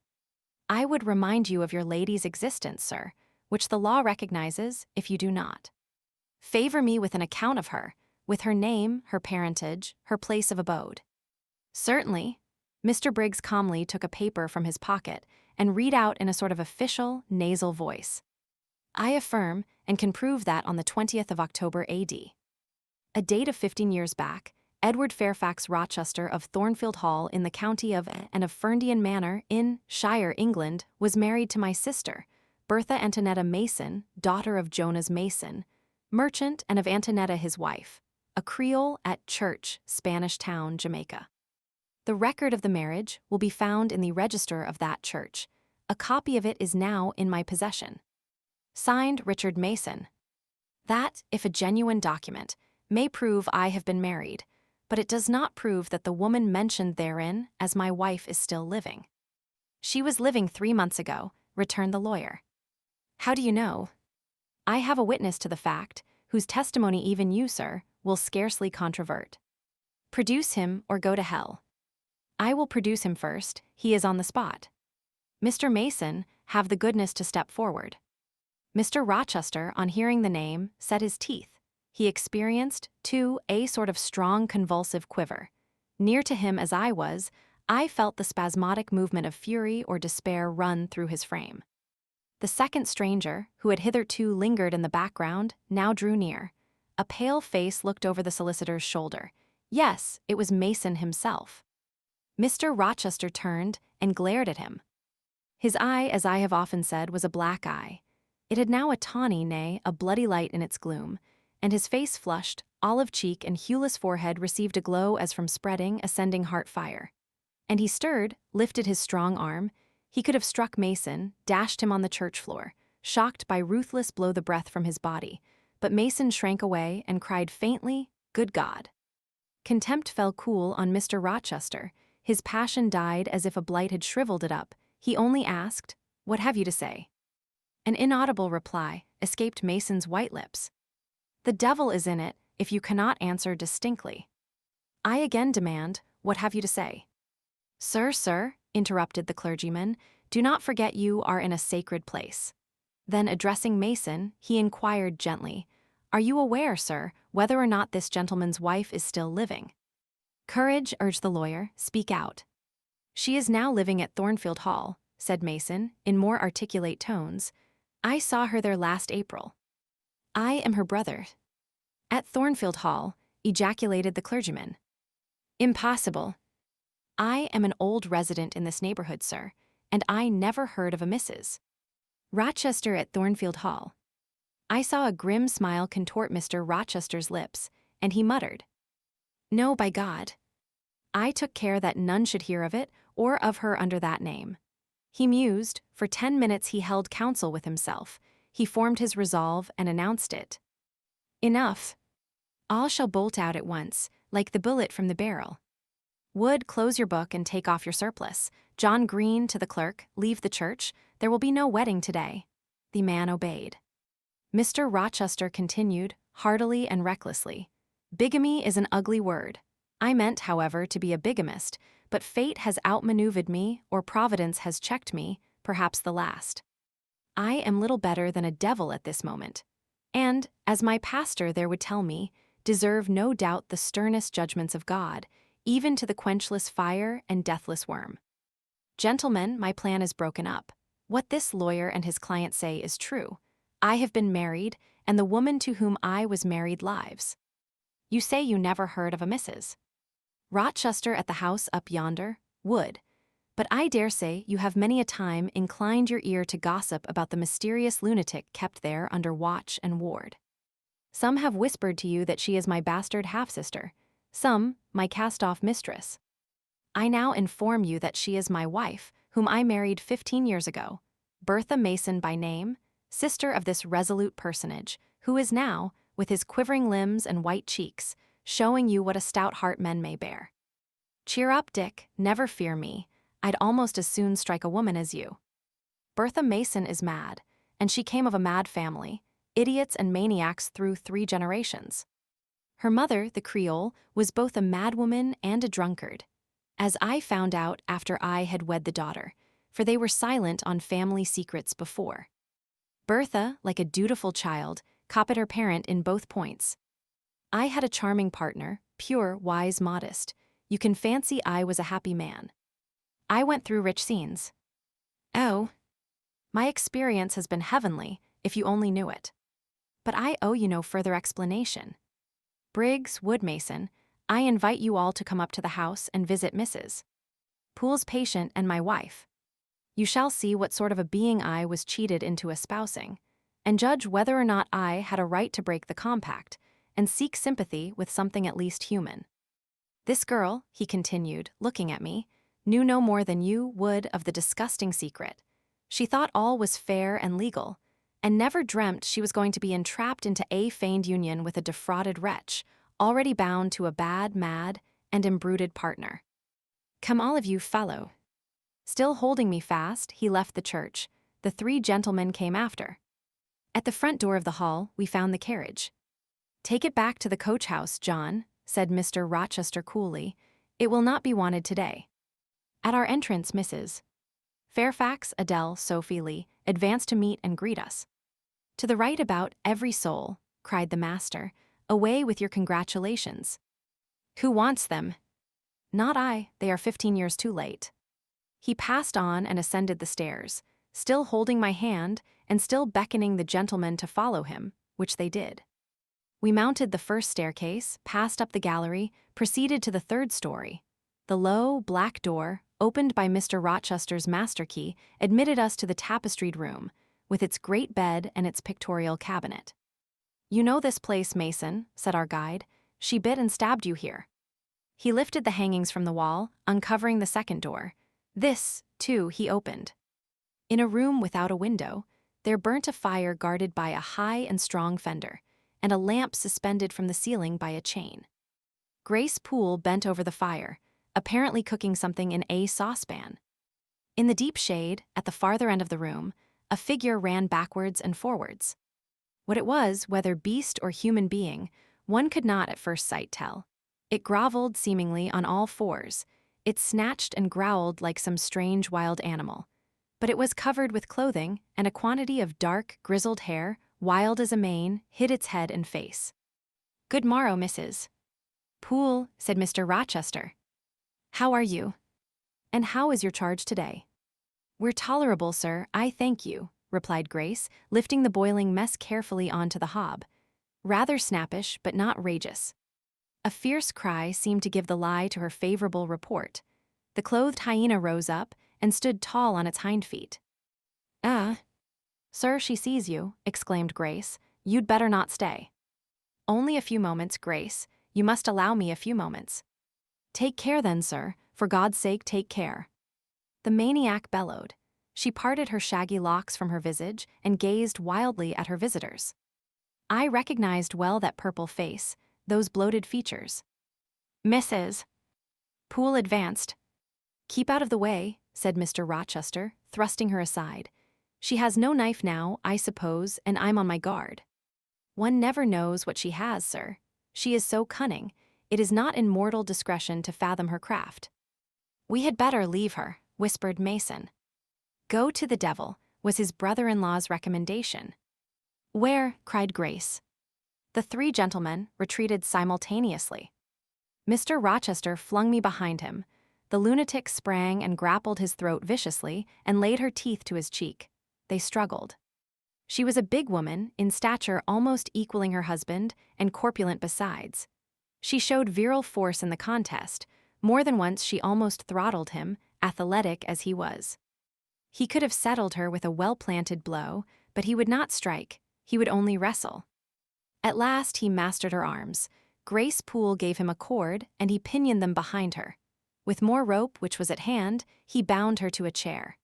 "I would remind you of your lady's existence, sir, which the law recognizes if you do not." "Favor me with an account of her, with her name, her parentage, her place of abode." "Certainly." Mr. Briggs calmly took a paper from his pocket and read out in a sort of official, nasal voice. "I affirm, and can prove that on the 20th of October A.D. a date of 15 years back, Edward Fairfax Rochester of Thornfield Hall in the county of and of Ferndean Manor in Shire, England, was married to my sister, Bertha Antonetta Mason, daughter of Jonas Mason, merchant, and of Antonetta his wife, a Creole at Church, Spanish Town, Jamaica. The record of the marriage will be found in the register of that church. A copy of it is now in my possession. Signed, Richard Mason. That, if a genuine document, may prove I have been married, but it does not prove that the woman mentioned therein as my wife is still living. She was living 3 months ago, returned the lawyer. How do you know? I have a witness to the fact, whose testimony even you, sir, will scarcely controvert. Produce him or go to hell. I will produce him first, he is on the spot. Mr. Mason, have the goodness to step forward. Mr. Rochester, on hearing the name, set his teeth. He experienced, too, a sort of strong convulsive quiver. Near to him as I was, I felt the spasmodic movement of fury or despair run through his frame. The second stranger, who had hitherto lingered in the background, now drew near. A pale face looked over the solicitor's shoulder. Yes, it was Mason himself. Mr. Rochester turned and glared at him. His eye, as I have often said, was a black eye. It had now a tawny, nay, a bloody light in its gloom, and his face flushed, olive cheek and hueless forehead received a glow as from spreading, ascending heart fire. And he stirred, lifted his strong arm. He could have struck Mason, dashed him on the church floor, shocked by ruthless blow the breath from his body, but Mason shrank away and cried faintly, "Good God!" Contempt fell cool on Mr. Rochester. His passion died as if a blight had shriveled it up. He only asked, "What have you to say?" An inaudible reply escaped Mason's white lips. "The devil is in it, if you cannot answer distinctly." "I again demand, what have you to say?" Sir, interrupted the clergyman, "do not forget you are in a sacred place." Then addressing Mason, he inquired gently, "Are you aware, sir, whether or not this gentleman's wife is still living?" "Courage," urged the lawyer, "speak out." "She is now living at Thornfield Hall," said Mason, in more articulate tones. "I saw her there last April." "I am her brother." "At Thornfield Hall," ejaculated the clergyman. "Impossible." "I am an old resident in this neighborhood, sir, and I never heard of a Mrs. Rochester at Thornfield Hall." I saw a grim smile contort Mr. Rochester's lips, and he muttered, "No, by God." I took care that none should hear of it or of her under that name. He mused. For 10 minutes he held counsel with himself. He formed his resolve and announced it. "Enough. All shall bolt out at once, like the bullet from the barrel. Wood, close your book and take off your surplice. John Green, to the clerk, leave the church. There will be no wedding today." The man obeyed. Mr. Rochester continued, heartily and recklessly, "Bigamy is an ugly word. I meant, however, to be a bigamist, but fate has outmaneuvered me, or Providence has checked me, perhaps the last. I am little better than a devil at this moment, and, as my pastor there would tell me, deserve no doubt the sternest judgments of God, even to the quenchless fire and deathless worm. Gentlemen, my plan is broken up. What this lawyer and his client say is true. I have been married, and the woman to whom I was married lives. You say you never heard of a Mrs. Rochester at the house up yonder? Would. But I dare say you have many a time inclined your ear to gossip about the mysterious lunatic kept there under watch and ward. Some have whispered to you that she is my bastard half-sister, some my cast-off mistress. I now inform you that she is my wife, whom I married 15 years ago, Bertha Mason by name, sister of this resolute personage, who is now, with his quivering limbs and white cheeks, showing you what a stout heart men may bear. Cheer up, Dick, never fear me. I'd almost as soon strike a woman as you. Bertha Mason is mad, and she came of a mad family, idiots and maniacs through 3 generations. Her mother, the Creole, was both a madwoman and a drunkard, as I found out after I had wed the daughter, for they were silent on family secrets before. Bertha, like a dutiful child, copied her parent in both points. I had a charming partner, pure, wise, modest. You can fancy I was a happy man. I went through rich scenes. Oh, my experience has been heavenly, if you only knew it. But I owe you no further explanation. Briggs, Woodmason, I invite you all to come up to the house and visit Mrs. Poole's patient and my wife. You shall see what sort of a being I was cheated into espousing, and judge whether or not I had a right to break the compact, and seek sympathy with something at least human. This girl, he continued, looking at me, knew no more than you would of the disgusting secret. She thought all was fair and legal, and never dreamt she was going to be entrapped into a feigned union with a defrauded wretch, already bound to a bad, mad, and embruted partner. Come all of you, follow. Still holding me fast, he left the church. The three gentlemen came after. At the front door of the hall, we found the carriage. Take it back to the coach house, John, said Mr. Rochester coolly. It will not be wanted today. At our entrance, Mrs. Fairfax, Adele, Sophie Lee advanced to meet and greet us. To the right about every soul, cried the master. Away with your congratulations. Who wants them? Not I, they are 15 years too late. He passed on and ascended the stairs, still holding my hand and still beckoning the gentlemen to follow him, which they did. We mounted the first staircase, passed up the gallery, proceeded to the third story. The low, black door, opened by Mr. Rochester's master key, admitted us to the tapestried room, with its great bed and its pictorial cabinet. You know this place, Mason, said our guide. She bit and stabbed you here. He lifted the hangings from the wall, uncovering the second door. This, too, he opened. In a room without a window, there burnt a fire guarded by a high and strong fender, and a lamp suspended from the ceiling by a chain. Grace Poole bent over the fire, apparently cooking something in a saucepan. In the deep shade, at the farther end of the room, a figure ran backwards and forwards. What it was, whether beast or human being, one could not at first sight tell. It groveled seemingly on all fours. It snatched and growled like some strange wild animal. But it was covered with clothing, and a quantity of dark, grizzled hair, wild as a mane, hid its head and face. Good morrow, Mrs. Poole, said Mr. Rochester. How are you? And how is your charge today? We're tolerable, sir, I thank you, replied Grace, lifting the boiling mess carefully onto the hob. Rather snappish, but not rageous. A fierce cry seemed to give the lie to her favorable report. The clothed hyena rose up and stood tall on its hind feet. Sir, she sees you, exclaimed Grace. You'd better not stay. Only a few moments, Grace. You must allow me a few moments. Take care then, sir. For God's sake, take care. The maniac bellowed. She parted her shaggy locks from her visage and gazed wildly at her visitors. I recognized well that purple face, those bloated features. Mrs. Poole advanced. Keep out of the way, said Mr. Rochester, thrusting her aside. She has no knife now, I suppose, and I'm on my guard. One never knows what she has, sir. She is so cunning. It is not in mortal discretion to fathom her craft. We had better leave her, whispered Mason. Go to the devil, was his brother-in-law's recommendation. Where? Cried Grace. The three gentlemen retreated simultaneously. Mr. Rochester flung me behind him. The lunatic sprang and grappled his throat viciously and laid her teeth to his cheek. They struggled. She was a big woman, in stature almost equaling her husband, and corpulent besides. She showed virile force in the contest. More than once she almost throttled him, athletic as he was. He could have settled her with a well-planted blow, but he would not strike, he would only wrestle. At last he mastered her arms. Grace Poole gave him a cord, and he pinioned them behind her. With more rope, which was at hand, he bound her to a chair.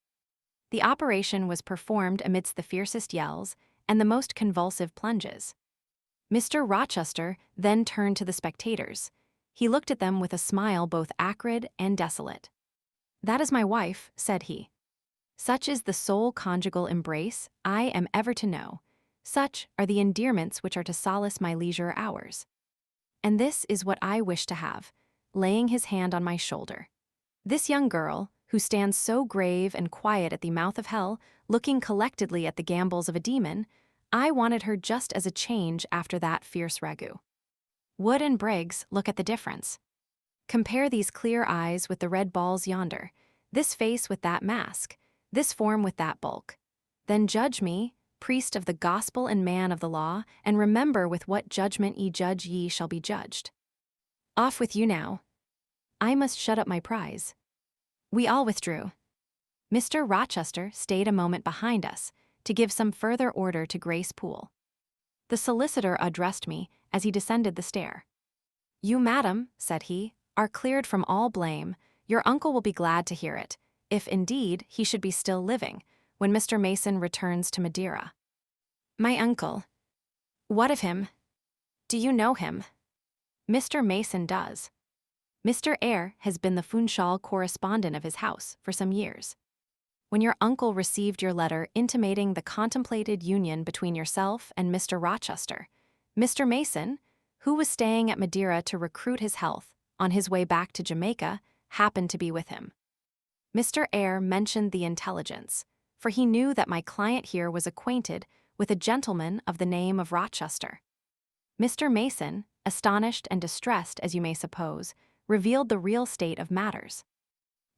The operation was performed amidst the fiercest yells and the most convulsive plunges. Mr. Rochester then turned to the spectators. He looked at them with a smile both acrid and desolate. That is my wife, said he. Such is the sole conjugal embrace I am ever to know. Such are the endearments which are to solace my leisure hours. And this is what I wish to have, laying his hand on my shoulder. This young girl, who stands so grave and quiet at the mouth of hell, looking collectedly at the gambols of a demon, I wanted her just as a change after that fierce ragout. Wood and Briggs, look at the difference. Compare these clear eyes with the red balls yonder, this face with that mask, this form with that bulk. Then judge me, priest of the gospel and man of the law, and remember with what judgment ye judge ye shall be judged. Off with you now. I must shut up my prize. We all withdrew. Mr. Rochester stayed a moment behind us to give some further order to Grace Poole. The solicitor addressed me as he descended the stair. You, madam, said he, are cleared from all blame, your uncle will be glad to hear it, if indeed he should be still living, when Mr. Mason returns to Madeira. My uncle. What of him? Do you know him? Mr. Mason does. Mr. Eyre has been the Funchal correspondent of his house for some years. When your uncle received your letter intimating the contemplated union between yourself and Mr. Rochester, Mr. Mason, who was staying at Madeira to recruit his health on his way back to Jamaica, happened to be with him. Mr. Eyre mentioned the intelligence, for he knew that my client here was acquainted with a gentleman of the name of Rochester. Mr. Mason, astonished and distressed as you may suppose, revealed the real state of matters.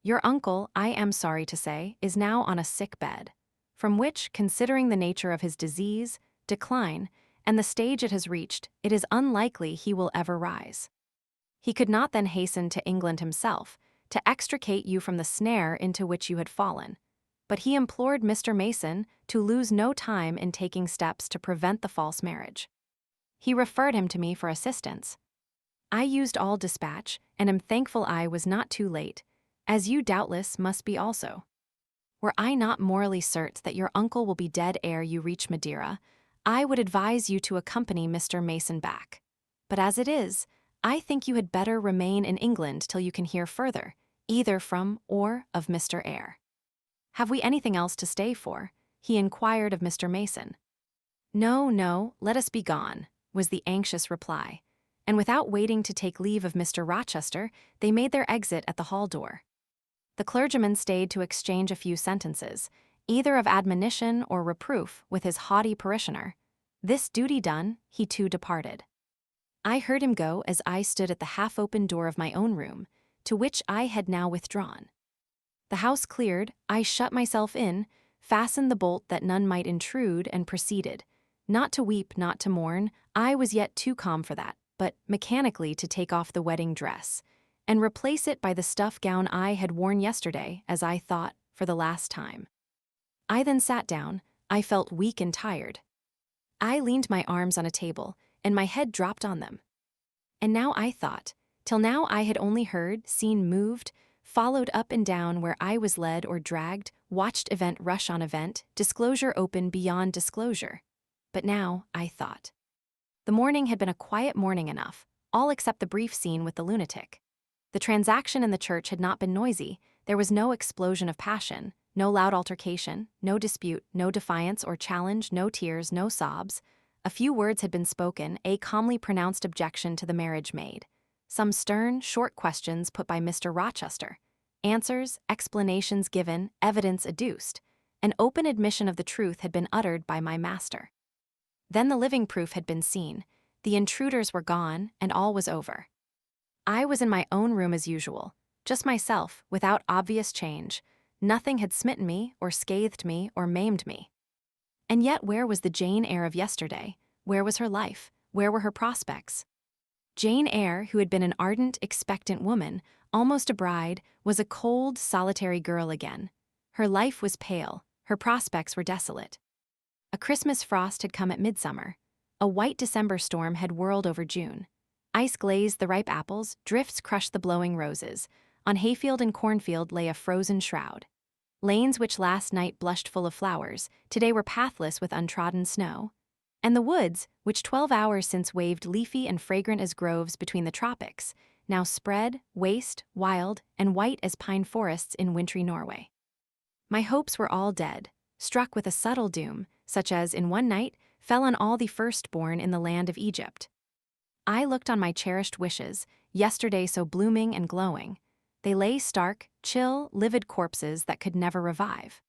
Your uncle, I am sorry to say, is now on a sick bed, from which, considering the nature of his disease, decline, and the stage it has reached, it is unlikely he will ever rise. He could not then hasten to England himself, to extricate you from the snare into which you had fallen, but he implored Mr. Mason to lose no time in taking steps to prevent the false marriage. He referred him to me for assistance. I used all dispatch, and am thankful I was not too late, as you doubtless must be also. Were I not morally certain that your uncle will be dead ere you reach Madeira, I would advise you to accompany Mr. Mason back. But as it is, I think you had better remain in England till you can hear further, either from or of Mr. Eyre. Have we anything else to stay for? He inquired of Mr. Mason. No, no, let us be gone, was the anxious reply, and without waiting to take leave of Mr. Rochester, they made their exit at the hall door. The clergyman stayed to exchange a few sentences, either of admonition or reproof, with his haughty parishioner. This duty done, he too departed. I heard him go as I stood at the half-open door of my own room, to which I had now withdrawn. The house cleared, I shut myself in, fastened the bolt that none might intrude, and proceeded, not to weep, not to mourn, I was yet too calm for that, but mechanically to take off the wedding dress, and replace it by the stuff gown I had worn yesterday, as I thought, for the last time. I then sat down. I felt weak and tired. I leaned my arms on a table, and my head dropped on them. And now I thought, till now I had only heard, seen, moved, followed up and down where I was led or dragged, watched event rush on event, disclosure open beyond disclosure. But now, I thought. The morning had been a quiet morning enough, all except the brief scene with the lunatic. The transaction in the church had not been noisy, there was no explosion of passion, no loud altercation, no dispute, no defiance or challenge, no tears, no sobs. A few words had been spoken, a calmly pronounced objection to the marriage made. Some stern, short questions put by Mr. Rochester. Answers, explanations given, evidence adduced. An open admission of the truth had been uttered by my master. Then the living proof had been seen, the intruders were gone, and all was over. I was in my own room as usual, just myself, without obvious change. Nothing had smitten me, or scathed me, or maimed me. And yet where was the Jane Eyre of yesterday? Where was her life? Where were her prospects? Jane Eyre, who had been an ardent, expectant woman, almost a bride, was a cold, solitary girl again. Her life was pale, her prospects were desolate. A Christmas frost had come at midsummer. A white December storm had whirled over June. Ice glazed the ripe apples, drifts crushed the blowing roses. On hayfield and cornfield lay a frozen shroud. Lanes which last night blushed full of flowers, today were pathless with untrodden snow. And the woods, which 12 hours since waved leafy and fragrant as groves between the tropics, now spread, waste, wild, and white as pine forests in wintry Norway. My hopes were all dead, struck with a subtle doom, such as, in one night, fell on all the firstborn in the land of Egypt. I looked on my cherished wishes, yesterday so blooming and glowing. They lay stark, chill, livid corpses that could never revive.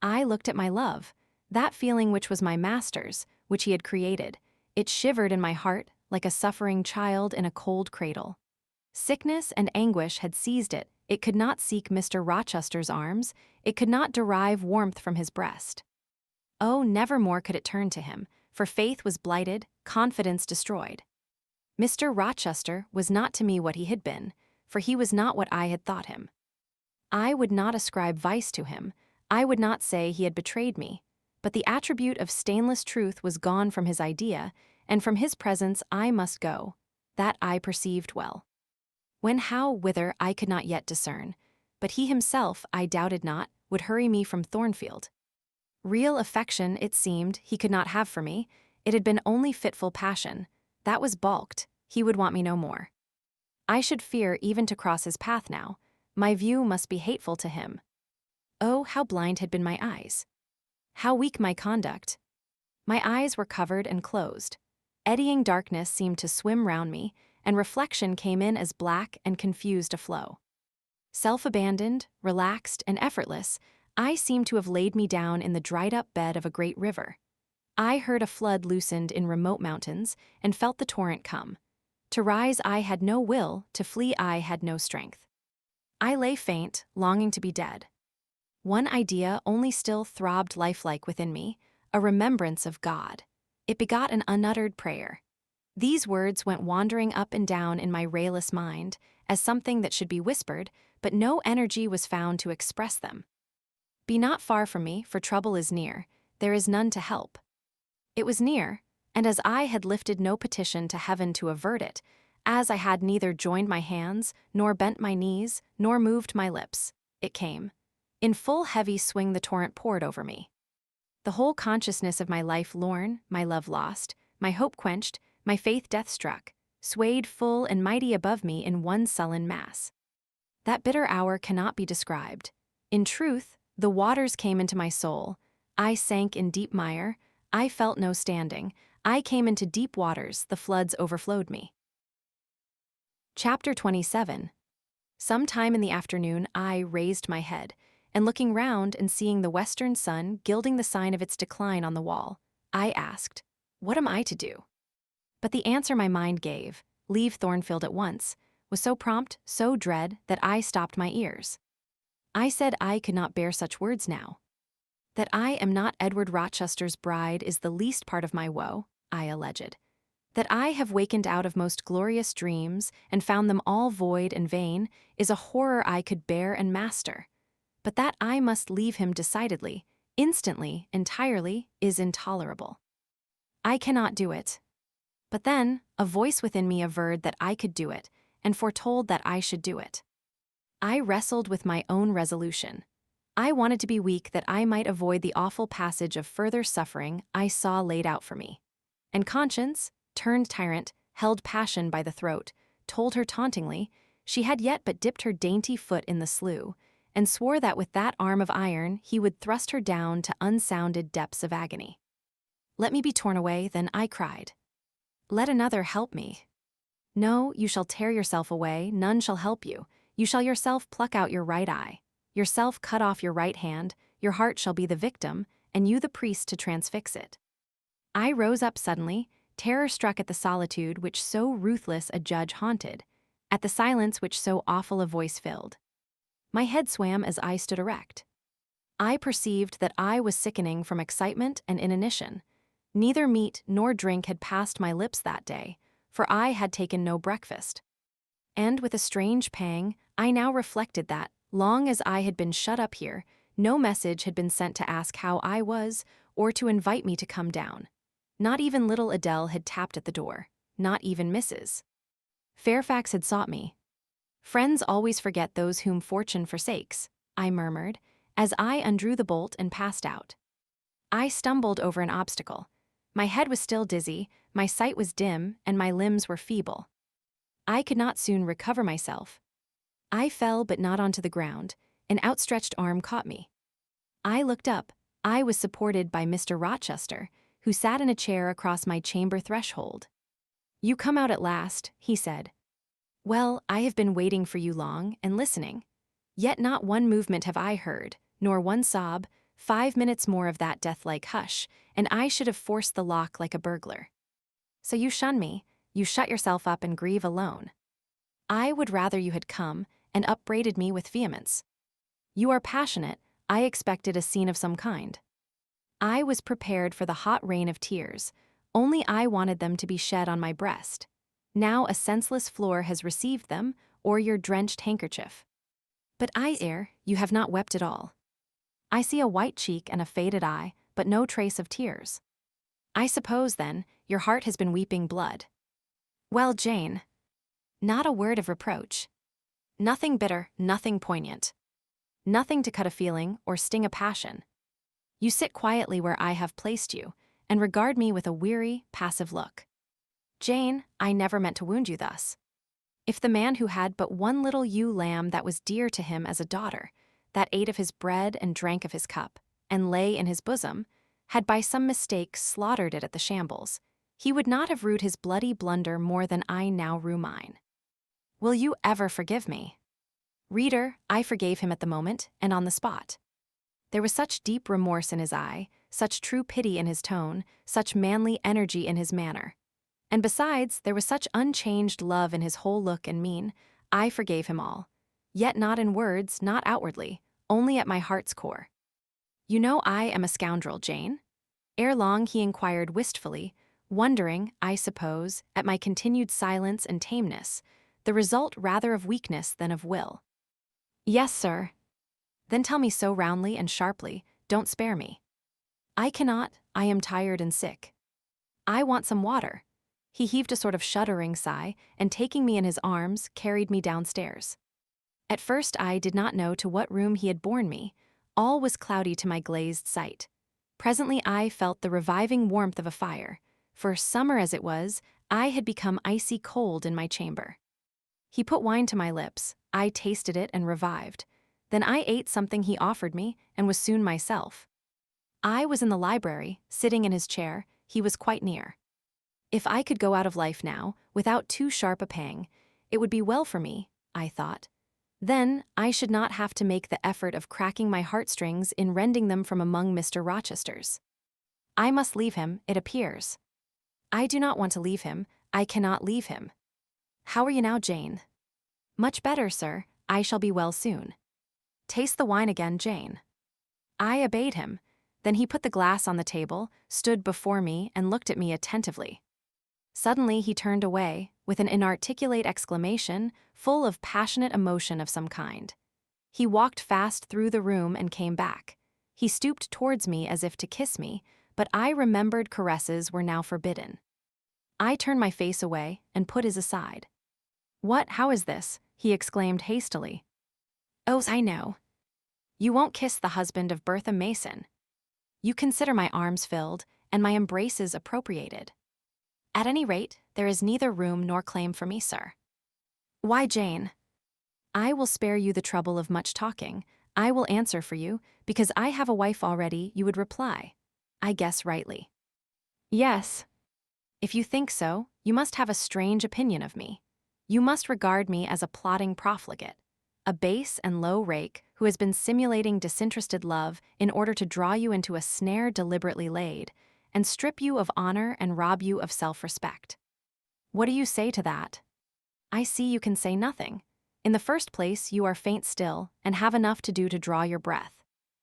I looked at my love, that feeling which was my master's, which he had created. It shivered in my heart like a suffering child in a cold cradle. Sickness and anguish had seized it. It could not seek Mr. Rochester's arms. It could not derive warmth from his breast. Oh, nevermore could it turn to him, for faith was blighted, confidence destroyed. Mr. Rochester was not to me what he had been, for he was not what I had thought him. I would not ascribe vice to him. I would not say he had betrayed me. But the attribute of stainless truth was gone from his idea, and from his presence I must go. That I perceived well. When, how, whither, I could not yet discern, but he himself, I doubted not, would hurry me from Thornfield. Real affection, it seemed, he could not have for me. It had been only fitful passion. That was balked. He would want me no more. I should fear even to cross his path now. My view must be hateful to him. Oh, how blind had been my eyes! How weak my conduct! My eyes were covered and closed. Eddying darkness seemed to swim round me, and reflection came in as black and confused a flow. Self-abandoned, relaxed, and effortless, I seemed to have laid me down in the dried-up bed of a great river. I heard a flood loosened in remote mountains, and felt the torrent come. To rise I had no will, to flee I had no strength. I lay faint, longing to be dead. One idea only still throbbed lifelike within me, a remembrance of God. It begot an unuttered prayer. These words went wandering up and down in my rayless mind, as something that should be whispered, but no energy was found to express them. Be not far from me, for trouble is near, there is none to help. It was near, and as I had lifted no petition to heaven to avert it, as I had neither joined my hands, nor bent my knees, nor moved my lips, it came. In full heavy swing the torrent poured over me. The whole consciousness of my life lorn, my love lost, my hope quenched, my faith death-struck, swayed full and mighty above me in one sullen mass. That bitter hour cannot be described. In truth, the waters came into my soul. I sank in deep mire. I felt no standing. I came into deep waters. The floods overflowed me. Chapter 27. Some time in the afternoon, I raised my head, and looking round and seeing the western sun gilding the sign of its decline on the wall, I asked, "What am I to do?" But the answer my mind gave, "Leave Thornfield at once," was so prompt, so dread, that I stopped my ears. I said I could not bear such words now. That I am not Edward Rochester's bride is the least part of my woe, I alleged. That I have wakened out of most glorious dreams and found them all void and vain is a horror I could bear and master. But that I must leave him decidedly, instantly, entirely, is intolerable. I cannot do it. But then, a voice within me averred that I could do it, and foretold that I should do it. I wrestled with my own resolution. I wanted to be weak that I might avoid the awful passage of further suffering I saw laid out for me. And conscience, turned tyrant, held passion by the throat, told her tauntingly she had yet but dipped her dainty foot in the slough, and swore that with that arm of iron he would thrust her down to unsounded depths of agony. "Let me be torn away," then I cried. "Let another help me." "No, you shall tear yourself away, none shall help you. You shall yourself pluck out your right eye, yourself cut off your right hand, your heart shall be the victim, and you the priest to transfix it." I rose up suddenly, terror-struck at the solitude which so ruthless a judge haunted, at the silence which so awful a voice filled. My head swam as I stood erect. I perceived that I was sickening from excitement and inanition. Neither meat nor drink had passed my lips that day, for I had taken no breakfast. And with a strange pang, I now reflected that, long as I had been shut up here, no message had been sent to ask how I was, or to invite me to come down. Not even little Adele had tapped at the door, not even Mrs. Fairfax had sought me. "Friends always forget those whom fortune forsakes," I murmured, as I undrew the bolt and passed out. I stumbled over an obstacle. My head was still dizzy, my sight was dim, and my limbs were feeble. I could not soon recover myself. I fell but not onto the ground. An outstretched arm caught me. I looked up. I was supported by Mr. Rochester, who sat in a chair across my chamber threshold. "You come out at last," he said. "Well, I have been waiting for you long, and listening. Yet not one movement have I heard, nor one sob. 5 minutes more of that death-like hush, and I should have forced the lock like a burglar. So you shun me, you shut yourself up and grieve alone. I would rather you had come, and upbraided me with vehemence. You are passionate, I expected a scene of some kind. I was prepared for the hot rain of tears, only I wanted them to be shed on my breast. Now a senseless floor has received them, or your drenched handkerchief. But Eyre, you have not wept at all. I see a white cheek and a faded eye, but no trace of tears. I suppose, then, your heart has been weeping blood. Well, Jane. Not a word of reproach. Nothing bitter, nothing poignant. Nothing to cut a feeling or sting a passion. You sit quietly where I have placed you, and regard me with a weary, passive look. Jane, I never meant to wound you thus. If the man who had but one little ewe lamb that was dear to him as a daughter, that ate of his bread and drank of his cup, and lay in his bosom, had by some mistake slaughtered it at the shambles, he would not have rued his bloody blunder more than I now rue mine. Will you ever forgive me? Reader, I forgave him at the moment and on the spot. There was such deep remorse in his eye, such true pity in his tone, such manly energy in his manner. And besides, there was such unchanged love in his whole look and mien, I forgave him all. Yet not in words, not outwardly, only at my heart's core. You know I am a scoundrel, Jane? Ere long he inquired wistfully, wondering, I suppose, at my continued silence and tameness, the result rather of weakness than of will. Yes, sir. Then tell me so roundly and sharply, don't spare me. I cannot, I am tired and sick. I want some water. He heaved a sort of shuddering sigh, and taking me in his arms, carried me downstairs. At first I did not know to what room he had borne me. All was cloudy to my glazed sight. Presently I felt the reviving warmth of a fire, for summer as it was, I had become icy cold in my chamber. He put wine to my lips, I tasted it and revived. Then I ate something he offered me, and was soon myself. I was in the library, sitting in his chair, he was quite near. If I could go out of life now, without too sharp a pang, it would be well for me, I thought. Then I should not have to make the effort of cracking my heartstrings in rending them from among Mr. Rochester's. I must leave him, it appears. I do not want to leave him, I cannot leave him. How are you now, Jane? Much better, sir, I shall be well soon. Taste the wine again, Jane. I obeyed him. Then he put the glass on the table, stood before me, and looked at me attentively. Suddenly he turned away, with an inarticulate exclamation, full of passionate emotion of some kind. He walked fast through the room and came back. He stooped towards me as if to kiss me, but I remembered caresses were now forbidden. I turned my face away and put his aside. What, how is this? He exclaimed hastily. Oh, I know. You won't kiss the husband of Bertha Mason. You consider my arms filled, and my embraces appropriated. At any rate, there is neither room nor claim for me, sir. Why, Jane? I will spare you the trouble of much talking. I will answer for you, because I have a wife already, you would reply. I guess rightly. Yes. If you think so, you must have a strange opinion of me. You must regard me as a plotting profligate, a base and low rake who has been simulating disinterested love in order to draw you into a snare deliberately laid, and strip you of honor and rob you of self-respect. What do you say to that? I see you can say nothing. In the first place, you are faint still, and have enough to do to draw your breath.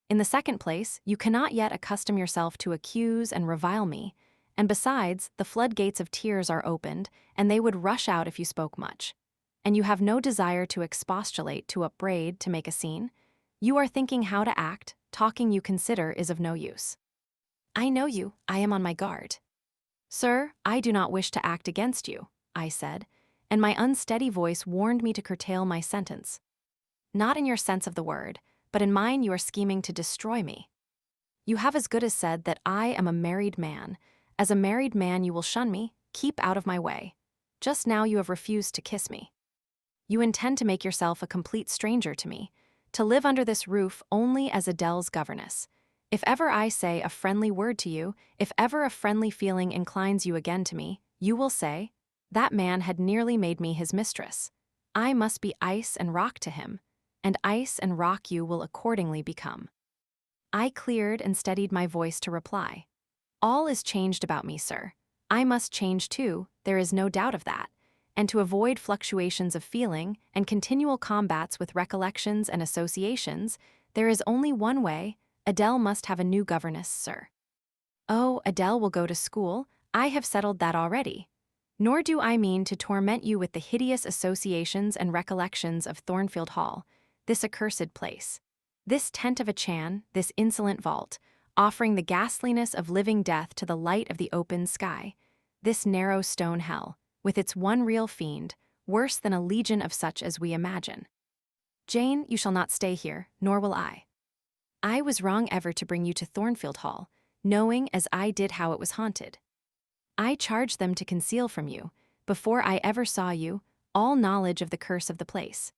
In the second place, you cannot yet accustom yourself to accuse and revile me, and besides, the floodgates of tears are opened, and they would rush out if you spoke much. And you have no desire to expostulate, to upbraid, to make a scene. You are thinking how to act, talking you consider is of no use. I know you, I am on my guard. Sir, I do not wish to act against you, I said, and my unsteady voice warned me to curtail my sentence. Not in your sense of the word, but in mine you are scheming to destroy me. You have as good as said that I am a married man. As a married man you will shun me, keep out of my way. Just now you have refused to kiss me. You intend to make yourself a complete stranger to me, to live under this roof only as Adele's governess. If ever I say a friendly word to you, if ever a friendly feeling inclines you again to me, you will say, that man had nearly made me his mistress. I must be ice and rock to him, and ice and rock you will accordingly become. I cleared and steadied my voice to reply. All is changed about me, sir. I must change too, there is no doubt of that. And to avoid fluctuations of feeling and continual combats with recollections and associations, there is only one way. Adele must have a new governess, sir. Oh, Adele will go to school, I have settled that already. Nor do I mean to torment you with the hideous associations and recollections of Thornfield Hall, this accursed place. This tent of a Chan, this insolent vault, offering the ghastliness of living death to the light of the open sky, this narrow stone hell, with its one real fiend, worse than a legion of such as we imagine. Jane, you shall not stay here, nor will I. I was wrong ever to bring you to Thornfield Hall, knowing as I did how it was haunted. I charged them to conceal from you, before I ever saw you, all knowledge of the curse of the place.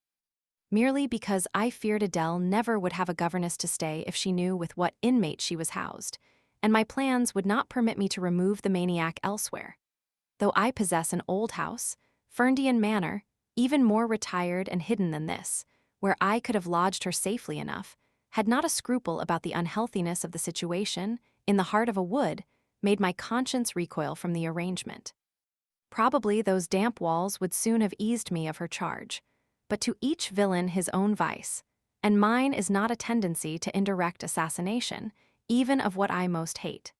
Merely because I feared Adele never would have a governess to stay if she knew with what inmate she was housed, and my plans would not permit me to remove the maniac elsewhere. Though I possess an old house, Ferndean Manor, even more retired and hidden than this, where I could have lodged her safely enough, had not a scruple about the unhealthiness of the situation, in the heart of a wood, made my conscience recoil from the arrangement. Probably those damp walls would soon have eased me of her charge, but to each villain his own vice, and mine is not a tendency to indirect assassination, even of what I most hate.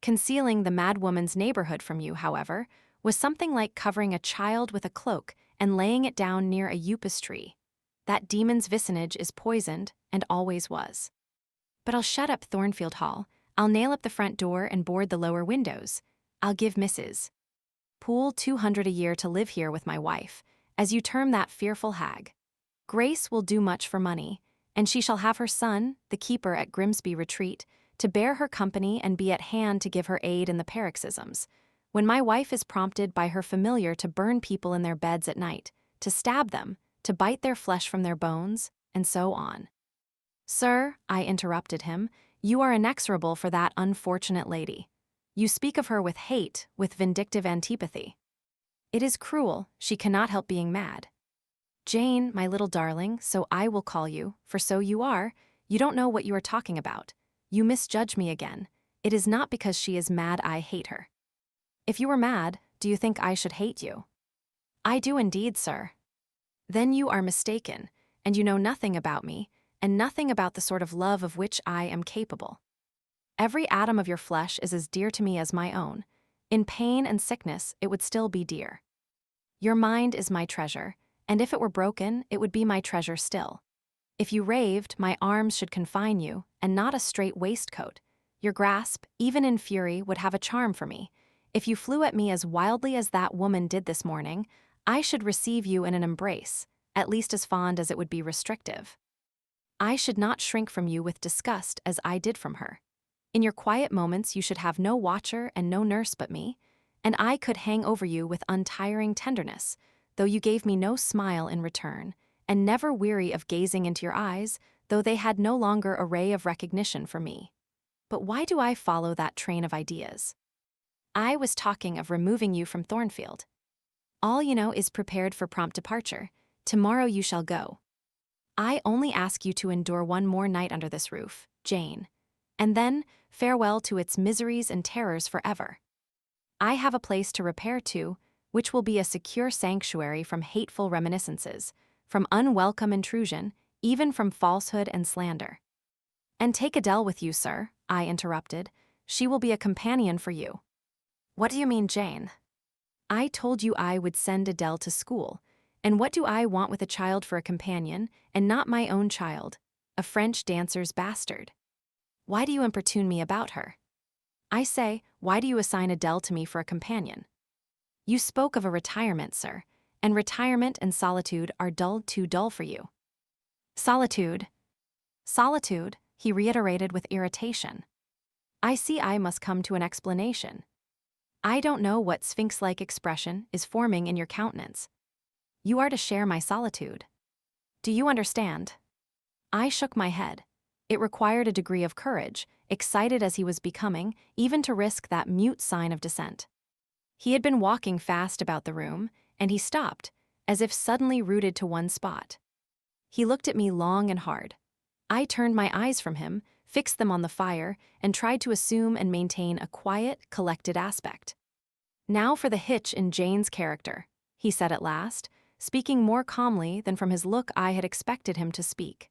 Concealing the madwoman's neighborhood from you, however, was something like covering a child with a cloak and laying it down near a upas tree. That demon's vicinage is poisoned, and always was. But I'll shut up Thornfield Hall, I'll nail up the front door and board the lower windows. I'll give Mrs. Poole 200 a year to live here with my wife, as you term that fearful hag. Grace will do much for money, and she shall have her son, the keeper at Grimsby Retreat, to bear her company and be at hand to give her aid in the paroxysms, when my wife is prompted by her familiar to burn people in their beds at night, to stab them, to bite their flesh from their bones, and so on. Sir, I interrupted him, you are inexorable for that unfortunate lady. You speak of her with hate, with vindictive antipathy. It is cruel, she cannot help being mad. Jane, my little darling, so I will call you, for so you are, you don't know what you are talking about. You misjudge me again. It is not because she is mad I hate her. If you were mad, do you think I should hate you? I do indeed, sir. Then you are mistaken, and you know nothing about me, and nothing about the sort of love of which I am capable. Every atom of your flesh is as dear to me as my own. In pain and sickness, it would still be dear. Your mind is my treasure, and if it were broken, it would be my treasure still. If you raved, my arms should confine you, and not a straight waistcoat. Your grasp, even in fury, would have a charm for me. If you flew at me as wildly as that woman did this morning, I should receive you in an embrace, at least as fond as it would be restrictive. I should not shrink from you with disgust as I did from her. In your quiet moments you should have no watcher and no nurse but me, and I could hang over you with untiring tenderness, though you gave me no smile in return, and never weary of gazing into your eyes, though they had no longer a ray of recognition for me. But why do I follow that train of ideas? I was talking of removing you from Thornfield. All you know is prepared for prompt departure. Tomorrow you shall go. I only ask you to endure one more night under this roof, Jane, and then farewell to its miseries and terrors forever. I have a place to repair to, which will be a secure sanctuary from hateful reminiscences, from unwelcome intrusion, even from falsehood and slander. And take Adele with you, sir, I interrupted. She will be a companion for you. What do you mean, Jane? I told you I would send Adele to school, and what do I want with a child for a companion, and not my own child, a French dancer's bastard? Why do you importune me about her? I say, why do you assign Adele to me for a companion? You spoke of a retirement, sir, and retirement and solitude are too dull for you. Solitude. Solitude, he reiterated with irritation. I see I must come to an explanation. I don't know what sphinx-like expression is forming in your countenance. You are to share my solitude. Do you understand? I shook my head. It required a degree of courage, excited as he was becoming, even to risk that mute sign of dissent. He had been walking fast about the room, and he stopped, as if suddenly rooted to one spot. He looked at me long and hard. I turned my eyes from him, fixed them on the fire, and tried to assume and maintain a quiet, collected aspect. Now for the hitch in Jane's character, he said at last, speaking more calmly than from his look I had expected him to speak.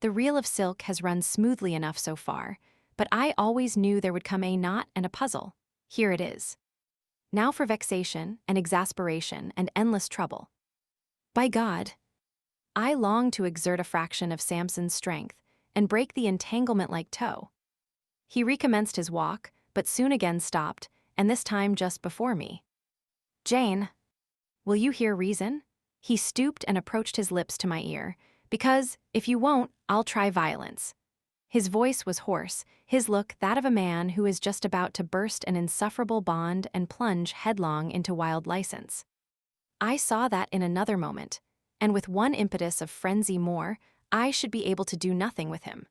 The reel of silk has run smoothly enough so far, but I always knew there would come a knot and a puzzle. Here it is. Now for vexation and exasperation and endless trouble. By God, I long to exert a fraction of Samson's strength and break the entanglement-like toe. He recommenced his walk, but soon again stopped, and this time just before me. Jane, will you hear reason? He stooped and approached his lips to my ear, Because, if you won't, I'll try violence. His voice was hoarse, his look that of a man who is just about to burst an insufferable bond and plunge headlong into wild license. I saw that in another moment, and with one impetus of frenzy more, I should be able to do nothing with him.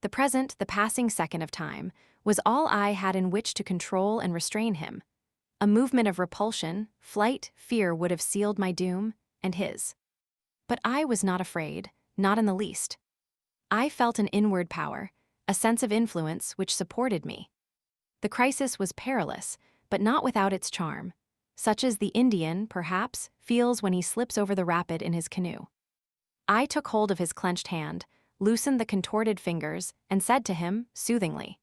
The present, the passing second of time, was all I had in which to control and restrain him. A movement of repulsion, flight, fear would have sealed my doom, and his. But I was not afraid, not in the least. I felt an inward power, a sense of influence which supported me. The crisis was perilous, but not without its charm, such as the Indian, perhaps, feels when he slips over the rapid in his canoe. I took hold of his clenched hand, loosened the contorted fingers, and said to him, soothingly,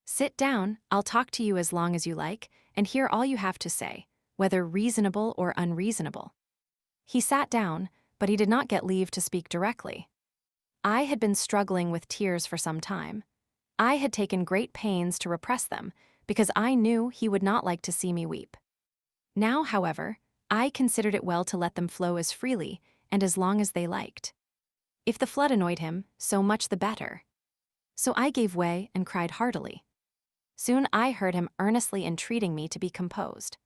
"Sit down, I'll talk to you as long as you like, and hear all you have to say, whether reasonable or unreasonable." He sat down, but he did not get leave to speak directly. I had been struggling with tears for some time. I had taken great pains to repress them, because I knew he would not like to see me weep. Now, however, I considered it well to let them flow as freely and as long as they liked. If the flood annoyed him, so much the better. So I gave way and cried heartily. Soon I heard him earnestly entreating me to be composed.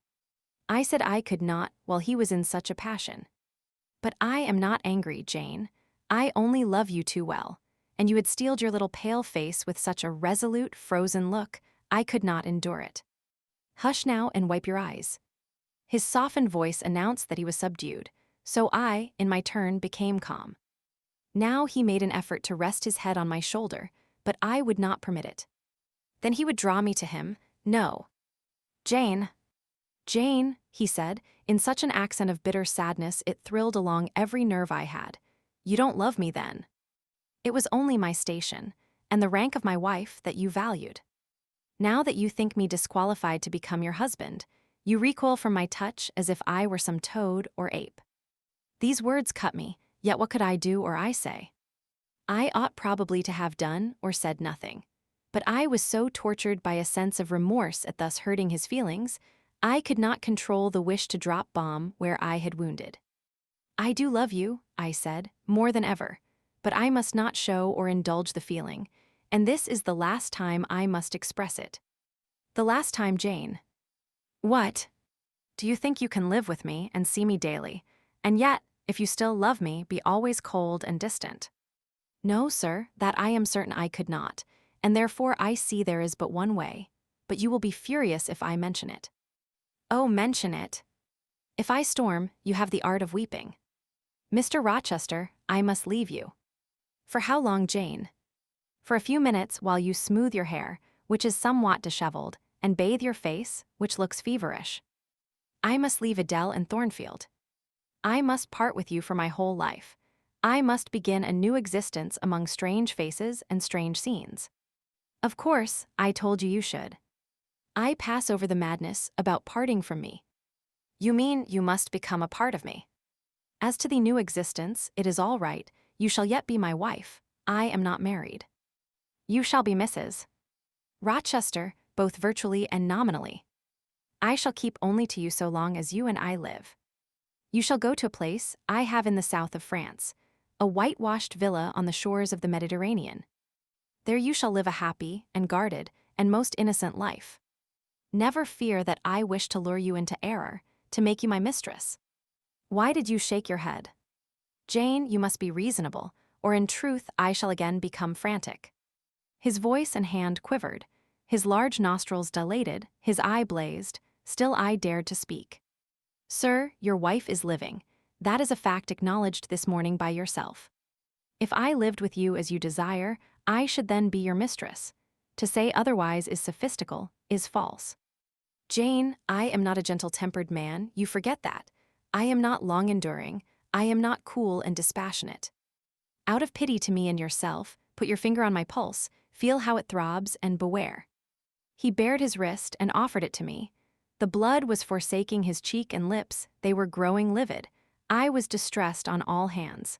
I said I could not while he was in such a passion. "But I am not angry, Jane. I only love you too well, and you had steeled your little pale face with such a resolute, frozen look, I could not endure it. Hush now and wipe your eyes." His softened voice announced that he was subdued, so I, in my turn, became calm. Now he made an effort to rest his head on my shoulder, but I would not permit it. Then he would draw me to him. "No. Jane." "Jane," he said, in such an accent of bitter sadness it thrilled along every nerve I had. "You don't love me then." "It was only my station, and the rank of my wife that you valued. Now that you think me disqualified to become your husband, you recoil from my touch as if I were some toad or ape." These words cut me, yet what could I do or I say? I ought probably to have done or said nothing, but I was so tortured by a sense of remorse at thus hurting his feelings, I could not control the wish to drop bomb where I had wounded. "I do love you," I said, "more than ever, but I must not show or indulge the feeling, and this is the last time I must express it. The last time, Jane." "What? Do you think you can live with me and see me daily, and yet, if you still love me, be always cold and distant?" "No, sir, that I am certain I could not, and therefore I see there is but one way, but you will be furious if I mention it." "Oh, mention it." "If I storm, you have the art of weeping." "Mr. Rochester, I must leave you." "For how long, Jane?" "For a few minutes while you smooth your hair, which is somewhat disheveled, and bathe your face, which looks feverish." "I must leave Adele and Thornfield." "I must part with you for my whole life. I must begin a new existence among strange faces and strange scenes." "Of course, I told you you should." "I pass over the madness about parting from me." "You mean you must become a part of me." "As to the new existence, it is all right. You shall yet be my wife. I am not married." "You shall be Mrs. Rochester, both virtually and nominally." "I shall keep only to you so long as you and I live." "You shall go to a place I have in the south of France, a whitewashed villa on the shores of the Mediterranean. There you shall live a happy and guarded and most innocent life. Never fear that I wish to lure you into error, to make you my mistress." Why did you shake your head? "Jane, you must be reasonable, or in truth I shall again become frantic." His voice and hand quivered, his large nostrils dilated, his eye blazed, still I dared to speak. "Sir, your wife is living. That is a fact acknowledged this morning by yourself. If I lived with you as you desire, I should then be your mistress. To say otherwise is sophistical, is false." "Jane, I am not a gentle-tempered man, you forget that. I am not long-enduring, I am not cool and dispassionate. Out of pity to me and yourself, put your finger on my pulse, feel how it throbs, and beware." He bared his wrist and offered it to me. The blood was forsaking his cheek and lips, they were growing livid. I was distressed on all hands.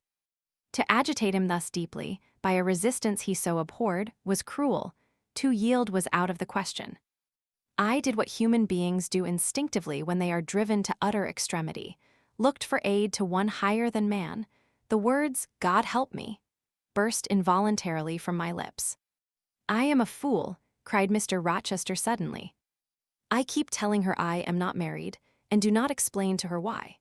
To agitate him thus deeply, by a resistance he so abhorred, was cruel. To yield was out of the question. I did what human beings do instinctively when they are driven to utter extremity, looked for aid to one higher than man, The words, "God help me," burst involuntarily from my lips. "I am a fool," cried Mr. Rochester suddenly. "I keep telling her I am not married, and do not explain to her why.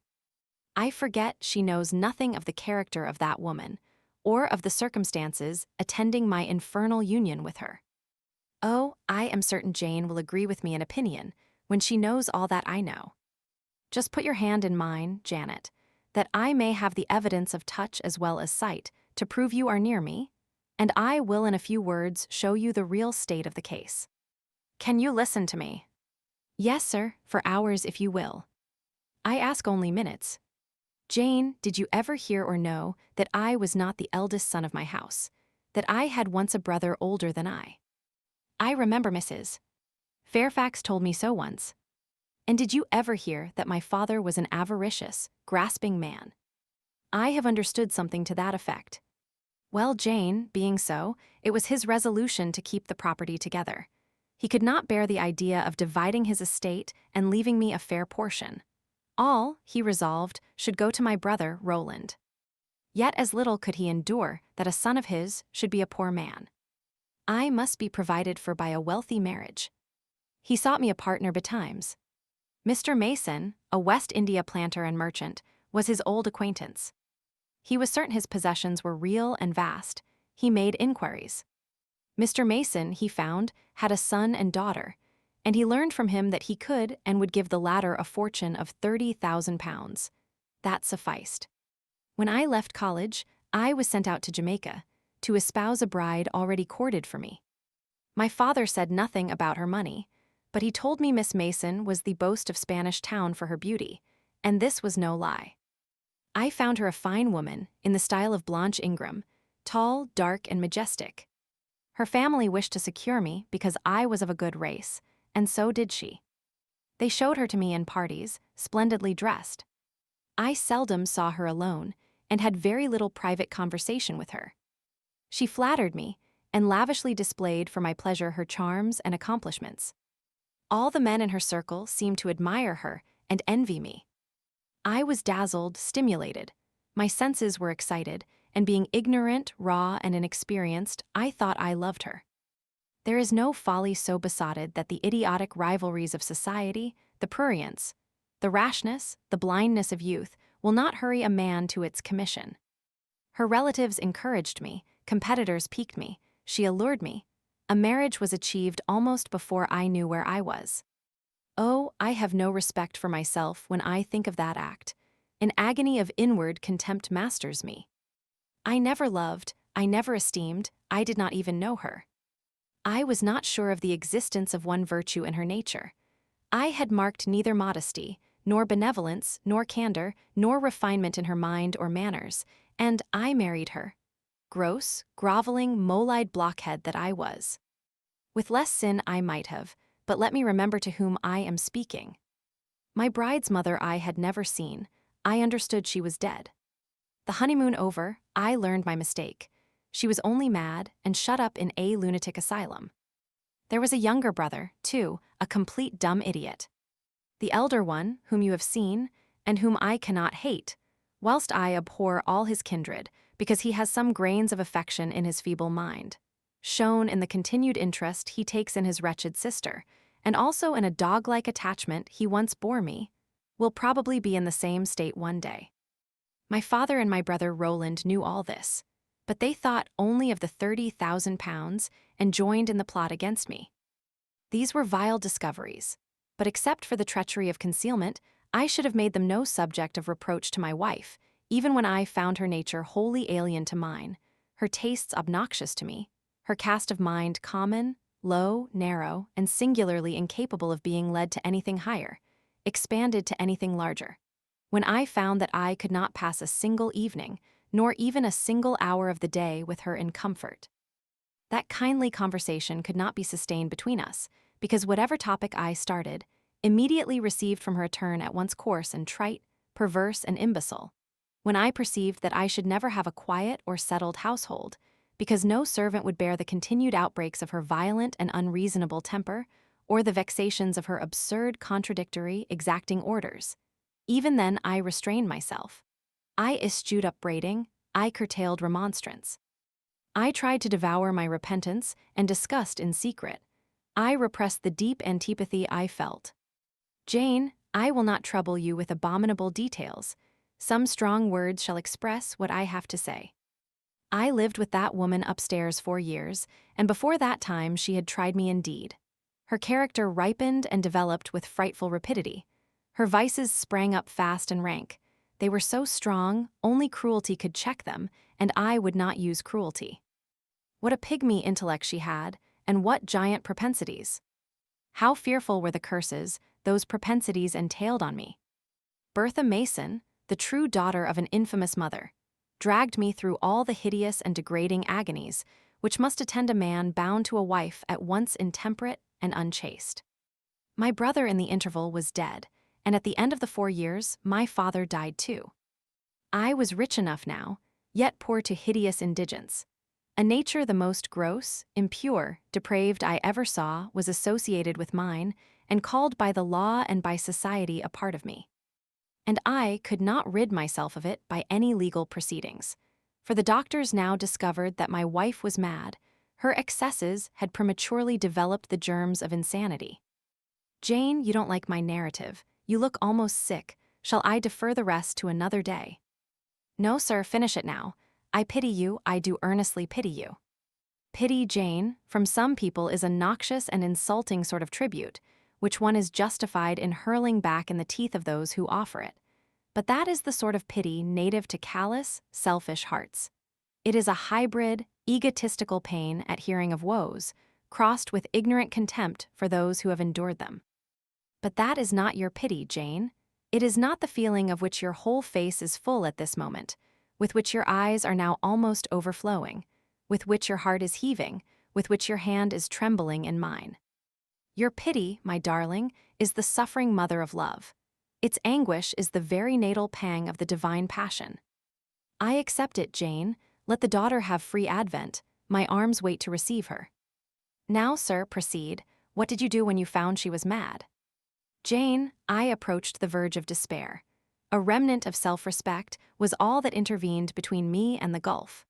I forget she knows nothing of the character of that woman, or of the circumstances attending my infernal union with her. Oh, I am certain Jane will agree with me in opinion when she knows all that I know. Just put your hand in mine, Janet, that I may have the evidence of touch as well as sight to prove you are near me, and I will in a few words show you the real state of the case. Can you listen to me?" "Yes, sir, for hours if you will." "I ask only minutes. Jane, did you ever hear or know that I was not the eldest son of my house, that I had once a brother older than I?" "I remember Mrs. Fairfax told me so once." "And did you ever hear that my father was an avaricious, grasping man?" "I have understood something to that effect." "Well, Jane, being so, it was his resolution to keep the property together. He could not bear the idea of dividing his estate and leaving me a fair portion. All, he resolved, should go to my brother, Roland. Yet as little could he endure that a son of his should be a poor man. I must be provided for by a wealthy marriage. He sought me a partner betimes. Mr. Mason, a West India planter and merchant, was his old acquaintance. He was certain his possessions were real and vast. He made inquiries. Mr. Mason, he found, had a son and daughter, and he learned from him that he could and would give the latter a fortune of £30,000. That sufficed. When I left college, I was sent out to Jamaica to espouse a bride already courted for me. My father said nothing about her money, but he told me Miss Mason was the boast of Spanish Town for her beauty, and this was no lie. I found her a fine woman, in the style of Blanche Ingram, tall, dark, and majestic. Her family wished to secure me because I was of a good race, and so did she. They showed her to me in parties, splendidly dressed. I seldom saw her alone, and had very little private conversation with her. She flattered me, and lavishly displayed for my pleasure her charms and accomplishments. All the men in her circle seemed to admire her and envy me. I was dazzled, stimulated. My senses were excited, and being ignorant, raw, and inexperienced, I thought I loved her. There is no folly so besotted that the idiotic rivalries of society, the prurience, the rashness, the blindness of youth will not hurry a man to its commission. Her relatives encouraged me, competitors piqued me, she allured me. A marriage was achieved almost before I knew where I was. Oh, I have no respect for myself when I think of that act. An agony of inward contempt masters me. I never loved, I never esteemed, I did not even know her. I was not sure of the existence of one virtue in her nature. I had marked neither modesty, nor benevolence, nor candor, nor refinement in her mind or manners, and I married her. Gross, groveling, mole-eyed blockhead that I was. With less sin I might have, but let me remember to whom I am speaking. My bride's mother I had never seen. I understood she was dead. The honeymoon over, I learned my mistake. She was only mad and shut up in a lunatic asylum. There was a younger brother, too, a complete dumb idiot. The elder one, whom you have seen, and whom I cannot hate, whilst I abhor all his kindred, because he has some grains of affection in his feeble mind, shown in the continued interest he takes in his wretched sister, and also in a dog-like attachment he once bore me, will probably be in the same state one day. My father and my brother Roland knew all this, but they thought only of the £30,000 and joined in the plot against me. These were vile discoveries, but except for the treachery of concealment, I should have made them no subject of reproach to my wife, even when I found her nature wholly alien to mine, her tastes obnoxious to me, her cast of mind common, low, narrow, and singularly incapable of being led to anything higher, expanded to anything larger. When I found that I could not pass a single evening, nor even a single hour of the day with her in comfort. That kindly conversation could not be sustained between us, because whatever topic I started, immediately received from her a turn at once coarse and trite, perverse and imbecile. When I perceived that I should never have a quiet or settled household, because no servant would bear the continued outbreaks of her violent and unreasonable temper, or the vexations of her absurd, contradictory, exacting orders. Even then I restrained myself. I eschewed upbraiding, I curtailed remonstrance. I tried to devour my repentance and disgust in secret. I repressed the deep antipathy I felt. Jane, I will not trouble you with abominable details. Some strong words shall express what I have to say. I lived with that woman upstairs 4 years, and before that time she had tried me indeed. Her character ripened and developed with frightful rapidity. Her vices sprang up fast and rank. They were so strong, only cruelty could check them, and I would not use cruelty. What a pygmy intellect she had, and what giant propensities. How fearful were the curses those propensities entailed on me. Bertha Mason, the true daughter of an infamous mother, dragged me through all the hideous and degrading agonies which must attend a man bound to a wife at once intemperate and unchaste. My brother in the interval was dead, and at the end of the 4 years, my father died too. I was rich enough now, yet poor to hideous indigence. A nature the most gross, impure, depraved I ever saw was associated with mine and called by the law and by society a part of me. And I could not rid myself of it by any legal proceedings, for the doctors now discovered that my wife was mad. Her excesses had prematurely developed the germs of insanity. Jane, you don't like my narrative. You look almost sick. Shall I defer the rest to another day? No, sir, finish it now. I pity you, I do earnestly pity you. Pity, Jane, from some people is a noxious and insulting sort of tribute, which one is justified in hurling back in the teeth of those who offer it. But that is the sort of pity native to callous, selfish hearts. It is a hybrid, egotistical pain at hearing of woes, crossed with ignorant contempt for those who have endured them. But that is not your pity, Jane. It is not the feeling of which your whole face is full at this moment, with which your eyes are now almost overflowing, with which your heart is heaving, with which your hand is trembling in mine. Your pity, my darling, is the suffering mother of love. Its anguish is the very natal pang of the divine passion. I accept it, Jane. Let the daughter have free advent. My arms wait to receive her. Now, sir, proceed. What did you do when you found she was mad? Jane, I approached the verge of despair. A remnant of self-respect was all that intervened between me and the gulf.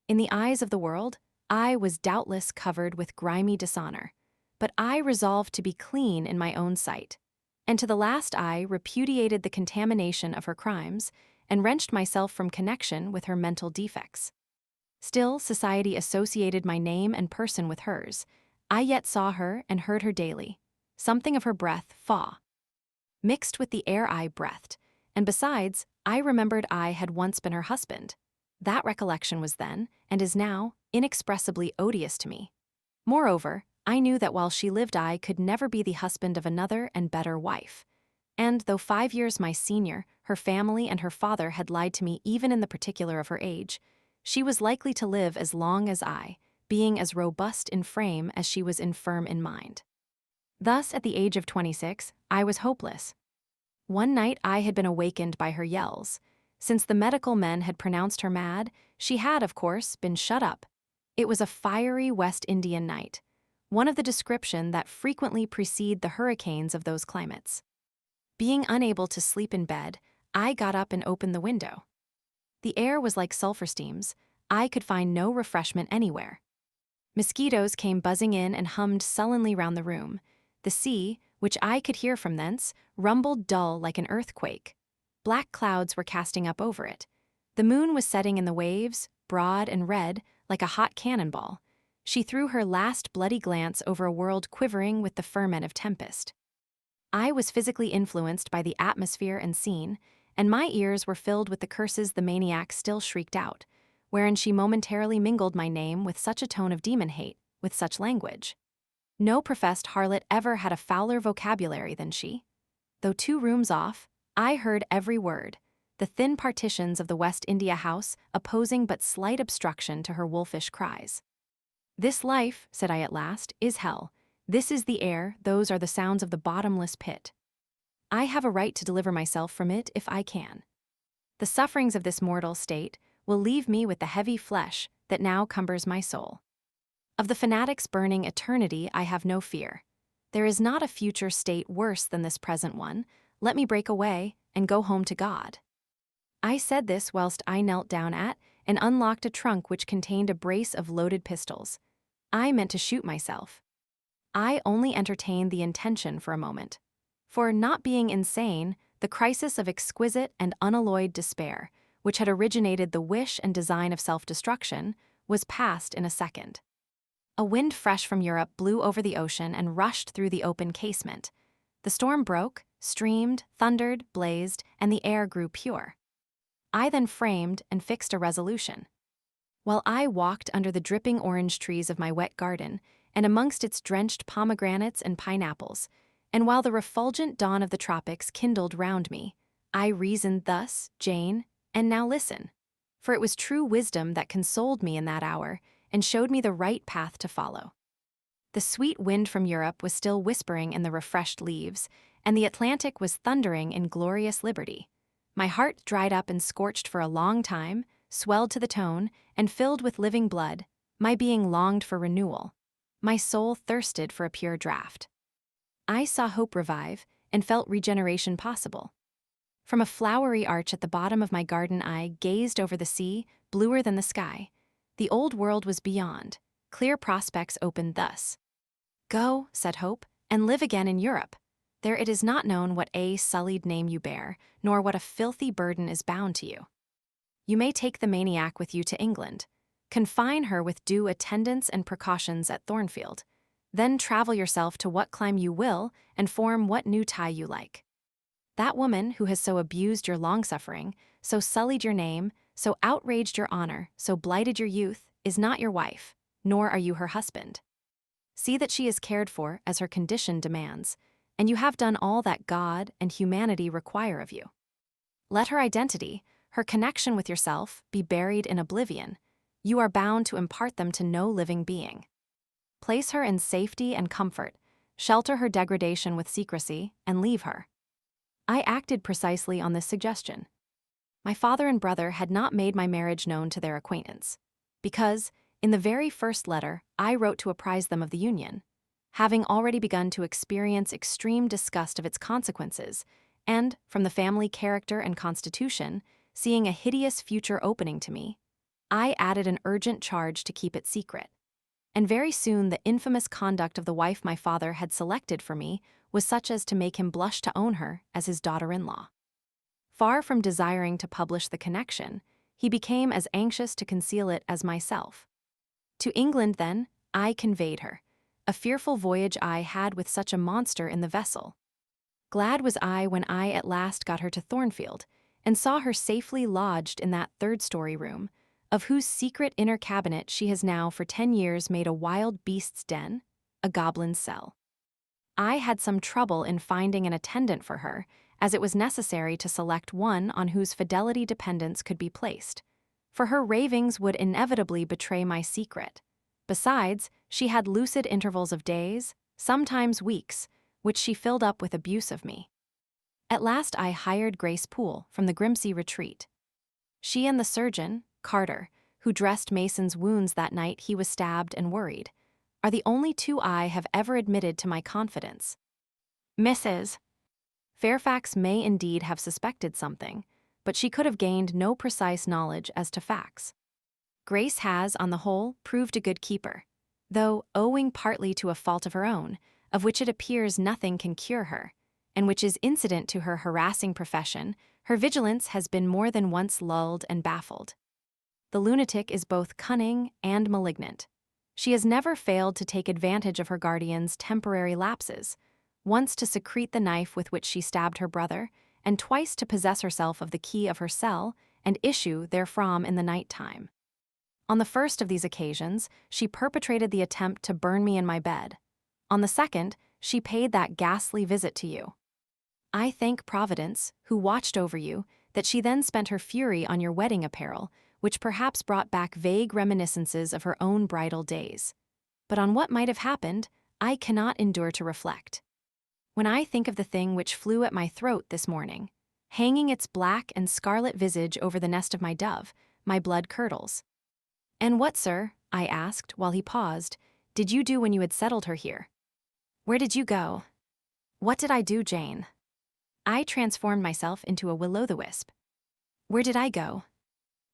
In the eyes of the world, I was doubtless covered with grimy dishonor, but I resolved to be clean in my own sight, and to the last I repudiated the contamination of her crimes and wrenched myself from connection with her mental defects. Still, society associated my name and person with hers. I yet saw her and heard her daily. Something of her breath, faugh, mixed with the air I breathed, and besides, I remembered I had once been her husband. That recollection was then, and is now, inexpressibly odious to me. Moreover, I knew that while she lived I could never be the husband of another and better wife. And though 5 years my senior, her family and her father had lied to me even in the particular of her age, she was likely to live as long as I, being as robust in frame as she was infirm in mind. Thus, at the age of 26, I was hopeless. One night I had been awakened by her yells. Since the medical men had pronounced her mad, she had, of course, been shut up. It was a fiery West Indian night, one of the description that frequently precede the hurricanes of those climates. Being unable to sleep in bed, I got up and opened the window. The air was like sulfur steams. I could find no refreshment anywhere. Mosquitoes came buzzing in and hummed sullenly round the room. The sea, which I could hear from thence, rumbled dull like an earthquake. Black clouds were casting up over it. The moon was setting in the waves, broad and red, like a hot cannonball. She threw her last bloody glance over a world quivering with the ferment of tempest. I was physically influenced by the atmosphere and scene, and my ears were filled with the curses the maniac still shrieked out, wherein she momentarily mingled my name with such a tone of demon hate, with such language. No professed harlot ever had a fouler vocabulary than she. Though 2 rooms off, I heard every word, the thin partitions of the West India house opposing but slight obstruction to her wolfish cries. This life, said I at last, is hell. This is the air, those are the sounds of the bottomless pit. I have a right to deliver myself from it if I can. The sufferings of this mortal state will leave me with the heavy flesh that now cumbers my soul. Of the fanatic's burning eternity I have no fear. There is not a future state worse than this present one. Let me break away and go home to God. I said this whilst I knelt down at and unlocked a trunk which contained a brace of loaded pistols. I meant to shoot myself. I only entertained the intention for a moment. For, not being insane, the crisis of exquisite and unalloyed despair, which had originated the wish and design of self-destruction, was past in a second. A wind fresh from Europe blew over the ocean and rushed through the open casement. The storm broke, streamed, thundered, blazed, and the air grew pure. I then framed and fixed a resolution. While I walked under the dripping orange trees of my wet garden, and amongst its drenched pomegranates and pineapples, and while the refulgent dawn of the tropics kindled round me, I reasoned thus, Jane, and now listen. For it was true wisdom that consoled me in that hour, and showed me the right path to follow. The sweet wind from Europe was still whispering in the refreshed leaves, and the Atlantic was thundering in glorious liberty. My heart dried up and scorched for a long time, swelled to the tone, and filled with living blood. My being longed for renewal. My soul thirsted for a pure draught. I saw hope revive, and felt regeneration possible. From a flowery arch at the bottom of my garden I gazed over the sea, bluer than the sky. The old world was beyond. Clear prospects opened thus. Go, said Hope, and live again in Europe. There it is not known what a sullied name you bear, nor what a filthy burden is bound to you. You may take the maniac with you to England. Confine her with due attendance and precautions at Thornfield. Then travel yourself to what clime you will, and form what new tie you like. That woman who has so abused your long-suffering, so sullied your name, so outraged your honor, so blighted your youth, is not your wife, nor are you her husband. See that she is cared for as her condition demands, and you have done all that God and humanity require of you. Let her identity, her connection with yourself, be buried in oblivion. You are bound to impart them to no living being. Place her in safety and comfort, shelter her degradation with secrecy, and leave her. I acted precisely on this suggestion. My father and brother had not made my marriage known to their acquaintance, because, in the very first letter, I wrote to apprise them of the union, having already begun to experience extreme disgust of its consequences, and, from the family character and constitution, seeing a hideous future opening to me, I added an urgent charge to keep it secret. And very soon the infamous conduct of the wife my father had selected for me was such as to make him blush to own her as his daughter-in-law. Far from desiring to publish the connection, he became as anxious to conceal it as myself. To England, then, I conveyed her. A fearful voyage I had with such a monster in the vessel. Glad was I when I at last got her to Thornfield, and saw her safely lodged in that third-story room, of whose secret inner cabinet she has now for 10 years made a wild beast's den, a goblin's cell. I had some trouble in finding an attendant for her, as it was necessary to select one on whose fidelity dependence could be placed, for her ravings would inevitably betray my secret. Besides, she had lucid intervals of days, sometimes weeks, which she filled up with abuse of me. At last I hired Grace Poole from the Grimsey retreat. She and the surgeon, Carter, who dressed Mason's wounds that night he was stabbed and worried, are the only two I have ever admitted to my confidence. Mrs. Fairfax may indeed have suspected something, but she could have gained no precise knowledge as to facts. Grace has, on the whole, proved a good keeper, though, owing partly to a fault of her own, of which it appears nothing can cure her, and which is incident to her harassing profession, her vigilance has been more than once lulled and baffled. The lunatic is both cunning and malignant. She has never failed to take advantage of her guardian's temporary lapses, once to secrete the knife with which she stabbed her brother, and twice to possess herself of the key of her cell and issue therefrom in the night time. On the first of these occasions, she perpetrated the attempt to burn me in my bed. On the second, she paid that ghastly visit to you. I thank Providence, who watched over you, that she then spent her fury on your wedding apparel, which perhaps brought back vague reminiscences of her own bridal days. But on what might have happened, I cannot endure to reflect. When I think of the thing which flew at my throat this morning, hanging its black and scarlet visage over the nest of my dove, my blood curdles. And what, sir, I asked while he paused, did you do when you had settled her here? Where did you go? What did I do, Jane? I transformed myself into a will-o'-the-wisp. Where did I go?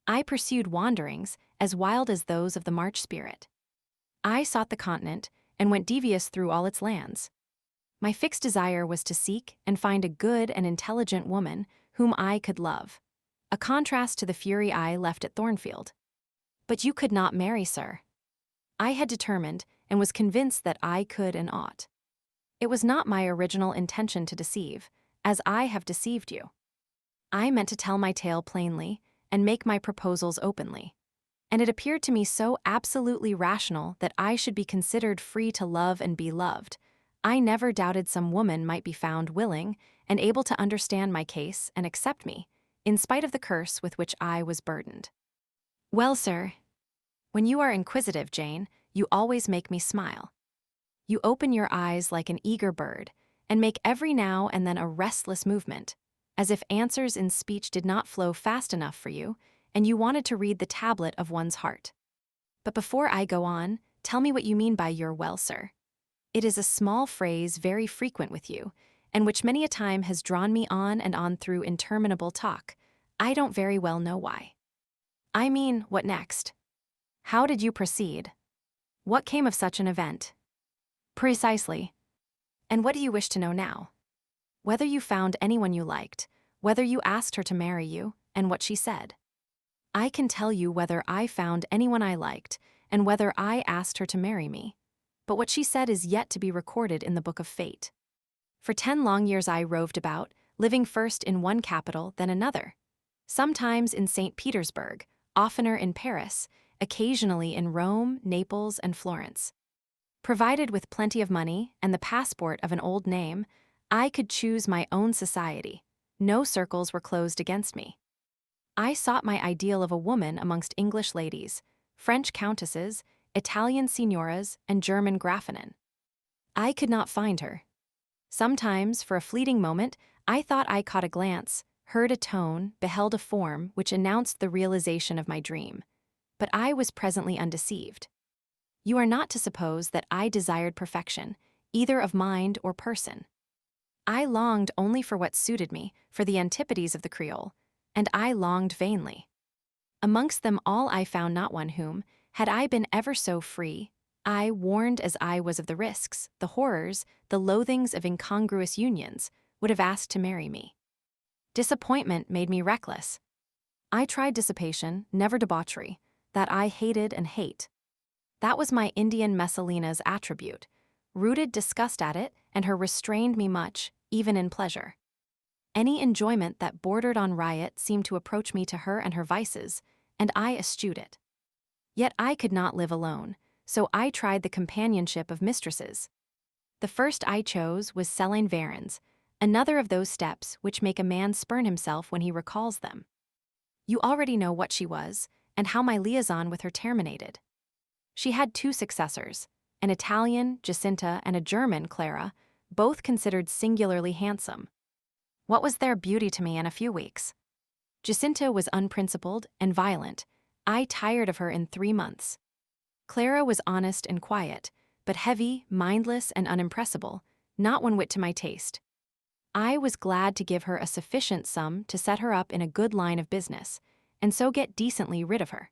I pursued wanderings as wild as those of the March spirit. I sought the continent and went devious through all its lands. My fixed desire was to seek and find a good and intelligent woman whom I could love, a contrast to the fury I left at Thornfield. But you could not marry, sir. I had determined and was convinced that I could and ought. It was not my original intention to deceive, as I have deceived you. I meant to tell my tale plainly and make my proposals openly, and it appeared to me so absolutely rational that I should be considered free to love and be loved. I never doubted some woman might be found willing and able to understand my case and accept me, in spite of the curse with which I was burdened. Well, sir, when you are inquisitive, Jane, you always make me smile. You open your eyes like an eager bird and make every now and then a restless movement, as if answers in speech did not flow fast enough for you, and you wanted to read the tablet of one's heart. But before I go on, tell me what you mean by your well, sir. It is a small phrase very frequent with you, and which many a time has drawn me on and on through interminable talk. I don't very well know why. I mean, what next? How did you proceed? What came of such an event? Precisely. And what do you wish to know now? Whether you found anyone you liked, whether you asked her to marry you, and what she said. I can tell you whether I found anyone I liked, and whether I asked her to marry me. But what she said is yet to be recorded in the book of fate. For 10 long years I roved about, living first in one capital, then another. Sometimes in St. Petersburg, oftener in Paris, occasionally in Rome, Naples, and Florence. Provided with plenty of money and the passport of an old name, I could choose my own society. No circles were closed against me. I sought my ideal of a woman amongst English ladies, French countesses, Italian signoras, and German Graffinnen. I could not find her. Sometimes, for a fleeting moment, I thought I caught a glance, heard a tone, beheld a form which announced the realization of my dream. But I was presently undeceived. You are not to suppose that I desired perfection, either of mind or person. I longed only for what suited me, for the antipodes of the Creole, and I longed vainly. Amongst them all I found not one whom, had I been ever so free, I, warned as I was of the risks, the horrors, the loathings of incongruous unions, would have asked to marry me. Disappointment made me reckless. I tried dissipation, never debauchery, that I hated and hate. That was my Indian Messalina's attribute. Rooted disgust at it, and her restrained me much, even in pleasure. Any enjoyment that bordered on riot seemed to approach me to her and her vices, and I eschewed it. Yet I could not live alone, so I tried the companionship of mistresses. The first I chose was Céline Varens, another of those steps which make a man spurn himself when he recalls them. You already know what she was, and how my liaison with her terminated. She had 2 successors, an Italian, Jacinta, and a German, Clara, both considered singularly handsome. What was their beauty to me in a few weeks? Jacinta was unprincipled and violent. I tired of her in 3 months. Clara was honest and quiet, but heavy, mindless, and unimpressible, not one whit to my taste. I was glad to give her a sufficient sum to set her up in a good line of business, and so get decently rid of her.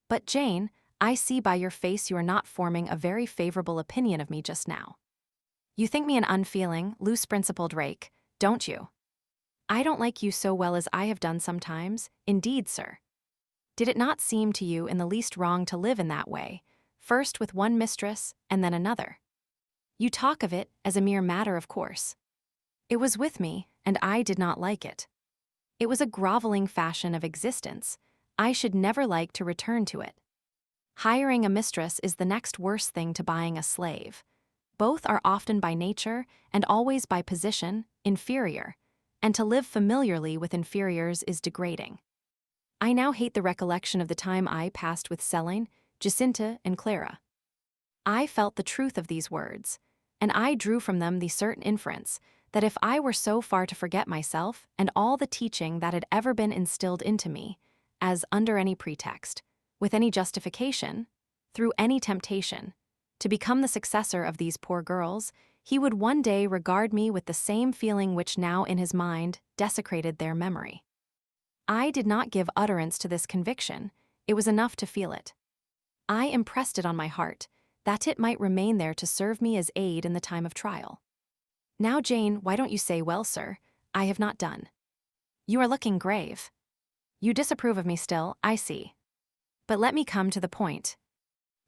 But Jane, I see by your face you are not forming a very favorable opinion of me just now. You think me an unfeeling, loose-principled rake, don't you? I don't like you so well as I have done sometimes, indeed, sir. Did it not seem to you in the least wrong to live in that way, first with one mistress and then another? You talk of it as a mere matter of course. It was with me, and I did not like it. It was a groveling fashion of existence. I should never like to return to it. Hiring a mistress is the next worst thing to buying a slave. Both are often by nature, and always by position, inferior, and to live familiarly with inferiors is degrading. I now hate the recollection of the time I passed with Céline, Jacinta, and Clara. I felt the truth of these words, and I drew from them the certain inference that if I were so far to forget myself and all the teaching that had ever been instilled into me, as under any pretext, with any justification, through any temptation, to become the successor of these poor girls, he would one day regard me with the same feeling which now in his mind desecrated their memory. I did not give utterance to this conviction. It was enough to feel it. I impressed it on my heart, that it might remain there to serve me as aid in the time of trial. Now, Jane, why don't you say, well, sir, I have not done. You are looking grave. You disapprove of me still, I see. But let me come to the point.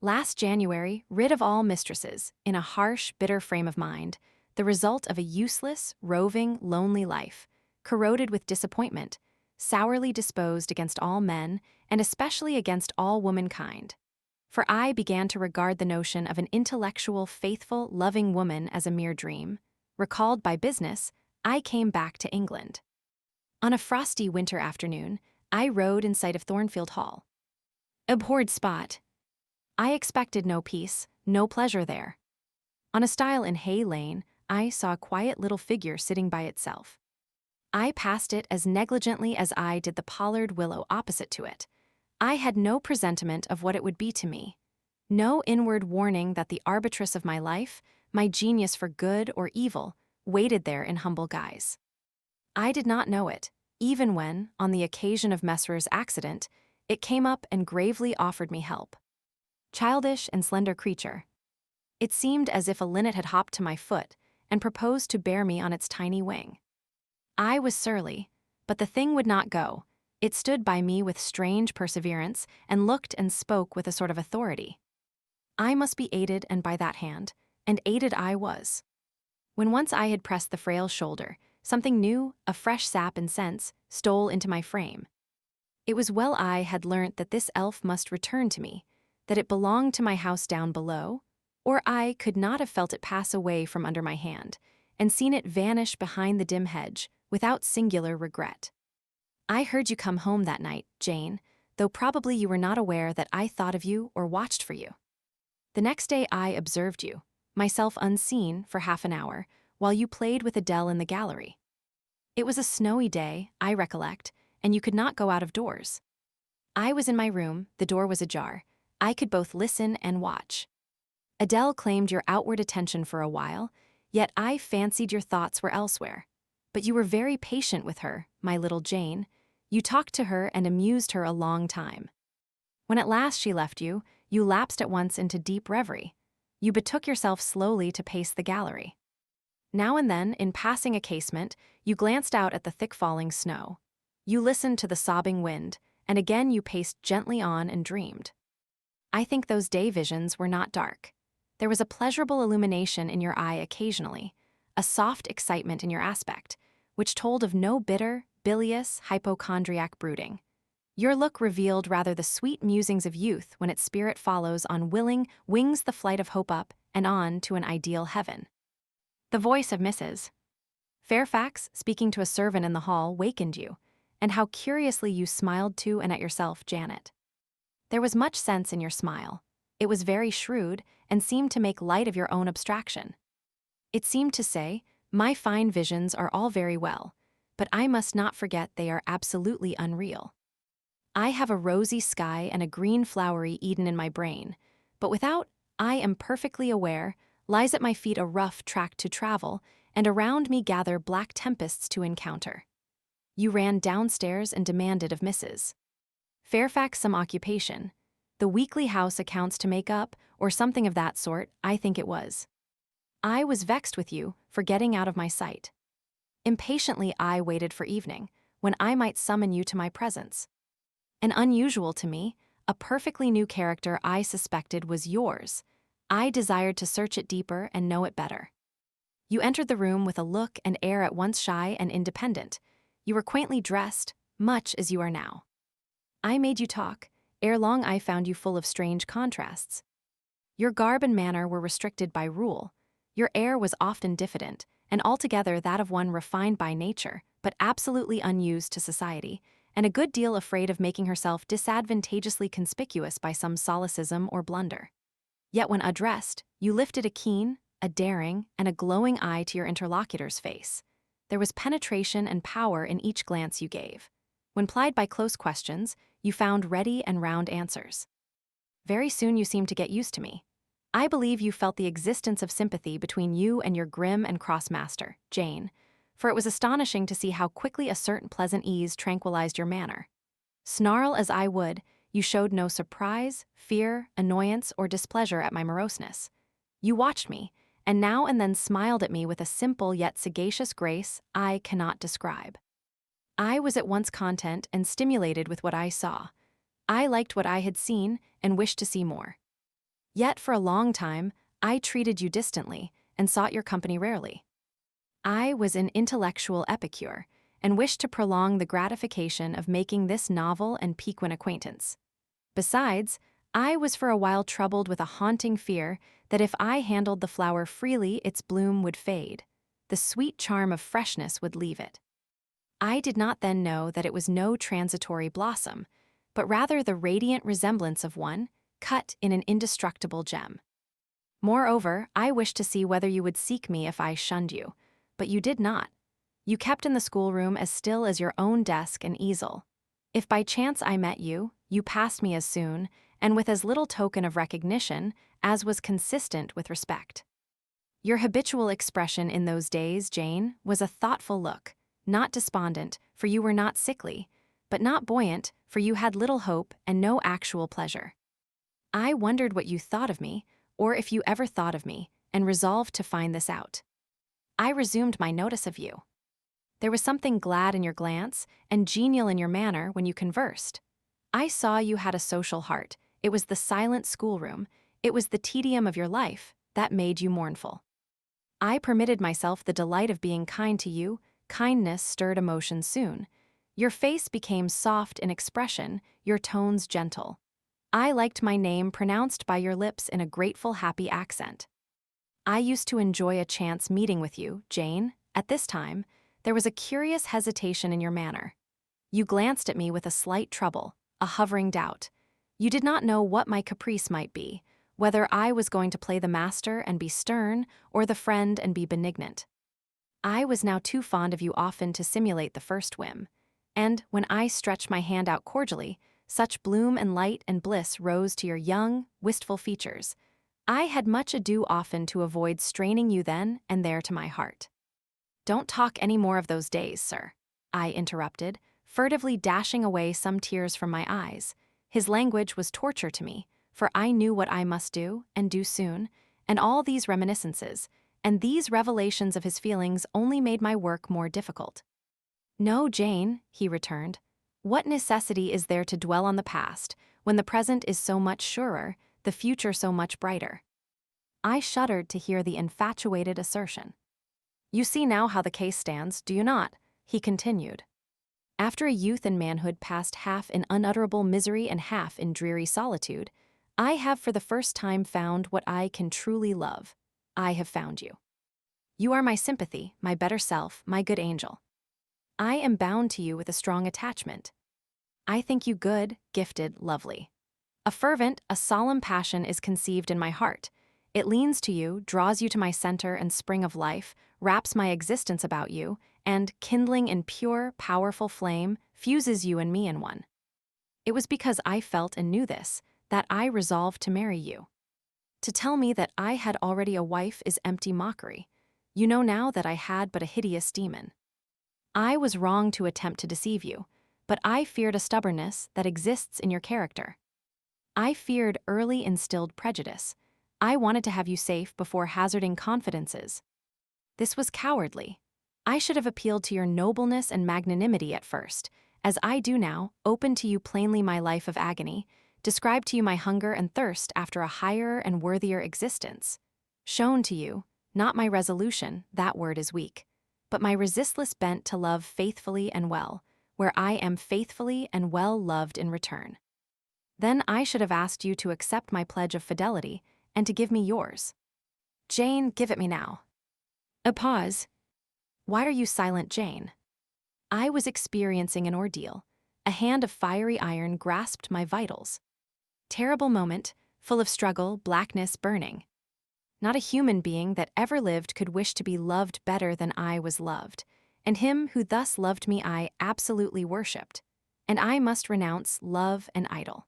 Last January, rid of all mistresses, in a harsh, bitter frame of mind, the result of a useless, roving, lonely life, corroded with disappointment, sourly disposed against all men, and especially against all womankind. For I began to regard the notion of an intellectual, faithful, loving woman as a mere dream. Recalled by business, I came back to England. On a frosty winter afternoon, I rode in sight of Thornfield Hall. Abhorred spot. I expected no peace, no pleasure there. On a stile in Hay Lane, I saw a quiet little figure sitting by itself. I passed it as negligently as I did the pollard willow opposite to it. I had no presentiment of what it would be to me, no inward warning that the arbitress of my life, my genius for good or evil, waited there in humble guise. I did not know it, even when, on the occasion of Messer's accident, it came up and gravely offered me help. Childish and slender creature. It seemed as if a linnet had hopped to my foot and proposed to bear me on its tiny wing. I was surly, but the thing would not go. It stood by me with strange perseverance and looked and spoke with a sort of authority. I must be aided, and by that hand, and aided I was. When once I had pressed the frail shoulder, something new, a fresh sap and sense, stole into my frame. It was well I had learnt that this elf must return to me, that it belonged to my house down below, or I could not have felt it pass away from under my hand, and seen it vanish behind the dim hedge, without singular regret. I heard you come home that night, Jane, though probably you were not aware that I thought of you or watched for you. The next day I observed you, myself unseen, for half an hour, while you played with Adele in the gallery. It was a snowy day, I recollect, and you could not go out of doors. I was in my room, the door was ajar. I could both listen and watch. Adele claimed your outward attention for a while, yet I fancied your thoughts were elsewhere. But you were very patient with her, my little Jane. You talked to her and amused her a long time. When at last she left you, you lapsed at once into deep reverie. You betook yourself slowly to pace the gallery. Now and then, in passing a casement, you glanced out at the thick-falling snow. You listened to the sobbing wind, and again you paced gently on and dreamed. I think those day visions were not dark. There was a pleasurable illumination in your eye occasionally, a soft excitement in your aspect, which told of no bitter, bilious, hypochondriac brooding. Your look revealed rather the sweet musings of youth when its spirit follows on willing wings the flight of hope up and on to an ideal heaven. The voice of Mrs. Fairfax, speaking to a servant in the hall, wakened you, and how curiously you smiled to and at yourself, Janet. There was much sense in your smile. It was very shrewd, and seemed to make light of your own abstraction. It seemed to say, my fine visions are all very well, but I must not forget they are absolutely unreal. I have a rosy sky and a green flowery Eden in my brain, but without, I am perfectly aware, lies at my feet a rough track to travel, and around me gather black tempests to encounter. You ran downstairs and demanded of Mrs. Fairfax some occupation, the weekly house accounts to make up, or something of that sort, I think it was. I was vexed with you for getting out of my sight. Impatiently I waited for evening, when I might summon you to my presence. An unusual to me, a perfectly new character I suspected was yours. I desired to search it deeper and know it better. You entered the room with a look and air at once shy and independent. You were quaintly dressed, much as you are now. I made you talk. Ere long I found you full of strange contrasts. Your garb and manner were restricted by rule. Your air was often diffident, and altogether that of one refined by nature, but absolutely unused to society, and a good deal afraid of making herself disadvantageously conspicuous by some solecism or blunder. Yet when addressed, you lifted a keen, a daring, and a glowing eye to your interlocutor's face. There was penetration and power in each glance you gave. When plied by close questions, you found ready and round answers. Very soon you seemed to get used to me. I believe you felt the existence of sympathy between you and your grim and cross master, Jane, for it was astonishing to see how quickly a certain pleasant ease tranquilized your manner. Snarl as I would, you showed no surprise, fear, annoyance, or displeasure at my moroseness. You watched me, and now and then smiled at me with a simple yet sagacious grace I cannot describe. I was at once content and stimulated with what I saw. I liked what I had seen and wished to see more. Yet for a long time, I treated you distantly and sought your company rarely. I was an intellectual epicure and wished to prolong the gratification of making this novel and piquant acquaintance. Besides, I was for a while troubled with a haunting fear that if I handled the flower freely, its bloom would fade. The sweet charm of freshness would leave it. I did not then know that it was no transitory blossom, but rather the radiant resemblance of one, cut in an indestructible gem. Moreover, I wished to see whether you would seek me if I shunned you, but you did not. You kept in the schoolroom as still as your own desk and easel. If by chance I met you, you passed me as soon, and with as little token of recognition as was consistent with respect. Your habitual expression in those days, Jane, was a thoughtful look, not despondent, for you were not sickly, but not buoyant, for you had little hope and no actual pleasure. I wondered what you thought of me, or if you ever thought of me, and resolved to find this out. I resumed my notice of you. There was something glad in your glance and genial in your manner when you conversed. I saw you had a social heart. It was the silent schoolroom, it was the tedium of your life, that made you mournful. I permitted myself the delight of being kind to you. Kindness stirred emotion soon. Your face became soft in expression, your tones gentle. I liked my name pronounced by your lips in a grateful, happy accent. I used to enjoy a chance meeting with you, Jane. At this time, there was a curious hesitation in your manner. You glanced at me with a slight trouble, a hovering doubt. You did not know what my caprice might be, whether I was going to play the master and be stern, or the friend and be benignant. I was now too fond of you often to simulate the first whim, and when I stretched my hand out cordially, such bloom and light and bliss rose to your young, wistful features. I had much ado often to avoid straining you then and there to my heart. Don't talk any more of those days, sir, I interrupted, furtively dashing away some tears from my eyes. His language was torture to me, for I knew what I must do, and do soon, and all these reminiscences, and these revelations of his feelings only made my work more difficult. No, Jane, he returned. What necessity is there to dwell on the past, when the present is so much surer, the future so much brighter? I shuddered to hear the infatuated assertion. You see now how the case stands, do you not? He continued. After a youth and manhood passed half in unutterable misery and half in dreary solitude, I have for the first time found what I can truly love. I have found you. You are my sympathy, my better self, my good angel. I am bound to you with a strong attachment. I think you good, gifted, lovely. A fervent, a solemn passion is conceived in my heart. It leans to you, draws you to my center and spring of life, wraps my existence about you, and, kindling in pure, powerful flame, fuses you and me in one. It was because I felt and knew this, that I resolved to marry you. To tell me that I had already a wife is empty mockery. You know now that I had but a hideous demon. I was wrong to attempt to deceive you, but I feared a stubbornness that exists in your character. I feared early instilled prejudice. I wanted to have you safe before hazarding confidences. This was cowardly. I should have appealed to your nobleness and magnanimity at first, as I do now, open to you plainly my life of agony, describe to you my hunger and thirst after a higher and worthier existence. Shown to you, not my resolution, that word is weak, but my resistless bent to love faithfully and well, where I am faithfully and well loved in return. Then I should have asked you to accept my pledge of fidelity and to give me yours. Jane, give it me now. A pause. Why are you silent, Jane? I was experiencing an ordeal. A hand of fiery iron grasped my vitals. Terrible moment, full of struggle, blackness, burning. Not a human being that ever lived could wish to be loved better than I was loved, and him who thus loved me I absolutely worshipped, and I must renounce love and idol.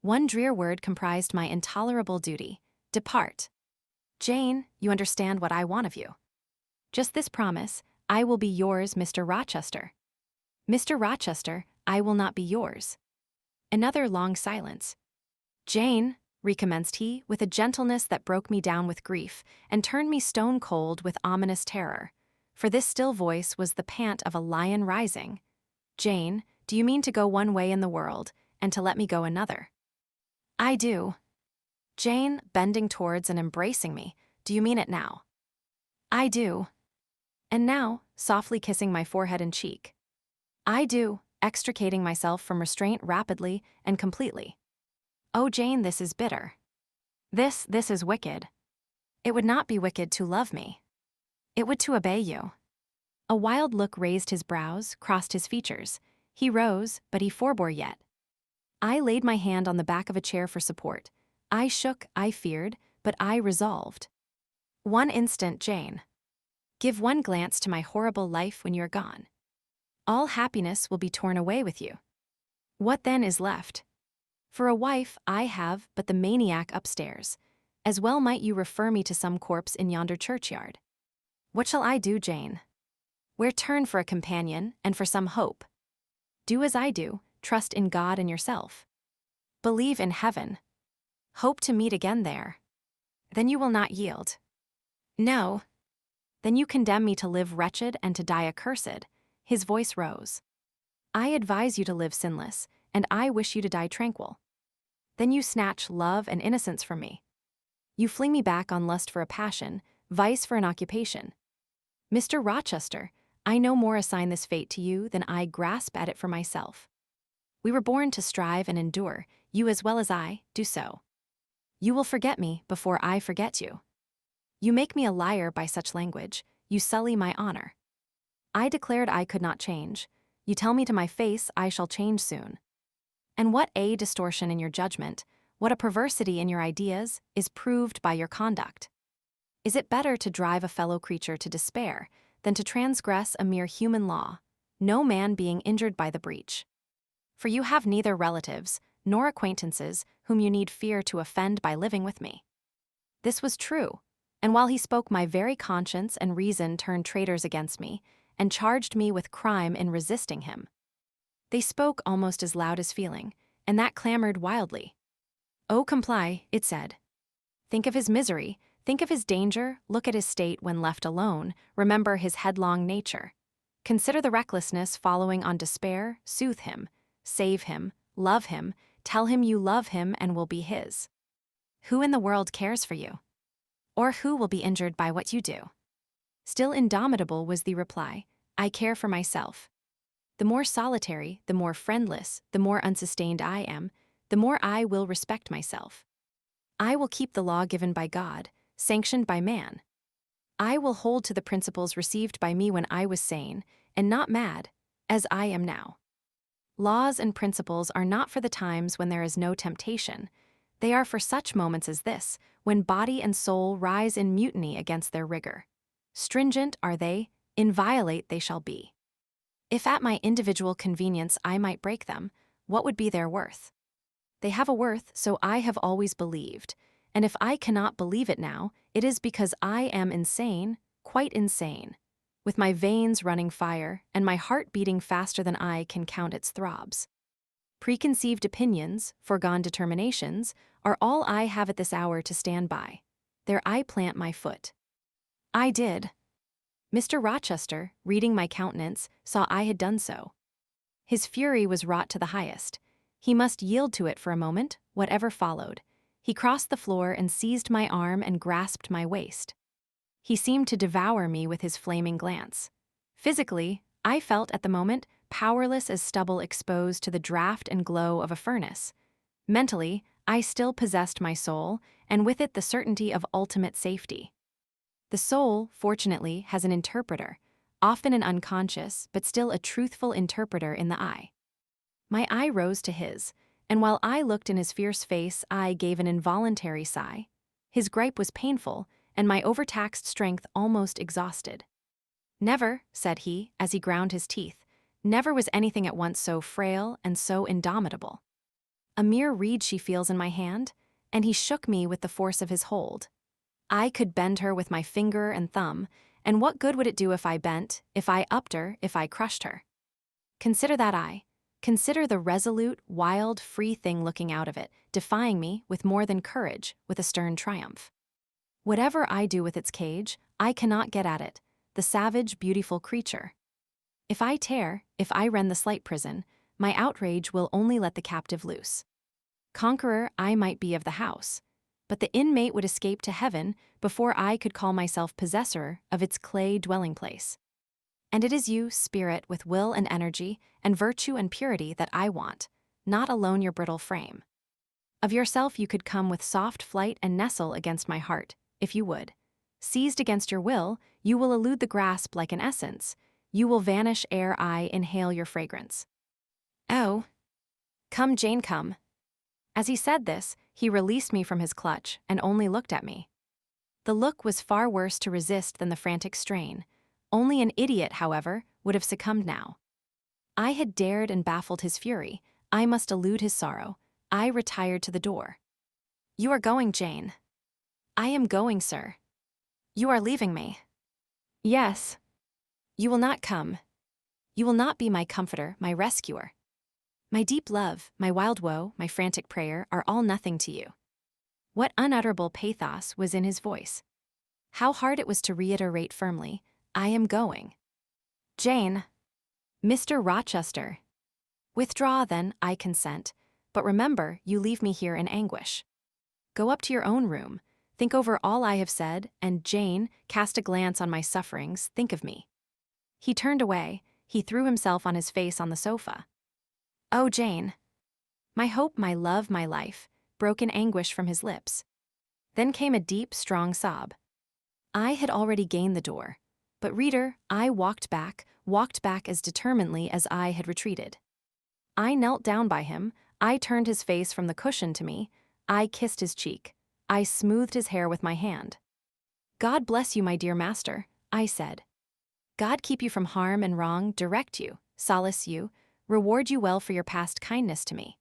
One drear word comprised my intolerable duty: depart. Jane, you understand what I want of you. Just this promise, I will be yours, Mr. Rochester. Mr. Rochester, I will not be yours. Another long silence. Jane, recommenced he, with a gentleness that broke me down with grief, and turned me stone cold with ominous terror. For this still voice was the pant of a lion rising. Jane, do you mean to go one way in the world, and to let me go another? I do. Jane, bending towards and embracing me, do you mean it now? I do. And now, softly kissing my forehead and cheek. I do, extricating myself from restraint rapidly and completely. Oh, Jane, this is bitter. This is wicked. It would not be wicked to love me. It would to obey you. A wild look raised his brows, crossed his features. He rose, but he forbore yet. I laid my hand on the back of a chair for support. I shook, I feared, but I resolved. One instant, Jane. Give one glance to my horrible life when you're gone. All happiness will be torn away with you. What then is left? For a wife, I have but the maniac upstairs. As well might you refer me to some corpse in yonder churchyard. What shall I do, Jane? Where turn for a companion and for some hope? Do as I do, trust in God and yourself. Believe in heaven. Hope to meet again there. Then you will not yield. No. Then you condemn me to live wretched and to die accursed. His voice rose. I advise you to live sinless, and I wish you to die tranquil. Then you snatch love and innocence from me. You fling me back on lust for a passion, vice for an occupation. Mr. Rochester, I no more assign this fate to you than I grasp at it for myself. We were born to strive and endure, you as well as I, do so. You will forget me before I forget you. You make me a liar by such language, you sully my honor. I declared I could not change. You tell me to my face I shall change soon. And what a distortion in your judgment, what a perversity in your ideas, is proved by your conduct. Is it better to drive a fellow creature to despair than to transgress a mere human law, no man being injured by the breach? For you have neither relatives nor acquaintances whom you need fear to offend by living with me. This was true, and while he spoke my very conscience and reason turned traitors against me, and charged me with crime in resisting him. They spoke almost as loud as feeling, and that clamored wildly. Oh, comply, it said. Think of his misery, think of his danger, look at his state when left alone, remember his headlong nature. Consider the recklessness following on despair, soothe him, save him, love him, tell him you love him and will be his. Who in the world cares for you? Or who will be injured by what you do? Still indomitable was the reply, I care for myself. The more solitary, the more friendless, the more unsustained I am, the more I will respect myself. I will keep the law given by God, sanctioned by man. I will hold to the principles received by me when I was sane, and not mad, as I am now. Laws and principles are not for the times when there is no temptation. They are for such moments as this, when body and soul rise in mutiny against their rigor. Stringent are they, inviolate they shall be. If at my individual convenience I might break them, what would be their worth? They have a worth, so I have always believed, and if I cannot believe it now, it is because I am insane, quite insane, with my veins running fire and my heart beating faster than I can count its throbs. Preconceived opinions, foregone determinations, are all I have at this hour to stand by. There I plant my foot. I did. Mr. Rochester, reading my countenance, saw I had done so. His fury was wrought to the highest. He must yield to it for a moment, whatever followed. He crossed the floor and seized my arm and grasped my waist. He seemed to devour me with his flaming glance. Physically, I felt at the moment powerless as stubble exposed to the draft and glow of a furnace. Mentally, I still possessed my soul, and with it the certainty of ultimate safety. The soul, fortunately, has an interpreter, often an unconscious, but still a truthful interpreter in the eye. My eye rose to his, and while I looked in his fierce face, I gave an involuntary sigh. His gripe was painful, and my overtaxed strength almost exhausted. Never, said he, as he ground his teeth, never was anything at once so frail and so indomitable. A mere reed she feels in my hand, and he shook me with the force of his hold. I could bend her with my finger and thumb, And what good would it do if I bent, if I upped her, if I crushed her? Consider that eye. Consider the resolute, wild, free thing looking out of it, defying me with more than courage, with a stern triumph. Whatever I do with its cage, I cannot get at it, the savage, beautiful creature. If I tear, if I rend the slight prison, my outrage will only let the captive loose. Conqueror I might be of the house, but the inmate would escape to heaven before I could call myself possessor of its clay dwelling place. And it is you, spirit, with will and energy, and virtue and purity that I want, not alone your brittle frame. Of yourself you could come with soft flight and nestle against my heart, if you would. Seized against your will, you will elude the grasp like an essence. You will vanish ere I inhale your fragrance. Oh, come, Jane, come. As he said this, he released me from his clutch and only looked at me. The look was far worse to resist than the frantic strain. Only an idiot, however, would have succumbed now. I had dared and baffled his fury. I must elude his sorrow. I retired to the door. You are going, Jane. I am going, sir. You are leaving me. Yes. You will not come. You will not be my comforter, my rescuer. My deep love, my wild woe, my frantic prayer are all nothing to you. What unutterable pathos was in his voice. How hard it was to reiterate firmly, I am going. Jane. Mr. Rochester. Withdraw, then, I consent, but remember, you leave me here in anguish. Go up to your own room, think over all I have said, and Jane, cast a glance on my sufferings, think of me. He turned away, he threw himself on his face on the sofa. Oh, Jane. My hope, my love, my life, broke in anguish from his lips. Then came a deep, strong sob. I had already gained the door, but reader, I walked back as determinedly as I had retreated. I knelt down by him, I turned his face from the cushion to me, I kissed his cheek, I smoothed his hair with my hand. God bless you, my dear master, I said. God keep you from harm and wrong, direct you, solace you, reward you well for your past kindness to me.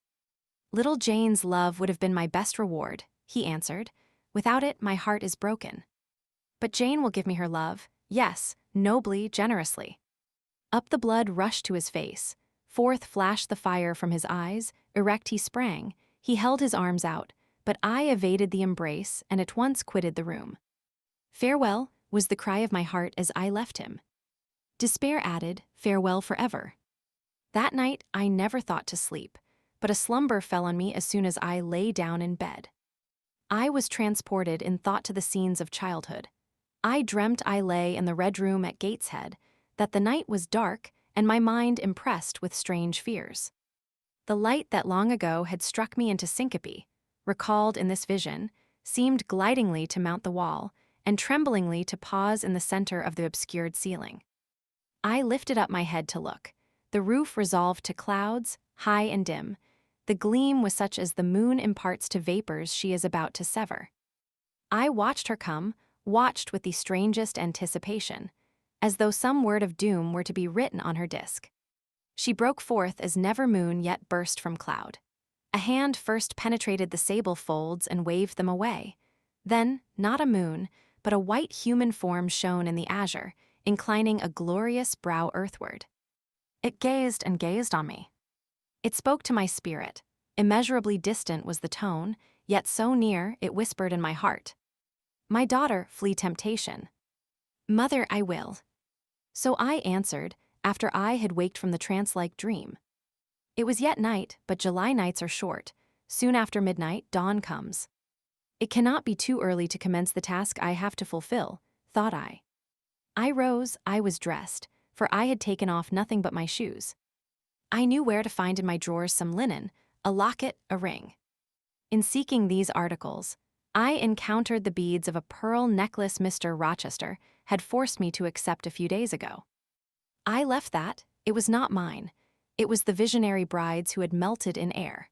Little Jane's love would have been my best reward, he answered. Without it, my heart is broken. But Jane will give me her love, yes, nobly, generously. Up the blood rushed to his face, forth flashed the fire from his eyes, erect he sprang, he held his arms out, but I evaded the embrace and at once quitted the room. Farewell, was the cry of my heart as I left him. Despair added, farewell forever. That night I never thought to sleep, but a slumber fell on me as soon as I lay down in bed. I was transported in thought to the scenes of childhood. I dreamt I lay in the red room at Gateshead, that the night was dark and my mind impressed with strange fears. The light that long ago had struck me into syncope, recalled in this vision, seemed glidingly to mount the wall and tremblingly to pause in the center of the obscured ceiling. I lifted up my head to look. The roof resolved to clouds, high and dim. The gleam was such as the moon imparts to vapors she is about to sever. I watched her come, watched with the strangest anticipation, as though some word of doom were to be written on her disk. She broke forth as never moon yet burst from cloud. A hand first penetrated the sable folds and waved them away. Then, not a moon, but a white human form shone in the azure, inclining a glorious brow earthward. It gazed and gazed on me. It spoke to my spirit. Immeasurably distant was the tone, yet so near it whispered in my heart. My daughter, flee temptation. Mother, I will. So I answered, after I had waked from the trance-like dream. It was yet night, but July nights are short. Soon after midnight, dawn comes. It cannot be too early to commence the task I have to fulfill, thought I. I rose, I was dressed, for I had taken off nothing but my shoes. I knew where to find in my drawers some linen, a locket, a ring. In seeking these articles, I encountered the beads of a pearl necklace Mr. Rochester had forced me to accept a few days ago. I left that, it was not mine. It was the visionary bride's who had melted in air.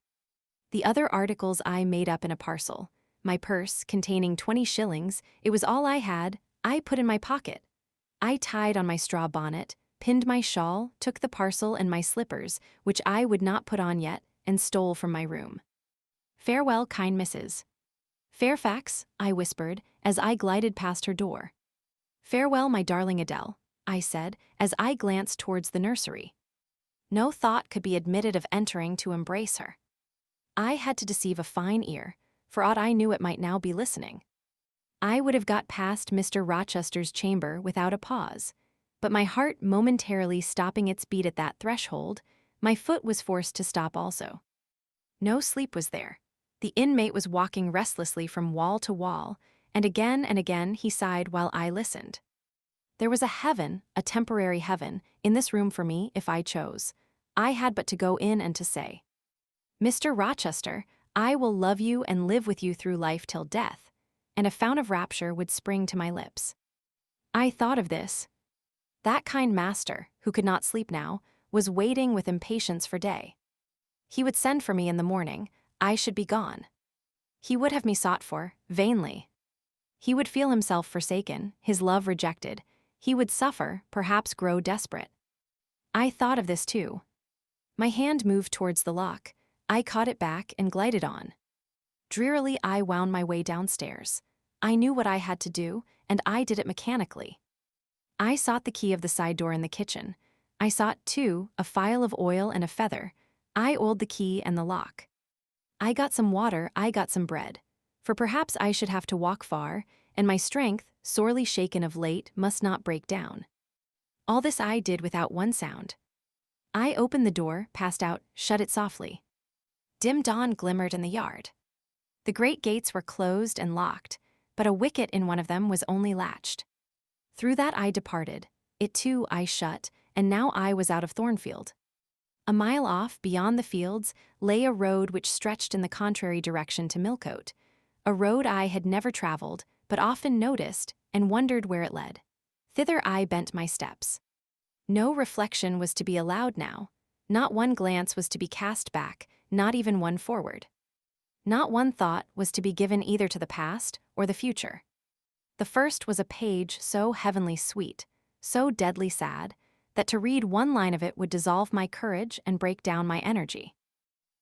The other articles I made up in a parcel. My purse, containing 20 shillings, it was all I had, I put in my pocket. I tied on my straw bonnet, pinned my shawl, took the parcel and my slippers, which I would not put on yet, and stole from my room. Farewell, kind Mrs. Fairfax, I whispered, as I glided past her door. "Farewell, my darling Adele," I said, as I glanced towards the nursery. No thought could be admitted of entering to embrace her. I had to deceive a fine ear, for aught I knew it might now be listening. I would have got past Mr. Rochester's chamber without a pause, but my heart momentarily stopping its beat at that threshold, my foot was forced to stop also. No sleep was there. The inmate was walking restlessly from wall to wall, and again he sighed while I listened. There was a heaven, a temporary heaven, in this room for me if I chose. I had but to go in and to say, "Mr. Rochester, I will love you and live with you through life till death," and a fount of rapture would spring to my lips. I thought of this. That kind master, who could not sleep now, was waiting with impatience for day. He would send for me in the morning. I should be gone. He would have me sought for, vainly. He would feel himself forsaken, his love rejected. He would suffer, perhaps grow desperate. I thought of this too. My hand moved towards the lock. I caught it back and glided on. Drearily I wound my way downstairs. I knew what I had to do, and I did it mechanically. I sought the key of the side door in the kitchen. I sought, too, a phial of oil and a feather. I oiled the key and the lock. I got some water, I got some bread. For perhaps I should have to walk far, and my strength, sorely shaken of late, must not break down. All this I did without one sound. I opened the door, passed out, shut it softly. Dim dawn glimmered in the yard. The great gates were closed and locked, but a wicket in one of them was only latched. Through that I departed, it too I shut, and now I was out of Thornfield. A mile off, beyond the fields, lay a road which stretched in the contrary direction to Millcote, a road I had never traveled, but often noticed, and wondered where it led. Thither I bent my steps. No reflection was to be allowed now. Not one glance was to be cast back, not even one forward. Not one thought was to be given either to the past or the future. The first was a page so heavenly sweet, so deadly sad, that to read one line of it would dissolve my courage and break down my energy.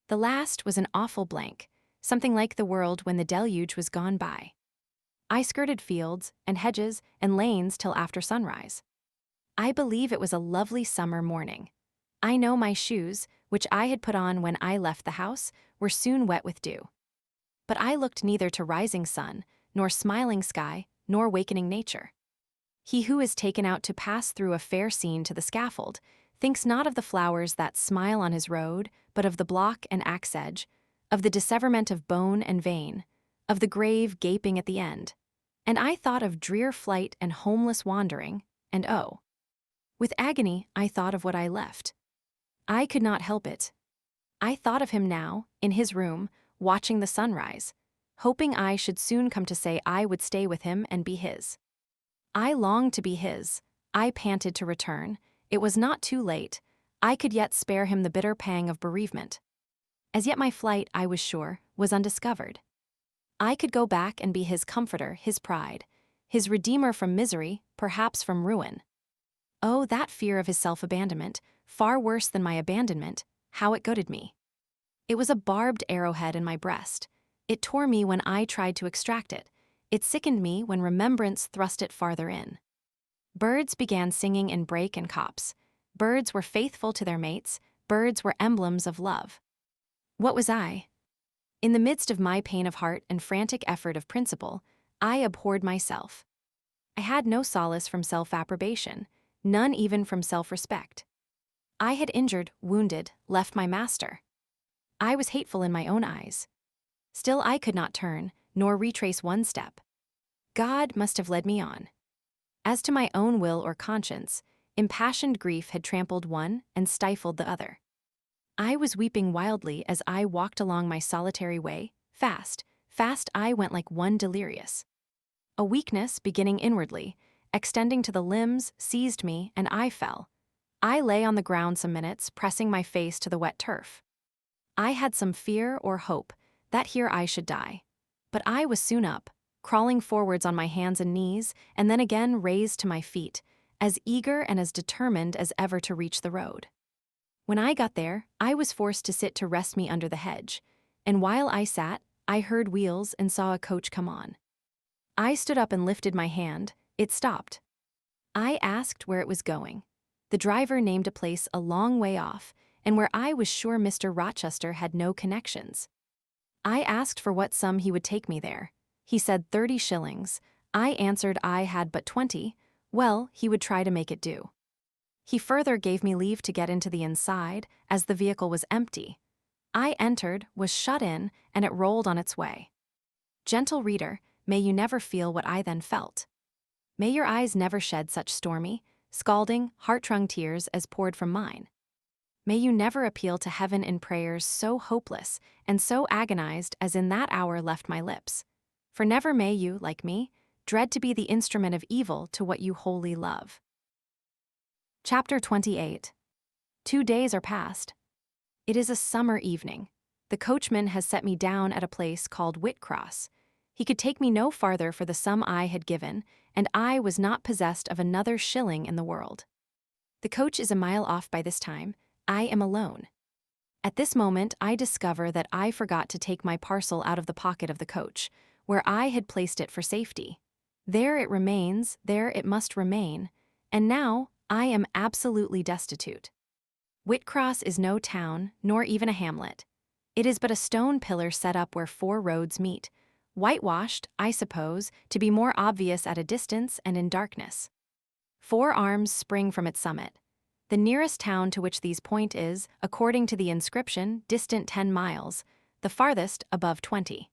The last was an awful blank, something like the world when the deluge was gone by. I skirted fields and hedges and lanes till after sunrise. I believe it was a lovely summer morning. I know my shoes, which I had put on when I left the house, were soon wet with dew. But I looked neither to rising sun, nor smiling sky, nor wakening nature. He who is taken out to pass through a fair scene to the scaffold thinks not of the flowers that smile on his road, but of the block and axe edge, of the disseverment of bone and vein, of the grave gaping at the end. And I thought of drear flight and homeless wandering, and oh, with agony I thought of what I left. I could not help it. I thought of him now, in his room, watching the sunrise, hoping I should soon come to say I would stay with him and be his. I longed to be his. I panted to return. It was not too late. I could yet spare him the bitter pang of bereavement. As yet my flight, I was sure, was undiscovered. I could go back and be his comforter, his pride, his redeemer from misery, perhaps from ruin. Oh, that fear of his self-abandonment, far worse than my abandonment, how it goaded me. It was a barbed arrowhead in my breast. It tore me when I tried to extract it. It sickened me when remembrance thrust it farther in. Birds began singing in brake and copse. Birds were faithful to their mates. Birds were emblems of love. What was I? In the midst of my pain of heart and frantic effort of principle, I abhorred myself. I had no solace from self-approbation, none even from self-respect. I had injured, wounded, left my master. I was hateful in my own eyes. Still I could not turn, nor retrace one step. God must have led me on. As to my own will or conscience, impassioned grief had trampled one and stifled the other. I was weeping wildly as I walked along my solitary way. Fast I went like one delirious. A weakness, beginning inwardly, extending to the limbs, seized me, and I fell. I lay on the ground some minutes, pressing my face to the wet turf. I had some fear or hope that here I should die. But I was soon up, crawling forwards on my hands and knees, and then again raised to my feet, as eager and as determined as ever to reach the road. When I got there, I was forced to sit to rest me under the hedge, and while I sat, I heard wheels and saw a coach come on. I stood up and lifted my hand. It stopped. I asked where it was going. The driver named a place a long way off, and where I was sure Mr. Rochester had no connections. I asked for what sum he would take me there. He said 30 shillings. I answered I had but 20. Well, he would try to make it do. He further gave me leave to get into the inside, as the vehicle was empty. I entered, was shut in, and it rolled on its way. Gentle reader, may you never feel what I then felt. May your eyes never shed such stormy, scalding, heart-wrung tears as poured from mine. May you never appeal to heaven in prayers so hopeless and so agonized as in that hour left my lips. For never may you, like me, dread to be the instrument of evil to what you wholly love. Chapter 28. 2 days are past. It is a summer evening. The coachman has set me down at a place called Whitcross. He could take me no farther for the sum I had given, and I was not possessed of another shilling in the world. The coach is a mile off by this time. I am alone. At this moment, I discover that I forgot to take my parcel out of the pocket of the coach, where I had placed it for safety. There it remains, there it must remain, and now I am absolutely destitute. Whitcross is no town, nor even a hamlet. It is but a stone pillar set up where 4 roads meet, whitewashed, I suppose, to be more obvious at a distance and in darkness. 4 arms spring from its summit. The nearest town to which these point is, according to the inscription, distant 10 miles, the farthest above 20.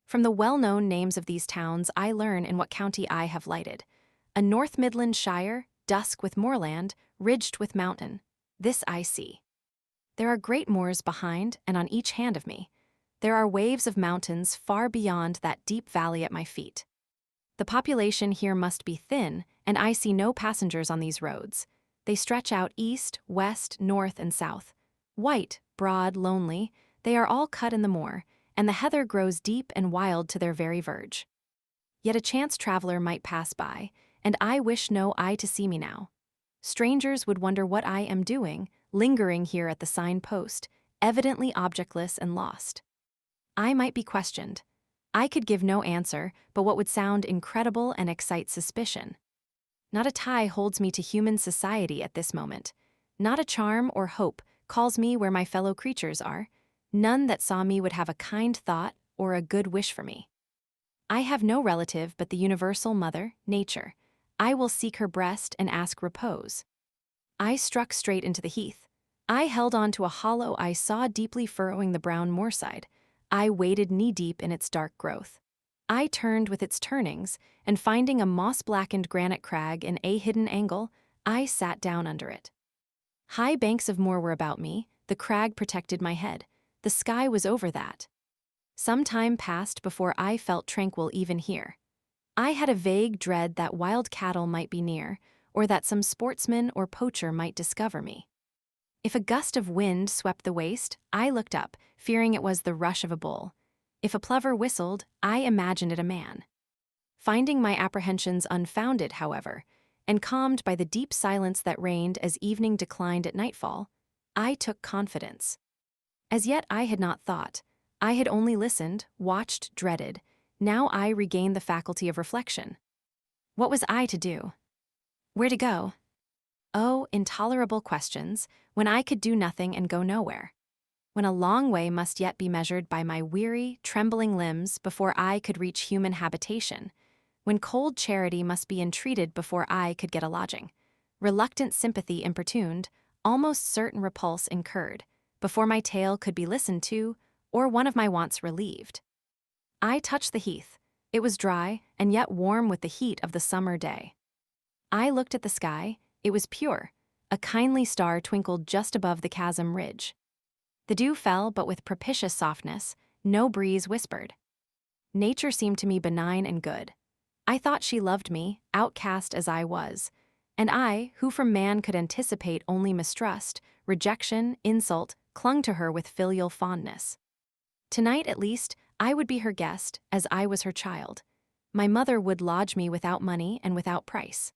From the well-known names of these towns I learn in what county I have lighted. A North Midland shire, dusk with moorland, ridged with mountain. This I see. There are great moors behind and on each hand of me. There are waves of mountains far beyond that deep valley at my feet. The population here must be thin, and I see no passengers on these roads. They stretch out east, west, north, and south. White, broad, lonely, they are all cut in the moor, and the heather grows deep and wild to their very verge. Yet a chance traveler might pass by, and I wish no eye to see me now. Strangers would wonder what I am doing, lingering here at the sign-post, evidently objectless and lost. I might be questioned. I could give no answer, but what would sound incredible and excite suspicion. Not a tie holds me to human society at this moment. Not a charm or hope calls me where my fellow creatures are. None that saw me would have a kind thought or a good wish for me. I have no relative but the universal mother, nature. I will seek her breast and ask repose. I struck straight into the heath. I held on to a hollow I saw deeply furrowing the brown moorside. I waded knee-deep in its dark growth. I turned with its turnings, and finding a moss-blackened granite crag in a hidden angle, I sat down under it. High banks of moor were about me, the crag protected my head. The sky was over that. Some time passed before I felt tranquil even here. I had a vague dread that wild cattle might be near, or that some sportsman or poacher might discover me. If a gust of wind swept the waste, I looked up, fearing it was the rush of a bull. If a plover whistled, I imagined it a man. Finding my apprehensions unfounded, however, and calmed by the deep silence that reigned as evening declined at nightfall, I took confidence. As yet I had not thought. I had only listened, watched, dreaded. Now I regained the faculty of reflection. What was I to do? Where to go? Oh, intolerable questions, when I could do nothing and go nowhere. When a long way must yet be measured by my weary, trembling limbs before I could reach human habitation. When cold charity must be entreated before I could get a lodging. Reluctant sympathy importuned, almost certain repulse incurred, before my tale could be listened to, or one of my wants relieved. I touched the heath. It was dry, and yet warm with the heat of the summer day. I looked at the sky. It was pure. A kindly star twinkled just above the chasm ridge. The dew fell, but with propitious softness. No breeze whispered. Nature seemed to me benign and good. I thought she loved me, outcast as I was. And I, who from man could anticipate only mistrust, rejection, insult, clung to her with filial fondness. Tonight, at least, I would be her guest, as I was her child. My mother would lodge me without money and without price.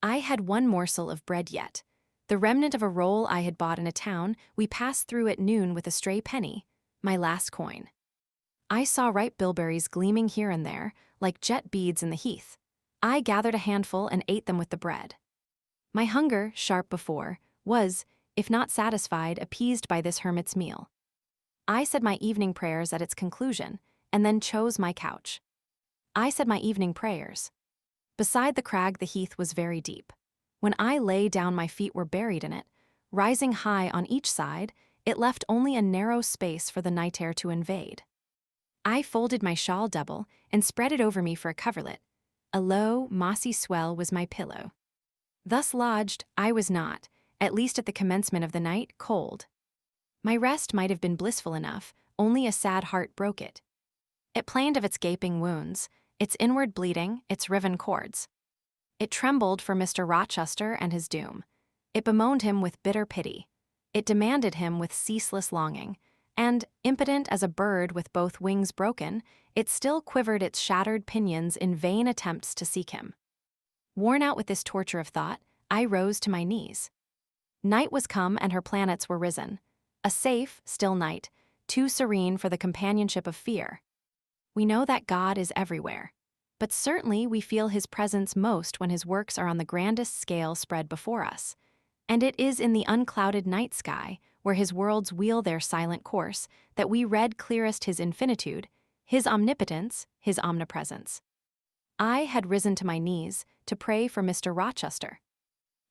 I had one morsel of bread yet. The remnant of a roll I had bought in a town we passed through at noon with a stray penny, my last coin. I saw ripe bilberries gleaming here and there, like jet beads in the heath. I gathered a handful and ate them with the bread. My hunger, sharp before, was, if not satisfied, appeased by this hermit's meal. I said my evening prayers at its conclusion, and then chose my couch. I said my evening prayers. Beside the crag the heath was very deep. When I lay down my feet were buried in it. Rising high on each side, it left only a narrow space for the night air to invade. I folded my shawl double and spread it over me for a coverlet. A low, mossy swell was my pillow. Thus lodged, I was not, at least at the commencement of the night, cold. My rest might have been blissful enough, only a sad heart broke it. It plained of its gaping wounds, its inward bleeding, its riven cords. It trembled for Mr. Rochester and his doom. It bemoaned him with bitter pity. It demanded him with ceaseless longing, and, impotent as a bird with both wings broken, it still quivered its shattered pinions in vain attempts to seek him. Worn out with this torture of thought, I rose to my knees. Night was come and her planets were risen. A safe, still night, too serene for the companionship of fear. We know that God is everywhere, but certainly we feel his presence most when his works are on the grandest scale spread before us. And it is in the unclouded night sky, where his worlds wheel their silent course, that we read clearest his infinitude, his omnipotence, his omnipresence. I had risen to my knees to pray for Mr. Rochester.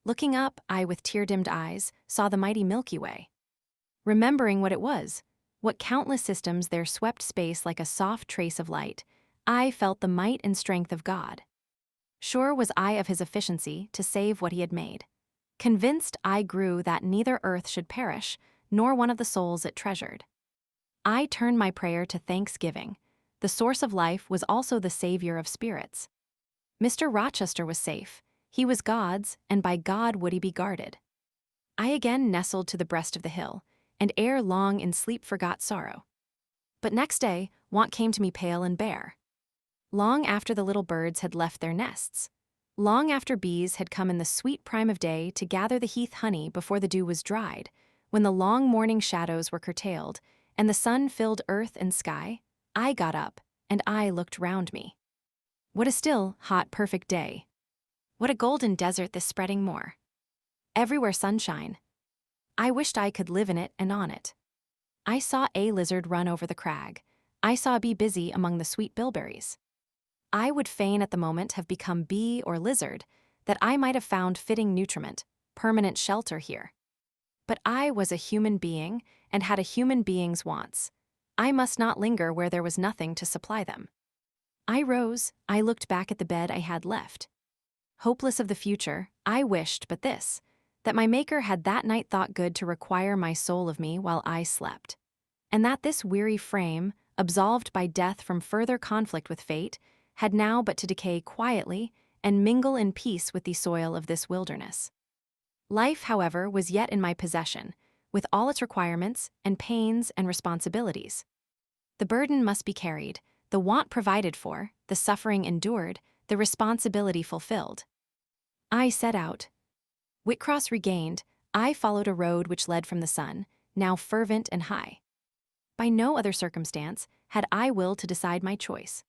Looking up, I, with tear-dimmed eyes, saw the mighty Milky Way. Remembering what it was, what countless systems there swept space like a soft trace of light, I felt the might and strength of God. Sure was I of his efficiency to save what he had made. Convinced I grew that neither earth should perish, nor one of the souls it treasured. I turned my prayer to thanksgiving. The source of life was also the savior of spirits. Mr. Rochester was safe. He was God's, and by God would he be guarded. I again nestled to the breast of the hill, and ere long in sleep forgot sorrow. But next day, want came to me pale and bare. Long after the little birds had left their nests. Long after bees had come in the sweet prime of day to gather the heath honey before the dew was dried, when the long morning shadows were curtailed, and the sun filled earth and sky, I got up, and I looked round me. What a still, hot, perfect day. What a golden desert this spreading moor. Everywhere sunshine. I wished I could live in it and on it. I saw a lizard run over the crag. I saw a bee busy among the sweet bilberries. I would fain at the moment have become bee or lizard, that I might have found fitting nutriment, permanent shelter here. But I was a human being, and had a human being's wants. I must not linger where there was nothing to supply them. I rose, I looked back at the bed I had left. Hopeless of the future, I wished but this, that my Maker had that night thought good to require my soul of me while I slept, and that this weary frame, absolved by death from further conflict with fate, had now but to decay quietly and mingle in peace with the soil of this wilderness. Life, however, was yet in my possession, with all its requirements and pains and responsibilities. The burden must be carried, the want provided for, the suffering endured, the responsibility fulfilled. I set out. Whitcross regained, I followed a road which led from the sun, now fervent and high. By no other circumstance had I will to decide my choice.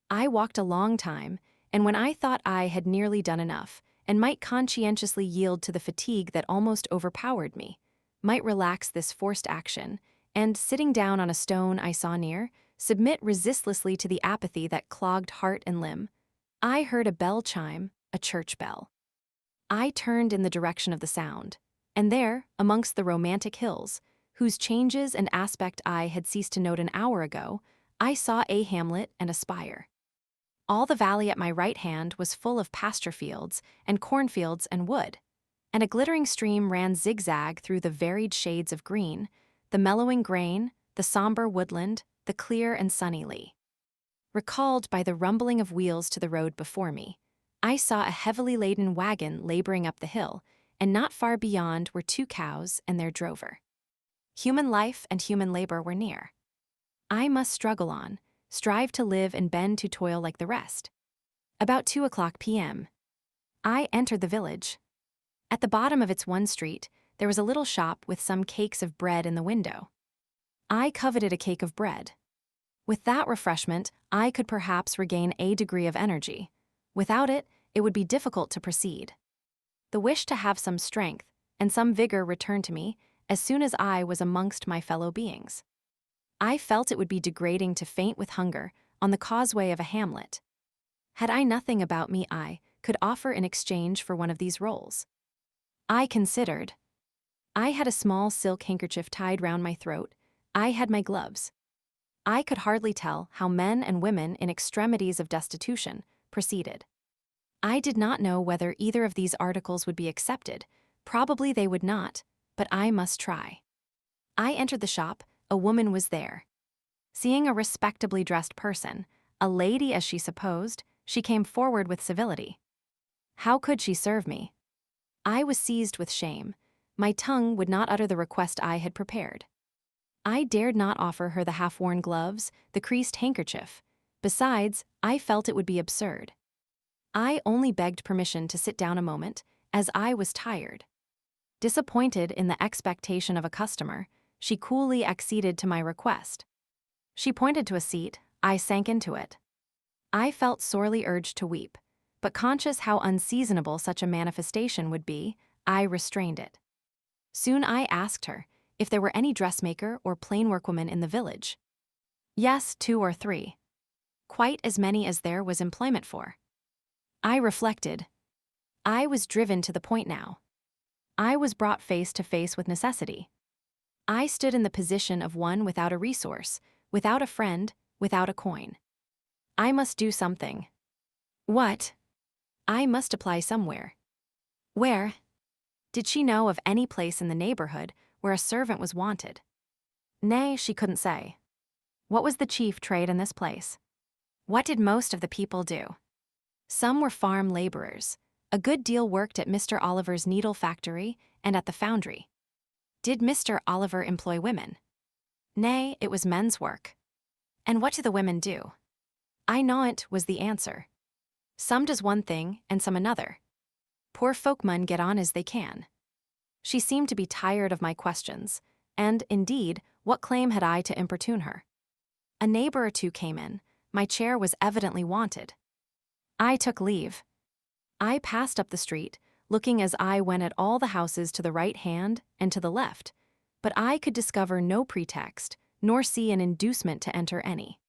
I walked a long time, and when I thought I had nearly done enough, and might conscientiously yield to the fatigue that almost overpowered me, might relax this forced action, and, sitting down on a stone I saw near, submit resistlessly to the apathy that clogged heart and limb, I heard a bell chime, a church bell. I turned in the direction of the sound, and there, amongst the romantic hills, whose changes and aspect I had ceased to note an hour ago, I saw a hamlet and a spire. All the valley at my right hand was full of pasture fields and cornfields and wood, and a glittering stream ran zigzag through the varied shades of green, the mellowing grain, the somber woodland, the clear and sunny lea. Recalled by the rumbling of wheels to the road before me, I saw a heavily laden wagon laboring up the hill, and not far beyond were 2 cows and their drover. Human life and human labor were near. I must struggle on, strive to live and bend to toil like the rest. About 2:00 p.m. I entered the village. At the bottom of its one street, there was a little shop with some cakes of bread in the window. I coveted a cake of bread. With that refreshment, I could perhaps regain a degree of energy. Without it, it would be difficult to proceed. The wish to have some strength and some vigor returned to me as soon as I was amongst my fellow beings. I felt it would be degrading to faint with hunger on the causeway of a hamlet. Had I nothing about me I could offer in exchange for one of these roles? I considered. I had a small silk handkerchief tied round my throat. I had my gloves. I could hardly tell how men and women in extremities of destitution proceeded. I did not know whether either of these articles would be accepted. Probably they would not, but I must try. I entered the shop. A woman was there. Seeing a respectably dressed person, a lady as she supposed, she came forward with civility. How could she serve me? I was seized with shame. My tongue would not utter the request I had prepared. I dared not offer her the half-worn gloves, the creased handkerchief. Besides, I felt it would be absurd. I only begged permission to sit down a moment, as I was tired. Disappointed in the expectation of a customer, she coolly acceded to my request. She pointed to a seat. I sank into it. I felt sorely urged to weep, but conscious how unseasonable such a manifestation would be, I restrained it. Soon I asked her if there were any dressmaker or plain workwoman in the village. Yes, 2 or 3. Quite as many as there was employment for. I reflected. I was driven to the point now. I was brought face to face with necessity. I stood in the position of one without a resource, without a friend, without a coin. I must do something. What? I must apply somewhere. Where? Did she know of any place in the neighborhood where a servant was wanted? Nay, she couldn't say. What was the chief trade in this place? What did most of the people do? Some were farm laborers. A good deal worked at Mr. Oliver's needle factory and at the foundry. Did Mr. Oliver employ women? Nay, it was men's work. And what do the women do? I know't was the answer. Some does one thing and some another. Poor folk mun get on as they can. She seemed to be tired of my questions, and, indeed, what claim had I to importune her? A neighbor or two came in. My chair was evidently wanted. I took leave. I passed up the street, looking as I went at all the houses to the right hand and to the left, but I could discover no pretext, nor see an inducement to enter any.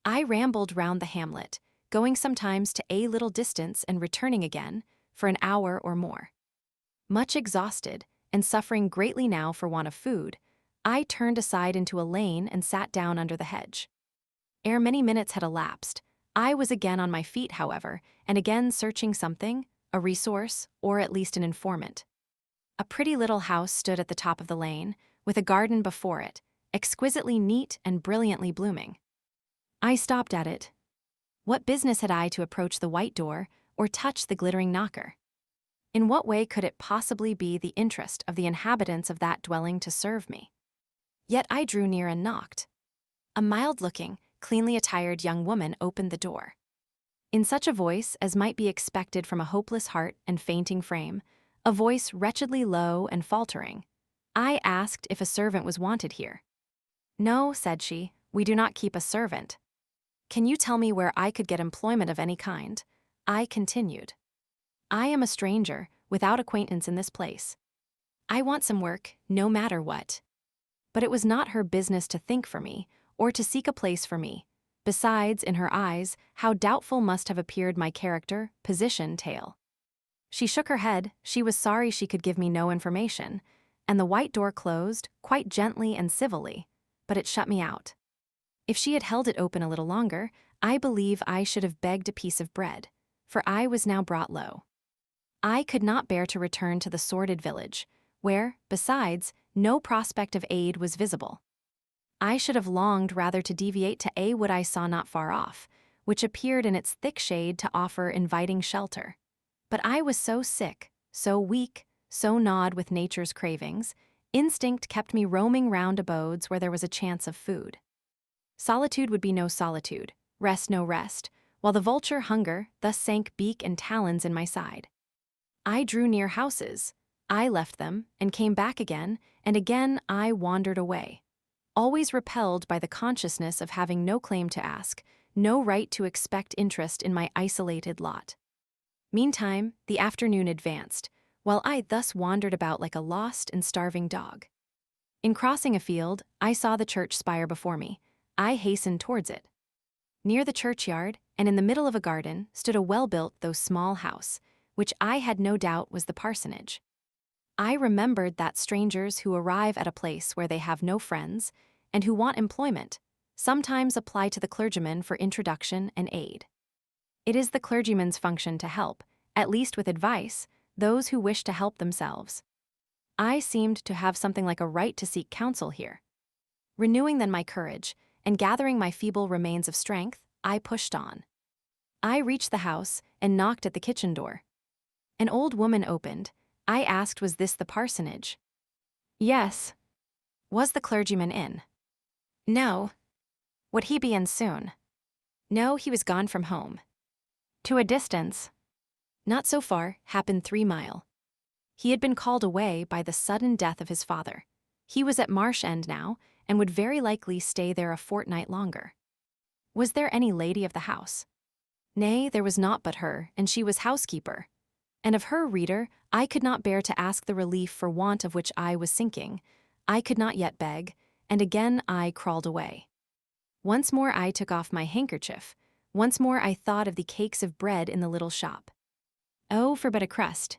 I rambled round the hamlet, going sometimes to a little distance and returning again, for an hour or more. Much exhausted, and suffering greatly now for want of food, I turned aside into a lane and sat down under the hedge. Ere many minutes had elapsed, I was again on my feet, however, and again searching something, a resource, or at least an informant. A pretty little house stood at the top of the lane, with a garden before it, exquisitely neat and brilliantly blooming. I stopped at it. What business had I to approach the white door or touch the glittering knocker? In what way could it possibly be the interest of the inhabitants of that dwelling to serve me? Yet I drew near and knocked. A mild-looking, cleanly attired young woman opened the door. In such a voice as might be expected from a hopeless heart and fainting frame, a voice wretchedly low and faltering, I asked if a servant was wanted here. No, said she, we do not keep a servant. Can you tell me where I could get employment of any kind? I continued. I am a stranger, without acquaintance in this place. I want some work, no matter what. But it was not her business to think for me, or to seek a place for me. Besides, in her eyes, how doubtful must have appeared my character, position, tale. She shook her head. She was sorry she could give me no information, and the white door closed, quite gently and civilly, but it shut me out. If she had held it open a little longer, I believe I should have begged a piece of bread, for I was now brought low. I could not bear to return to the sordid village, where, besides, no prospect of aid was visible. I should have longed rather to deviate to a wood I saw not far off, which appeared in its thick shade to offer inviting shelter. But I was so sick, so weak, so gnawed with nature's cravings, instinct kept me roaming round abodes where there was a chance of food. Solitude would be no solitude, rest no rest, while the vulture hunger thus sank beak and talons in my side. I drew near houses. I left them, and came back again, and again I wandered away, always repelled by the consciousness of having no claim to ask, no right to expect interest in my isolated lot. Meantime, the afternoon advanced, while I thus wandered about like a lost and starving dog. In crossing a field, I saw the church spire before me. I hastened towards it. Near the churchyard, and in the middle of a garden, stood a well-built though small house, which I had no doubt was the parsonage. I remembered that strangers who arrive at a place where they have no friends, and who want employment, sometimes apply to the clergyman for introduction and aid. It is the clergyman's function to help, at least with advice, those who wish to help themselves. I seemed to have something like a right to seek counsel here. Renewing then my courage, and gathering my feeble remains of strength, I pushed on. I reached the house and knocked at the kitchen door. An old woman opened. I asked, was this the parsonage? Yes. Was the clergyman in? No. Would he be in soon? No, he was gone from home. To a distance. Not so far, happened 3 mile. He had been called away by the sudden death of his father. He was at Marsh End now, and would very likely stay there a fortnight longer. Was there any lady of the house? Nay, there was naught but her, and she was housekeeper. And of her, reader, I could not bear to ask the relief for want of which I was sinking. I could not yet beg, and again I crawled away. Once more I took off my handkerchief. Once more I thought of the cakes of bread in the little shop. Oh, for but a crust.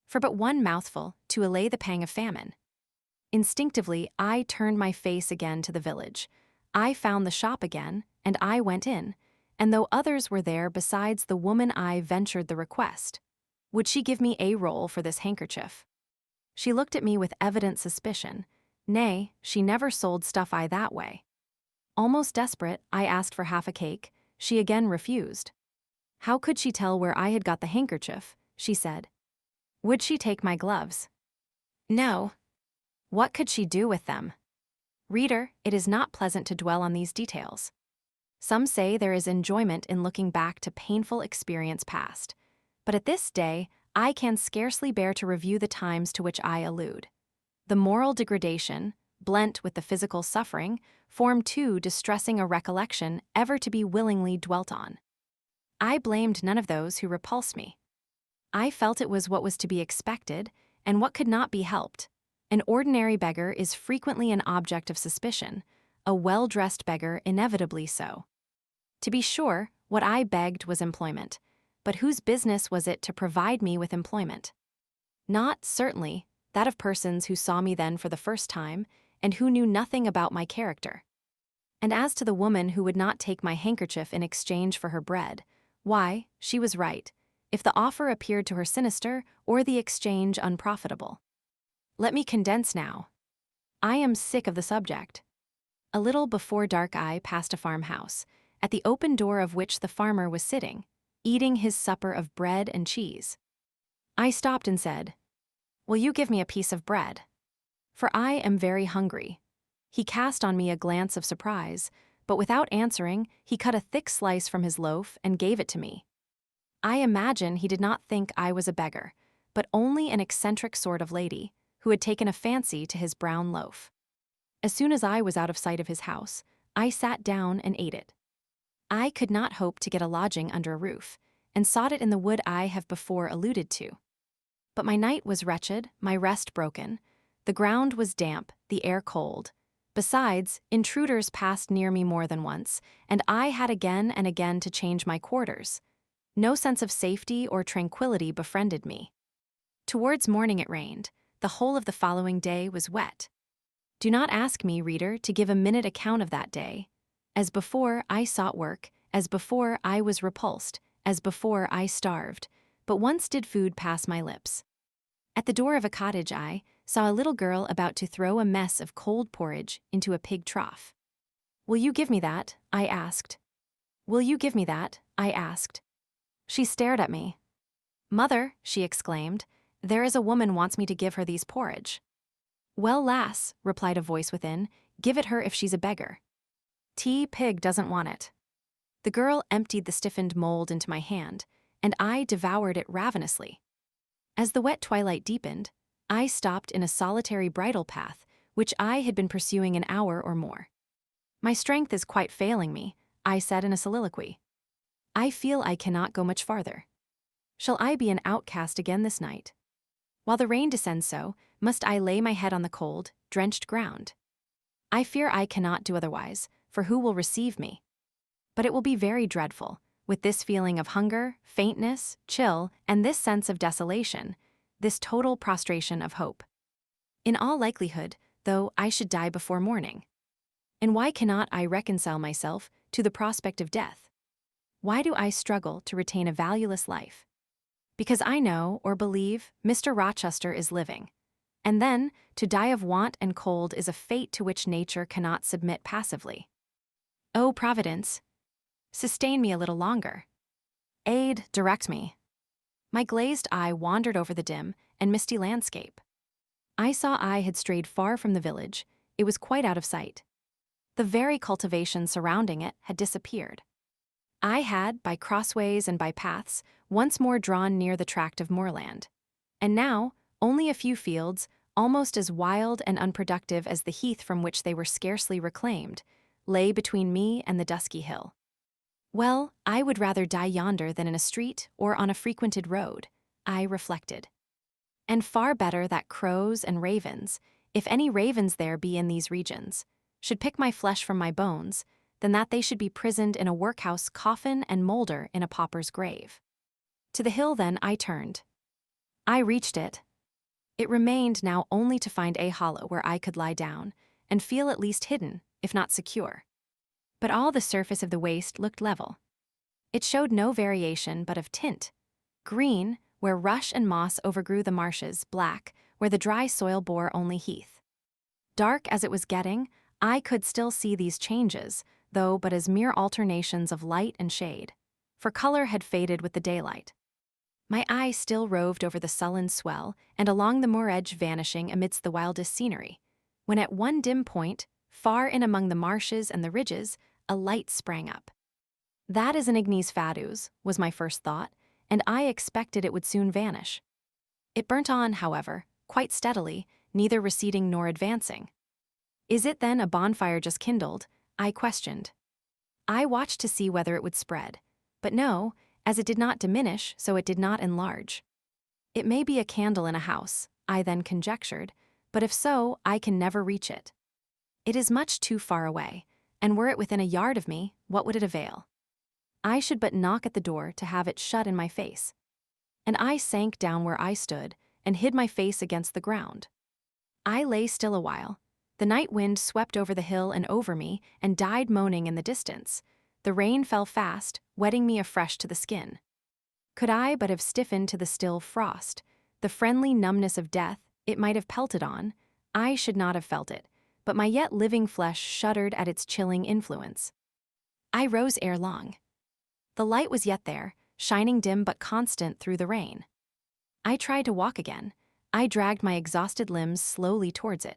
For but one mouthful, to allay the pang of famine. Instinctively, I turned my face again to the village. I found the shop again, and I went in, and though others were there besides the woman, I ventured the request. Would she give me a roll for this handkerchief? She looked at me with evident suspicion. Nay, she never sold stuff that way. Almost desperate, I asked for half a cake. She again refused. How could she tell where I had got the handkerchief? She said. Would she take my gloves? No. What could she do with them? Reader, it is not pleasant to dwell on these details. Some say there is enjoyment in looking back to painful experience past, but at this day, I can scarcely bear to review the times to which I allude. The moral degradation, blent with the physical suffering, form too distressing a recollection ever to be willingly dwelt on. I blamed none of those who repulsed me. I felt it was what was to be expected, and what could not be helped. An ordinary beggar is frequently an object of suspicion, a well-dressed beggar inevitably so. To be sure, what I begged was employment, but whose business was it to provide me with employment? Not, certainly, that of persons who saw me then for the first time, and who knew nothing about my character. And as to the woman who would not take my handkerchief in exchange for her bread, why, she was right, if the offer appeared to her sinister or the exchange unprofitable. Let me condense now. I am sick of the subject. A little before dark I passed a farmhouse, at the open door of which the farmer was sitting, eating his supper of bread and cheese. I stopped and said, "Will you give me a piece of bread? For I am very hungry." He cast on me a glance of surprise, but without answering, he cut a thick slice from his loaf and gave it to me. I imagine he did not think I was a beggar, but only an eccentric sort of lady, who had taken a fancy to his brown loaf. As soon as I was out of sight of his house, I sat down and ate it. I could not hope to get a lodging under a roof, and sought it in the wood I have before alluded to. But my night was wretched, my rest broken. The ground was damp, the air cold. Besides, intruders passed near me more than once, and I had again and again to change my quarters. No sense of safety or tranquility befriended me. Towards morning it rained. The whole of the following day was wet. Do not ask me, reader, to give a minute account of that day. As before, I sought work, as before I was repulsed, as before I starved, but once did food pass my lips. At the door of a cottage I saw a little girl about to throw a mess of cold porridge into a pig trough. "Will you give me that?" I asked. "Will you give me that?" I asked. She stared at me. "Mother," she exclaimed, "there is a woman wants me to give her these porridge." "Well, lass," replied a voice within, "give it her if she's a beggar. Pig doesn't want it." The girl emptied the stiffened mold into my hand, and I devoured it ravenously. As the wet twilight deepened, I stopped in a solitary bridle path, which I had been pursuing an hour or more. My strength is quite failing me. I said in a soliloquy. I feel I cannot go much farther. Shall I be an outcast again this night? While the rain descends so, must I lay my head on the cold, drenched ground? I fear I cannot do otherwise, for who will receive me? But it will be very dreadful, with this feeling of hunger, faintness, chill, and this sense of desolation, this total prostration of hope. In all likelihood, though, I should die before morning. And why cannot I reconcile myself to the prospect of death? Why do I struggle to retain a valueless life? Because I know or believe Mr. Rochester is living. And then, to die of want and cold is a fate to which nature cannot submit passively. O Providence, sustain me a little longer. Aid, direct me. My glazed eye wandered over the dim and misty landscape. I saw I had strayed far from the village. It was quite out of sight. The very cultivation surrounding it had disappeared. I had, by crossways and by paths, once more drawn near the tract of moorland. And now, only a few fields, almost as wild and unproductive as the heath from which they were scarcely reclaimed, lay between me and the dusky hill. Well, I would rather die yonder than in a street or on a frequented road, I reflected. And far better that crows and ravens, if any ravens there be in these regions, should pick my flesh from my bones, than that they should be prisoned in a workhouse coffin and moulder in a pauper's grave. To the hill then I turned. I reached it. It remained now only to find a hollow where I could lie down, and feel at least hidden, if not secure. But all the surface of the waste looked level. It showed no variation but of tint. Green, where rush and moss overgrew the marshes, black, where the dry soil bore only heath. Dark as it was getting, I could still see these changes, though but as mere alternations of light and shade, for color had faded with the daylight. My eye still roved over the sullen swell and along the moor edge vanishing amidst the wildest scenery, when at one dim point, far in among the marshes and the ridges, a light sprang up. That is an ignis fatuus, was my first thought, and I expected it would soon vanish. It burnt on, however, quite steadily, neither receding nor advancing. Is it then a bonfire just kindled? I questioned. I watched to see whether it would spread, but no, as it did not diminish, so it did not enlarge. It may be a candle in a house, I then conjectured, but if so, I can never reach it. It is much too far away, and were it within a yard of me, what would it avail? I should but knock at the door to have it shut in my face. And I sank down where I stood, and hid my face against the ground. I lay still a while. The night wind swept over the hill and over me, and died moaning in the distance. The rain fell fast, wetting me afresh to the skin. Could I but have stiffened to the still frost, the friendly numbness of death, it might have pelted on, I should not have felt it, but my yet living flesh shuddered at its chilling influence. I rose ere long. The light was yet there, shining dim but constant through the rain. I tried to walk again. I dragged my exhausted limbs slowly towards it.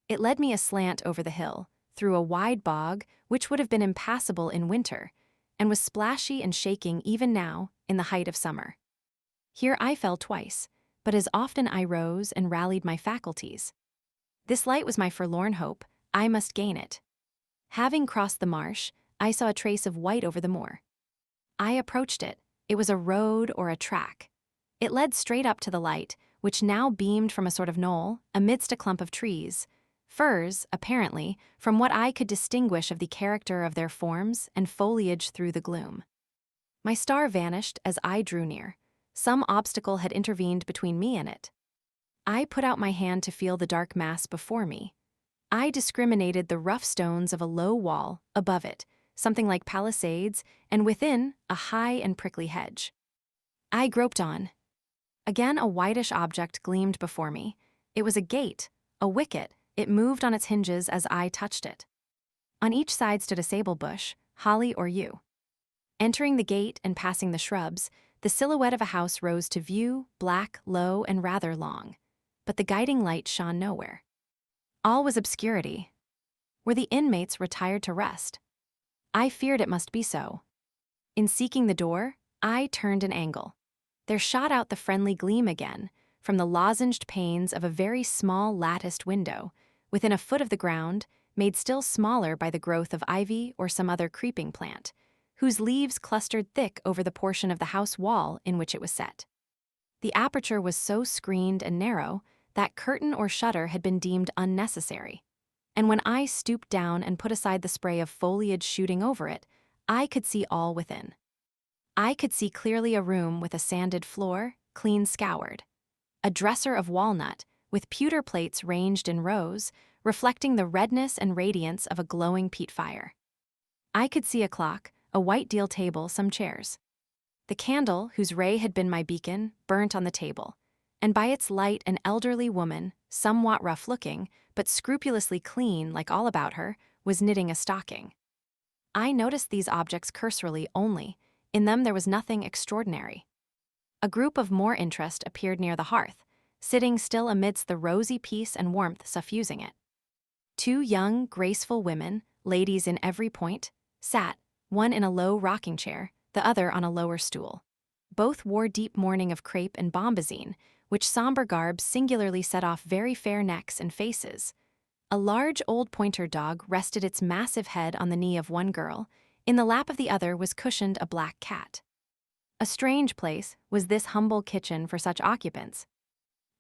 It led me aslant over the hill, through a wide bog which would have been impassable in winter, and was splashy and shaking even now, in the height of summer. Here I fell twice, but as often I rose and rallied my faculties. This light was my forlorn hope, I must gain it. Having crossed the marsh, I saw a trace of white over the moor. I approached it. It was a road or a track. It led straight up to the light, which now beamed from a sort of knoll, amidst a clump of trees, firs, apparently, from what I could distinguish of the character of their forms and foliage through the gloom. My star vanished as I drew near. Some obstacle had intervened between me and it. I put out my hand to feel the dark mass before me. I discriminated the rough stones of a low wall, above it, something like palisades, and within, a high and prickly hedge. I groped on. Again a whitish object gleamed before me. It was a gate, a wicket. It moved on its hinges as I touched it. On each side stood a sable bush, holly or yew. Entering the gate and passing the shrubs, the silhouette of a house rose to view, black, low, and rather long. But the guiding light shone nowhere. All was obscurity. Were the inmates retired to rest? I feared it must be so. In seeking the door, I turned an angle. There shot out the friendly gleam again, from the lozenged panes of a very small latticed window, within a foot of the ground, made still smaller by the growth of ivy or some other creeping plant, whose leaves clustered thick over the portion of the house wall in which it was set. The aperture was so screened and narrow that curtain or shutter had been deemed unnecessary, and when I stooped down and put aside the spray of foliage shooting over it, I could see all within. I could see clearly a room with a sanded floor, clean scoured, a dresser of walnut with pewter plates ranged in rows, reflecting the redness and radiance of a glowing peat fire. I could see a clock, a white deal table, some chairs. The candle, whose ray had been my beacon, burnt on the table, and by its light an elderly woman, somewhat rough-looking, but scrupulously clean like all about her, was knitting a stocking. I noticed these objects cursorily only. In them there was nothing extraordinary. A group of more interest appeared near the hearth, sitting still amidst the rosy peace and warmth suffusing it. Two young, graceful women, ladies in every point, sat, one in a low rocking chair, the other on a lower stool. Both wore deep mourning of crepe and bombazine, which somber garb singularly set off very fair necks and faces. A large old pointer dog rested its massive head on the knee of one girl. In the lap of the other was cushioned a black cat. A strange place was this humble kitchen for such occupants.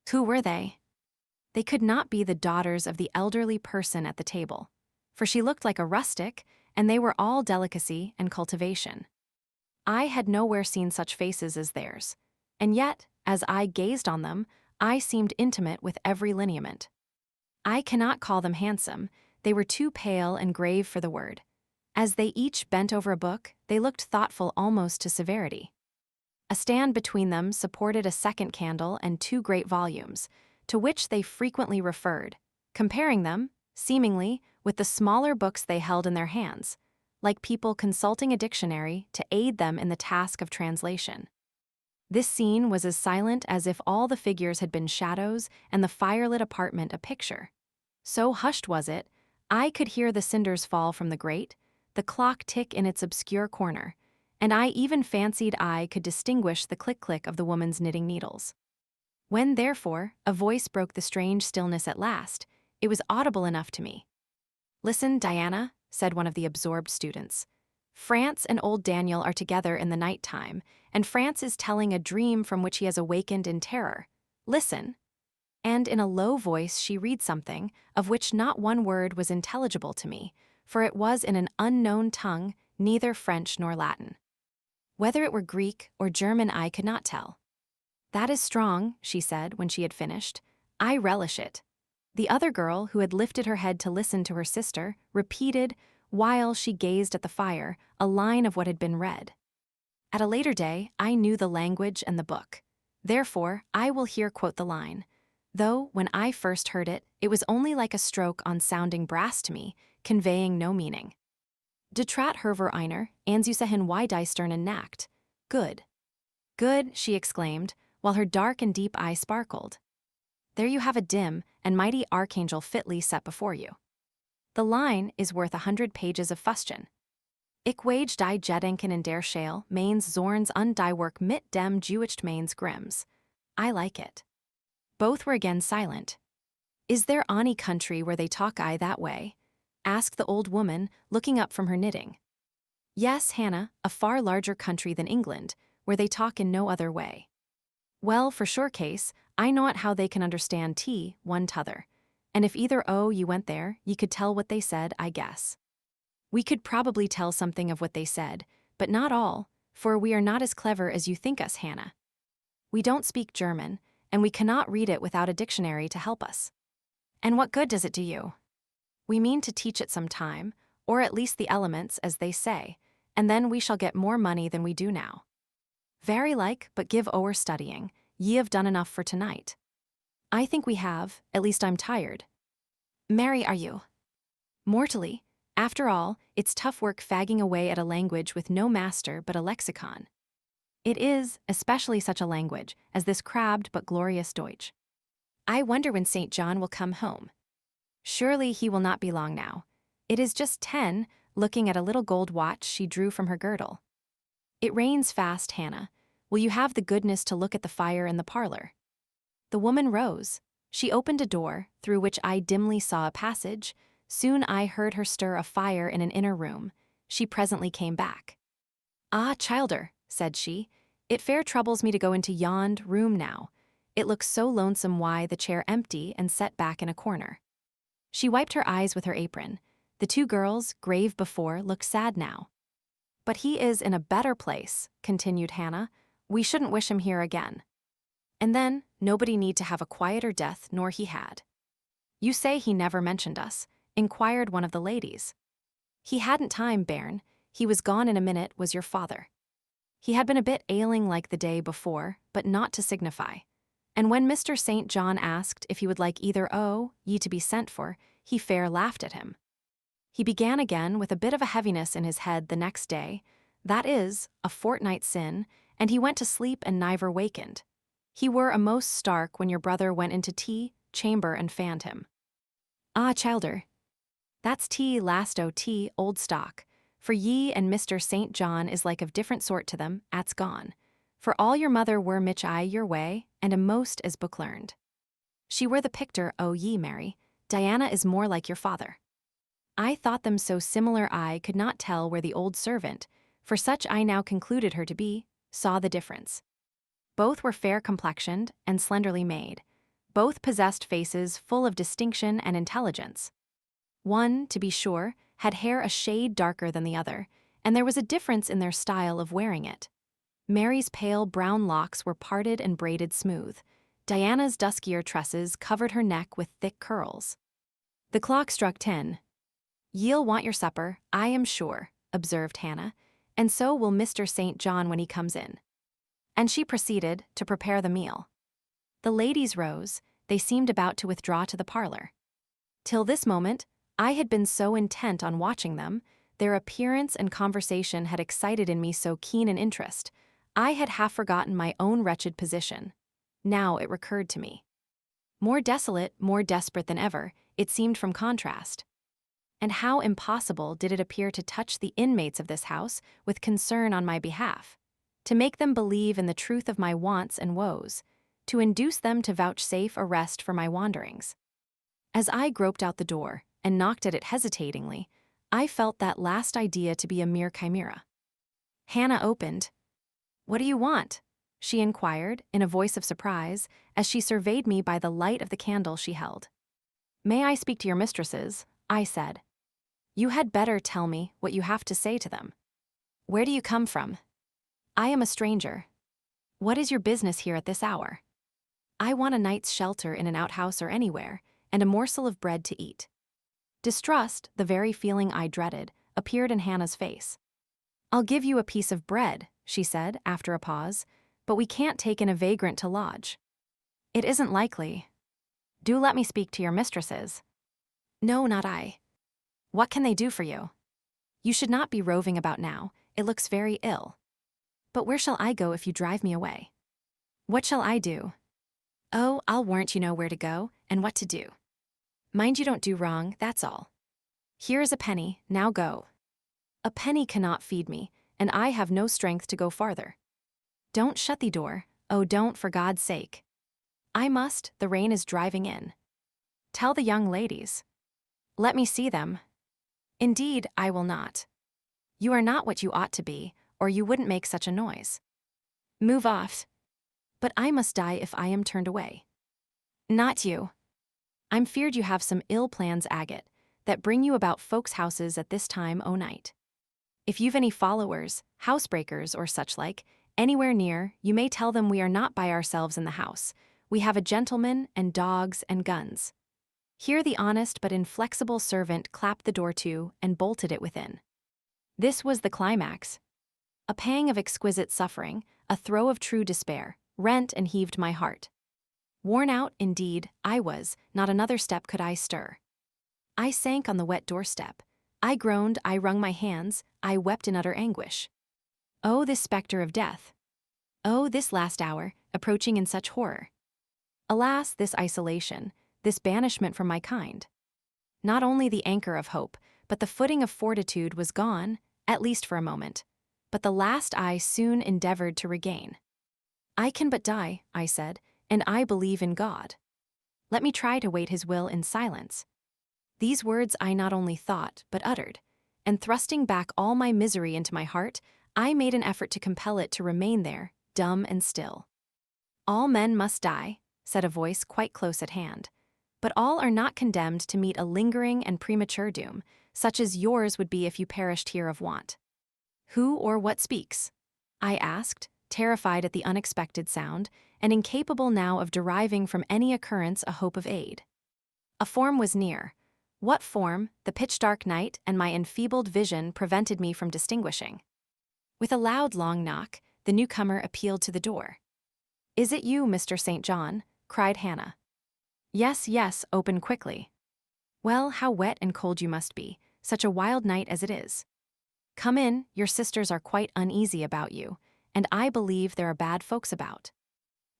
Who were they? They could not be the daughters of the elderly person at the table, for she looked like a rustic, and they were all delicacy and cultivation. I had nowhere seen such faces as theirs, and yet, as I gazed on them, I seemed intimate with every lineament. I cannot call them handsome, they were too pale and grave for the word. As they each bent over a book, they looked thoughtful almost to severity. A stand between them supported a second candle and two great volumes, to which they frequently referred, comparing them, seemingly, with the smaller books they held in their hands, like people consulting a dictionary to aid them in the task of translation. This scene was as silent as if all the figures had been shadows and the firelit apartment a picture. So hushed was it, I could hear the cinders fall from the grate, the clock tick in its obscure corner, and I even fancied I could distinguish the click-click of the woman's knitting needles. When, therefore, a voice broke the strange stillness at last, it was audible enough to me. "Listen, Diana," said one of the absorbed students. "France and old Daniel are together in the night time, and France is telling a dream from which he has awakened in terror. Listen." And in a low voice she read something, of which not one word was intelligible to me, for it was in an unknown tongue, neither French nor Latin. Whether it were Greek or German I could not tell. "That is strong," she said when she had finished. "I relish it." The other girl, who had lifted her head to listen to her sister, repeated, while she gazed at the fire, a line of what had been read. At a later day, I knew the language and the book. Therefore, I will here quote the line, though, when I first heard it, it was only like a stroke on sounding brass to me, conveying no meaning. "De trat herver einer, anzusahen wie die Sternen nackt." Good. Good, she exclaimed, while her dark and deep eye sparkled. There you have a dim and mighty archangel fitly set before you. The line is worth 100 pages of fustian. Ik wage die Jedenken in der Shale, mains Zorns und die Work mit dem Jewicht mains Grims. I like it. Both were again silent. "Is there any country where they talk I that way?" asked the old woman, looking up from her knitting. "Yes, Hannah, a far larger country than England, where they talk in no other way." "Well, for sure case, I know't how they can understand tea, one t'other. And if either you went there, ye could tell what they said, I guess." "We could probably tell something of what they said, but not all, for we are not as clever as you think us, Hannah. We don't speak German, and we cannot read it without a dictionary to help us." "And what good does it do you?" "We mean to teach it some time, or at least the elements, as they say, and then we shall get more money than we do now." "Very like, but give o'er studying. Ye have done enough for tonight." "I think we have, at least I'm tired." "Merry are you?" "Mortally. After all, it's tough work fagging away at a language with no master but a lexicon. It is, especially such a language as this crabbed but glorious Deutsch. I wonder when St. John will come home. Surely he will not be long now. It is just 10, looking at a little gold watch she drew from her girdle. It rains fast, Hannah. Will you have the goodness to look at the fire in the parlor? The woman rose. She opened a door, through which I dimly saw a passage, Soon I heard her stir a fire in an inner room. She presently came back. "Ah, childer," said she, "it fair troubles me to go into yond room now. It looks so lonesome why the chair empty and set back in a corner." She wiped her eyes with her apron. The two girls, grave before, looked sad now. "But he is in a better place," continued Hannah. "We shouldn't wish him here again. And then, nobody need to have a quieter death nor he had." "You say he never mentioned us?" inquired one of the ladies. "He hadn't time, bairn. He was gone in a minute, was your father. He had been a bit ailing like the day before, but not to signify. And when Mr. St. John asked if he would like either ye to be sent for, he fair laughed at him. He began again with a bit of a heaviness in his head the next day, that is, a fortnight sin, and he went to sleep and niver wakened. He were a most stark when your brother went into tea chamber and fanned him." "Ah, childer, that's tea last o' tea, old stock, for ye and Mr. St. John is like of different sort to them, at's gone. For all your mother were mich I your way, and a most as book learned. She were the picter o' ye, Mary. Diana is more like your father. I thought them so similar I could not tell where the old servant, for such I now concluded her to be, saw the difference. Both were fair complexioned and slenderly made. Both possessed faces full of distinction and intelligence. One, to be sure, had hair a shade darker than the other, and there was a difference in their style of wearing it. Mary's pale brown locks were parted and braided smooth. Diana's duskier tresses covered her neck with thick curls. The clock struck 10. "Ye'll want your supper, I am sure," observed Hannah, "and so will Mr. St. John when he comes in." And she proceeded to prepare the meal. The ladies rose. They seemed about to withdraw to the parlor. Till this moment, I had been so intent on watching them, their appearance and conversation had excited in me so keen an interest, I had half forgotten my own wretched position. Now it recurred to me. More desolate, more desperate than ever, it seemed from contrast. And how impossible did it appear to touch the inmates of this house with concern on my behalf, to make them believe in the truth of my wants and woes, to induce them to vouchsafe a rest for my wanderings. As I groped out the door and knocked at it hesitatingly, I felt that last idea to be a mere chimera. Hannah opened. "What do you want?" she inquired in a voice of surprise as she surveyed me by the light of the candle she held. "May I speak to your mistresses?" I said. "You had better tell me what you have to say to them. Where do you come from?" "I am a stranger." "What is your business here at this hour?" "I want a night's shelter in an outhouse or anywhere, and a morsel of bread to eat." Distrust, the very feeling I dreaded, appeared in Hannah's face. "I'll give you a piece of bread," she said after a pause, "but we can't take in a vagrant to lodge." "It isn't likely." "Do let me speak to your mistresses." "No, not I." "What can they do for you?" "You should not be roving about now, it looks very ill." "But where shall I go if you drive me away?" "What shall I do?" "Oh, I'll warrant you know where to go, and what to do. Mind you don't do wrong, that's all. Here is a penny, now go." "A penny cannot feed me, and I have no strength to go farther." "Don't shut the door, oh don't for God's sake." "I must, the rain is driving in." "Tell the young ladies." "Let me see them." "Indeed, I will not." "You are not what you ought to be, or you wouldn't make such a noise." "Move off." "But I must die if I am turned away." "Not you." "I'm feared you have some ill plans, agate, that bring you about folks' houses at this time o' night. If you've any followers, housebreakers or such like, anywhere near, you may tell them we are not by ourselves in the house. We have a gentleman and dogs and guns." Here the honest but inflexible servant clapped the door to and bolted it within. This was the climax. A pang of exquisite suffering, a throe of true despair, rent and heaved my heart. Worn out, indeed, I was, not another step could I stir. I sank on the wet doorstep. I groaned, I wrung my hands, I wept in utter anguish. Oh, this specter of death! Oh, this last hour, approaching in such horror! Alas, this isolation, this banishment from my kind! Not only the anchor of hope, but the footing of fortitude was gone, at least for a moment, but the last I soon endeavored to regain. "I can but die," I said, "and I believe in God. Let me try to wait his will in silence." These words I not only thought, but uttered, and thrusting back all my misery into my heart, I made an effort to compel it to remain there, dumb and still. All men must die, said a voice quite close at hand, but all are not condemned to meet a lingering and premature doom, such as yours would be if you perished here of want. Who or what speaks? I asked, terrified at the unexpected sound, and incapable now of deriving from any occurrence a hope of aid. A form was near. What form, the pitch-dark night and my enfeebled vision prevented me from distinguishing. With a loud long knock, the newcomer appealed to the door. "Is it you, Mr. St. John?" cried Hannah. "Yes, yes, open quickly." "Well, how wet and cold you must be, such a wild night as it is. Come in, your sisters are quite uneasy about you, and I believe there are bad folks about.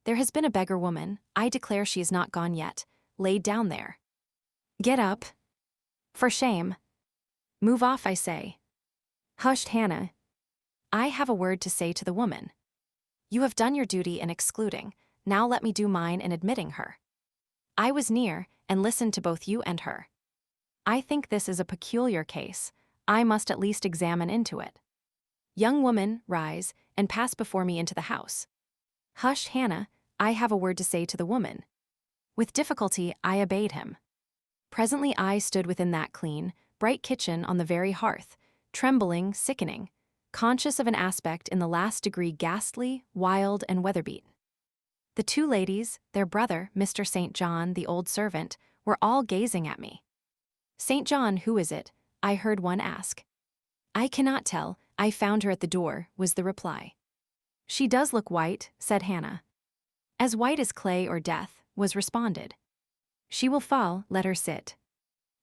There has been a beggar woman, I declare she is not gone yet, laid down there. Get up. For shame. Move off, I say." "Hushed, Hannah. I have a word to say to the woman. You have done your duty in excluding, now let me do mine in admitting her. I was near, and listened to both you and her. I think this is a peculiar case, I must at least examine into it. Young woman, rise, and pass before me into the house." "Hush, Hannah, I have a word to say to the woman." With difficulty I obeyed him. Presently I stood within that clean, bright kitchen on the very hearth, trembling, sickening, conscious of an aspect in the last degree ghastly, wild, and weather-beaten. The two ladies, their brother, Mr. St. John, the old servant, were all gazing at me. "St. John, who is it?" I heard one ask. "I cannot tell, I found her at the door," was the reply. "She does look white," said Hannah. "As white as clay or death," was responded. "She will fall, let her sit."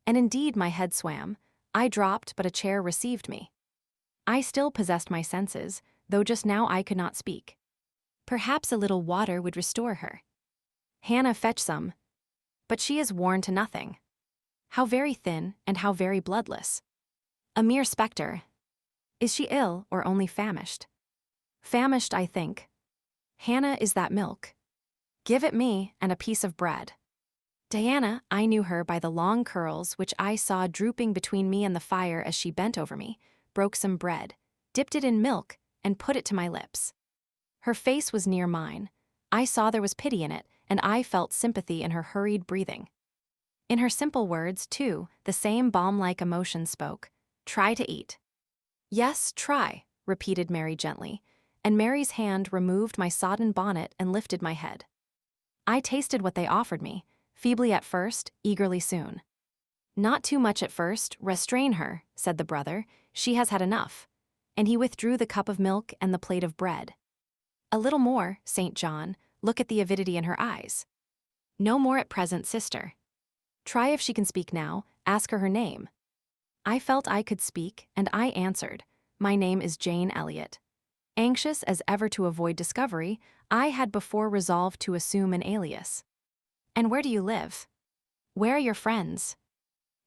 And indeed my head swam, I dropped, but a chair received me. I still possessed my senses, though just now I could not speak. Perhaps a little water would restore her. "Hannah, fetch some." But she is worn to nothing. How very thin, and how very bloodless. A mere spectre. Is she ill, or only famished? Famished, I think. "Hannah, is that milk? Give it me, and a piece of bread." Diana, I knew her by the long curls which I saw drooping between me and the fire as she bent over me, broke some bread, dipped it in milk, and put it to my lips. Her face was near mine. I saw there was pity in it, and I felt sympathy in her hurried breathing. In her simple words, too, the same balm-like emotion spoke. "Try to eat." "Yes, try," repeated Mary gently, and Mary's hand removed my sodden bonnet and lifted my head. I tasted what they offered me, feebly at first, eagerly soon. "Not too much at first, restrain her," said the brother, "she has had enough." And he withdrew the cup of milk and the plate of bread. "A little more, St. John, look at the avidity in her eyes." "No more at present, sister." "Try if she can speak now, ask her name." I felt I could speak, and I answered, "My name is Jane Elliot." Anxious as ever to avoid discovery, I had before resolved to assume an alias. "And where do you live? Where are your friends?"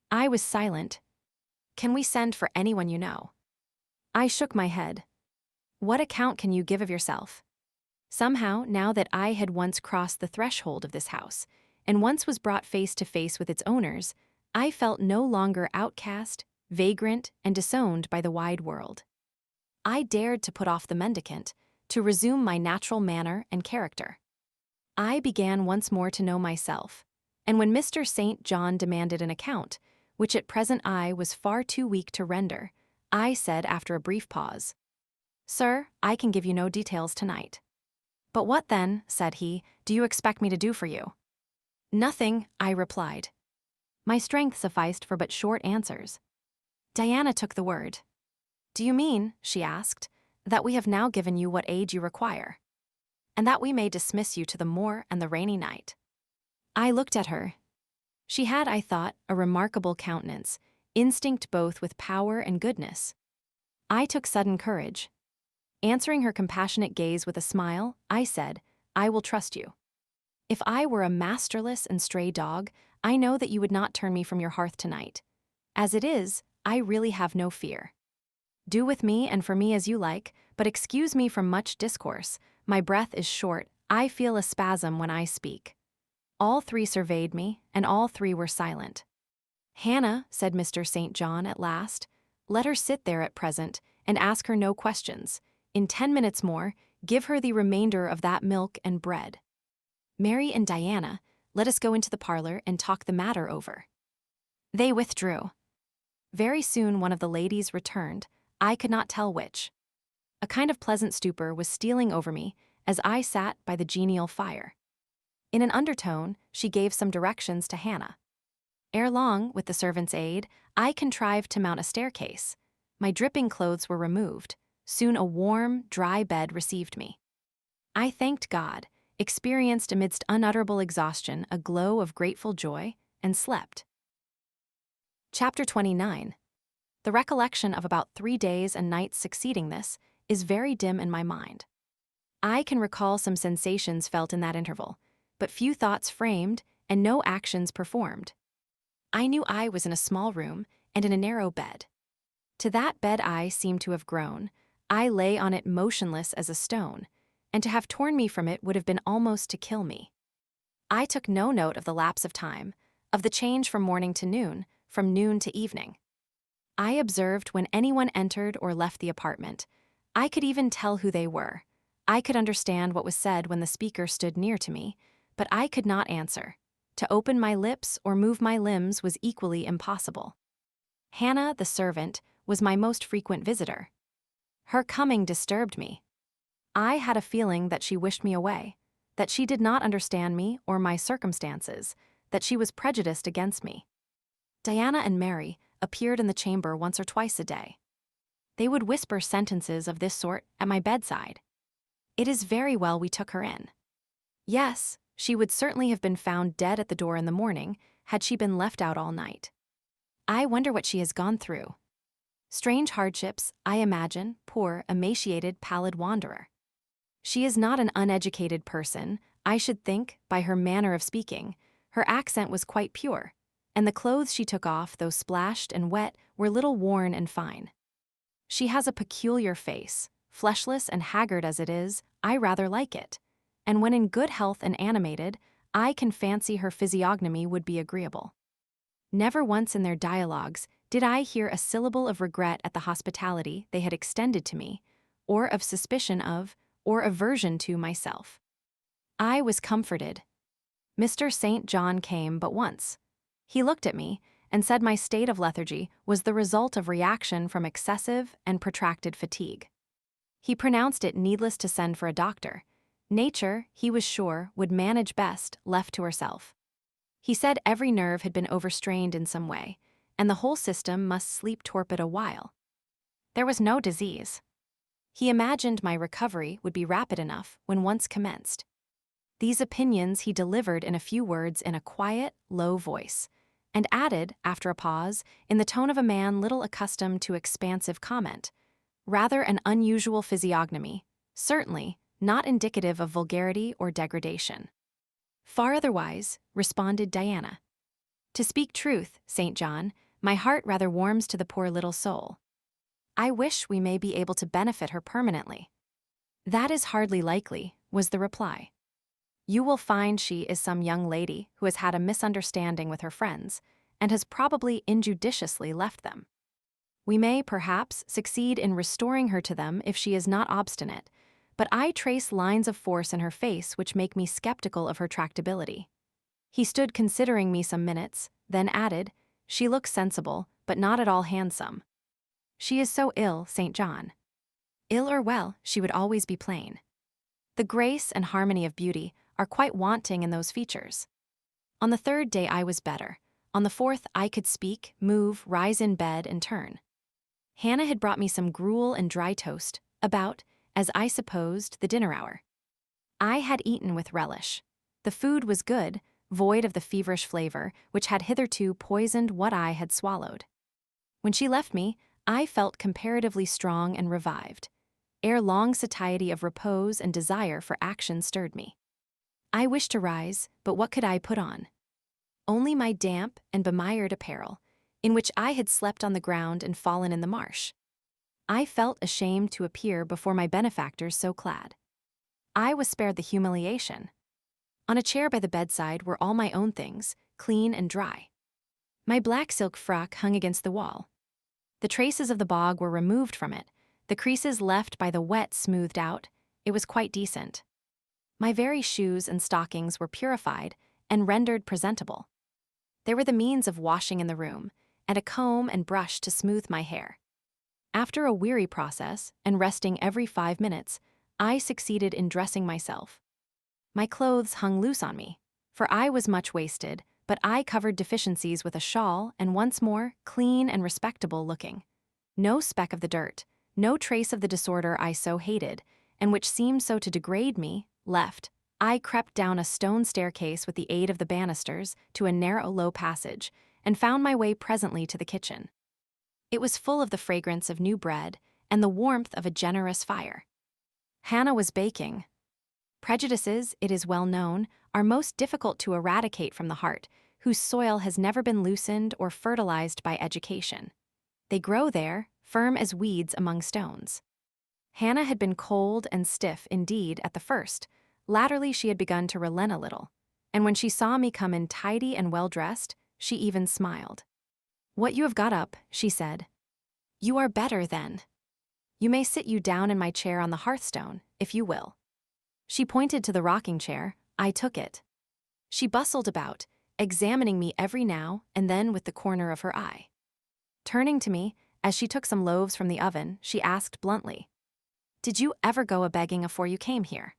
I was silent. "Can we send for anyone you know?" I shook my head. "What account can you give of yourself?" Somehow, now that I had once crossed the threshold of this house, and once was brought face to face with its owners, I felt no longer outcast, vagrant, and disowned by the wide world. I dared to put off the mendicant, to resume my natural manner and character. I began once more to know myself, and when Mr. St. John demanded an account, which at present I was far too weak to render, I said after a brief pause, "Sir, I can give you no details tonight." "But what then," said he, "do you expect me to do for you?" "Nothing," I replied. My strength sufficed for but short answers. Diana took the word. "Do you mean," she asked, "that we have now given you what aid you require, and that we may dismiss you to the moor and the rainy night?" I looked at her. She had, I thought, a remarkable countenance, instinct both with power and goodness. I took sudden courage. Answering her compassionate gaze with a smile, I said, "I will trust you. If I were a masterless and stray dog, I know that you would not turn me from your hearth tonight. As it is, I really have no fear. Do with me and for me as you like, but excuse me from much discourse. My breath is short, I feel a spasm when I speak." All three surveyed me, and all three were silent. "Hannah," said Mr. St. John at last, "let her sit there at present, and ask her no questions. In 10 minutes more, give her the remainder of that milk and bread. Mary and Diana, let us go into the parlor and talk the matter over." They withdrew. Very soon one of the ladies returned, I could not tell which. A kind of pleasant stupor was stealing over me as I sat by the genial fire. In an undertone, she gave some directions to Hannah. Ere long, with the servant's aid, I contrived to mount a staircase. My dripping clothes were removed. Soon a warm, dry bed received me. I thanked God, experienced amidst unutterable exhaustion a glow of grateful joy, and slept. Chapter 29. The recollection of about 3 days and nights succeeding this is very dim in my mind. I can recall some sensations felt in that interval, but few thoughts framed and no actions performed. I knew I was in a small room and in a narrow bed. To that bed I seemed to have grown. I lay on it motionless as a stone, and to have torn me from it would have been almost to kill me. I took no note of the lapse of time, of the change from morning to noon, from noon to evening. I observed when anyone entered or left the apartment. I could even tell who they were. I could understand what was said when the speaker stood near to me, but I could not answer. To open my lips or move my limbs was equally impossible. Hannah, the servant, was my most frequent visitor. Her coming disturbed me. I had a feeling that she wished me away, that she did not understand me or my circumstances, that she was prejudiced against me. Diana and Mary appeared in the chamber once or twice a day. They would whisper sentences of this sort at my bedside. It is very well we took her in. Yes, she would certainly have been found dead at the door in the morning had she been left out all night. I wonder what she has gone through. Strange hardships, I imagine, poor, emaciated, pallid wanderer. She is not an uneducated person, I should think, by her manner of speaking. Her accent was quite pure, and the clothes she took off, though splashed and wet, were little worn and fine. She has a peculiar face. Fleshless and haggard as it is, I rather like it, and when in good health and animated, I can fancy her physiognomy would be agreeable. Never once in their dialogues did I hear a syllable of regret at the hospitality they had extended to me, or of suspicion of, or aversion to myself. I was comforted. Mr. St. John came but once. He looked at me and said my state of lethargy was the result of reaction from excessive and protracted fatigue. He pronounced it needless to send for a doctor. Nature, he was sure, would manage best left to herself. He said every nerve had been overstrained in some way, and the whole system must sleep torpid a while. There was no disease. He imagined my recovery would be rapid enough when once commenced. These opinions he delivered in a few words in a quiet, low voice, and added, after a pause, in the tone of a man little accustomed to expansive comment, rather an unusual physiognomy, certainly not indicative of vulgarity or degradation. Far otherwise, responded Diana. To speak truth, St. John, my heart rather warms to the poor little soul. I wish we may be able to benefit her permanently. That is hardly likely, was the reply. You will find she is some young lady who has had a misunderstanding with her friends, and has probably injudiciously left them. We may, perhaps, succeed in restoring her to them if she is not obstinate, but I trace lines of force in her face which make me skeptical of her tractability. He stood considering me some minutes, then added, She looks sensible, but not at all handsome. She is so ill, St. John. Ill or well, she would always be plain. The grace and harmony of beauty are quite wanting in those features. On the 3rd day I was better. On the 4th I could speak, move, rise in bed, and turn. Hannah had brought me some gruel and dry toast, about, as I supposed, the dinner hour. I had eaten with relish. The food was good, void of the feverish flavor which had hitherto poisoned what I had swallowed. When she left me, I felt comparatively strong and revived. Ere long satiety of repose and desire for action stirred me. I wished to rise, but what could I put on? Only my damp and bemired apparel, in which I had slept on the ground and fallen in the marsh. I felt ashamed to appear before my benefactors so clad. I was spared the humiliation. On a chair by the bedside were all my own things, clean and dry. My black silk frock hung against the wall. The traces of the bog were removed from it, the creases left by the wet smoothed out. It was quite decent. My very shoes and stockings were purified and rendered presentable. There were the means of washing in the room, and a comb and brush to smooth my hair. After a weary process, and resting every 5 minutes, I succeeded in dressing myself. My clothes hung loose on me, for I was much wasted, but I covered deficiencies with a shawl and once more, clean and respectable looking. No speck of the dirt, no trace of the disorder I so hated, and which seemed so to degrade me, left. I crept down a stone staircase with the aid of the banisters to a narrow low passage, and found my way presently to the kitchen. It was full of the fragrance of new bread and the warmth of a generous fire. Hannah was baking. Prejudices, it is well known, are most difficult to eradicate from the heart, whose soil has never been loosened or fertilized by education. They grow there, firm as weeds among stones. Hannah had been cold and stiff indeed at the first. Latterly she had begun to relent a little, and when she saw me come in tidy and well-dressed, she even smiled. "What you have got up," she said. "You are better, then. You may sit you down in my chair on the hearthstone, if you will." She pointed to the rocking chair. I took it. She bustled about, examining me every now and then with the corner of her eye. Turning to me, as she took some loaves from the oven, she asked bluntly, "Did you ever go a-begging afore you came here?"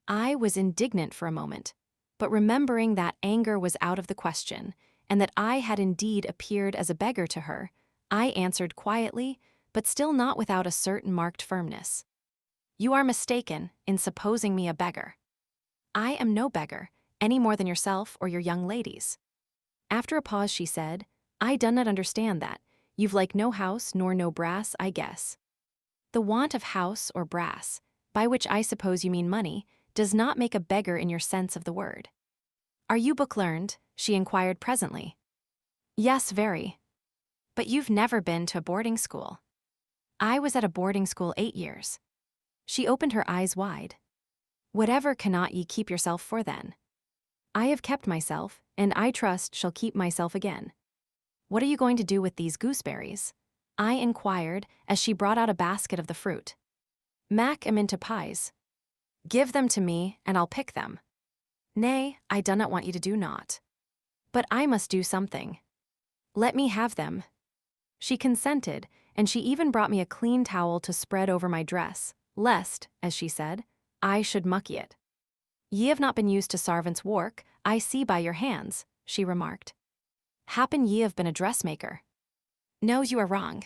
I was indignant for a moment, but remembering that anger was out of the question, and that I had indeed appeared as a beggar to her, I answered quietly, but still not without a certain marked firmness. "You are mistaken in supposing me a beggar. I am no beggar, any more than yourself or your young ladies." After a pause she said, "I do not understand that. You've like no house nor no brass, I guess." The want of house or brass, by which I suppose you mean money, does not make a beggar in your sense of the word. "Are you book-learned?" she inquired presently. "Yes, very." "But you've never been to a boarding school." "I was at a boarding school 8 years." She opened her eyes wide. "Whatever cannot ye keep yourself for then?" "I have kept myself, and I trust shall keep myself again." "What are you going to do with these gooseberries?" I inquired as she brought out a basket of the fruit. "Mak 'em into pies." "Give them to me, and I'll pick them." "Nay, I do not want you to do naught." "But I must do something." "Let me have them." She consented, and she even brought me a clean towel to spread over my dress, lest, as she said, I should mucky it. "Ye have not been used to sarvant's work, I see by your hands," she remarked. "Happen ye have been a dressmaker." "No, you are wrong."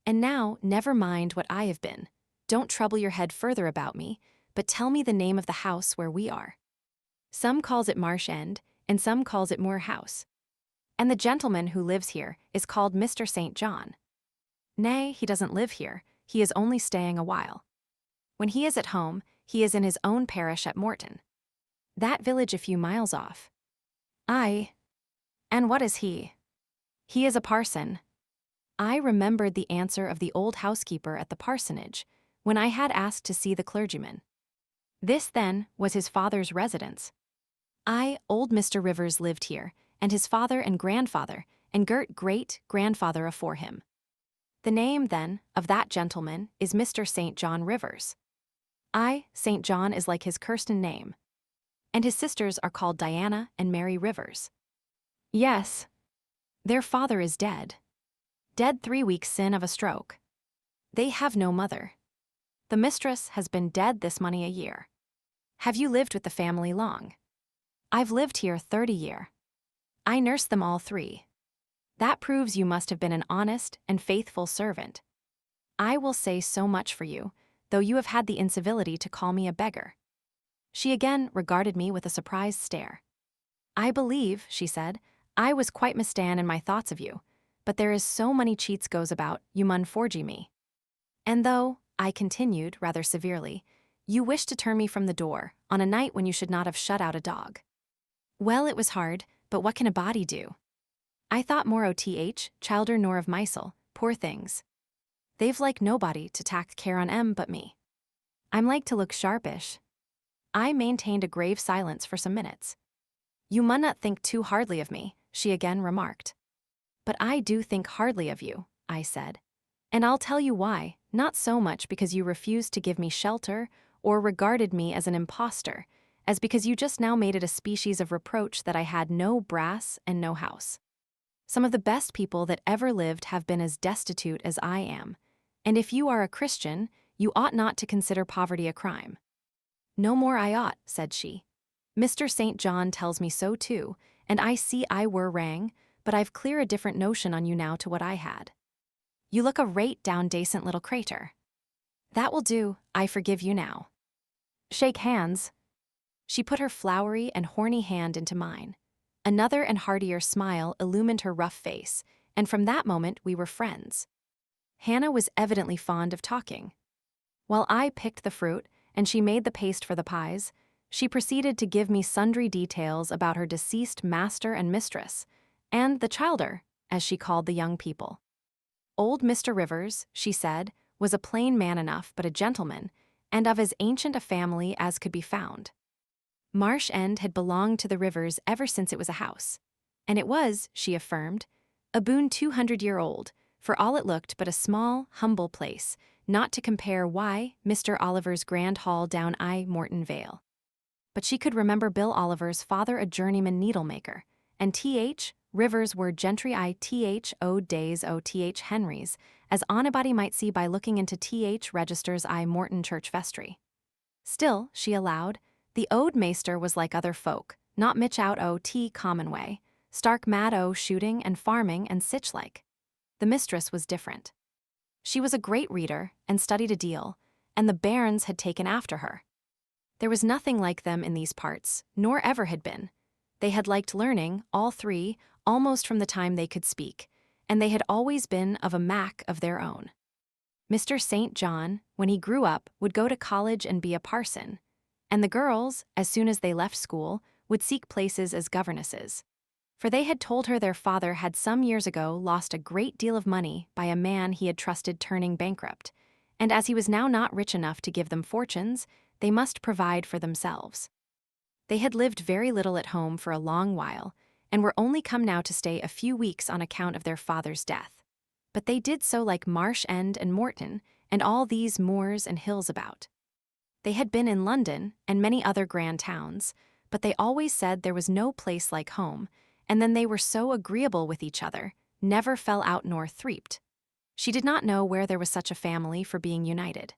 "And now, never mind what I have been. Don't trouble your head further about me, but tell me the name of the house where we are." "Some calls it Marsh End, and some calls it Moor House. And the gentleman who lives here is called Mr. St. John." "Nay, he doesn't live here, he is only staying a while. When he is at home, he is in his own parish at Morton." "That village a few miles off." "Aye. And what is he?" "He is a parson." I remembered the answer of the old housekeeper at the parsonage, when I had asked to see the clergyman. This, then, was his father's residence. Old Mr. Rivers lived here, and his father and grandfather, and great-grandfather afore him. The name, then, of that gentleman is Mr. St. John Rivers. St. John is like his Kirsten name. And his sisters are called Diana and Mary Rivers. "Yes. Their father is dead. Dead 3 weeks sin of a stroke. They have no mother. The mistress has been dead this many a year." "Have you lived with the family long?" "I've lived here 30 year. I nursed them all 3. "That proves you must have been an honest and faithful servant. I will say so much for you, though you have had the incivility to call me a beggar." She again regarded me with a surprised stare. "I believe," she said, "I was quite mistan in my thoughts of you, but there is so many cheats goes about, you mun forgy me. And though," I continued rather severely, "you wished to turn me from the door, on a night when you should not have shut out a dog. Well, it was hard, but what can a body do? I thought more o' childer nor of mysel, poor things. They've like nobody to tak care on 'em but me. I'm like to look sharpish." I maintained a grave silence for some minutes. "You mun not think too hardly of me," she again remarked. But I do think hardly of you, I said. And I'll tell you why, not so much because you refused to give me shelter or regarded me as an impostor, as because you just now made it a species of reproach that I had no brass and no house. Some of the best people that ever lived have been as destitute as I am, and if you are a Christian, you ought not to consider poverty a crime. No more I ought, said she. Mr. St. John tells me so too, and I see I were wrang, but I've clear a different notion on you now to what I had. You look a rate down dacent little crater. That will do, I forgive you now. Shake hands. She put her flowery and horny hand into mine. Another and heartier smile illumined her rough face, and from that moment we were friends. Hannah was evidently fond of talking. While I picked the fruit and she made the paste for the pies, she proceeded to give me sundry details about her deceased master and mistress, and the childer, as she called the young people. Old Mr. Rivers, she said, was a plain man enough but a gentleman, and of as ancient a family as could be found. Marsh End had belonged to the Rivers ever since it was a house, and it was, she affirmed, a boon 200-year-old, for all it looked but a small, humble place, not to compare why Mr. Oliver's grand hall down I Morton Vale. But she could remember Bill Oliver's father a journeyman needlemaker, and T.H. Rivers were gentry I Th O days O Th Henrys, as anybody might see by looking into Th registers I Morton church vestry. Still, she allowed, the Ode Maester was like other folk, not mitch out o t common way, stark mad o shooting and farming and sich like. The mistress was different. She was a great reader and studied a deal, and the bairns had taken after her. There was nothing like them in these parts, nor ever had been. They had liked learning, all three, almost from the time they could speak, and they had always been of a mack of their own. Mr. St. John, when he grew up, would go to college and be a parson, and the girls, as soon as they left school, would seek places as governesses. For they had told her their father had some years ago lost a great deal of money by a man he had trusted turning bankrupt, and as he was now not rich enough to give them fortunes, they must provide for themselves. They had lived very little at home for a long while, and were only come now to stay a few weeks on account of their father's death. But they did so like Marsh End and Morton, and all these moors and hills about. They had been in London and many other grand towns, but they always said there was no place like home, and then they were so agreeable with each other, never fell out nor threeped. She did not know where there was such a family for being united.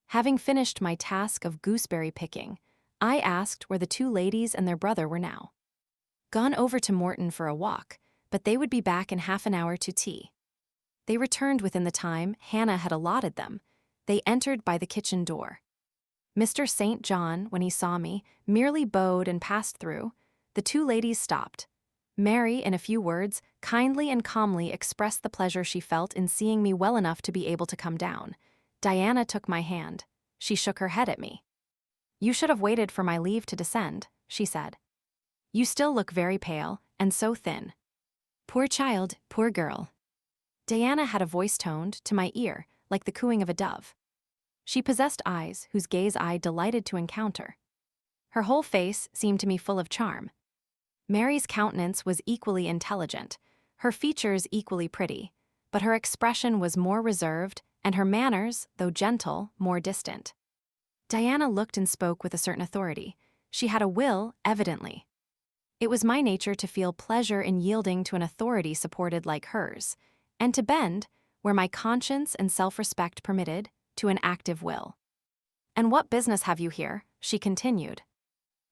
Having finished my task of gooseberry picking, I asked where the two ladies and their brother were now. Gone over to Morton for a walk, but they would be back in half an hour to tea. They returned within the time Hannah had allotted them. They entered by the kitchen door. Mr. St. John, when he saw me, merely bowed and passed through. The two ladies stopped. Mary, in a few words, kindly and calmly expressed the pleasure she felt in seeing me well enough to be able to come down. Diana took my hand. She shook her head at me. You should have waited for my leave to descend, she said. You still look very pale, and so thin. Poor child, poor girl. Diana had a voice toned, to my ear, like the cooing of a dove. She possessed eyes whose gaze I delighted to encounter. Her whole face seemed to me full of charm. Mary's countenance was equally intelligent, her features equally pretty, but her expression was more reserved, and her manners, though gentle, more distant. Diana looked and spoke with a certain authority. She had a will, evidently. It was my nature to feel pleasure in yielding to an authority supported like hers, and to bend, where my conscience and self-respect permitted, to an active will. And what business have you here? She continued.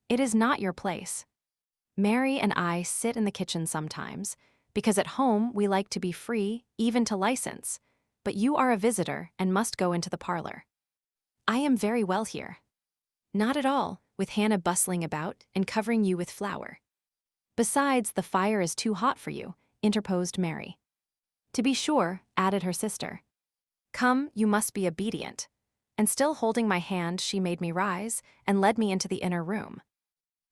It is not your place. Mary and I sit in the kitchen sometimes, because at home we like to be free, even to license, but you are a visitor and must go into the parlor. I am very well here. Not at all, with Hannah bustling about and covering you with flour. Besides, the fire is too hot for you, interposed Mary. To be sure, added her sister. Come, you must be obedient. And still holding my hand, she made me rise and led me into the inner room.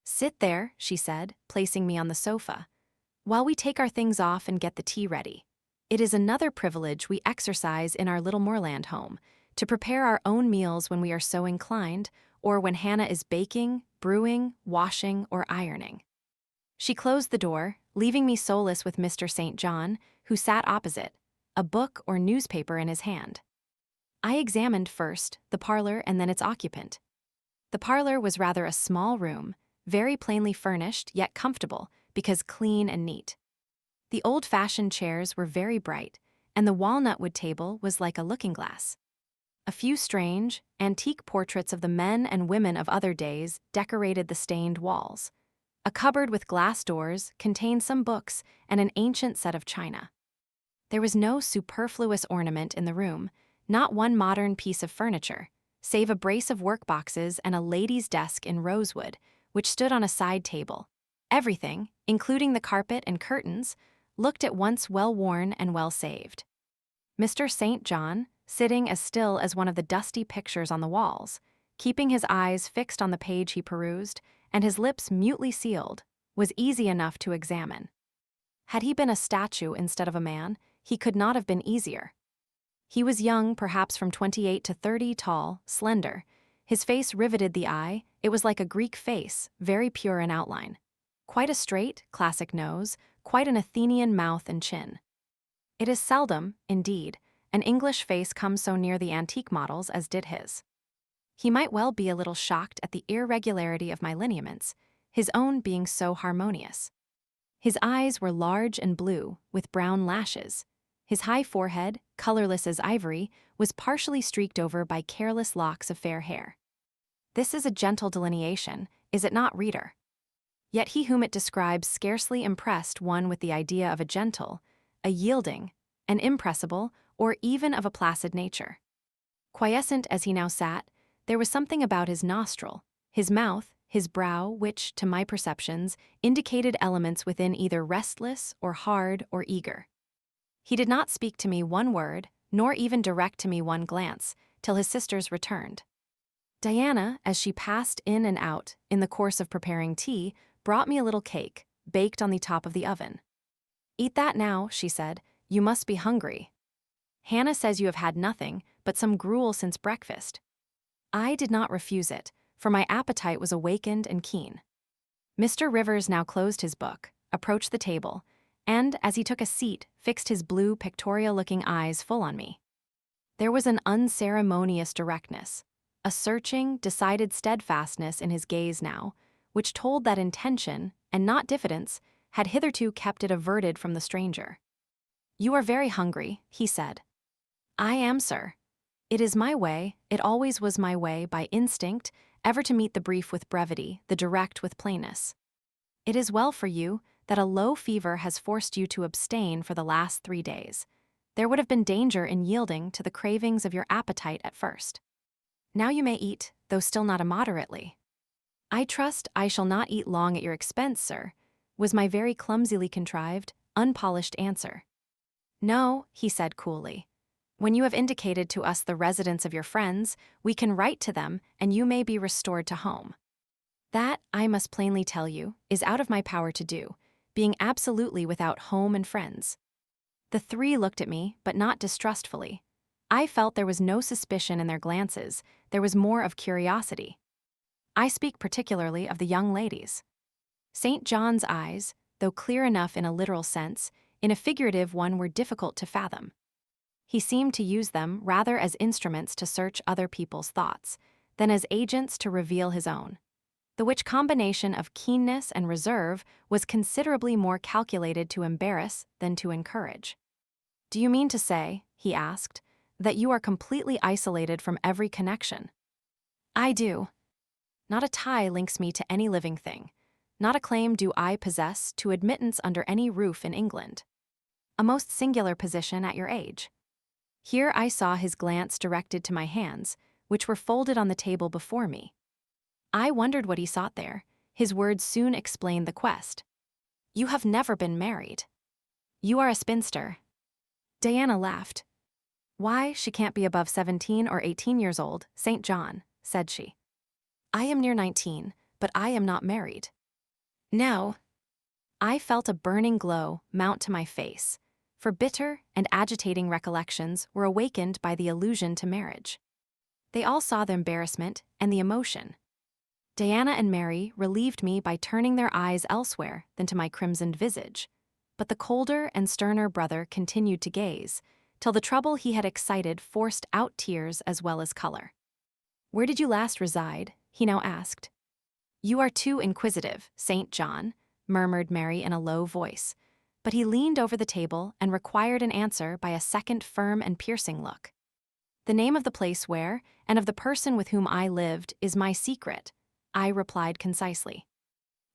Sit there, she said, placing me on the sofa, while we take our things off and get the tea ready. It is another privilege we exercise in our little moorland home, to prepare our own meals when we are so inclined, or when Hannah is baking, brewing, washing, or ironing. She closed the door, leaving me solus with Mr. St. John, who sat opposite, a book or newspaper in his hand. I examined first the parlor and then its occupant. The parlor was rather a small room, very plainly furnished yet comfortable because clean and neat. The old-fashioned chairs were very bright, and the walnut-wood table was like a looking-glass. A few strange, antique portraits of the men and women of other days decorated the stained walls. A cupboard with glass doors contained some books and an ancient set of china. There was no superfluous ornament in the room, not one modern piece of furniture, save a brace of workboxes and a lady's desk in rosewood, which stood on a side table. Everything, including the carpet and curtains, looked at once well-worn and well-saved. Mr. St. John, sitting as still as one of the dusty pictures on the walls, keeping his eyes fixed on the page he perused, and his lips mutely sealed, was easy enough to examine. Had he been a statue instead of a man, he could not have been easier. He was young, perhaps from 28 to 30, tall, slender. His face riveted the eye. It was like a Greek face, very pure in outline. Quite a straight, classic nose, quite an Athenian mouth and chin. It is seldom, indeed, an English face comes so near the antique models as did his. He might well be a little shocked at the irregularity of my lineaments, his own being so harmonious. His eyes were large and blue, with brown lashes. His high forehead, colorless as ivory, was partially streaked over by careless locks of fair hair. This is a gentle delineation, is it not, reader? Yet he whom it describes scarcely impressed one with the idea of a gentle, a yielding, an impressible, or even of a placid nature. Quiescent as he now sat, there was something about his nostril, his mouth, his brow, which, to my perceptions, indicated elements within either restless or hard or eager. He did not speak to me one word, nor even direct to me one glance, till his sisters returned. Diana, as she passed in and out, in the course of preparing tea, brought me a little cake, baked on the top of the oven. "Eat that now," she said. "You must be hungry. Hannah says you have had nothing but some gruel since breakfast." I did not refuse it, for my appetite was awakened and keen. Mr. Rivers now closed his book, approached the table, and, as he took a seat, fixed his blue, pictorial-looking eyes full on me. There was an unceremonious directness, a searching, decided steadfastness in his gaze now, which told that intention, and not diffidence, had hitherto kept it averted from the stranger. "You are very hungry," he said. "I am, sir. It is my way, it always was my way, by instinct, ever to meet the brief with brevity, the direct with plainness. It is well for you that a low fever has forced you to abstain for the last 3 days. There would have been danger in yielding to the cravings of your appetite at first. Now you may eat, though still not immoderately." "I trust I shall not eat long at your expense, sir," was my very clumsily contrived, unpolished answer. "No," he said coolly. "When you have indicated to us the residence of your friends, we can write to them, and you may be restored to home. That, I must plainly tell you, is out of my power to do, being absolutely without home and friends." The three looked at me, but not distrustfully. I felt there was no suspicion in their glances, there was more of curiosity. I speak particularly of the young ladies. St. John's eyes, though clear enough in a literal sense, in a figurative one were difficult to fathom. He seemed to use them rather as instruments to search other people's thoughts, than as agents to reveal his own, the which combination of keenness and reserve was considerably more calculated to embarrass than to encourage. "Do you mean to say," he asked, "that you are completely isolated from every connection?" "I do. Not a tie links me to any living thing. Not a claim do I possess to admittance under any roof in England. A most singular position at your age." Here I saw his glance directed to my hands, which were folded on the table before me. I wondered what he sought there. His words soon explained the quest. "You have never been married. You are a spinster." Diana laughed. "Why, she can't be above 17 or 18 years old, St. John," said she. "I am near 19, but I am not married." "No." I felt a burning glow mount to my face, for bitter and agitating recollections were awakened by the allusion to marriage. They all saw the embarrassment and the emotion. Diana and Mary relieved me by turning their eyes elsewhere than to my crimsoned visage, but the colder and sterner brother continued to gaze, till the trouble he had excited forced out tears as well as color. "Where did you last reside?" he now asked. "You are too inquisitive, St. John," murmured Mary in a low voice, but he leaned over the table and required an answer by a second firm and piercing look. "The name of the place where, and of the person with whom I lived, is my secret," I replied concisely.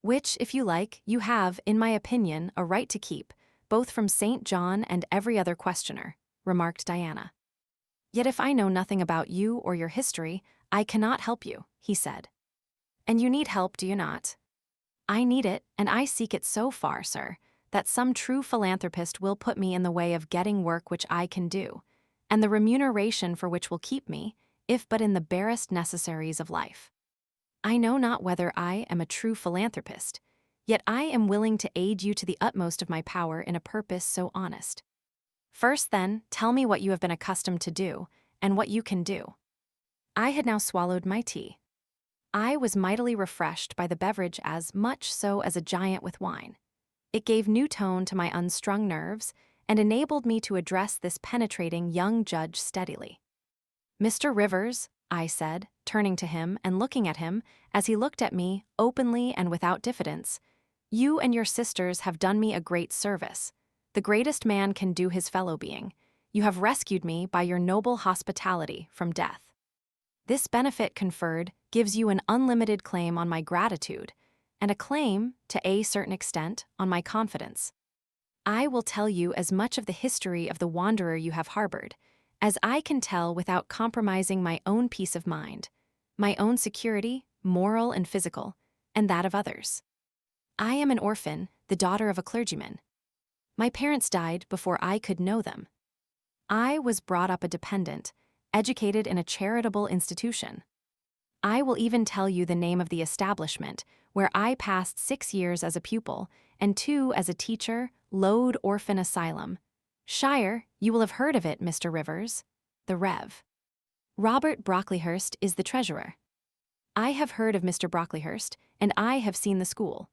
"Which, if you like, you have, in my opinion, a right to keep, both from St. John and every other questioner," remarked Diana. "Yet if I know nothing about you or your history, I cannot help you," he said. "And you need help, do you not?" "I need it, and I seek it so far, sir, that some true philanthropist will put me in the way of getting work which I can do, and the remuneration for which will keep me, if but in the barest necessaries of life. I know not whether I am a true philanthropist, yet I am willing to aid you to the utmost of my power in a purpose so honest. First, then, tell me what you have been accustomed to do, and what you can do." I had now swallowed my tea. I was mightily refreshed by the beverage, as much so as a giant with wine. It gave new tone to my unstrung nerves, and enabled me to address this penetrating young judge steadily. "Mr. Rivers," I said, turning to him and looking at him as he looked at me openly and without diffidence, "you and your sisters have done me a great service. The greatest man can do his fellow being. You have rescued me by your noble hospitality from death. This benefit conferred gives you an unlimited claim on my gratitude, and a claim, to a certain extent, on my confidence. I will tell you as much of the history of the wanderer you have harbored as I can tell without compromising my own peace of mind, my own security, moral and physical, and that of others. I am an orphan, the daughter of a clergyman. My parents died before I could know them. I was brought up a dependent, educated in a charitable institution. I will even tell you the name of the establishment where I passed 6 years as a pupil and 2 as a teacher, Lode Orphan Asylum. Shire, you will have heard of it, Mr. Rivers. The Rev. Robert Brocklehurst is the treasurer. I have heard of Mr. Brocklehurst, and I have seen the school.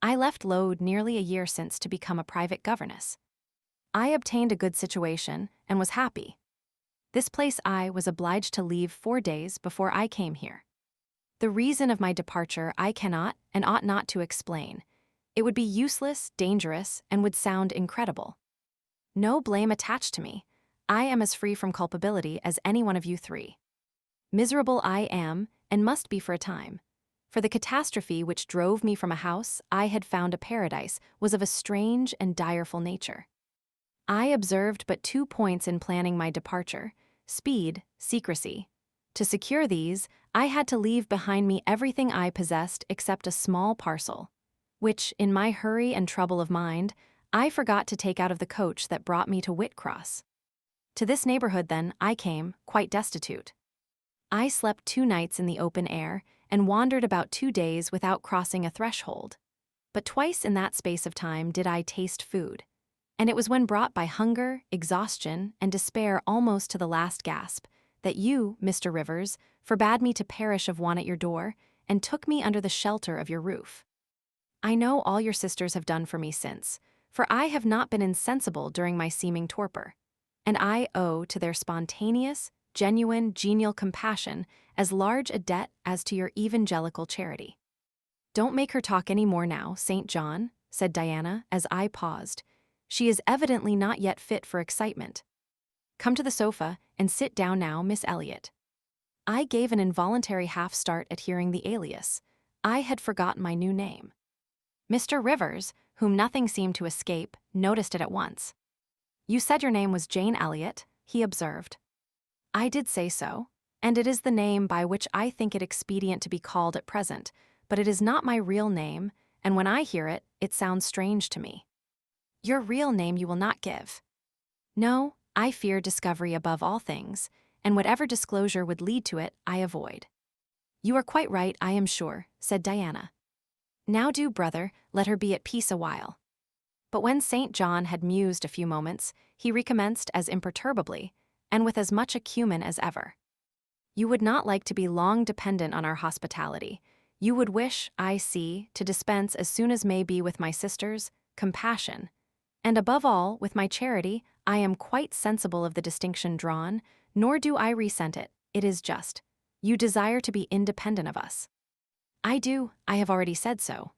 I left Lode nearly a year since to become a private governess. I obtained a good situation and was happy. This place I was obliged to leave 4 days before I came here. The reason of my departure I cannot and ought not to explain. It would be useless, dangerous, and would sound incredible. No blame attached to me. I am as free from culpability as any one of you 3. Miserable I am, and must be for a time. For the catastrophe which drove me from a house I had found a paradise was of a strange and direful nature. I observed but 2 points in planning my departure: speed, secrecy. To secure these, I had to leave behind me everything I possessed except a small parcel, which, in my hurry and trouble of mind, I forgot to take out of the coach that brought me to Whitcross. To this neighborhood, then, I came, quite destitute. I slept 2 nights in the open air, and wandered about 2 days without crossing a threshold. But twice in that space of time did I taste food, and it was when brought by hunger, exhaustion, and despair almost to the last gasp, that you, Mr. Rivers, forbade me to perish of want at your door, and took me under the shelter of your roof. I know all your sisters have done for me since, for I have not been insensible during my seeming torpor, and I owe to their spontaneous, genuine, genial compassion as large a debt as to your evangelical charity. Don't make her talk any more now, St. John, said Diana, as I paused. She is evidently not yet fit for excitement. Come to the sofa and sit down now, Miss Elliot. I gave an involuntary half-start at hearing the alias. I had forgotten my new name. Mr. Rivers, whom nothing seemed to escape, noticed it at once. You said your name was Jane Elliot, he observed. I did say so, and it is the name by which I think it expedient to be called at present, but it is not my real name, and when I hear it, it sounds strange to me. Your real name you will not give. No, I fear discovery above all things, and whatever disclosure would lead to it, I avoid. You are quite right, I am sure, said Diana. Now do, brother, let her be at peace a while. But when St. John had mused a few moments, he recommenced as imperturbably, and with as much acumen as ever. You would not like to be long dependent on our hospitality. You would wish, I see, to dispense as soon as may be with my sisters, compassion. And above all, with my charity, I am quite sensible of the distinction drawn, nor do I resent it, it is just. You desire to be independent of us. I do, I have already said so.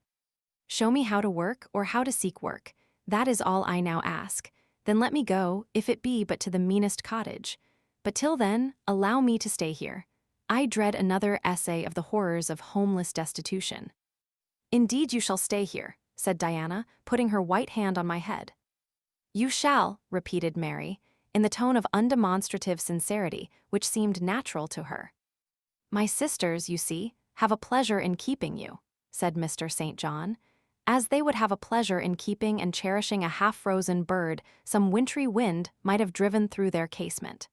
Show me how to work or how to seek work, that is all I now ask. Then let me go, if it be but to the meanest cottage. But till then, allow me to stay here. I dread another essay of the horrors of homeless destitution. Indeed you shall stay here, said Diana, putting her white hand on my head. You shall, repeated Mary, in the tone of undemonstrative sincerity which seemed natural to her. My sisters, you see, have a pleasure in keeping you, said Mr. St. John, as they would have a pleasure in keeping and cherishing a half-frozen bird some wintry wind might have driven through their casement.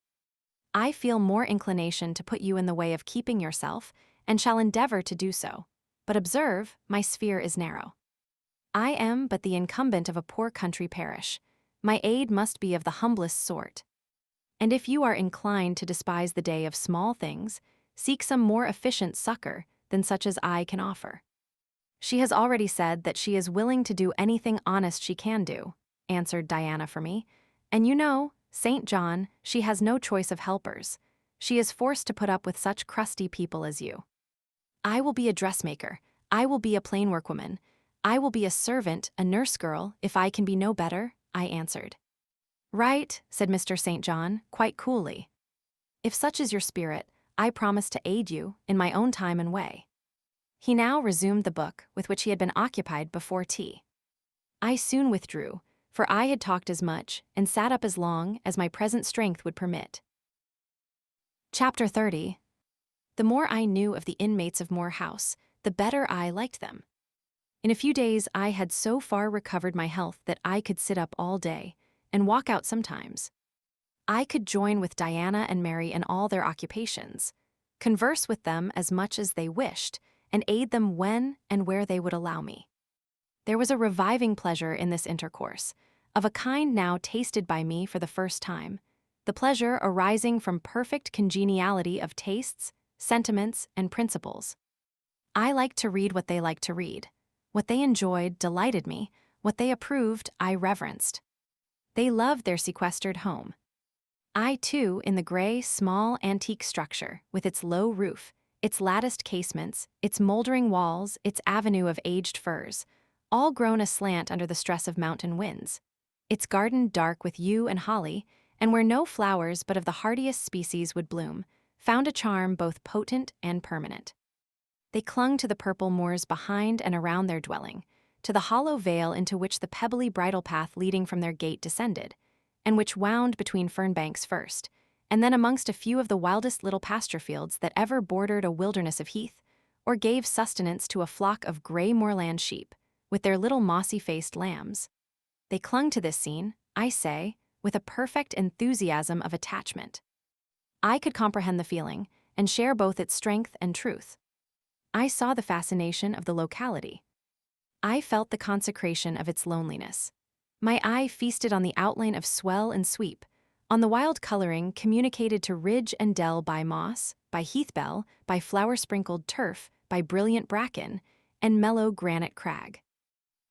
I feel more inclination to put you in the way of keeping yourself, and shall endeavor to do so. But observe, my sphere is narrow. I am but the incumbent of a poor country parish. My aid must be of the humblest sort. And if you are inclined to despise the day of small things, seek some more efficient succor than such as I can offer. She has already said that she is willing to do anything honest she can do, answered Diana for me, and you know, St. John, she has no choice of helpers. She is forced to put up with such crusty people as you. I will be a dressmaker, I will be a plain workwoman, I will be a servant, a nurse girl, if I can be no better, I answered. Right, said Mr. St. John, quite coolly. If such is your spirit, I promise to aid you, in my own time and way. He now resumed the book with which he had been occupied before tea. I soon withdrew, for I had talked as much and sat up as long as my present strength would permit. Chapter 30. The more I knew of the inmates of Moor House, the better I liked them. In a few days I had so far recovered my health that I could sit up all day, and walk out sometimes. I could join with Diana and Mary in all their occupations, converse with them as much as they wished, and aid them when and where they would allow me. There was a reviving pleasure in this intercourse, of a kind now tasted by me for the first time, the pleasure arising from perfect congeniality of tastes, sentiments, and principles. I liked to read what they liked to read. What they enjoyed delighted me, what they approved I reverenced. They loved their sequestered home. I, too, in the gray, small, antique structure, with its low roof, its latticed casements, its moldering walls, its avenue of aged firs, all grown aslant under the stress of mountain winds, its garden dark with yew and holly, and where no flowers but of the hardiest species would bloom, found a charm both potent and permanent. They clung to the purple moors behind and around their dwelling, to the hollow vale into which the pebbly bridle path leading from their gate descended, and which wound between fern banks first, and then amongst a few of the wildest little pasture fields that ever bordered a wilderness of heath, or gave sustenance to a flock of gray moorland sheep, with their little mossy-faced lambs. They clung to this scene, I say, with a perfect enthusiasm of attachment. I could comprehend the feeling, and share both its strength and truth. I saw the fascination of the locality. I felt the consecration of its loneliness. My eye feasted on the outline of swell and sweep, on the wild coloring communicated to ridge and dell by moss, by heath-bell, by flower-sprinkled turf, by brilliant bracken, and mellow granite crag.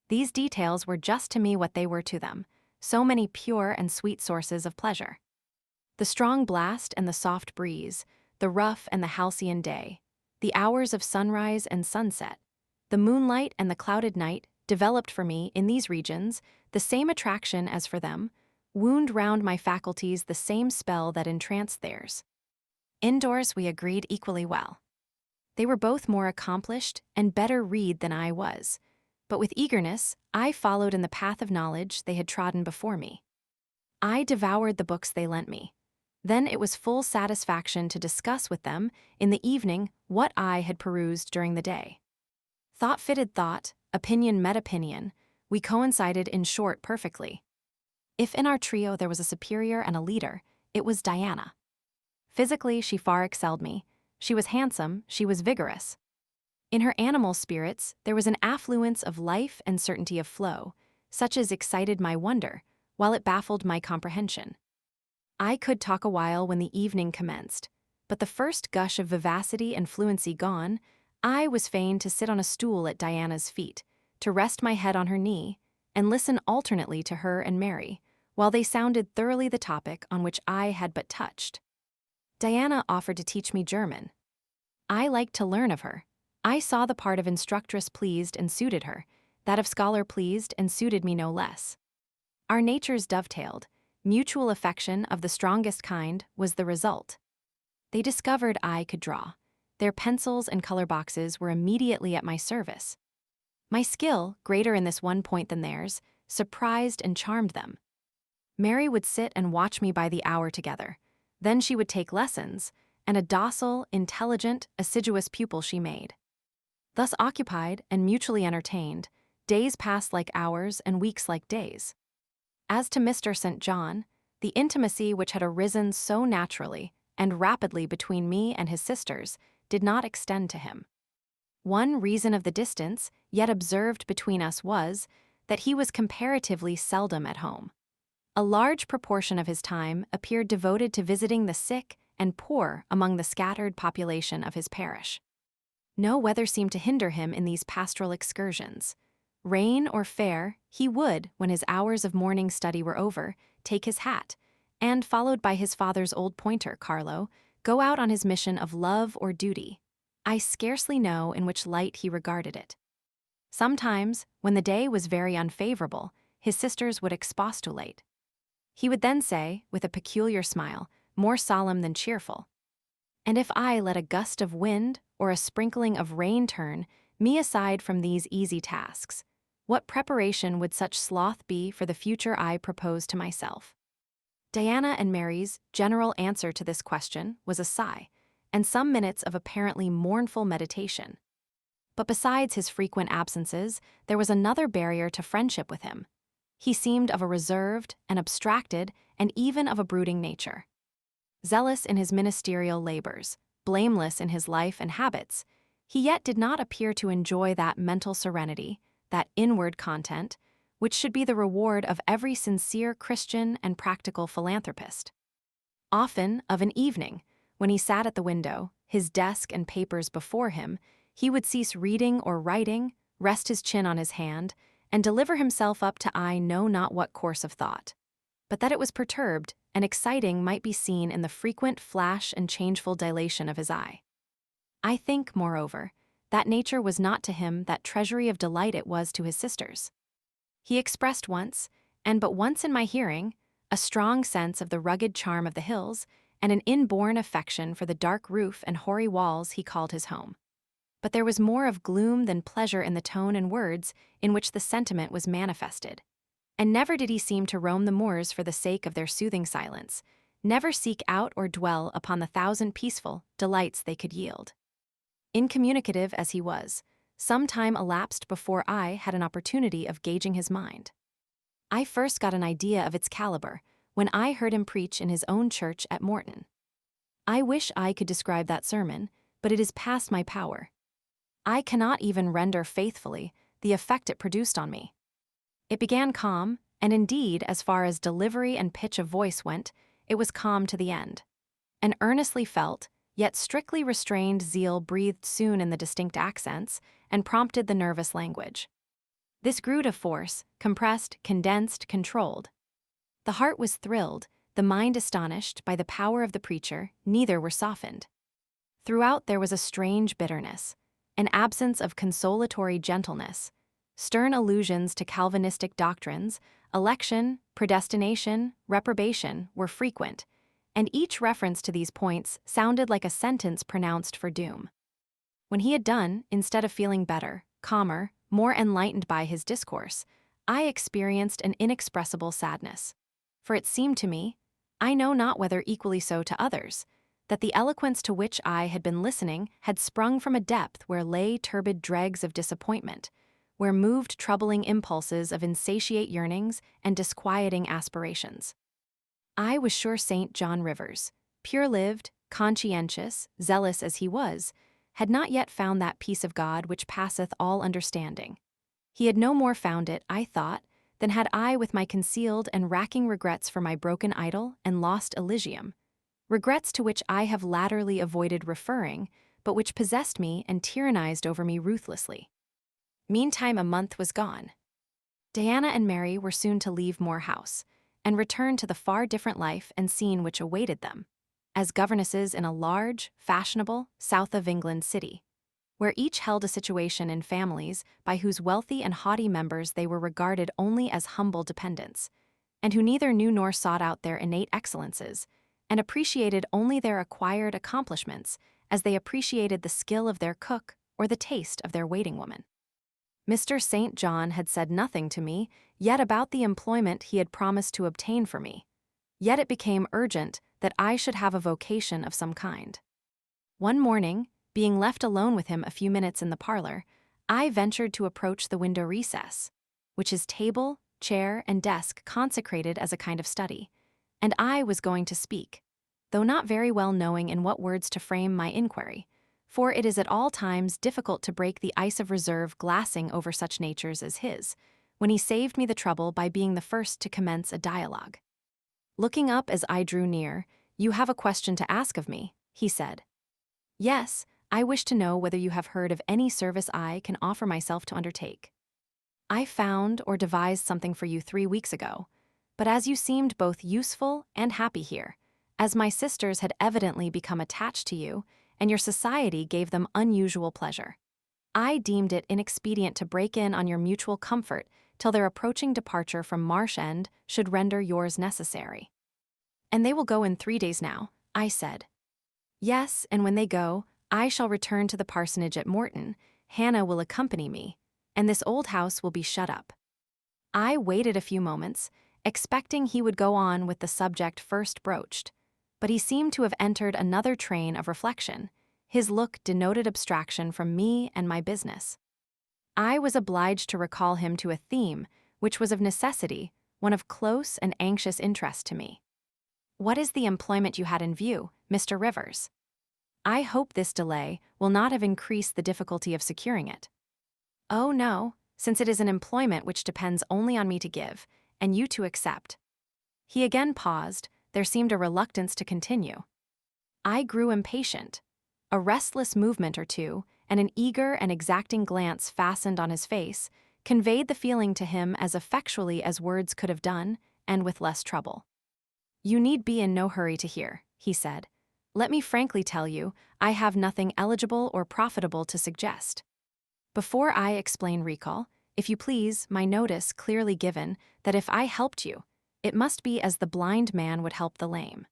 These details were just to me what they were to them, so many pure and sweet sources of pleasure. The strong blast and the soft breeze, the rough and the halcyon day, the hours of sunrise and sunset, the moonlight and the clouded night developed for me in these regions the same attraction as for them, wound round my faculties the same spell that entranced theirs. Indoors we agreed equally well. They were both more accomplished and better read than I was, but with eagerness I followed in the path of knowledge they had trodden before me. I devoured the books they lent me. Then it was full satisfaction to discuss with them in the evening what I had perused during the day. Thought fitted thought, opinion met opinion, we coincided in short perfectly. If in our trio there was a superior and a leader, it was Diana. Physically she far excelled me, she was handsome, she was vigorous. In her animal spirits there was an affluence of life and certainty of flow, such as excited my wonder, while it baffled my comprehension. I could talk a while when the evening commenced, but the first gush of vivacity and fluency gone, I was fain to sit on a stool at Diana's feet, to rest my head on her knee, and listen alternately to her and Mary, while they sounded thoroughly the topic on which I had but touched. Diana offered to teach me German. I liked to learn of her. I saw the part of instructress pleased and suited her, that of scholar pleased and suited me no less. Our natures dovetailed. Mutual affection of the strongest kind was the result. They discovered I could draw. Their pencils and color boxes were immediately at my service. My skill, greater in this one point than theirs, surprised and charmed them. Mary would sit and watch me by the hour together. Then she would take lessons, and a docile, intelligent, assiduous pupil she made. Thus occupied and mutually entertained, days passed like hours and weeks like days. As to Mr. St. John, the intimacy which had arisen so naturally and rapidly between me and his sisters did not extend to him. One reason of the distance yet observed between us was that he was comparatively seldom at home. A large proportion of his time appeared devoted to visiting the sick and poor among the scattered population of his parish. No weather seemed to hinder him in these pastoral excursions. Rain or fair, he would, when his hours of morning study were over, take his hat, and, followed by his father's old pointer, Carlo, go out on his mission of love or duty. I scarcely know in which light he regarded it. Sometimes, when the day was very unfavorable, his sisters would expostulate. He would then say, with a peculiar smile, more solemn than cheerful, "And if I let a gust of wind or a sprinkling of rain turn me aside from these easy tasks, what preparation would such sloth be for the future I propose to myself?" Diana and Mary's general answer to this question was a sigh, and some minutes of apparently mournful meditation. But besides his frequent absences, there was another barrier to friendship with him. He seemed of a reserved, an abstracted, and even of a brooding nature. Zealous in his ministerial labors, blameless in his life and habits, he yet did not appear to enjoy that mental serenity, that inward content, which should be the reward of every sincere Christian and practical philanthropist. Often, of an evening, when he sat at the window, his desk and papers before him, he would cease reading or writing, rest his chin on his hand, and deliver himself up to I know not what course of thought. But that it was perturbed and exciting might be seen in the frequent flash and changeful dilation of his eye. I think, moreover, that nature was not to him that treasury of delight it was to his sisters. He expressed once, and but once in my hearing, a strong sense of the rugged charm of the hills and an inborn affection for the dark roof and hoary walls he called his home. But there was more of gloom than pleasure in the tone and words in which the sentiment was manifested. And never did he seem to roam the moors for the sake of their soothing silence, never seek out or dwell upon the thousand peaceful delights they could yield. Incommunicative as he was, some time elapsed before I had an opportunity of gauging his mind. I first got an idea of its caliber when I heard him preach in his own church at Morton. I wish I could describe that sermon, but it is past my power. I cannot even render faithfully the effect it produced on me. It began calm, and indeed, as far as delivery and pitch of voice went, it was calm to the end. An earnestly felt, yet strictly restrained zeal breathed soon in the distinct accents and prompted the nervous language. This grew to force, compressed, condensed, controlled. The heart was thrilled, the mind astonished by the power of the preacher, neither were softened. Throughout there was a strange bitterness, an absence of consolatory gentleness. Stern allusions to Calvinistic doctrines, election, predestination, reprobation were frequent, and each reference to these points sounded like a sentence pronounced for doom. When he had done, instead of feeling better, calmer, more enlightened by his discourse, I experienced an inexpressible sadness. For it seemed to me, I know not whether equally so to others, that the eloquence to which I had been listening had sprung from a depth where lay turbid dregs of disappointment, where moved troubling impulses of insatiate yearnings and disquieting aspirations. I was sure St. John Rivers, pure-lived, conscientious, zealous as he was, had not yet found that peace of God which passeth all understanding. He had no more found it, I thought, than had I with my concealed and racking regrets for my broken idol and lost Elysium, regrets to which I have latterly avoided referring, but which possessed me and tyrannized over me ruthlessly. Meantime, a month was gone. Diana and Mary were soon to leave Moor House and return to the far different life and scene which awaited them, as governesses in a large, fashionable, south of England city, where each held a situation in families by whose wealthy and haughty members they were regarded only as humble dependents, and who neither knew nor sought out their innate excellences, and appreciated only their acquired accomplishments as they appreciated the skill of their cook or the taste of their waiting woman. Mr. St. John had said nothing to me yet about the employment he had promised to obtain for me, yet it became urgent that I should have a vocation of some kind. One morning, being left alone with him a few minutes in the parlor, I ventured to approach the window recess, which his table, chair, and desk consecrated as a kind of study, and I was going to speak, though not very well knowing in what words to frame my inquiry, for it is at all times difficult to break the ice of reserve glassing over such natures as his, when he saved me the trouble by being the first to commence a dialogue. Looking up as I drew near, "You have a question to ask of me," he said. "Yes, I wish to know whether you have heard of any service I can offer myself to undertake. I found or devised something for you 3 weeks ago, but as you seemed both useful and happy here, as my sisters had evidently become attached to you, and your society gave them unusual pleasure, I deemed it inexpedient to break in on your mutual comfort till their approaching departure from Marsh End should render yours necessary." "And they will go in 3 days now," I said. "Yes, and when they go, I shall return to the parsonage at Morton, Hannah will accompany me, and this old house will be shut up." I waited a few moments, expecting he would go on with the subject first broached, but he seemed to have entered another train of reflection. His look denoted abstraction from me and my business. I was obliged to recall him to a theme which was of necessity one of close and anxious interest to me. "What is the employment you had in view, Mr. Rivers? I hope this delay will not have increased the difficulty of securing it." "Oh no, since it is an employment which depends only on me to give, and you to accept." He again paused. There seemed a reluctance to continue. I grew impatient. A restless movement or two, and an eager and exacting glance fastened on his face, conveyed the feeling to him as effectually as words could have done, and with less trouble. "You need be in no hurry to hear," he said. "Let me frankly tell you, I have nothing eligible or profitable to suggest. Before I explain, recall, if you please, my notice clearly given that if I helped you, it must be as the blind man would help the lame.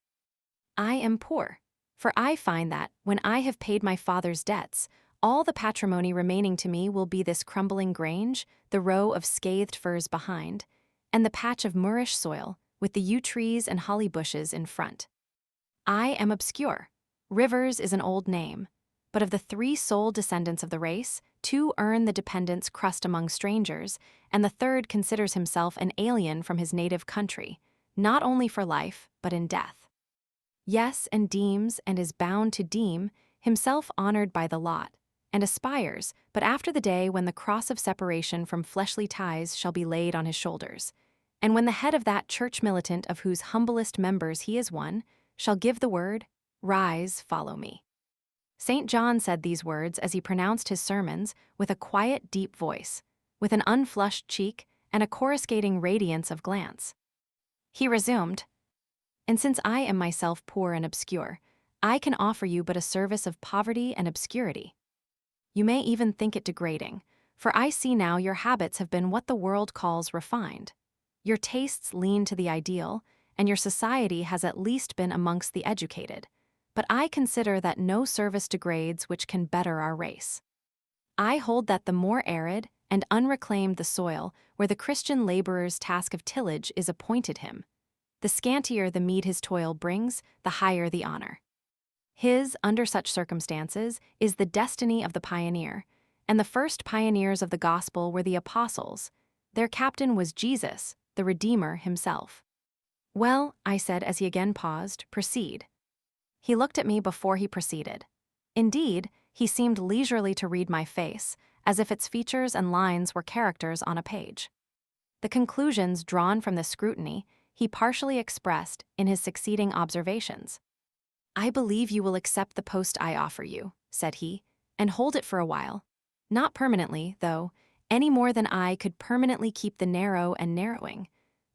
I am poor, for I find that, when I have paid my father's debts, all the patrimony remaining to me will be this crumbling grange, the row of scathed firs behind, and the patch of moorish soil, with the yew trees and holly bushes in front. I am obscure. Rivers is an old name, but of the 3 sole descendants of the race, 2 earn the dependence crust among strangers, and the 3rd considers himself an alien from his native country, not only for life, but in death. Yes, and deems, and is bound to deem, himself honored by the lot, and aspires, but after the day when the cross of separation from fleshly ties shall be laid on his shoulders, and when the head of that church militant of whose humblest members he is one, shall give the word, 'Rise, follow me.'" St. John said these words as he pronounced his sermons with a quiet, deep voice, with an unflushed cheek and a coruscating radiance of glance. He resumed, "And since I am myself poor and obscure, I can offer you but a service of poverty and obscurity. You may even think it degrading, for I see now your habits have been what the world calls refined. Your tastes lean to the ideal, and your society has at least been amongst the educated. But I consider that no service degrades which can better our race. I hold that the more arid and unreclaimed the soil where the Christian laborer's task of tillage is appointed him, the scantier the meed his toil brings, the higher the honor. His, under such circumstances, is the destiny of the pioneer, and the first pioneers of the gospel were the apostles. Their captain was Jesus, the Redeemer himself." "Well," I said as he again paused, "proceed." He looked at me before he proceeded. Indeed, he seemed leisurely to read my face, as if its features and lines were characters on a page. The conclusions drawn from this scrutiny he partially expressed in his succeeding observations. "I believe you will accept the post I offer you," said he, "and hold it for a while. Not permanently, though, any more than I could permanently keep the narrow and narrowing,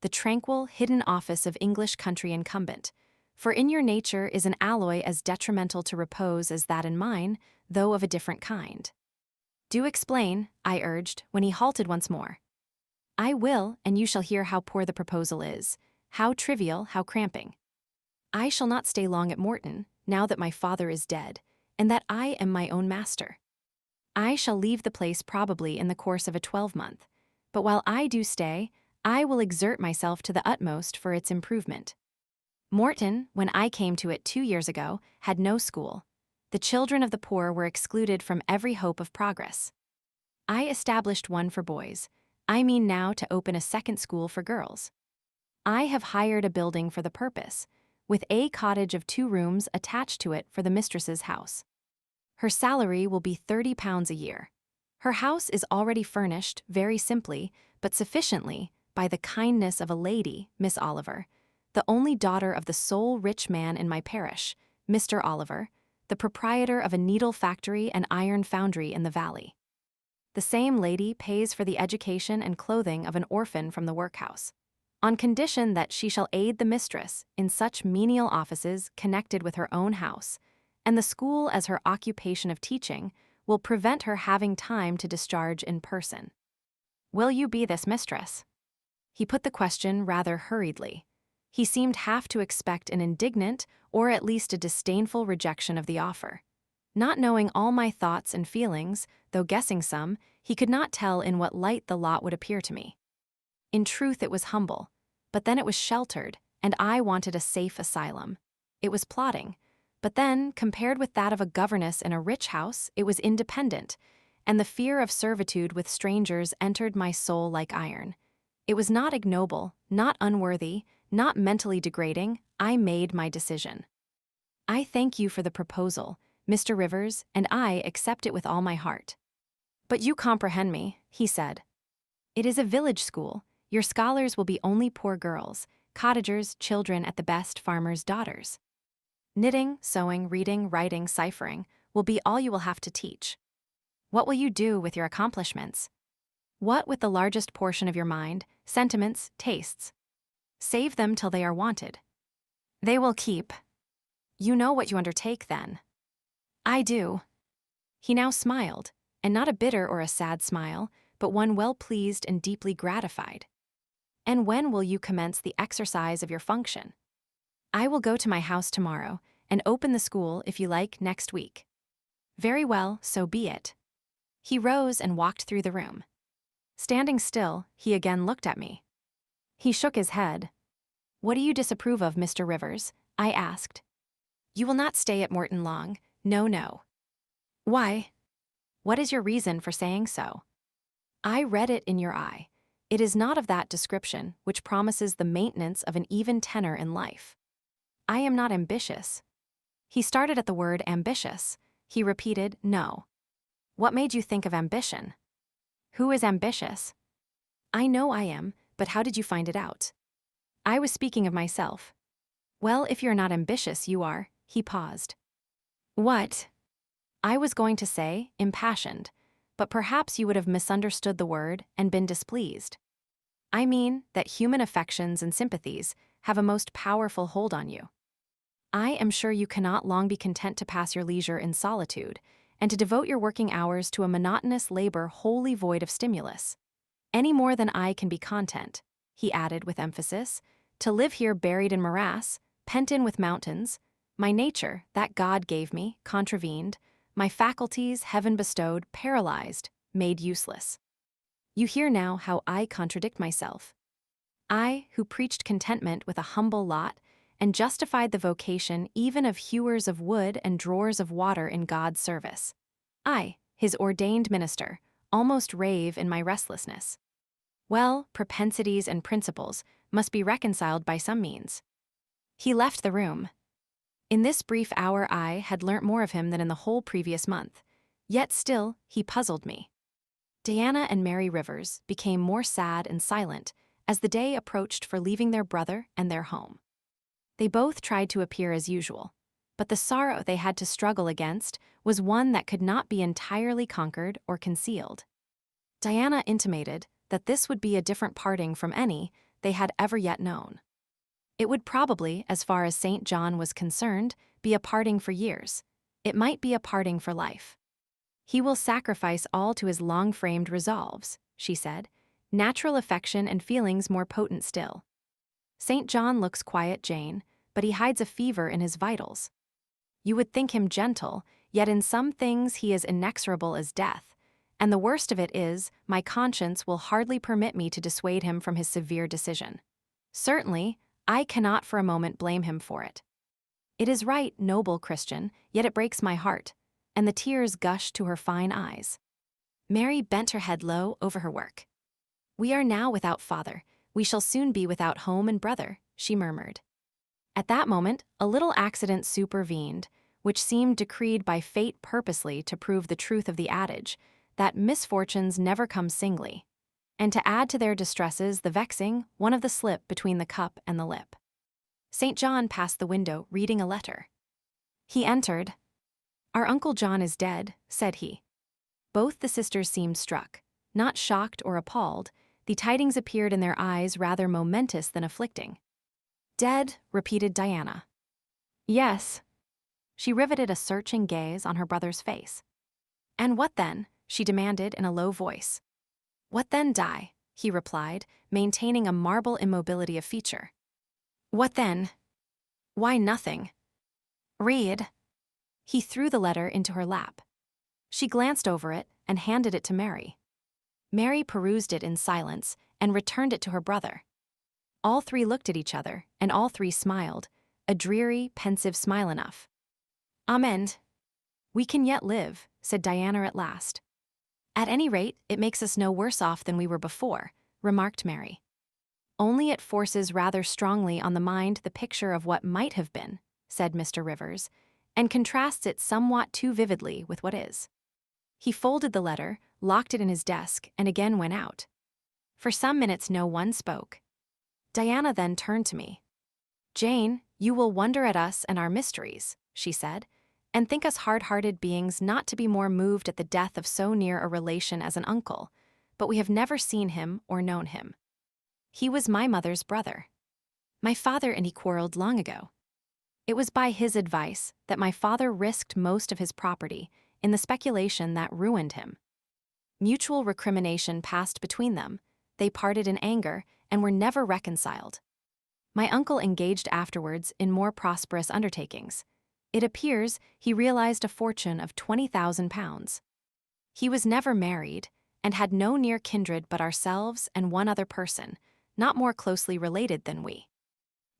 the tranquil, hidden office of English country incumbent, for in your nature is an alloy as detrimental to repose as that in mine, though of a different kind." "Do explain," I urged, when he halted once more. "I will, and you shall hear how poor the proposal is, how trivial, how cramping. I shall not stay long at Morton, now that my father is dead, and that I am my own master. I shall leave the place probably in the course of a 12-month, but while I do stay, I will exert myself to the utmost for its improvement. Morton, when I came to it 2 years ago, had no school. The children of the poor were excluded from every hope of progress. I established one for boys. I mean now to open a second school for girls. I have hired a building for the purpose, with a cottage of 2 rooms attached to it for the mistress's house. Her salary will be £30 a year. Her house is already furnished, very simply, but sufficiently, by the kindness of a lady, Miss Oliver, the only daughter of the sole rich man in my parish, Mr. Oliver, the proprietor of a needle factory and iron foundry in the valley. The same lady pays for the education and clothing of an orphan from the workhouse, on condition that she shall aid the mistress in such menial offices connected with her own house, and the school as her occupation of teaching will prevent her having time to discharge in person. Will you be this mistress?" He put the question rather hurriedly. He seemed half to expect an indignant or at least a disdainful rejection of the offer. Not knowing all my thoughts and feelings, though guessing some, he could not tell in what light the lot would appear to me. In truth, it was humble, but then it was sheltered, and I wanted a safe asylum. It was plodding, but then, compared with that of a governess in a rich house, it was independent, and the fear of servitude with strangers entered my soul like iron. It was not ignoble, not unworthy, not mentally degrading. I made my decision. "I thank you for the proposal, Mr. Rivers, and I accept it with all my heart." "But you comprehend me," he said. "It is a village school. Your scholars will be only poor girls, cottagers' children at the best, farmers' daughters. Knitting, sewing, reading, writing, ciphering will be all you will have to teach. What will you do with your accomplishments? What with the largest portion of your mind, sentiments, tastes? Save them till they are wanted. They will keep. You know what you undertake, then." "I do." He now smiled, and not a bitter or a sad smile, but one well-pleased and deeply gratified. "And when will you commence the exercise of your function?" "I will go to my house tomorrow, and open the school, if you like, next week." "Very well, so be it." He rose and walked through the room. Standing still, he again looked at me. He shook his head. "What do you disapprove of, Mr. Rivers?" I asked. "You will not stay at Morton long. No, no." "Why?" "What is your reason for saying so?" "I read it in your eye. It is not of that description which promises the maintenance of an even tenor in life. I am not ambitious." He started at the word ambitious. He repeated, "No." "What made you think of ambition?" "Who is ambitious?" "I know I am, but how did you find it out?" "I was speaking of myself." "Well, if you're not ambitious, you are." He paused. "What?" "I was going to say, impassioned, but perhaps you would have misunderstood the word and been displeased. I mean that human affections and sympathies have a most powerful hold on you. I am sure you cannot long be content to pass your leisure in solitude, and to devote your working hours to a monotonous labor wholly void of stimulus. Any more than I can be content," he added with emphasis, "to live here buried in morass, pent in with mountains, my nature, that God gave me, contravened, my faculties, heaven bestowed, paralyzed, made useless. You hear now how I contradict myself. I, who preached contentment with a humble lot, and justified the vocation even of hewers of wood and drawers of water in God's service. I, his ordained minister, almost rave in my restlessness. Well, propensities and principles must be reconciled by some means." He left the room. In this brief hour I had learnt more of him than in the whole previous month, yet still he puzzled me. Diana and Mary Rivers became more sad and silent as the day approached for leaving their brother and their home. They both tried to appear as usual. but the sorrow they had to struggle against was one that could not be entirely conquered or concealed. Diana intimated that this would be a different parting from any they had ever yet known. It would probably, as far as St. John was concerned, be a parting for years. It might be a parting for life. He will sacrifice all to his long-framed resolves, she said, natural affection and feelings more potent still. St. John looks quiet, Jane, but he hides a fever in his vitals. You would think him gentle, yet in some things he is inexorable as death, and the worst of it is, my conscience will hardly permit me to dissuade him from his severe decision. Certainly, I cannot for a moment blame him for it. It is right, noble Christian, yet it breaks my heart, and the tears gushed to her fine eyes. Mary bent her head low over her work. We are now without father, we shall soon be without home and brother, she murmured. At that moment, a little accident supervened, which seemed decreed by fate purposely to prove the truth of the adage, that misfortunes never come singly, and to add to their distresses the vexing, one of the slip between the cup and the lip. St. John passed the window, reading a letter. He entered. Our Uncle John is dead, said he. Both the sisters seemed struck. Not shocked or appalled, the tidings appeared in their eyes rather momentous than afflicting. Dead, repeated Diana. Yes. She riveted a searching gaze on her brother's face. And what then? She demanded in a low voice. What then, Di? He replied, maintaining a marble immobility of feature. What then? Why, nothing. Read. He threw the letter into her lap. She glanced over it and handed it to Mary. Mary perused it in silence and returned it to her brother. All three looked at each other, and all three smiled, a dreary, pensive smile enough. Amen. We can yet live, said Diana at last. At any rate, it makes us no worse off than we were before, remarked Mary. Only it forces rather strongly on the mind the picture of what might have been, said Mr. Rivers, and contrasts it somewhat too vividly with what is. He folded the letter, locked it in his desk, and again went out. For some minutes no one spoke. Diana then turned to me. Jane, you will wonder at us and our mysteries, she said, and think us hard-hearted beings not to be more moved at the death of so near a relation as an uncle, but we have never seen him or known him. He was my mother's brother. My father and he quarreled long ago. It was by his advice that my father risked most of his property in the speculation that ruined him. Mutual recrimination passed between them, they parted in anger and were never reconciled. My uncle engaged afterwards in more prosperous undertakings. It appears he realized a fortune of £20,000. He was never married and had no near kindred but ourselves and one other person, not more closely related than we.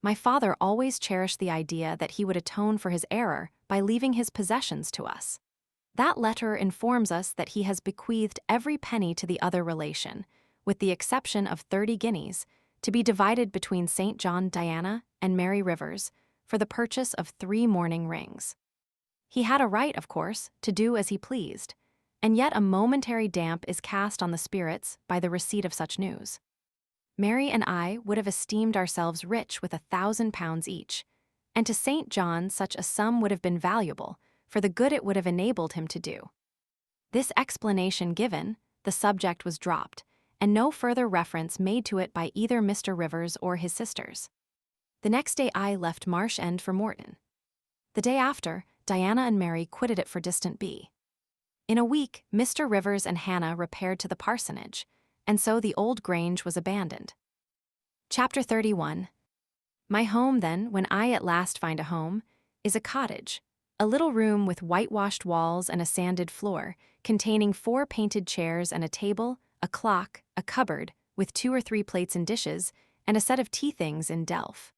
My father always cherished the idea that he would atone for his error by leaving his possessions to us. That letter informs us that he has bequeathed every penny to the other relation, with the exception of 30 guineas, to be divided between St. John Diana and Mary Rivers for the purchase of 3 mourning rings. He had a right, of course, to do as he pleased, and yet a momentary damp is cast on the spirits by the receipt of such news. Mary and I would have esteemed ourselves rich with £1,000 each, and to St. John such a sum would have been valuable for the good it would have enabled him to do. This explanation given, the subject was dropped, and no further reference made to it by either Mr. Rivers or his sisters. The next day I left Marsh End for Morton. The day after, Diana and Mary quitted it for distant B. In a week, Mr. Rivers and Hannah repaired to the parsonage, and so the old grange was abandoned. Chapter 31. My home, then, when I at last find a home, is a cottage, a little room with whitewashed walls and a sanded floor, containing 4 painted chairs and a table, a clock, a cupboard, with 2 or 3 plates and dishes, and a set of tea things in delf.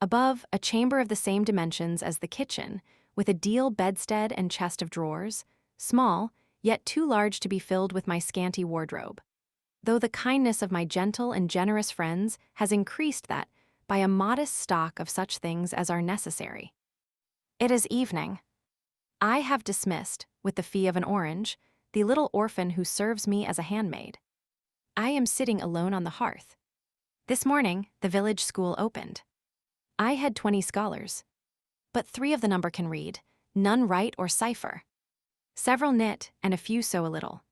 Above, a chamber of the same dimensions as the kitchen, with a deal bedstead and chest of drawers, small, yet too large to be filled with my scanty wardrobe. Though the kindness of my gentle and generous friends has increased that by a modest stock of such things as are necessary. It is evening. I have dismissed, with the fee of an orange, the little orphan who serves me as a handmaid. I am sitting alone on the hearth. This morning, the village school opened. I had 20 scholars. but 3 of the number can read, none write or cipher. Several knit, and a few sew a little.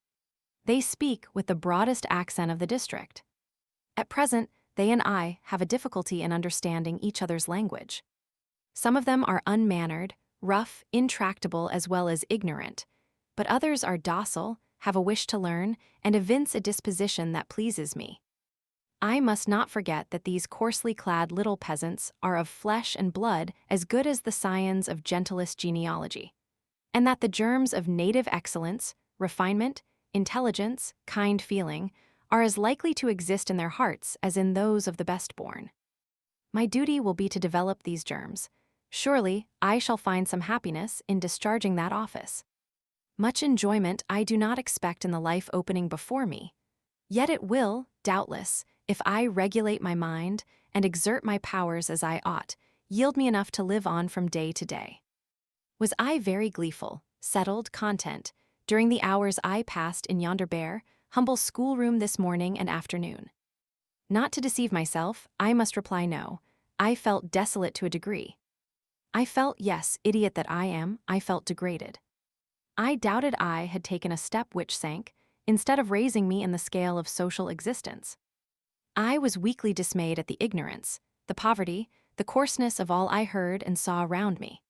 They speak with the broadest accent of the district. At present, they and I have a difficulty in understanding each other's language. Some of them are unmannered, rough, intractable, as well as ignorant, but others are docile, have a wish to learn, and evince a disposition that pleases me. I must not forget that these coarsely clad little peasants are of flesh and blood as good as the scions of gentlest genealogy, and that the germs of native excellence, refinement, intelligence, kind feeling, are as likely to exist in their hearts as in those of the best born. My duty will be to develop these germs. Surely, I shall find some happiness in discharging that office. Much enjoyment I do not expect in the life opening before me. Yet it will, doubtless, if I regulate my mind and exert my powers as I ought, yield me enough to live on from day to day. Was I very gleeful, settled, content, during the hours I passed in yonder bare, humble schoolroom this morning and afternoon? Not to deceive myself, I must reply no. I felt desolate to a degree. I felt, yes, idiot that I am, I felt degraded. I doubted I had taken a step which sank, instead of raising me in the scale of social existence. I was weakly dismayed at the ignorance, the poverty, the coarseness of all I heard and saw around me.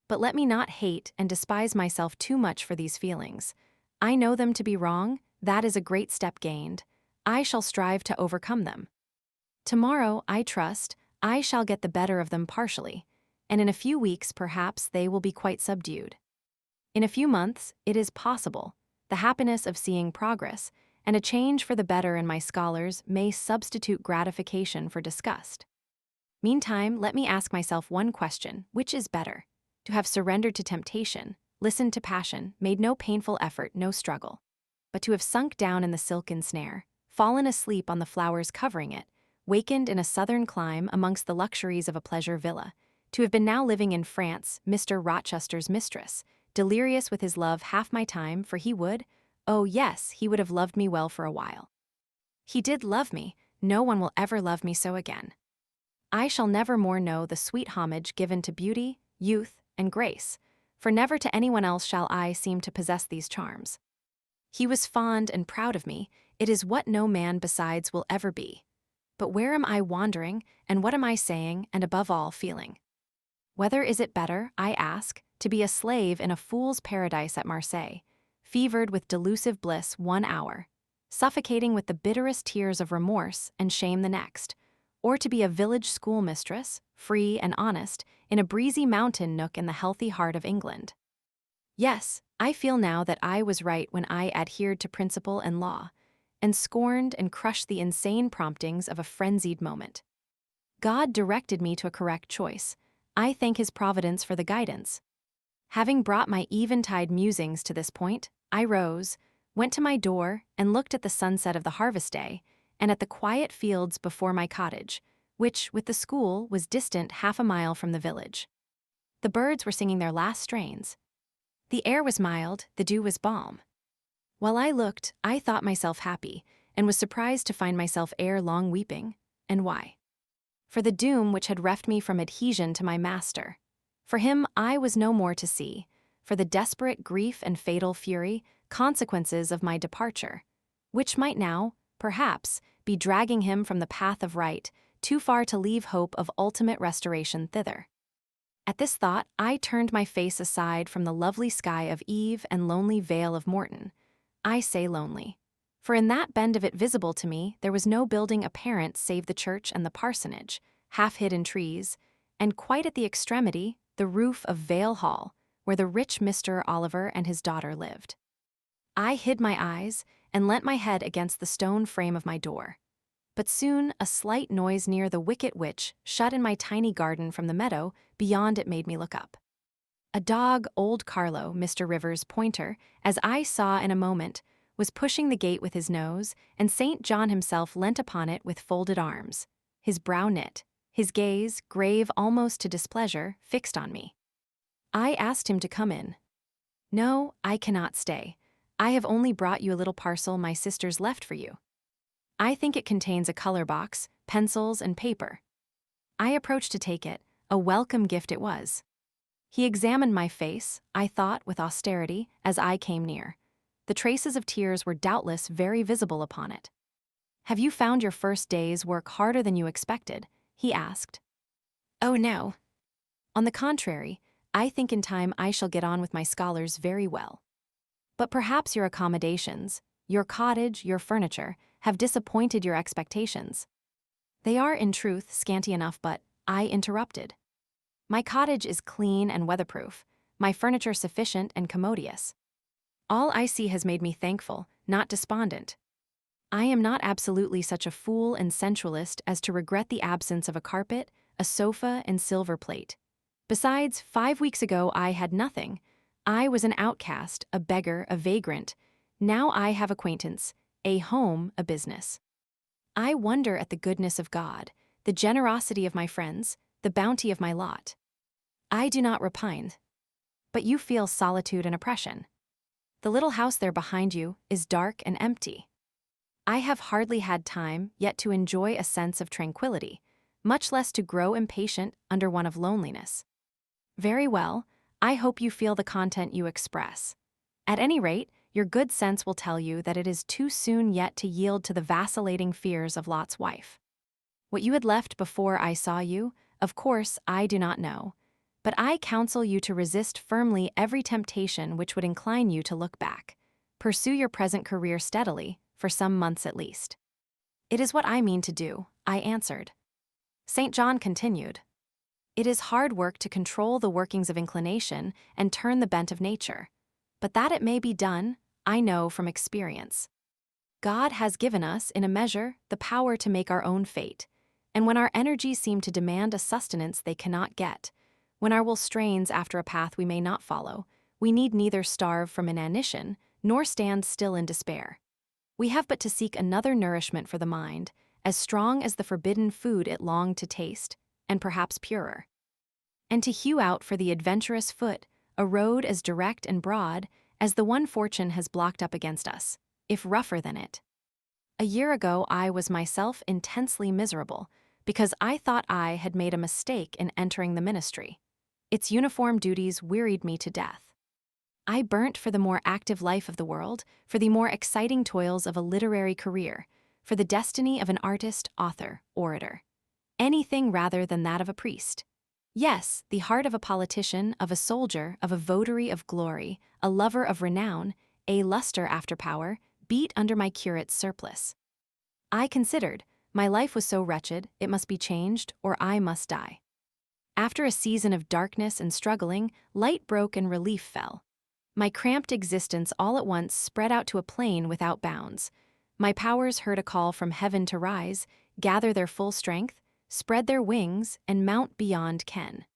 But let me not hate and despise myself too much for these feelings. I know them to be wrong, that is a great step gained. I shall strive to overcome them. Tomorrow, I trust, I shall get the better of them partially, and in a few weeks perhaps they will be quite subdued. In a few months, it is possible, the happiness of seeing progress, and a change for the better in my scholars may substitute gratification for disgust. Meantime, let me ask myself one question: which is better? To have surrendered to temptation, listened to passion, made no painful effort, no struggle, but to have sunk down in the silken snare, fallen asleep on the flowers covering it, wakened in a southern clime amongst the luxuries of a pleasure villa, to have been now living in France, Mr. Rochester's mistress, delirious with his love half my time, for he would, oh yes, he would have loved me well for a while. He did love me, no one will ever love me so again. I shall never more know the sweet homage given to beauty, youth, and grace, for never to anyone else shall I seem to possess these charms. He was fond and proud of me, it is what no man besides will ever be. But where am I wandering, and what am I saying, and above all, feeling? Whether is it better, I ask, to be a slave in a fool's paradise at Marseille, fevered with delusive bliss 1 hour, suffocating with the bitterest tears of remorse and shame the next, or to be a village schoolmistress, free and honest, in a breezy mountain nook in the healthy heart of England? Yes, I feel now that I was right when I adhered to principle and law, and scorned and crushed the insane promptings of a frenzied moment. God directed me to a correct choice. I thank His providence for the guidance. Having brought my eventide musings to this point, I rose, went to my door, and looked at the sunset of the harvest day, and at the quiet fields before my cottage, which, with the school, was distant 1/2 mile from the village. The birds were singing their last strains. The air was mild, the dew was balm. While I looked, I thought myself happy, and was surprised to find myself ere long weeping. And why? For the doom which had reft me from adhesion to my master. For him I was no more to see, for the desperate grief and fatal fury, consequences of my departure, which might now, perhaps, be dragging him from the path of right, too far to leave hope of ultimate restoration thither. At this thought, I turned my face aside from the lovely sky of Eve and lonely vale of Morton. I say lonely, for in that bend of it visible to me there was no building apparent save the church and the parsonage, half hid in trees, and quite at the extremity, the roof of Vale Hall, where the rich Mr. Oliver and his daughter lived. I hid my eyes and leant my head against the stone frame of my door. But soon a slight noise near the wicket which, shut in my tiny garden from the meadow, beyond it made me look up. A dog, old Carlo, Mr. Rivers' pointer, as I saw in a moment, was pushing the gate with his nose, and St. John himself leant upon it with folded arms, his brow knit, his gaze, grave almost to displeasure, fixed on me. I asked him to come in. "No, I cannot stay. I have only brought you a little parcel my sisters left for you. I think it contains a color box, pencils, and paper." I approached to take it. A welcome gift it was. He examined my face, I thought with austerity, as I came near. The traces of tears were doubtless very visible upon it. "Have you found your first day's work harder than you expected?" he asked. "Oh no. On the contrary, I think in time I shall get on with my scholars very well. But perhaps your accommodations, your cottage, your furniture, have disappointed your expectations." "They are, in truth, scanty enough, but," I interrupted. "My cottage is clean and weatherproof, my furniture sufficient and commodious. All I see has made me thankful, not despondent. I am not absolutely such a fool and sensualist as to regret the absence of a carpet, a sofa, and silver plate. Besides, 5 weeks ago I had nothing. I was an outcast, a beggar, a vagrant. Now I have acquaintance, a home, a business. I wonder at the goodness of God, the generosity of my friends, the bounty of my lot. I do not repine. But you feel solitude and oppression. The little house there behind you is dark and empty. I have hardly had time yet to enjoy a sense of tranquility, much less to grow impatient under one of loneliness. Very well, I hope you feel the content you express. At any rate, your good sense will tell you that it is too soon yet to yield to the vacillating fears of Lot's wife. What you had left before I saw you, of course, I do not know, but I counsel you to resist firmly every temptation which would incline you to look back. Pursue your present career steadily, for some months at least." "It is what I mean to do," I answered. St. John continued, "It is hard work to control the workings of inclination and turn the bent of nature, but that it may be done, I know from experience. God has given us, in a measure, the power to make our own fate, and when our energies seem to demand a sustenance they cannot get, when our will strains after a path we may not follow, we need neither starve from inanition nor stand still in despair. We have but to seek another nourishment for the mind, as strong as the forbidden food it longed to taste, and perhaps purer. And to hew out for the adventurous foot a road as direct and broad as the one fortune has blocked up against us, if rougher than it. A year ago I was myself intensely miserable, because I thought I had made a mistake in entering the ministry. Its uniform duties wearied me to death. I burnt for the more active life of the world, for the more exciting toils of a literary career, for the destiny of an artist, author, orator. Anything rather than that of a priest. Yes, the heart of a politician, of a soldier, of a votary of glory, a lover of renown, a luster after power, beat under my curate's surplice. I considered, my life was so wretched, it must be changed, or I must die. After a season of darkness and struggling, light broke and relief fell. My cramped existence all at once spread out to a plain without bounds. My powers heard a call from heaven to rise, gather their full strength, spread their wings, and mount beyond ken.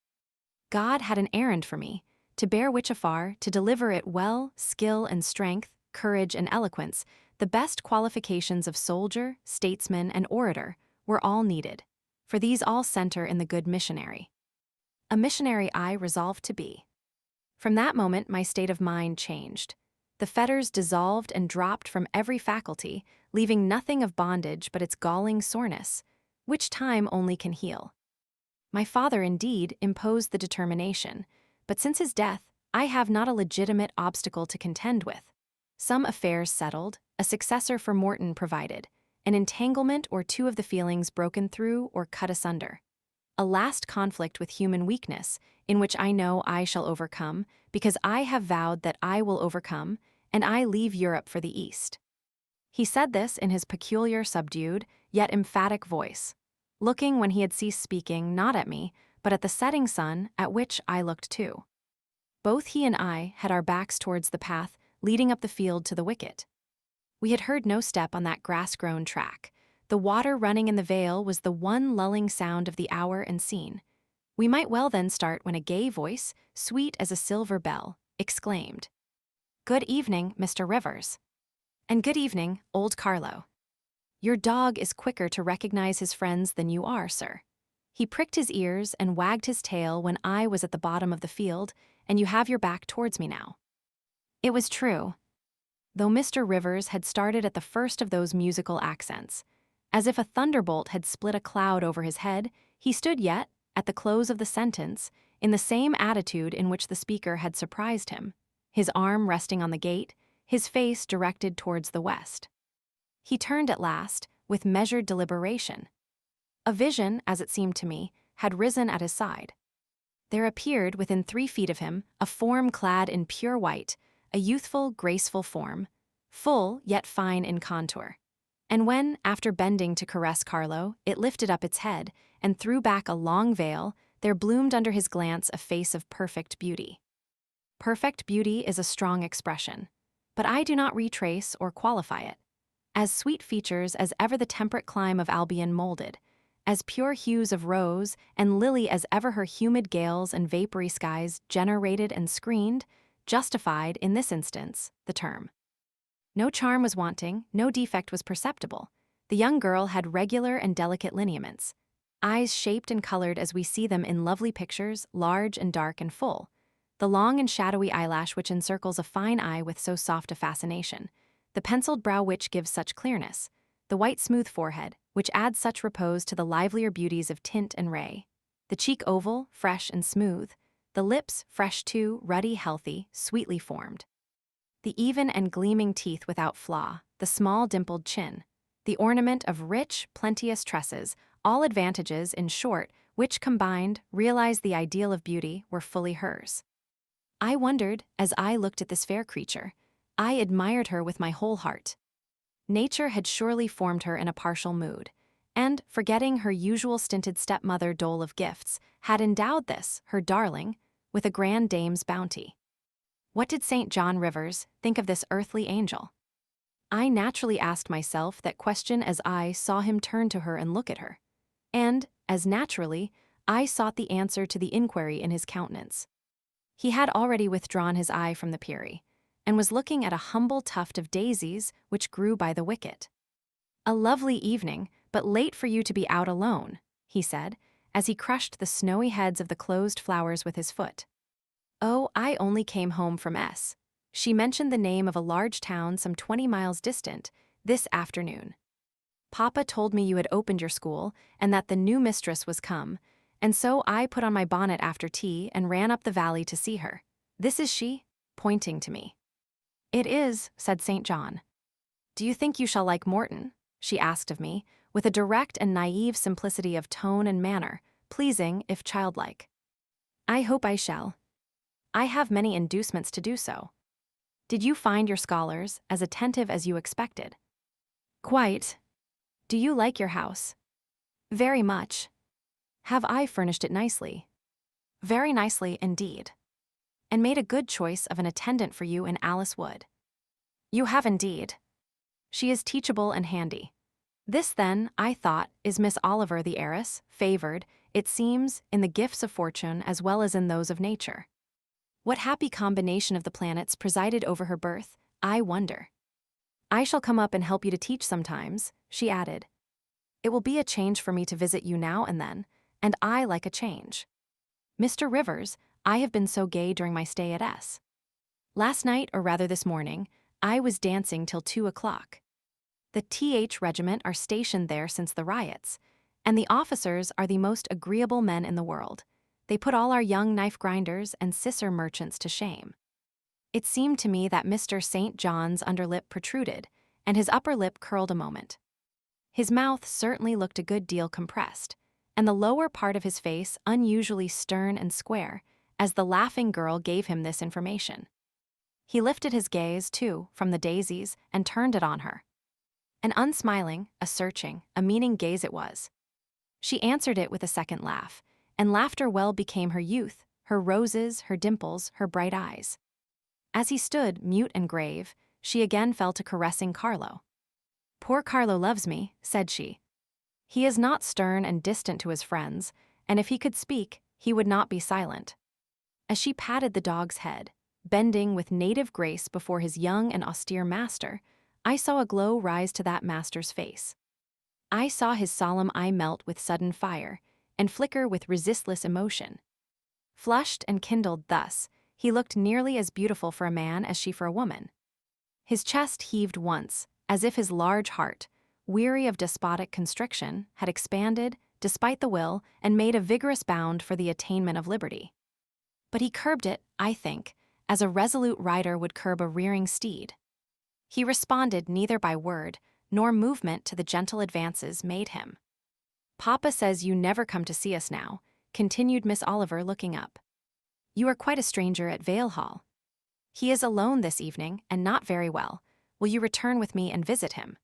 God had an errand for me, to bear which afar, to deliver it well, skill and strength, courage and eloquence, the best qualifications of soldier, statesman, and orator, were all needed, for these all center in the good missionary. A missionary I resolved to be. From that moment my state of mind changed. The fetters dissolved and dropped from every faculty, leaving nothing of bondage but its galling soreness, which time only can heal. My father, indeed, imposed the determination, but since his death, I have not a legitimate obstacle to contend with. Some affairs settled, a successor for Morton provided, an entanglement or two of the feelings broken through or cut asunder. A last conflict with human weakness, in which I know I shall overcome, because I have vowed that I will overcome, and I leave Europe for the East. He said this in his peculiar subdued, yet emphatic voice, looking when he had ceased speaking not at me, but at the setting sun, at which I looked too. Both he and I had our backs towards the path leading up the field to the wicket. We had heard no step on that grass-grown track. The water running in the vale was the one lulling sound of the hour and scene. We might well then start when a gay voice, sweet as a silver bell, exclaimed, "Good evening, Mr. Rivers." "And good evening, old Carlo. Your dog is quicker to recognize his friends than you are, sir. He pricked his ears and wagged his tail when I was at the bottom of the field, and you have your back towards me now." It was true. Though Mr. Rivers had started at the first of those musical accents, as if a thunderbolt had split a cloud over his head, he stood yet, at the close of the sentence, in the same attitude in which the speaker had surprised him, his arm resting on the gate, his face directed towards the west. He turned at last, with measured deliberation. A vision, as it seemed to me, had risen at his side. There appeared within 3 feet of him a form clad in pure white, a youthful, graceful form, full yet fine in contour. And when, after bending to caress Carlo, it lifted up its head and threw back a long veil, there bloomed under his glance a face of perfect beauty. Perfect beauty is a strong expression, but I do not retrace or qualify it. As sweet features as ever the temperate clime of Albion molded, as pure hues of rose and lily as ever her humid gales and vapory skies generated and screened, justified, in this instance, the term. No charm was wanting, no defect was perceptible. The young girl had regular and delicate lineaments, eyes shaped and colored as we see them in lovely pictures, large and dark and full, the long and shadowy eyelash which encircles a fine eye with so soft a fascination, the penciled brow which gives such clearness, the white smooth forehead, which adds such repose to the livelier beauties of tint and ray, the cheek oval, fresh and smooth, the lips, fresh too, ruddy, healthy, sweetly formed, the even and gleaming teeth without flaw, the small dimpled chin, the ornament of rich, plenteous tresses, all advantages, in short, which combined, realized the ideal of beauty, were fully hers. I wondered, as I looked at this fair creature, I admired her with my whole heart. Nature had surely formed her in a partial mood, and, forgetting her usual stinted stepmother dole of gifts, had endowed this, her darling, with a grand dame's bounty. What did St. John Rivers think of this earthly angel? I naturally asked myself that question as I saw him turn to her and look at her. And, as naturally, I sought the answer to the inquiry in his countenance. He had already withdrawn his eye from the Peri, and was looking at a humble tuft of daisies which grew by the wicket. "A lovely evening, but late for you to be out alone," he said, as he crushed the snowy heads of the closed flowers with his foot. "Oh, I only came home from S." She mentioned the name of a large town some 20 miles distant, "this afternoon. Papa told me you had opened your school and that the new mistress was come, and so I put on my bonnet after tea and ran up the valley to see her. This is she?" pointing to me. "It is," said St. John. "Do you think you shall like Morton?" she asked of me, with a direct and naive simplicity of tone and manner, pleasing if childlike. "I hope I shall. I have many inducements to do so. Did you find your scholars as attentive as you expected?" "Quite." "Do you like your house?" "Very much." "Have I furnished it nicely?" "Very nicely indeed." "And made a good choice of an attendant for you in Alice Wood?" "You have indeed. She is teachable and handy." This, then, I thought, is Miss Oliver the heiress, favored, it seems, in the gifts of fortune as well as in those of nature. What happy combination of the planets presided over her birth, I wonder. "I shall come up and help you to teach sometimes," she added. "It will be a change for me to visit you now and then, and I like a change. Mr. Rivers, I have been so gay during my stay at S. Last night, or rather this morning, I was dancing till 2 o'clock. The TH regiment are stationed there since the riots, and the officers are the most agreeable men in the world. They put all our young knife grinders and scissor merchants to shame." It seemed to me that Mr. St. John's underlip protruded, and his upper lip curled a moment. His mouth certainly looked a good deal compressed, and the lower part of his face unusually stern and square, as the laughing girl gave him this information. He lifted his gaze, too, from the daisies and turned it on her. An unsmiling, a searching, a meaning gaze it was. She answered it with a second laugh, and laughter well became her youth, her roses, her dimples, her bright eyes. As he stood, mute and grave, she again fell to caressing Carlo. "Poor Carlo loves me," said she. "He is not stern and distant to his friends, and if he could speak, he would not be silent." As she patted the dog's head, bending with native grace before his young and austere master, I saw a glow rise to that master's face. I saw his solemn eye melt with sudden fire, and flicker with resistless emotion. Flushed and kindled thus, he looked nearly as beautiful for a man as she for a woman. His chest heaved once, as if his large heart, weary of despotic constriction, had expanded, despite the will, and made a vigorous bound for the attainment of liberty. But he curbed it, I think, as a resolute rider would curb a rearing steed. He responded neither by word nor movement to the gentle advances made him. "Papa says you never come to see us now," continued Miss Oliver, looking up. "You are quite a stranger at Vale Hall. He is alone this evening and not very well. Will you return with me and visit him?"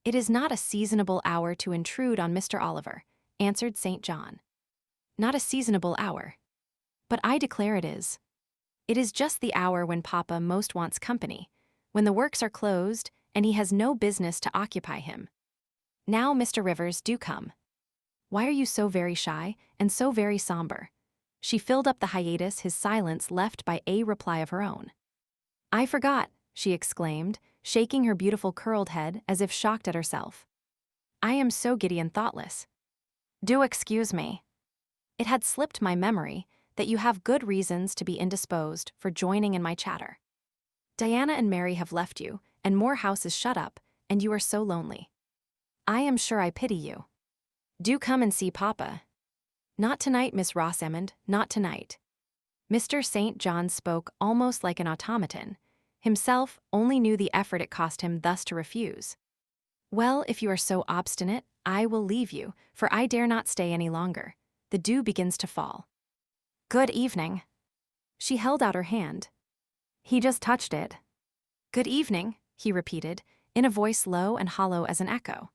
"It is not a seasonable hour to intrude on Mr. Oliver," answered St. John. "Not a seasonable hour. But I declare it is. It is just the hour when Papa most wants company, when the works are closed and he has no business to occupy him. Now, Mr. Rivers, do come. Why are you so very shy and so very somber?" She filled up the hiatus his silence left by a reply of her own. "I forgot," she exclaimed, shaking her beautiful curled head as if shocked at herself. "I am so giddy and thoughtless. Do excuse me. It had slipped my memory that you have good reasons to be indisposed for joining in my chatter. Diana and Mary have left you, and Morehouse is shut up, and you are so lonely. I am sure I pity you. Do come and see Papa." "Not tonight, Miss Rosamond, not tonight." Mr. St. John spoke almost like an automaton. Himself only knew the effort it cost him thus to refuse. "Well, if you are so obstinate, I will leave you, for I dare not stay any longer. The dew begins to fall. Good evening." She held out her hand. He just touched it. "Good evening," he repeated, in a voice low and hollow as an echo.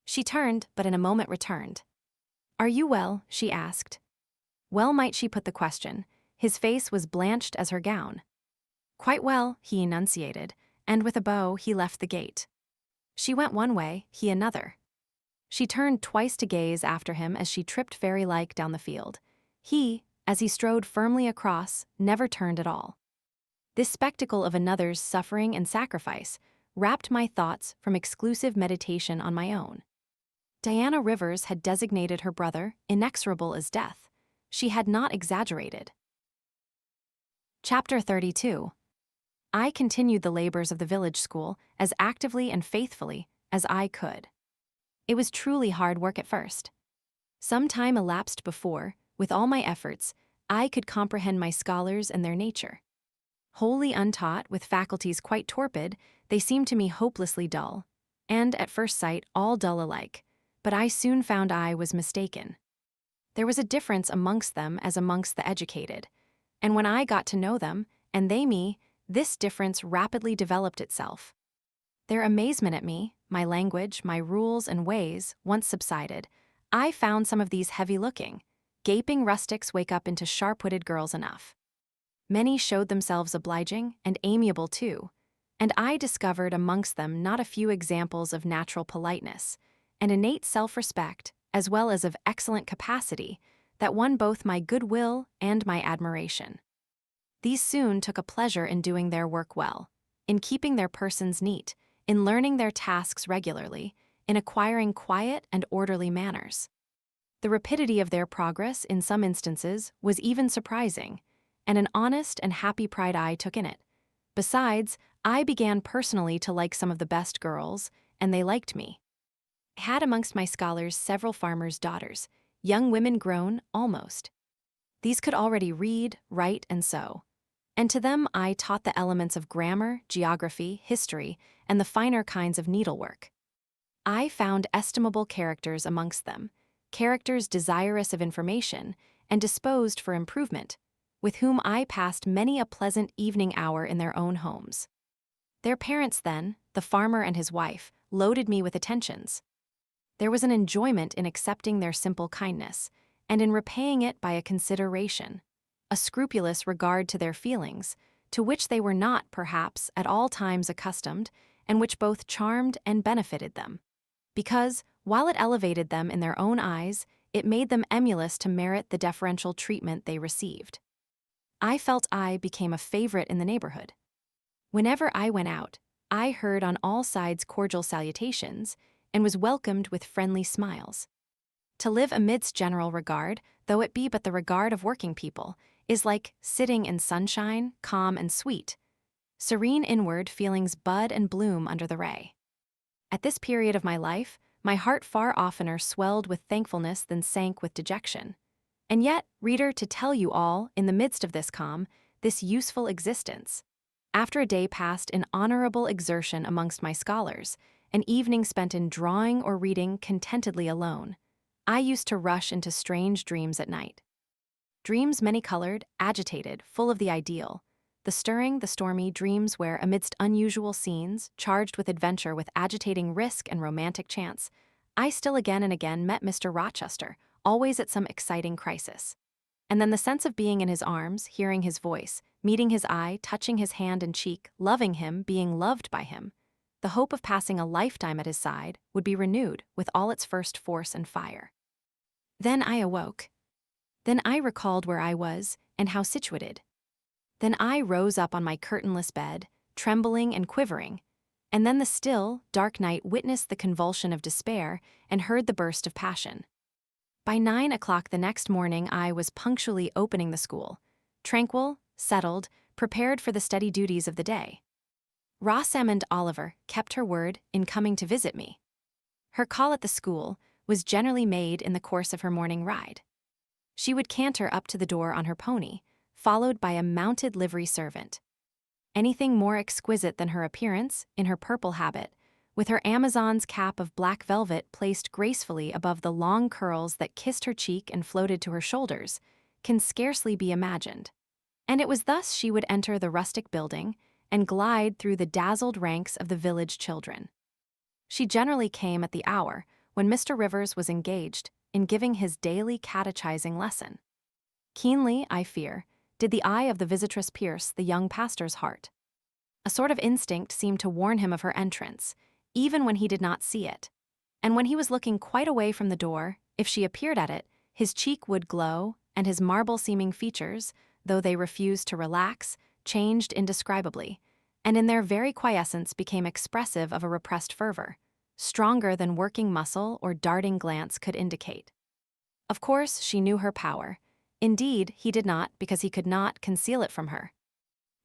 She turned, but in a moment returned. "Are you well?" she asked. Well might she put the question. His face was blanched as her gown. "Quite well," he enunciated, and with a bow he left the gate. She went one way, he another. She turned twice to gaze after him as she tripped fairy-like down the field. He, as he strode firmly across, never turned at all. This spectacle of another's suffering and sacrifice wrapped my thoughts from exclusive meditation on my own. Diana Rivers had designated her brother inexorable as death. She had not exaggerated. Chapter 32. I continued the labors of the village school as actively and faithfully as I could. It was truly hard work at first. Some time elapsed before, with all my efforts, I could comprehend my scholars and their nature. Wholly untaught, with faculties quite torpid, they seemed to me hopelessly dull, and at first sight all dull alike, but I soon found I was mistaken. There was a difference amongst them as amongst the educated, and when I got to know them, and they me, this difference rapidly developed itself. Their amazement at me, my language, my rules and ways, once subsided, I found some of these heavy-looking, gaping rustics wake up into sharp-witted girls enough. Many showed themselves obliging and amiable too, and I discovered amongst them not a few examples of natural politeness and innate self-respect, as well as of excellent capacity, that won both my goodwill and my admiration. These soon took a pleasure in doing their work well, in keeping their persons neat, in learning their tasks regularly, in acquiring quiet and orderly manners. The rapidity of their progress in some instances was even surprising, and an honest and happy pride I took in it. Besides, I began personally to like some of the best girls, and they liked me. I had amongst my scholars several farmers' daughters, young women grown, almost. These could already read, write, and sew, and to them I taught the elements of grammar, geography, history, and the finer kinds of needlework. I found estimable characters amongst them, characters desirous of information and disposed for improvement, with whom I passed many a pleasant evening hour in their own homes. Their parents then, the farmer and his wife, loaded me with attentions. There was an enjoyment in accepting their simple kindness, and in repaying it by a consideration, a scrupulous regard to their feelings, to which they were not, perhaps, at all times accustomed, and which both charmed and benefited them. Because, while it elevated them in their own eyes, it made them emulous to merit the deferential treatment they received. I felt I became a favorite in the neighborhood. Whenever I went out, I heard on all sides cordial salutations, and was welcomed with friendly smiles. To live amidst general regard, though it be but the regard of working people, is like sitting in sunshine, calm and sweet. Serene inward feelings bud and bloom under the ray. At this period of my life, my heart far oftener swelled with thankfulness than sank with dejection. And yet, reader, to tell you all, in the midst of this calm, this useful existence. After a day passed in honorable exertion amongst my scholars, an evening spent in drawing or reading contentedly alone, I used to rush into strange dreams at night. Dreams many-colored, agitated, full of the ideal, the stirring, the stormy dreams where, amidst unusual scenes, charged with adventure with agitating risk and romantic chance, I still again and again met Mr. Rochester, always at some exciting crisis. And then the sense of being in his arms, hearing his voice, meeting his eye, touching his hand and cheek, loving him, being loved by him, the hope of passing a lifetime at his side would be renewed with all its first force and fire. Then I awoke. Then I recalled where I was and how situated. Then I rose up on my curtainless bed, trembling and quivering, and then the still, dark night witnessed the convulsion of despair and heard the burst of passion. By 9 o'clock the next morning I was punctually opening the school, tranquil, settled, prepared for the steady duties of the day. Rosamond Oliver kept her word in coming to visit me. Her call at the school was generally made in the course of her morning ride. She would canter up to the door on her pony, followed by a mounted livery servant. Anything more exquisite than her appearance, in her purple habit, with her Amazon's cap of black velvet placed gracefully above the long curls that kissed her cheek and floated to her shoulders, can scarcely be imagined. And it was thus she would enter the rustic building and glide through the dazzled ranks of the village children. She generally came at the hour when Mr. Rivers was engaged in giving his daily catechizing lesson. Keenly, I fear, did the eye of the visitress pierce the young pastor's heart. A sort of instinct seemed to warn him of her entrance, even when he did not see it. And when he was looking quite away from the door, if she appeared at it, his cheek would glow, and his marble-seeming features, though they refused to relax, changed indescribably, and in their very quiescence became expressive of a repressed fervor, stronger than working muscle or darting glance could indicate. Of course, she knew her power. Indeed, he did not, because he could not conceal it from her.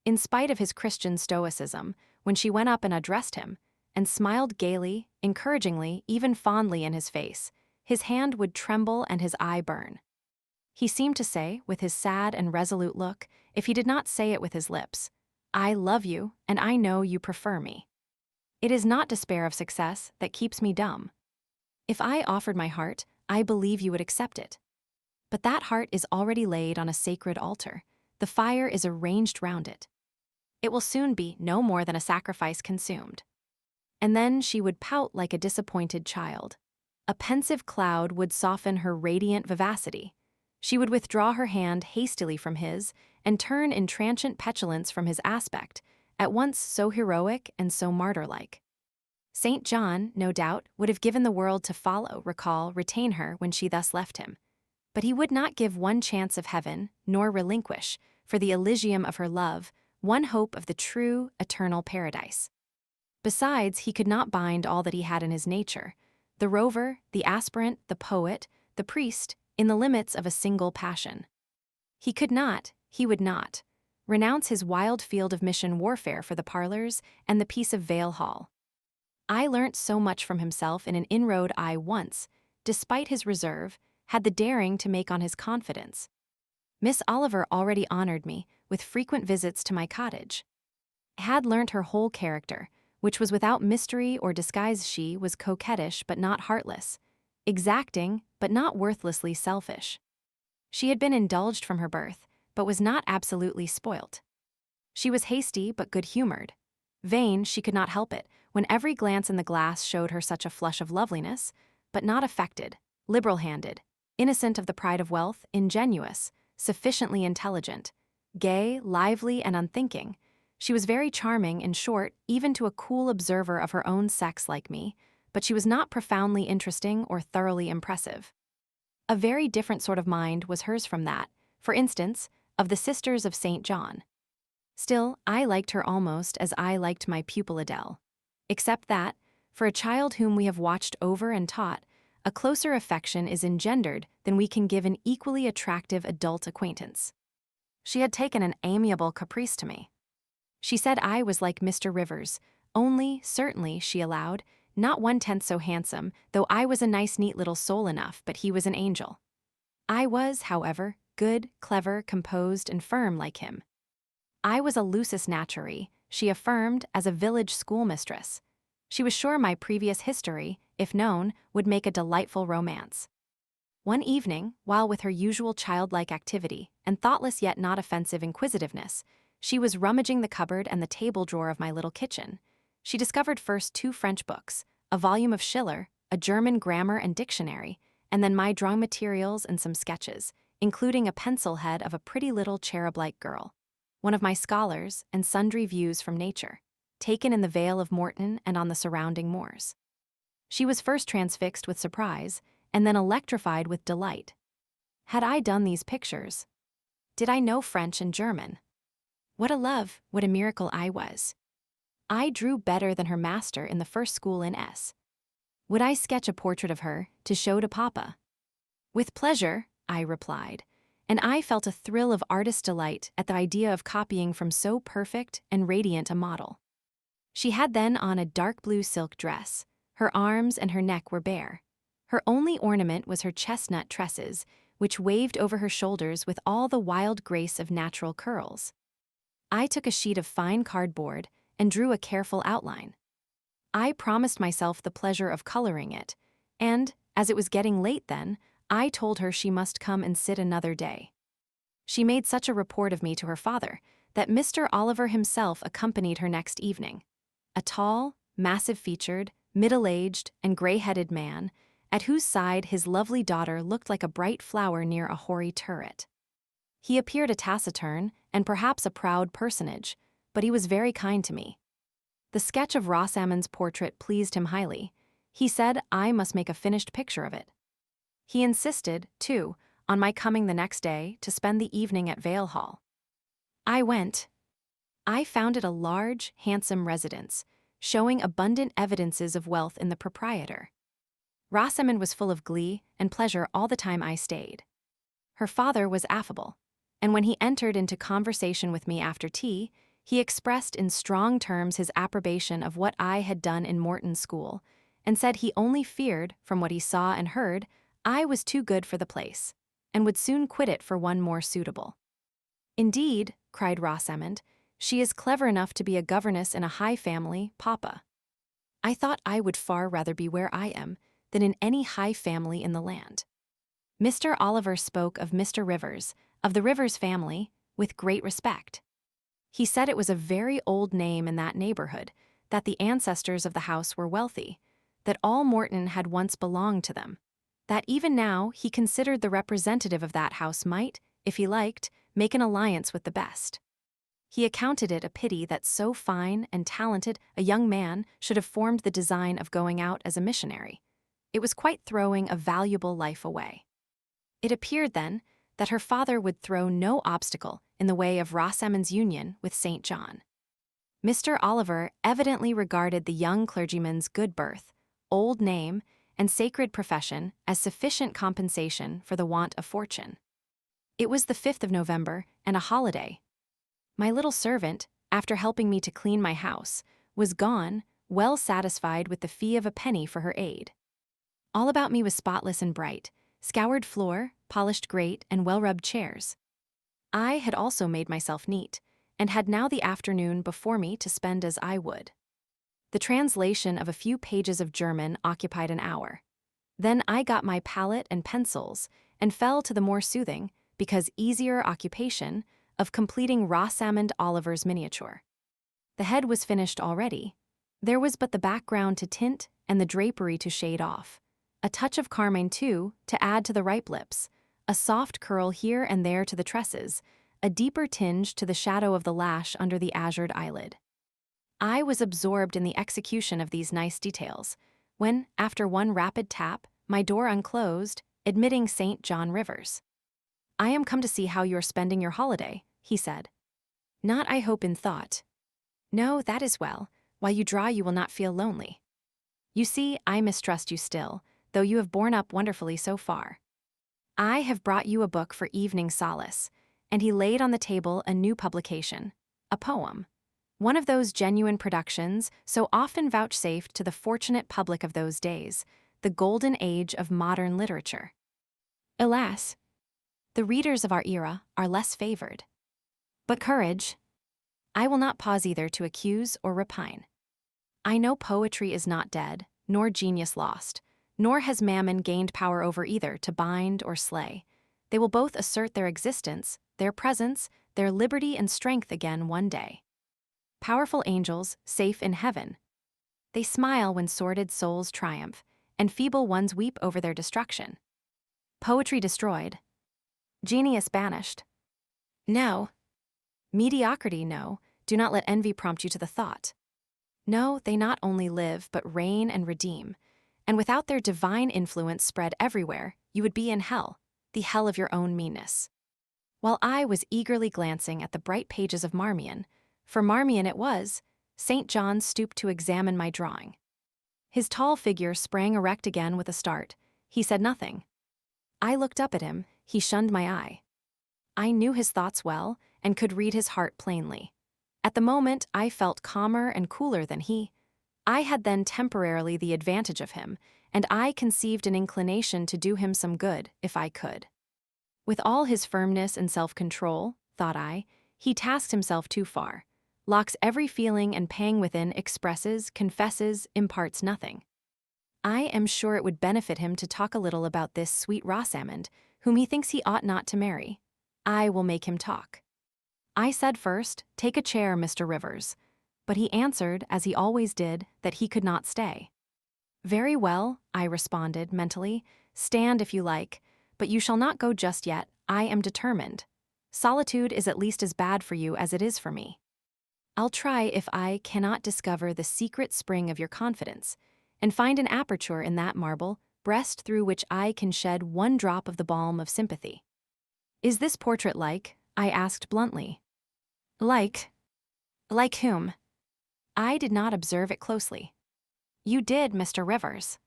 In spite of his Christian stoicism, when she went up and addressed him, and smiled gaily, encouragingly, even fondly in his face, his hand would tremble and his eye burn. He seemed to say, with his sad and resolute look, if he did not say it with his lips, "I love you, and I know you prefer me. It is not despair of success that keeps me dumb. If I offered my heart, I believe you would accept it. But that heart is already laid on a sacred altar. The fire is arranged round it. It will soon be no more than a sacrifice consumed." And then she would pout like a disappointed child. A pensive cloud would soften her radiant vivacity. She would withdraw her hand hastily from his and turn in transient petulance from his aspect, at once so heroic and so martyr-like. St. John, no doubt, would have given the world to follow, recall, retain her when she thus left him. But he would not give one chance of heaven, nor relinquish, for the Elysium of her love, one hope of the true, eternal paradise. Besides, he could not bind all that he had in his nature, the rover, the aspirant, the poet, the priest, in the limits of a single passion. He could not, he would not, renounce his wild field of mission warfare for the parlors and the peace of Vale Hall. I learnt so much from himself in an inroad I once, despite his reserve, had the daring to make on his confidence. Miss Oliver already honored me with frequent visits to my cottage. I had learnt her whole character, which was without mystery or disguise. She was coquettish but not heartless, exacting but not worthlessly selfish. She had been indulged from her birth, but was not absolutely spoilt. She was hasty but good-humored. Vain, she could not help it, when every glance in the glass showed her such a flush of loveliness, but not affected, liberal-handed, innocent of the pride of wealth, ingenuous, sufficiently intelligent, gay, lively, and unthinking. She was very charming, in short, even to a cool observer of her own sex like me, but she was not profoundly interesting or thoroughly impressive. A very different sort of mind was hers from that, for instance, of the Sisters of St. John. Still, I liked her almost as I liked my pupil Adele, except that, for a child whom we have watched over and taught, a closer affection is engendered than we can give an equally attractive adult acquaintance. She had taken an amiable caprice to me. She said I was like Mr. Rivers, only, certainly, she allowed, not 1/10 so handsome, though I was a nice neat little soul enough, but he was an angel. I was, however, good, clever, composed, and firm like him. I was a lusus naturae, she affirmed, as a village schoolmistress. She was sure my previous history, if known, would make a delightful romance. One evening, while with her usual childlike activity and thoughtless yet not offensive inquisitiveness, she was rummaging the cupboard and the table drawer of my little kitchen. She discovered first 2 French books, a volume of Schiller, a German grammar and dictionary, and then my drawing materials and some sketches, including a pencil head of a pretty little cherub-like girl, one of my scholars, and sundry views from nature, taken in the Vale of Morton and on the surrounding moors. She was first transfixed with surprise, and then electrified with delight. Had I done these pictures? Did I know French and German? What a love, what a miracle I was. I drew better than her master in the first school in S. Would I sketch a portrait of her to show to Papa? With pleasure, I replied, and I felt a thrill of artist delight at the idea of copying from so perfect and radiant a model. She had then on a dark blue silk dress. Her arms and her neck were bare. Her only ornament was her chestnut tresses, which waved over her shoulders with all the wild grace of natural curls. I took a sheet of fine cardboard and drew a careful outline. I promised myself the pleasure of coloring it, and, as it was getting late then, I told her she must come and sit another day. She made such a report of me to her father that Mr. Oliver himself accompanied her next evening. A tall, massive-featured, middle-aged, and gray-headed man, at whose side his lovely daughter looked like a bright flower near a hoary turret. He appeared a taciturn and perhaps a proud personage, but he was very kind to me. The sketch of Rosamond's portrait pleased him highly. He said I must make a finished picture of it. He insisted, too, on my coming the next day to spend the evening at Vale Hall. I went. I found it a large, handsome residence, showing abundant evidences of wealth in the proprietor. Rosamond was full of glee and pleasure all the time I stayed. Her father was affable, and when he entered into conversation with me after tea, he expressed in strong terms his approbation of what I had done in Morton School, and said he only feared, from what he saw and heard, I was too good for the place, and would soon quit it for one more suitable. Indeed, cried Rosamond, she is clever enough to be a governess in a high family, Papa. I thought I would far rather be where I am than in any high family in the land. Mr. Oliver spoke of Mr. Rivers, of the Rivers family, with great respect. He said it was a very old name in that neighborhood, that the ancestors of the house were wealthy, that all Morton had once belonged to them, that even now he considered the representative of that house might, if he liked, make an alliance with the best. He accounted it a pity that so fine and talented a young man should have formed the design of going out as a missionary. It was quite throwing a valuable life away. It appeared, then, that her father would throw no obstacle in the way of Rosamond's union with St. John. Mr. Oliver evidently regarded the young clergyman's good birth, old name, and sacred profession as sufficient compensation for the want of fortune. It was the 5th of November and a holiday. My little servant, after helping me to clean my house, was gone, well satisfied with the fee of a penny for her aid. All about me was spotless and bright, scoured floor, polished grate, and well-rubbed chairs. I had also made myself neat, and had now the afternoon before me to spend as I would. The translation of a few pages of German occupied an hour. Then I got my palette and pencils, and fell to the more soothing, because easier occupation, of completing Rosamond Oliver's miniature. The head was finished already. There was but the background to tint and the drapery to shade off. A touch of carmine, too, to add to the ripe lips, a soft curl here and there to the tresses, a deeper tinge to the shadow of the lash under the azured eyelid. I was absorbed in the execution of these nice details, when, after one rapid tap, my door unclosed, admitting St. John Rivers. "I am come to see how you are spending your holiday," he said. "Not, I hope, in thought." "No, that is well. While you draw you will not feel lonely. You see, I mistrust you still, though you have borne up wonderfully so far. I have brought you a book for evening solace," and he laid on the table a new publication, a poem, one of those genuine productions so often vouchsafed to the fortunate public of those days, the golden age of modern literature. Alas, The readers of our era are less favored. But courage. I will not pause either to accuse or repine. I know poetry is not dead, nor genius lost, nor has mammon gained power over either to bind or slay. They will both assert their existence, their presence, their liberty and strength again one day. Powerful angels, safe in heaven. They smile when sordid souls triumph, and feeble ones weep over their destruction. Poetry destroyed. Genius banished. No. Mediocrity, no. Do not let envy prompt you to the thought. No, they not only live, but reign and redeem. And without their divine influence spread everywhere, you would be in hell, the hell of your own meanness. While I was eagerly glancing at the bright pages of Marmion, for Marmion it was, St. John stooped to examine my drawing. His tall figure sprang erect again with a start. He said nothing. I looked up at him, he shunned my eye. I knew his thoughts well, and could read his heart plainly. At the moment, I felt calmer and cooler than he. I had then temporarily the advantage of him, and I conceived an inclination to do him some good, if I could. With all his firmness and self-control, thought I, he tasks himself too far, locks every feeling and pang within, expresses, confesses, imparts nothing. I am sure it would benefit him to talk a little about this sweet Rosamond, whom he thinks he ought not to marry. I will make him talk. I said first, take a chair, Mr. Rivers, but he answered, as he always did, that he could not stay. Very well, I responded mentally, stand if you like, but you shall not go just yet, I am determined. Solitude is at least as bad for you as it is for me. I'll try if I cannot discover the secret spring of your confidence, and find an aperture in that marble breast through which I can shed one drop of the balm of sympathy. Is this portrait like? I asked bluntly. Like whom? I did not observe it closely. You did, Mr. Rivers.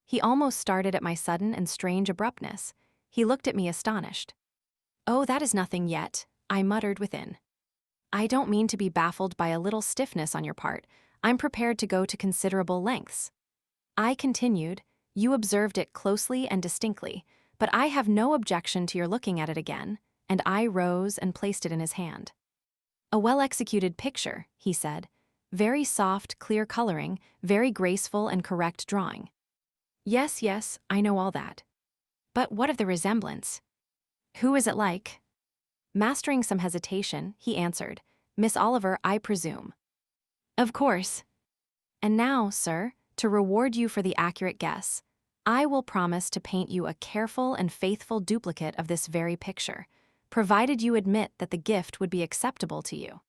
He almost started at my sudden and strange abruptness. He looked at me astonished. Oh, that is nothing yet, I muttered within. I don't mean to be baffled by a little stiffness on your part. I'm prepared to go to considerable lengths. I continued, you observed it closely and distinctly, but I have no objection to your looking at it again, and I rose and placed it in his hand. A well-executed picture, he said. Very soft, clear coloring, very graceful and correct drawing. Yes, I know all that. But what of the resemblance? Who is it like? Mastering some hesitation, he answered, Miss Oliver, I presume. Of course. And now, sir, to reward you for the accurate guess, I will promise to paint you a careful and faithful duplicate of this very picture, provided you admit that the gift would be acceptable to you.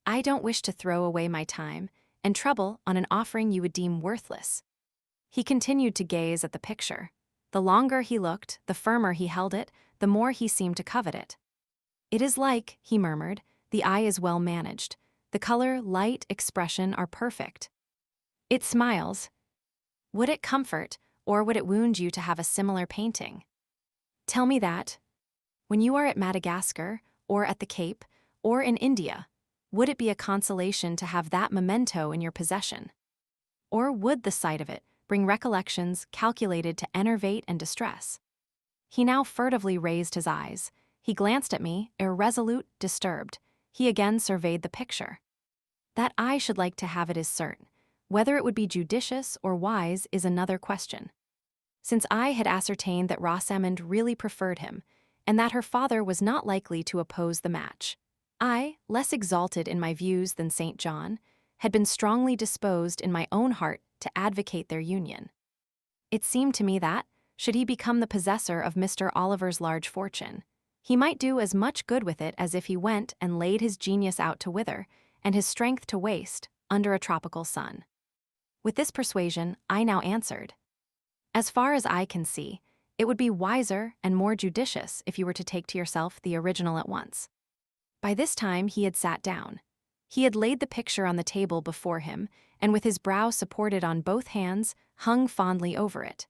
I don't wish to throw away my time and trouble on an offering you would deem worthless. He continued to gaze at the picture. The longer he looked, the firmer he held it, the more he seemed to covet it. It is like, he murmured, the eye is well managed. The color, light, expression are perfect. It smiles. Would it comfort, or would it wound you to have a similar painting? Tell me that. When you are at Madagascar, or at the Cape, or in India, would it be a consolation to have that memento in your possession? Or would the sight of it bring recollections calculated to enervate and distress? He now furtively raised his eyes. He glanced at me, irresolute, disturbed. He again surveyed the picture. That I should like to have it is certain. Whether it would be judicious or wise is another question. Since I had ascertained that Rosamond really preferred him, and that her father was not likely to oppose the match, I, less exalted in my views than St. John, had been strongly disposed in my own heart to advocate their union. It seemed to me that, should he become the possessor of Mr. Oliver's large fortune, he might do as much good with it as if he went and laid his genius out to wither, and his strength to waste, under a tropical sun. With this persuasion, I now answered, as far as I can see, it would be wiser and more judicious if you were to take to yourself the original at once. By this time he had sat down. He had laid the picture on the table before him, and with his brow supported on both hands, hung fondly over it.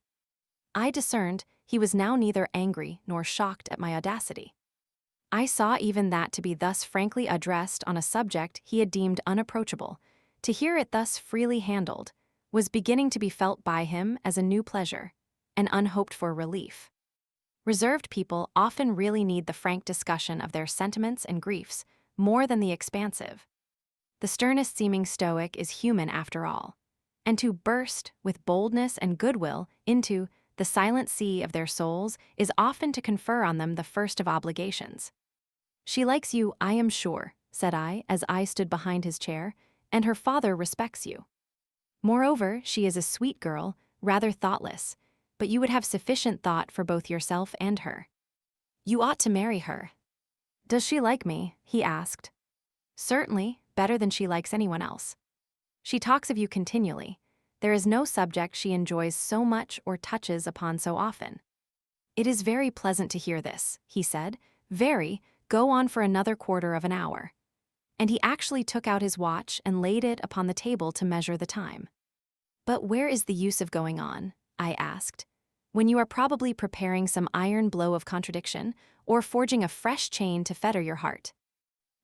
I discerned he was now neither angry nor shocked at my audacity. I saw even that to be thus frankly addressed on a subject he had deemed unapproachable, to hear it thus freely handled, was beginning to be felt by him as a new pleasure, an unhoped-for relief. Reserved people often really need the frank discussion of their sentiments and griefs, more than the expansive. The sternest seeming stoic is human after all. And to burst, with boldness and goodwill, into the silent sea of their souls is often to confer on them the first of obligations. "She likes you, I am sure," said I, as I stood behind his chair, "and her father respects you. Moreover, she is a sweet girl, rather thoughtless, but you would have sufficient thought for both yourself and her. You ought to marry her." "Does she like me?" he asked. "Certainly, better than she likes anyone else. She talks of you continually. There is no subject she enjoys so much or touches upon so often." "It is very pleasant to hear this," he said. "Very, go on for another quarter of an hour." And he actually took out his watch and laid it upon the table to measure the time. "But where is the use of going on?" I asked, "when you are probably preparing some iron blow of contradiction, or forging a fresh chain to fetter your heart?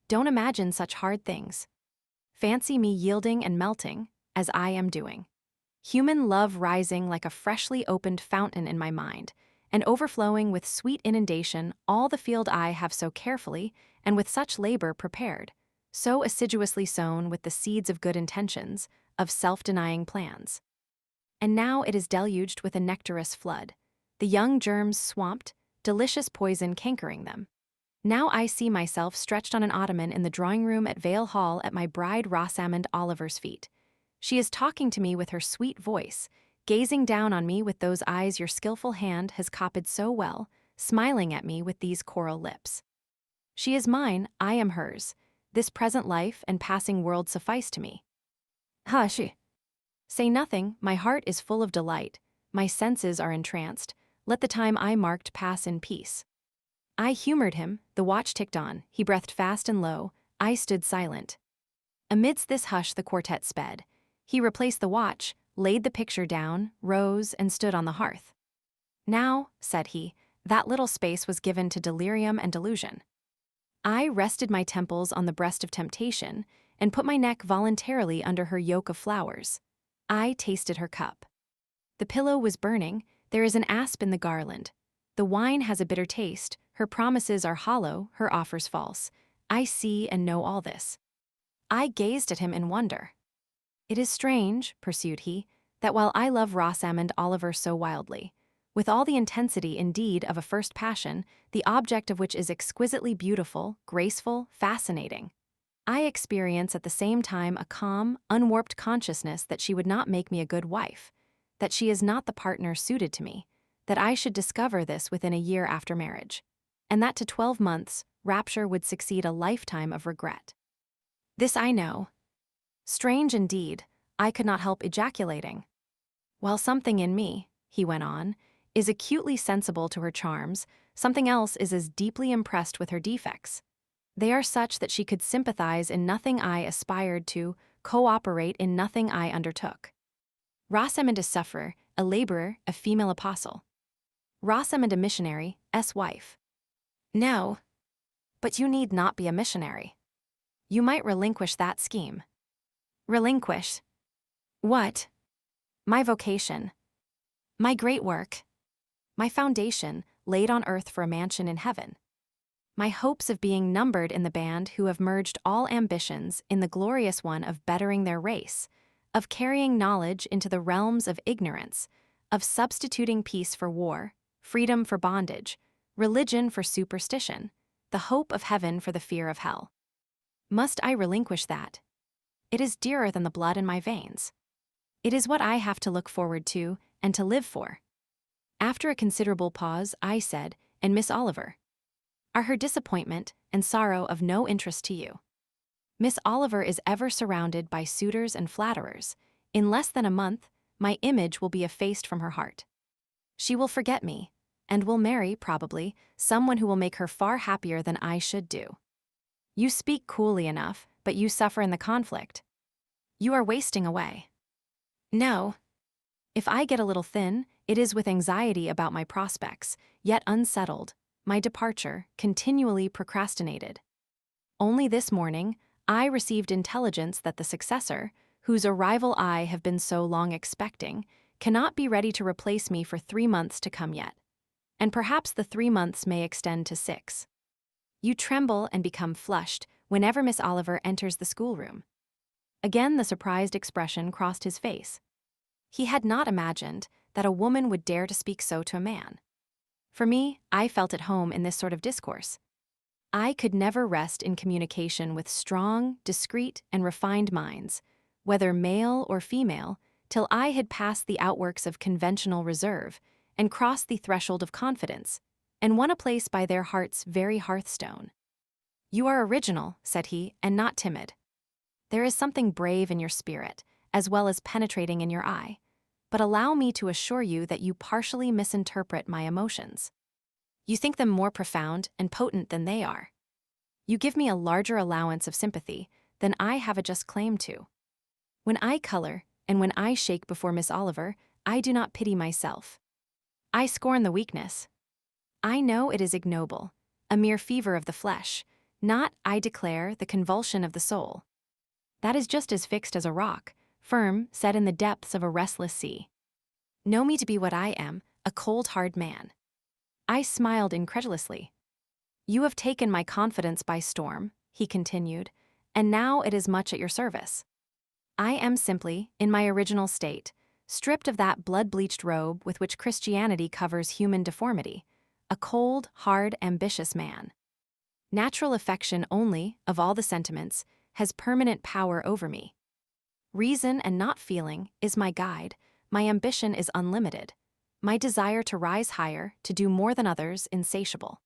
Don't imagine such hard things. Fancy me yielding and melting, as I am doing. Human love rising like a freshly opened fountain in my mind, and overflowing with sweet inundation all the field I have so carefully and with such labor prepared, so assiduously sown with the seeds of good intentions, of self-denying plans. And now it is deluged with a nectarous flood, the young germs swamped, delicious poison cankering them. Now I see myself stretched on an ottoman in the drawing-room at Vale Hall at my bride Rosamond Oliver's feet. She is talking to me with her sweet voice, gazing down on me with those eyes your skillful hand has copied so well, smiling at me with these coral lips. She is mine, I am hers. This present life and passing world suffice to me. Hush! Say nothing, my heart is full of delight, my senses are entranced, let the time I marked pass in peace." I humored him, the watch ticked on, he breathed fast and low, I stood silent. Amidst this hush the quartet sped. He replaced the watch, laid the picture down, rose, and stood on the hearth. "Now," said he, "that little space was given to delirium and delusion." I rested my temples on the breast of temptation, and put my neck voluntarily under her yoke of flowers. I tasted her cup. The pillow was burning, there is an asp in the garland. The wine has a bitter taste, her promises are hollow, her offers false. I see and know all this. I gazed at him in wonder. "It is strange," pursued he, "that while I love Rosamond Oliver so wildly, with all the intensity indeed of a first passion, the object of which is exquisitely beautiful, graceful, fascinating, I experience at the same time a calm, unwarped consciousness that she would not make me a good wife, that she is not the partner suited to me, that I should discover this within a year after marriage, and that to 12 months, rapture would succeed a lifetime of regret. This I know. Strange indeed, I could not help ejaculating. While something in me," he went on, "is acutely sensible to her charms, something else is as deeply impressed with her defects. They are such that she could sympathize in nothing I aspired to, cooperate in nothing I undertook. Rosamond a sufferer, a laborer, a female apostle. Rosamond a missionary, wife. No. But you need not be a missionary. You might relinquish that scheme." "Relinquish? What?" "My vocation. My great work. My foundation, laid on earth for a mansion in heaven. My hopes of being numbered in the band who have merged all ambitions in the glorious one of bettering their race, of carrying knowledge into the realms of ignorance, of substituting peace for war, freedom for bondage, religion for superstition, the hope of heaven for the fear of hell. Must I relinquish that? It is dearer than the blood in my veins. It is what I have to look forward to and to live for." After a considerable pause, I said, "And Miss Oliver? Are her disappointment and sorrow of no interest to you?" "Miss Oliver is ever surrounded by suitors and flatterers. In less than a month, my image will be effaced from her heart. She will forget me, and will marry, probably, someone who will make her far happier than I should do." "You speak coolly enough, but you suffer in the conflict. You are wasting away." "No. If I get a little thin, it is with anxiety about my prospects, yet unsettled, my departure, continually procrastinated. Only this morning, I received intelligence that the successor, whose arrival I have been so long expecting, cannot be ready to replace me for 3 months to come yet. and perhaps the 3 months may extend to 6. You tremble and become flushed whenever Miss Oliver enters the schoolroom. Again the surprised expression crossed his face. He had not imagined that a woman would dare to speak so to a man. For me, I felt at home in this sort of discourse. I could never rest in communication with strong, discreet, and refined minds, whether male or female, till I had passed the outworks of conventional reserve and crossed the threshold of confidence, and won a place by their heart's very hearthstone. "You are original," said he, "and not timid. There is something brave in your spirit, as well as penetrating in your eye, but allow me to assure you that you partially misinterpret my emotions. You think them more profound and potent than they are. You give me a larger allowance of sympathy than I have a just claim to. When I color, and when I shake before Miss Oliver, I do not pity myself. I scorn the weakness. I know it is ignoble, a mere fever of the flesh, not, I declare, the convulsion of the soul. That is just as fixed as a rock, firm, set in the depths of a restless sea. Know me to be what I am, a cold, hard man." I smiled incredulously. "You have taken my confidence by storm," he continued, "and now it is much at your service. I am simply, in my original state, stripped of that blood-bleached robe with which Christianity covers human deformity, a cold, hard, ambitious man. Natural affection only, of all the sentiments, has permanent power over me. Reason and not feeling is my guide, my ambition is unlimited, my desire to rise higher, to do more than others, insatiable.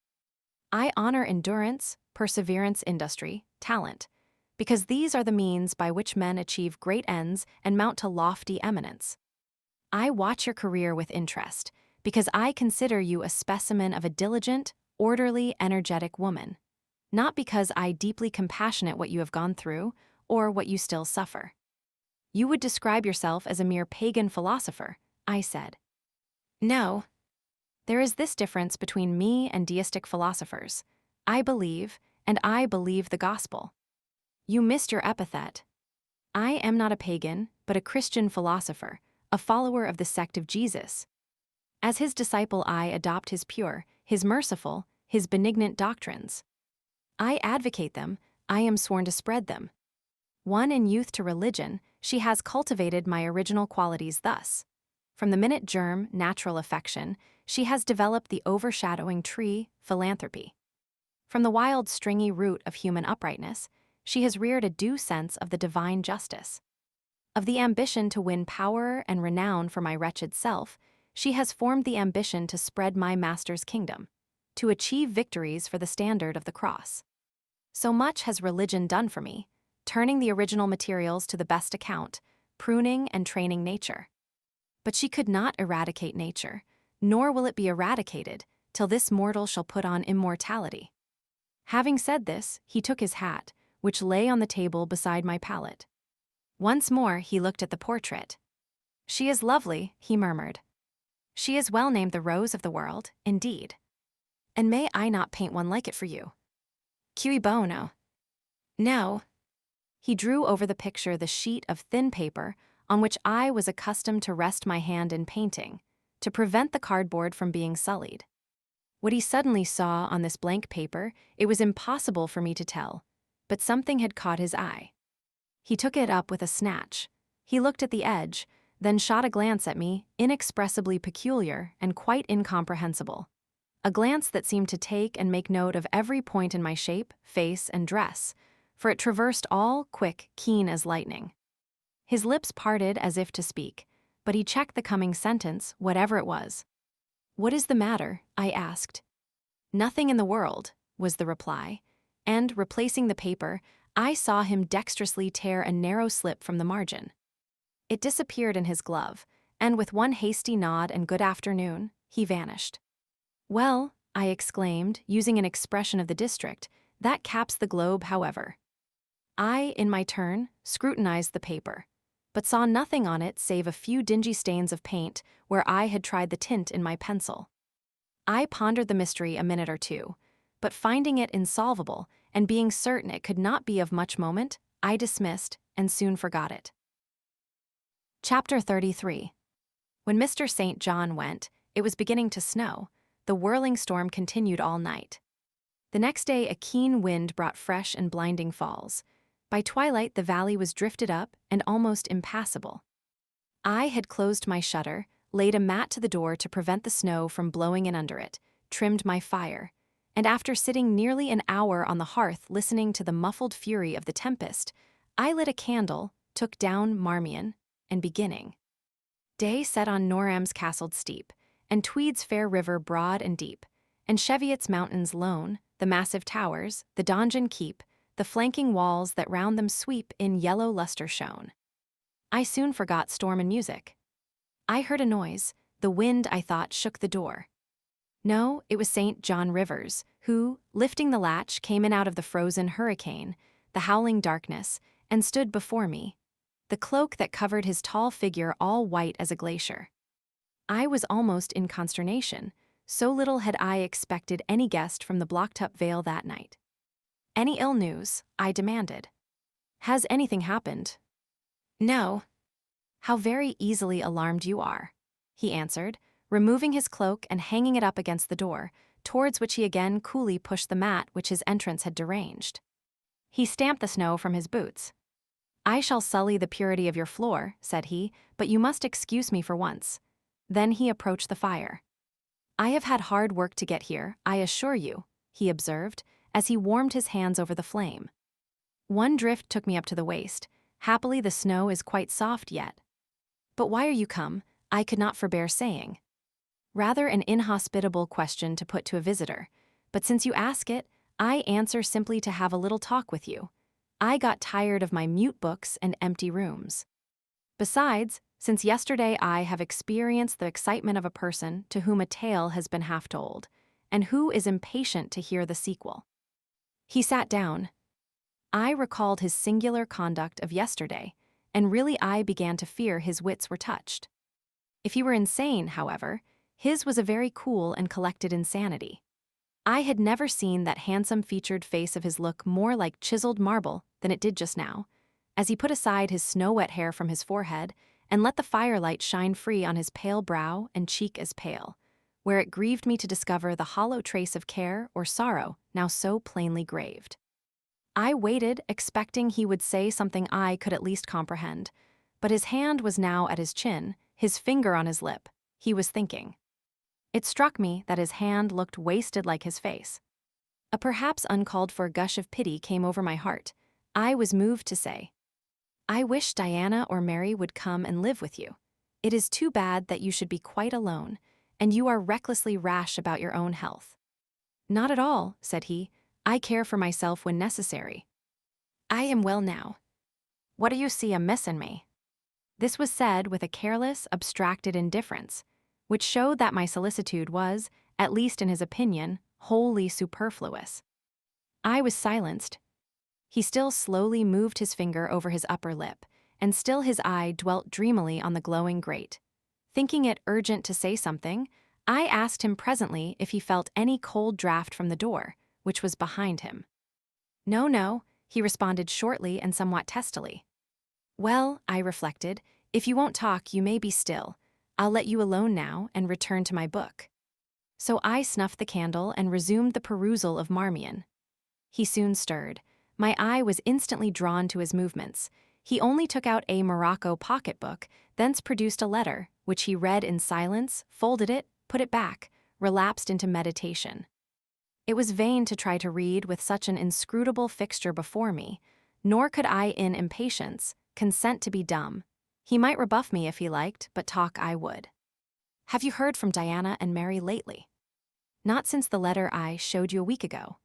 I honor endurance, perseverance, industry, talent, because these are the means by which men achieve great ends and mount to lofty eminence. I watch your career with interest, because I consider you a specimen of a diligent, orderly, energetic woman, not because I deeply compassionate what you have gone through or what you still suffer. You would describe yourself as a mere pagan philosopher," I said. "No. There is this difference between me and deistic philosophers. I believe, and I believe the gospel. You missed your epithet. I am not a pagan, but a Christian philosopher, a follower of the sect of Jesus. As his disciple I adopt his pure, his merciful, his benignant doctrines. I advocate them, I am sworn to spread them. Won in youth to religion, she has cultivated my original qualities thus. From the minute germ, natural affection, she has developed the overshadowing tree, philanthropy. From the wild stringy root of human uprightness, she has reared a due sense of the divine justice. Of the ambition to win power and renown for my wretched self, she has formed the ambition to spread my master's kingdom, to achieve victories for the standard of the cross. So much has religion done for me, turning the original materials to the best account, pruning and training nature. But she could not eradicate nature, nor will it be eradicated till this mortal shall put on immortality." Having said this, he took his hat, which lay on the table beside my pallet. Once more he looked at the portrait. "She is lovely," he murmured. "She is well named the rose of the world, indeed. And may I not paint one like it for you? Cui bono." "No." He drew over the picture the sheet of thin paper on which I was accustomed to rest my hand in painting, to prevent the cardboard from being sullied. What he suddenly saw on this blank paper, it was impossible for me to tell, but something had caught his eye. He took it up with a snatch. He looked at the edge, then shot a glance at me, inexpressibly peculiar and quite incomprehensible. A glance that seemed to take and make note of every point in my shape, face, and dress, for it traversed all, quick, keen as lightning. His lips parted as if to speak, but he checked the coming sentence, whatever it was. "What is the matter?" I asked. "Nothing in the world," was the reply, and, replacing the paper, I saw him dexterously tear a narrow slip from the margin. It disappeared in his glove, and with one hasty nod and good afternoon, he vanished. "Well," I exclaimed, using an expression of the district, "that caps the globe, however." I, in my turn, scrutinized the paper, but saw nothing on it save a few dingy stains of paint where I had tried the tint in my pencil. I pondered the mystery a minute or two, but finding it insolvable and being certain it could not be of much moment, I dismissed and soon forgot it. Chapter 33. When Mr. St. John went, it was beginning to snow. the whirling storm continued all night. The next day, a keen wind brought fresh and blinding falls. By twilight, the valley was drifted up and almost impassable. I had closed my shutter, laid a mat to the door to prevent the snow from blowing in under it, trimmed my fire, and after sitting nearly an hour on the hearth listening to the muffled fury of the tempest, I lit a candle, took down Marmion, and beginning. Day set on Noram's castled steep, and Tweed's fair river broad and deep, and Cheviot's mountains lone, the massive towers, the donjon keep, the flanking walls that round them sweep in yellow lustre shone. I soon forgot storm and music. I heard a noise, the wind, I thought, shook the door. No, it was St. John Rivers, who, lifting the latch, came in out of the frozen hurricane, the howling darkness, and stood before me, the cloak that covered his tall figure all white as a glacier. I was almost in consternation, so little had I expected any guest from the blocked-up vale that night. "Any ill news?" I demanded. "Has anything happened?" "No." "How very easily alarmed you are," he answered, removing his cloak and hanging it up against the door, towards which he again coolly pushed the mat which his entrance had deranged. He stamped the snow from his boots. "I shall sully the purity of your floor," said he, "but you must excuse me for once." Then he approached the fire. "I have had hard work to get here, I assure you," he observed, as he warmed his hands over the flame. "One drift took me up to the waist. Happily the snow is quite soft yet." "But why are you come?" I could not forbear saying. Rather an inhospitable question to put to a visitor, but since you ask it, I answer simply to have a little talk with you. I got tired of my mute books and empty rooms. Besides, since yesterday I have experienced the excitement of a person to whom a tale has been half told, and who is impatient to hear the sequel. He sat down. I recalled his singular conduct of yesterday, and really I began to fear his wits were touched. If he were insane, however, his was a very cool and collected insanity. I had never seen that handsome-featured face of his look more like chiseled marble than it did just now, as he put aside his snow-wet hair from his forehead and let the firelight shine free on his pale brow and cheek as pale, where it grieved me to discover the hollow trace of care or sorrow now so plainly graved. I waited, expecting he would say something I could at least comprehend, but his hand was now at his chin, his finger on his lip. He was thinking. It struck me that his hand looked wasted like his face. A perhaps uncalled-for gush of pity came over my heart. I was moved to say, "I wish Diana or Mary would come and live with you. It is too bad that you should be quite alone, and you are recklessly rash about your own health." "Not at all," said he. "I care for myself when necessary. I am well now. What do you see amiss in me?" This was said with a careless, abstracted indifference, which showed that my solicitude was, at least in his opinion, wholly superfluous. I was silenced. He still slowly moved his finger over his upper lip, and still his eye dwelt dreamily on the glowing grate. Thinking it urgent to say something, I asked him presently if he felt any cold draught from the door, which was behind him. "No, no," he responded shortly and somewhat testily. "Well," I reflected, "if you won't talk, you may be still. I'll let you alone now and return to my book." So I snuffed the candle and resumed the perusal of Marmion. He soon stirred. My eye was instantly drawn to his movements. He only took out a morocco pocketbook, thence produced a letter, which he read in silence, folded it, put it back, relapsed into meditation. It was vain to try to read with such an inscrutable fixture before me, nor could I in impatience consent to be dumb. He might rebuff me if he liked, but talk I would. "Have you heard from Diana and Mary lately?" "Not since the letter I showed you a week ago."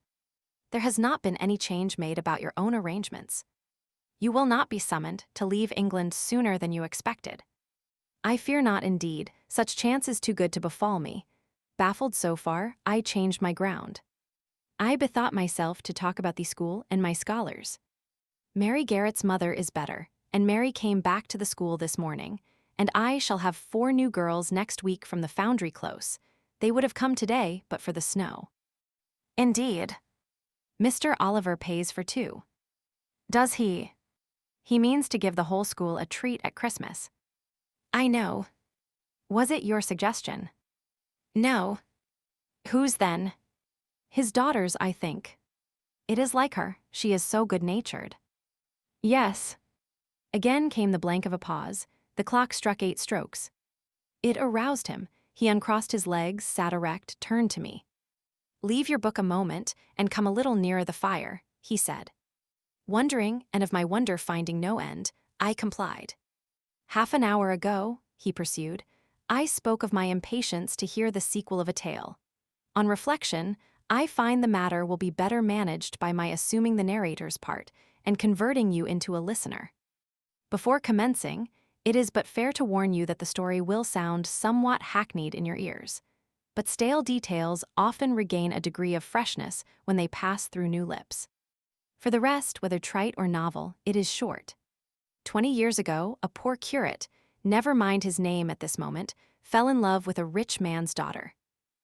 "There has not been any change made about your own arrangements. You will not be summoned to leave England sooner than you expected." "I fear not indeed, such chance is too good to befall me." Baffled so far, I changed my ground. I bethought myself to talk about the school and my scholars. Mary Garrett's mother is better, and Mary came back to the school this morning, and I shall have 4 new girls next week from the Foundry Close. They would have come today, but for the snow. "Indeed." "Mr. Oliver pays for 2. "Does he?" "He means to give the whole school a treat at Christmas." "I know." "Was it your suggestion?" "No." Whose then? His daughter's, I think. It is like her, she is so good-natured. Yes. Again came the blank of a pause. The clock struck 8 strokes. It aroused him. He uncrossed his legs, sat erect, turned to me. Leave your book a moment and come a little nearer the fire, he said. Wondering, and of my wonder finding no end, I complied. Half an hour ago, he pursued, I spoke of my impatience to hear the sequel of a tale. On reflection, I find the matter will be better managed by my assuming the narrator's part and converting you into a listener. Before commencing, it is but fair to warn you that the story will sound somewhat hackneyed in your ears, but stale details often regain a degree of freshness when they pass through new lips. For the rest, whether trite or novel, it is short. 20 years ago, a poor curate, never mind his name at this moment, fell in love with a rich man's daughter.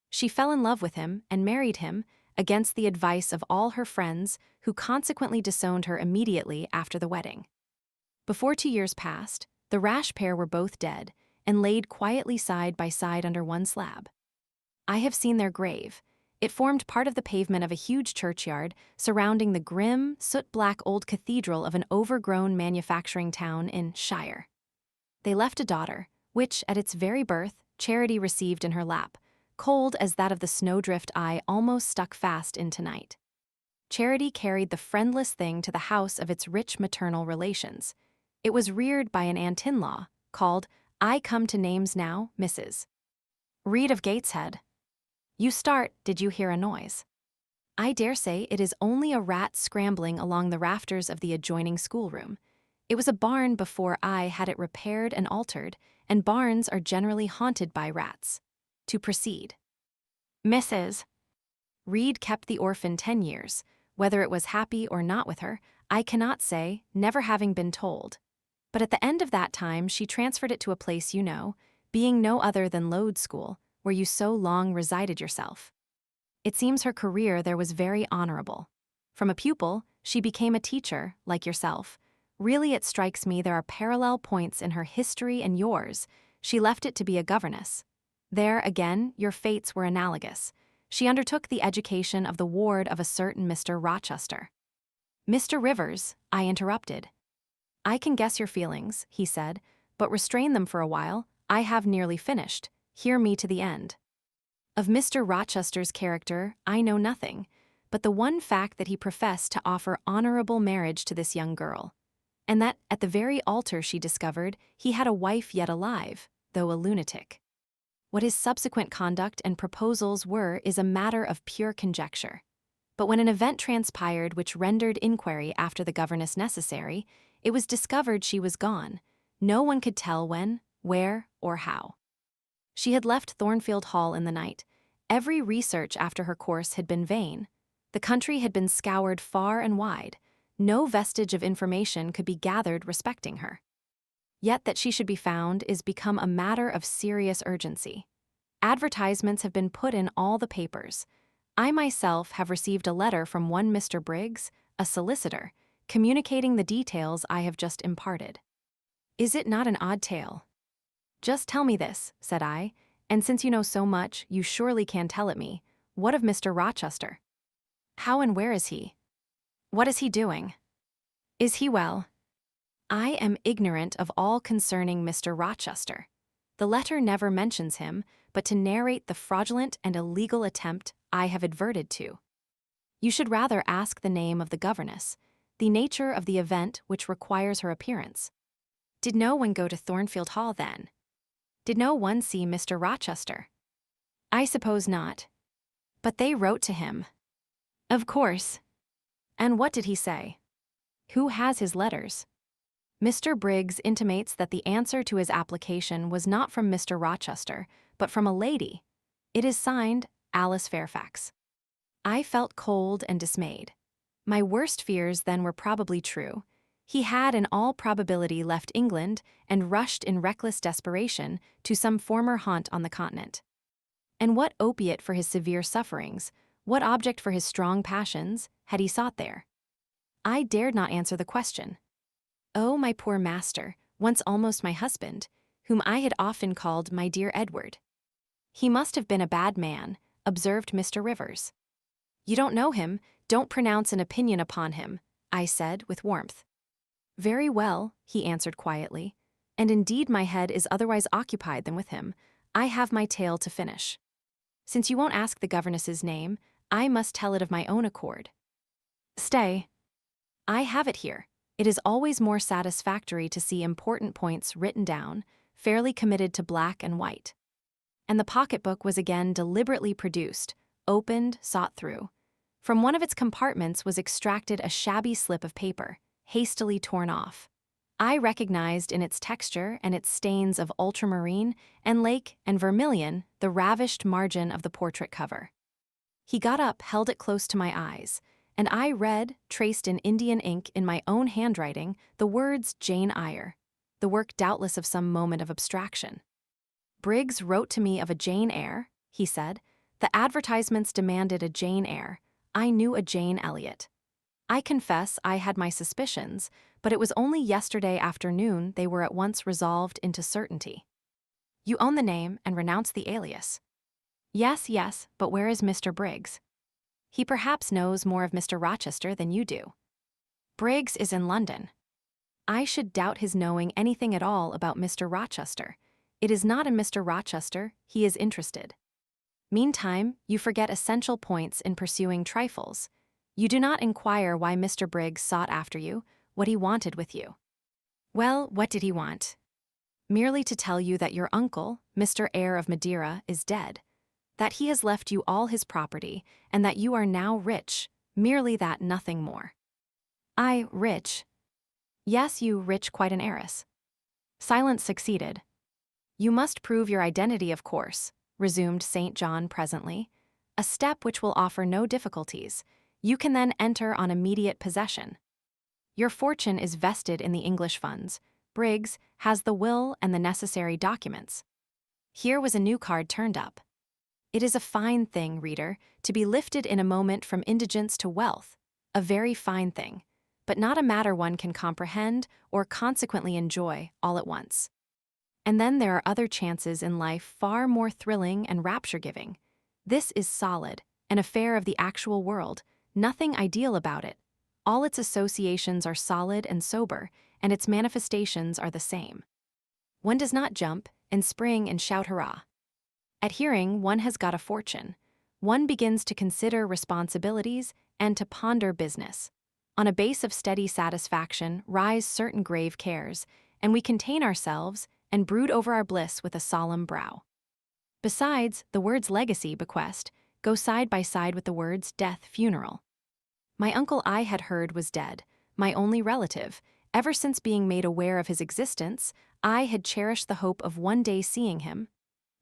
She fell in love with him and married him against the advice of all her friends, who consequently disowned her immediately after the wedding. Before 2 years passed, the rash pair were both dead and laid quietly side by side under one slab. I have seen their grave. It formed part of the pavement of a huge churchyard surrounding the grim, soot-black old cathedral of an overgrown manufacturing town in Shire. They left a daughter, which, at its very birth, Charity received in her lap, cold as that of the snowdrift I almost stuck fast in tonight. Charity carried the friendless thing to the house of its rich maternal relations. It was reared by an aunt-in-law, called, I come to names now, Mrs. Reed of Gateshead. You start, did you hear a noise? I dare say it is only a rat scrambling along the rafters of the adjoining schoolroom. It was a barn before I had it repaired and altered, and barns are generally haunted by rats. To proceed. Mrs. Reed kept the orphan 10 years. Whether it was happy or not with her, I cannot say, never having been told. But at the end of that time she transferred it to a place you know, being no other than Load School, where you so long resided yourself. It seems her career there was very honorable. From a pupil, she became a teacher, like yourself. Really, it strikes me there are parallel points in her history and yours. She left it to be a governess. There, again, your fates were analogous. She undertook the education of the ward of a certain Mr. Rochester. Mr. Rivers, I interrupted. I can guess your feelings, he said, but restrain them for a while. I have nearly finished. Hear me to the end. Of Mr. Rochester's character, I know nothing, but the one fact that he professed to offer honorable marriage to this young girl, and that at the very altar she discovered he had a wife yet alive, though a lunatic. What his subsequent conduct and proposals were is a matter of pure conjecture. But when an event transpired which rendered inquiry after the governess necessary, it was discovered she was gone. No one could tell when, where, or how. She had left Thornfield Hall in the night. Every research after her course had been vain. The country had been scoured far and wide. No vestige of information could be gathered respecting her. Yet that she should be found is become a matter of serious urgency. Advertisements have been put in all the papers. I myself have received a letter from one Mr. Briggs, a solicitor, communicating the details I have just imparted. Is it not an odd tale? Just tell me this, said I, and since you know so much, you surely can tell it me. What of Mr. Rochester? How and where is he? What is he doing? Is he well? I am ignorant of all concerning Mr. Rochester. The letter never mentions him, but to narrate the fraudulent and illegal attempt I have adverted to. You should rather ask the name of the governess, the nature of the event which requires her appearance. Did no one go to Thornfield Hall then? Did no one see Mr. Rochester? I suppose not. But they wrote to him. Of course. And what did he say? Who has his letters? Mr. Briggs intimates that the answer to his application was not from Mr. Rochester, but from a lady. It is signed Alice Fairfax. I felt cold and dismayed. My worst fears then were probably true. He had in all probability left England and rushed in reckless desperation to some former haunt on the continent. And what opiate for his severe sufferings, what object for his strong passions, had he sought there? I dared not answer the question. Oh, my poor master, once almost my husband, whom I had often called my dear Edward. He must have been a bad man, observed Mr. Rivers. You don't know him, don't pronounce an opinion upon him, I said with warmth. Very well, he answered quietly, and indeed my head is otherwise occupied than with him. I have my tale to finish. Since you won't ask the governess's name, I must tell it of my own accord. Stay. I have it here. It is always more satisfactory to see important points written down, fairly committed to black and white. And the pocketbook was again deliberately produced, opened, sought through. From one of its compartments was extracted a shabby slip of paper, hastily torn off. I recognized in its texture and its stains of ultramarine and lake and vermilion the ravished margin of the portrait cover. He got up, held it close to my eyes, and I read, traced in Indian ink in my own handwriting, the words Jane Eyre, the work doubtless of some moment of abstraction. Briggs wrote to me of a Jane Eyre, he said. The advertisements demanded a Jane Eyre. I knew a Jane Elliot. I confess I had my suspicions, but it was only yesterday afternoon they were at once resolved into certainty. You own the name and renounce the alias. Yes, but where is Mr. Briggs? He perhaps knows more of Mr. Rochester than you do. Briggs is in London. I should doubt his knowing anything at all about Mr. Rochester. It is not in Mr. Rochester he is interested. Meantime, you forget essential points in pursuing trifles. You do not inquire why Mr. Briggs sought after you, what he wanted with you. Well, what did he want? Merely to tell you that your uncle, Mr. Eyre of Madeira, is dead, that he has left you all his property, and that you are now rich, merely that, nothing more. I, rich? Yes, you rich, quite an heiress. Silence succeeded. You must prove your identity, of course, resumed St. John presently, a step which will offer no difficulties. You can then enter on immediate possession. Your fortune is vested in the English funds. Briggs has the will and the necessary documents. Here was a new card turned up. It is a fine thing, reader, to be lifted in a moment from indigence to wealth, a very fine thing, but not a matter one can comprehend or consequently enjoy all at once. And then there are other chances in life far more thrilling and rapture-giving. This is solid, an affair of the actual world, nothing ideal about it. All its associations are solid and sober, and its manifestations are the same. One does not jump and spring and shout hurrah. At hearing one has got a fortune, one begins to consider responsibilities and to ponder business. On a base of steady satisfaction rise certain grave cares, and we contain ourselves and brood over our bliss with a solemn brow. Besides, the words legacy, bequest, go side by side with the words death, funeral. My uncle I had heard was dead, my only relative. Ever since being made aware of his existence, I had cherished the hope of one day seeing him.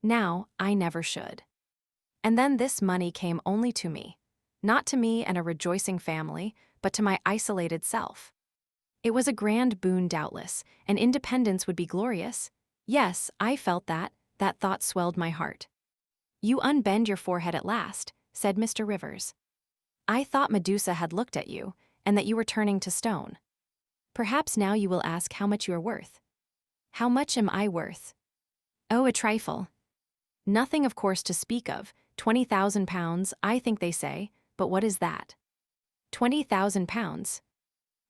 Now, I never should. And then this money came only to me. Not to me and a rejoicing family, but to my isolated self. It was a grand boon doubtless, and independence would be glorious. Yes, I felt that thought swelled my heart. You unbend your forehead at last, said Mr. Rivers. I thought Medusa had looked at you, and that you were turning to stone. Perhaps now you will ask how much you are worth. How much am I worth? Oh, a trifle. Nothing, of course, to speak of. 20,000 pounds, I think they say, but what is that? 20,000 pounds.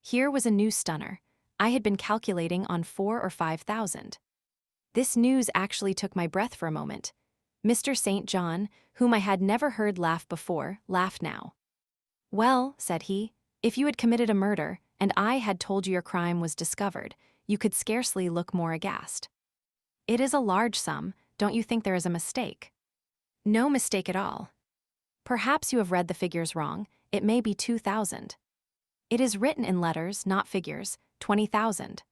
Here was a new stunner. I had been calculating on 4,000 or 5,000. This news actually took my breath for a moment. Mr. St. John, whom I had never heard laugh before, laughed now. Well, said he, if you had committed a murder, and I had told you your crime was discovered, you could scarcely look more aghast. It is a large sum. Don't you think there is a mistake? No mistake at all. Perhaps you have read the figures wrong. It may be 2,000. It is written in letters, not figures, 20,000.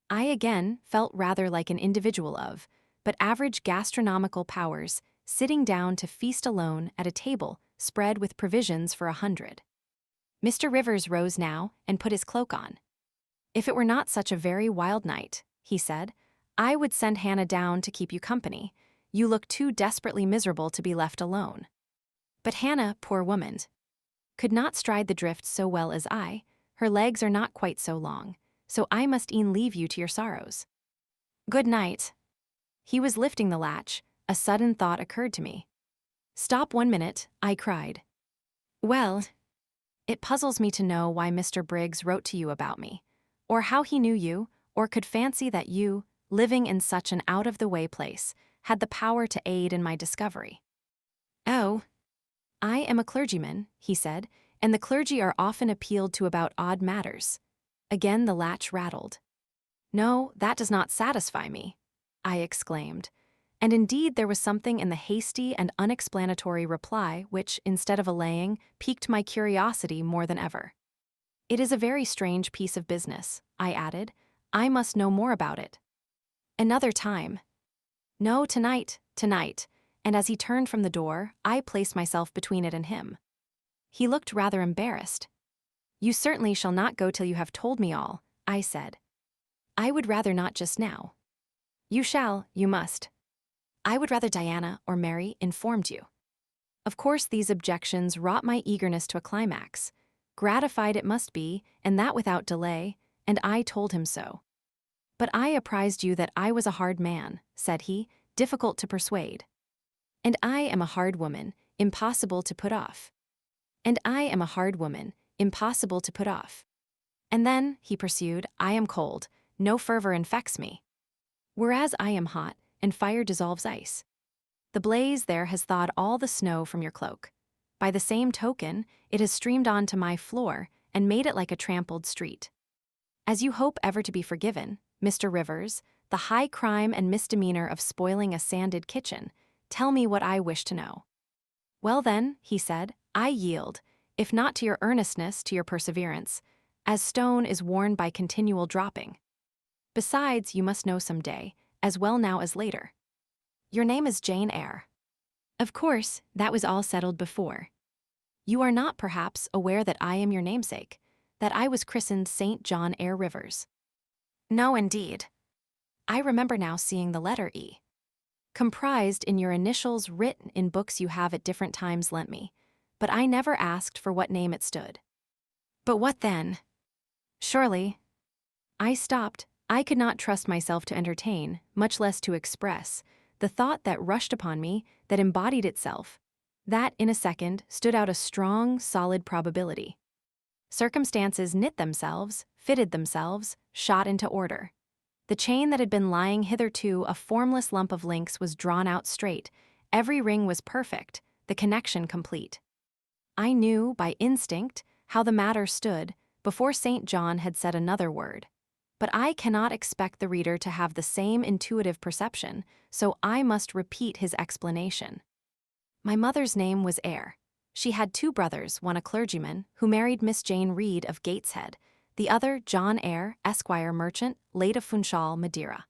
I again felt rather like an individual of, but average gastronomical powers, sitting down to feast alone at a table spread with provisions for 100. Mr. Rivers rose now and put his cloak on. If it were not such a very wild night, he said, I would send Hannah down to keep you company. You look too desperately miserable to be left alone. But Hannah, poor woman, could not stride the drift so well as I. Her legs are not quite so long, so I must e'en leave you to your sorrows. Good night. He was lifting the latch. A sudden thought occurred to me. "Stop 1 minute," I cried. "Well, it puzzles me to know why Mr. Briggs wrote to you about me, or how he knew you, or could fancy that you, living in such an out-of-the-way place, had the power to aid in my discovery." "Oh, I am a clergyman," he said, "and the clergy are often appealed to about odd matters." Again the latch rattled. "No, that does not satisfy me," I exclaimed. And indeed there was something in the hasty and unexplanatory reply which, instead of allaying, piqued my curiosity more than ever. "It is a very strange piece of business," I added. "I must know more about it." "Another time." "No, tonight," and as he turned from the door, I placed myself between it and him. He looked rather embarrassed. "You certainly shall not go till you have told me all," I said. "I would rather not just now." "You shall, you must. I would rather Diana or Mary informed you." Of course these objections wrought my eagerness to a climax. Gratified it must be, and that without delay, and I told him so. "But I apprised you that I was a hard man," said he, "difficult to persuade. And I am a hard woman, impossible to put off. And I am a hard woman, impossible to put off. And then," he pursued, "I am cold, no fervor infects me. Whereas I am hot, and fire dissolves ice. The blaze there has thawed all the snow from your cloak. By the same token, it has streamed on to my floor and made it like a trampled street. As you hope ever to be forgiven, Mr. Rivers, the high crime and misdemeanor of spoiling a sanded kitchen, tell me what I wish to know." "Well then," he said, "I yield, if not to your earnestness, to your perseverance, as stone is worn by continual dropping. Besides, you must know some day, as well now as later. Your name is Jane Eyre. Of course, that was all settled before. You are not, perhaps, aware that I am your namesake, that I was christened St. John Eyre Rivers." "No, indeed." "I remember now seeing the letter E, comprised in your initials written in books you have at different times lent me, but I never asked for what name it stood." "But what then?" "Surely—" I stopped. I could not trust myself to entertain, much less to express, the thought that rushed upon me, that embodied itself, that, in a second, stood out a strong, solid probability. Circumstances knit themselves, fitted themselves, shot into order. The chain that had been lying hitherto a formless lump of links was drawn out straight, every ring was perfect, the connection complete. I knew, by instinct, how the matter stood, before St. John had said another word. But I cannot expect the reader to have the same intuitive perception, so I must repeat his explanation. My mother's name was Eyre. She had 2 brothers, one a clergyman, who married Miss Jane Reed of Gateshead, the other John Eyre, Esquire merchant, late of Funchal, Madeira.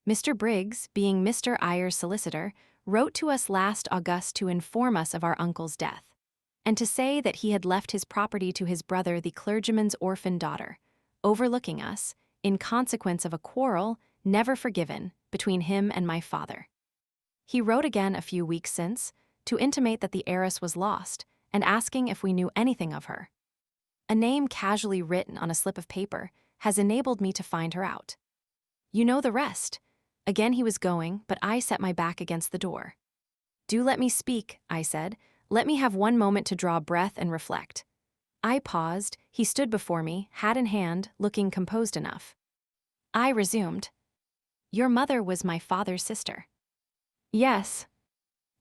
Mr. Briggs, being Mr. Eyre's solicitor, wrote to us last August to inform us of our uncle's death, and to say that he had left his property to his brother the clergyman's orphan daughter, overlooking us, in consequence of a quarrel, never forgiven, between him and my father. He wrote again a few weeks since, to intimate that the heiress was lost, and asking if we knew anything of her. A name casually written on a slip of paper has enabled me to find her out. You know the rest. Again he was going, but I set my back against the door. "Do let me speak," I said. "Let me have 1 moment to draw breath and reflect." I paused. He stood before me, hat in hand, looking composed enough. I resumed. "Your mother was my father's sister." "Yes."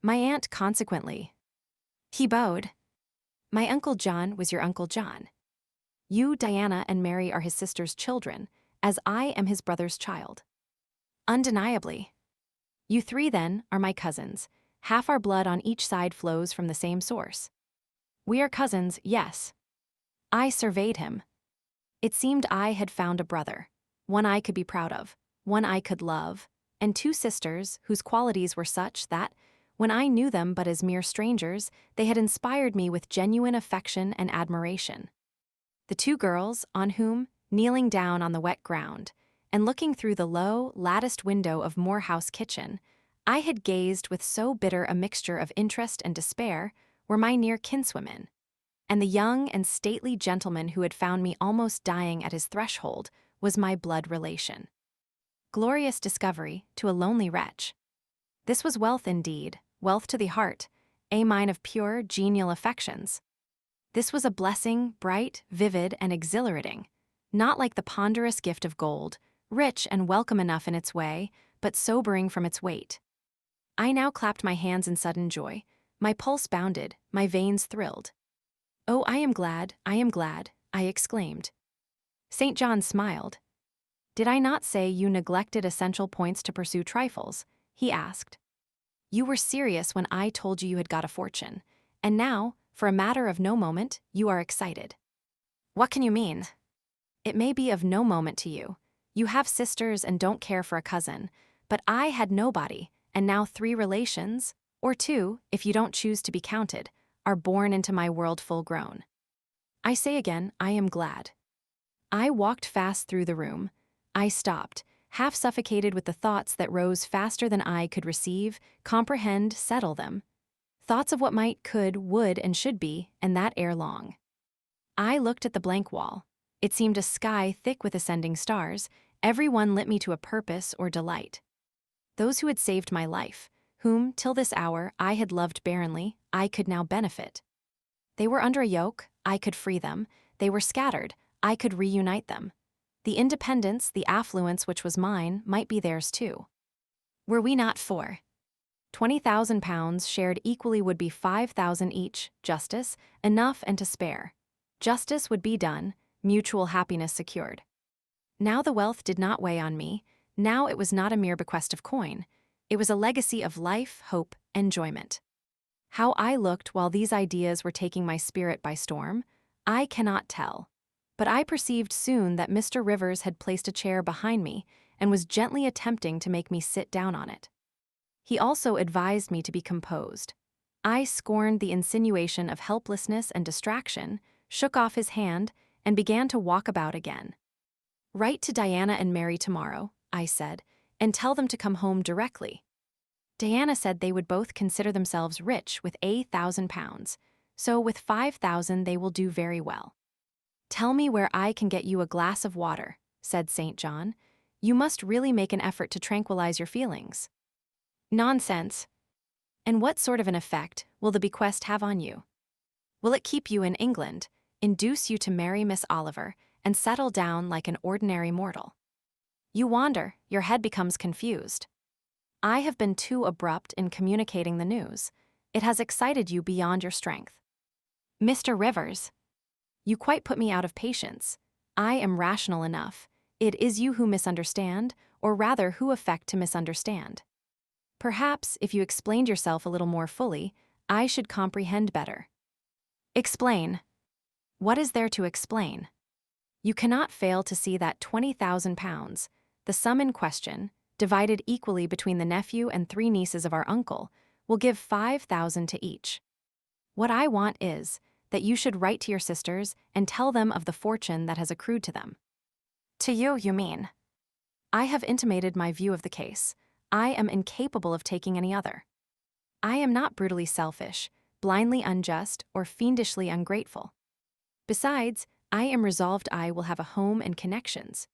"My aunt, consequently." He bowed. "My Uncle John was your Uncle John. You, Diana, and Mary are his sister's children, as I am his brother's child." "Undeniably." "You 3, then, are my cousins. Half our blood on each side flows from the same source." "We are cousins, yes." I surveyed him. It seemed I had found a brother, one I could be proud of, one I could love, and 2 sisters whose qualities were such that, when I knew them but as mere strangers, they had inspired me with genuine affection and admiration. The 2 girls, on whom, kneeling down on the wet ground, and looking through the low, latticed window of Moore House kitchen, I had gazed with so bitter a mixture of interest and despair, were my near kinswomen. And the young and stately gentleman who had found me almost dying at his threshold was my blood relation. Glorious discovery to a lonely wretch. This was wealth indeed, wealth to the heart, a mine of pure, genial affections. This was a blessing, bright, vivid, and exhilarating, not like the ponderous gift of gold, rich and welcome enough in its way, but sobering from its weight. I now clapped my hands in sudden joy. My pulse bounded, my veins thrilled. "Oh, I am glad, I exclaimed. St. John smiled. "Did I not say you neglected essential points to pursue trifles?" he asked. "You were serious when I told you had got a fortune, and now, for a matter of no moment, you are excited." "What can you mean?" "It may be of no moment to you. You have sisters and don't care for a cousin, but I had nobody, and now 3 relations, or 2, if you don't choose to be counted, are born into my world full grown. I say again, I am glad." I walked fast through the room. I stopped, half suffocated with the thoughts that rose faster than I could receive, comprehend, settle them. Thoughts of what might, could, would, and should be, and that ere long. I looked at the blank wall. It seemed a sky thick with ascending stars, every one lit me to a purpose or delight. Those who had saved my life, whom, till this hour, I had loved barrenly, I could now benefit. They were under a yoke, I could free them. They were scattered, I could reunite them. The independence, the affluence which was mine, might be theirs too. Were we not 4? £20,000 shared equally would be 5,000 each, justice, enough and to spare. Justice would be done, mutual happiness secured. Now the wealth did not weigh on me, now it was not a mere bequest of coin, it was a legacy of life, hope, enjoyment. How I looked while these ideas were taking my spirit by storm, I cannot tell. But I perceived soon that Mr. Rivers had placed a chair behind me and was gently attempting to make me sit down on it. He also advised me to be composed. I scorned the insinuation of helplessness and distraction, shook off his hand, and began to walk about again. "Write to Diana and Mary tomorrow," I said, "and tell them to come home directly." Diana said they would both consider themselves rich with £1,000, so with 5,000 they will do very well. "Tell me where I can get you a glass of water," said St. John. "You must really make an effort to tranquilize your feelings." "Nonsense. And what sort of an effect will the bequest have on you? Will it keep you in England, induce you to marry Miss Oliver, and settle down like an ordinary mortal? You wander, your head becomes confused. I have been too abrupt in communicating the news. It has excited you beyond your strength. Mr. Rivers, you quite put me out of patience. I am rational enough. It is you who misunderstand, or rather who affect to misunderstand. Perhaps, if you explained yourself a little more fully, I should comprehend better." "Explain." "What is there to explain? You cannot fail to see that £20,000, the sum in question, divided equally between the nephew and 3 nieces of our uncle, will give 5,000 to each. What I want is that you should write to your sisters and tell them of the fortune that has accrued to them." "To you, you mean?" "I have intimated my view of the case. I am incapable of taking any other. I am not brutally selfish, blindly unjust, or fiendishly ungrateful. Besides, I am resolved I will have a home and connections.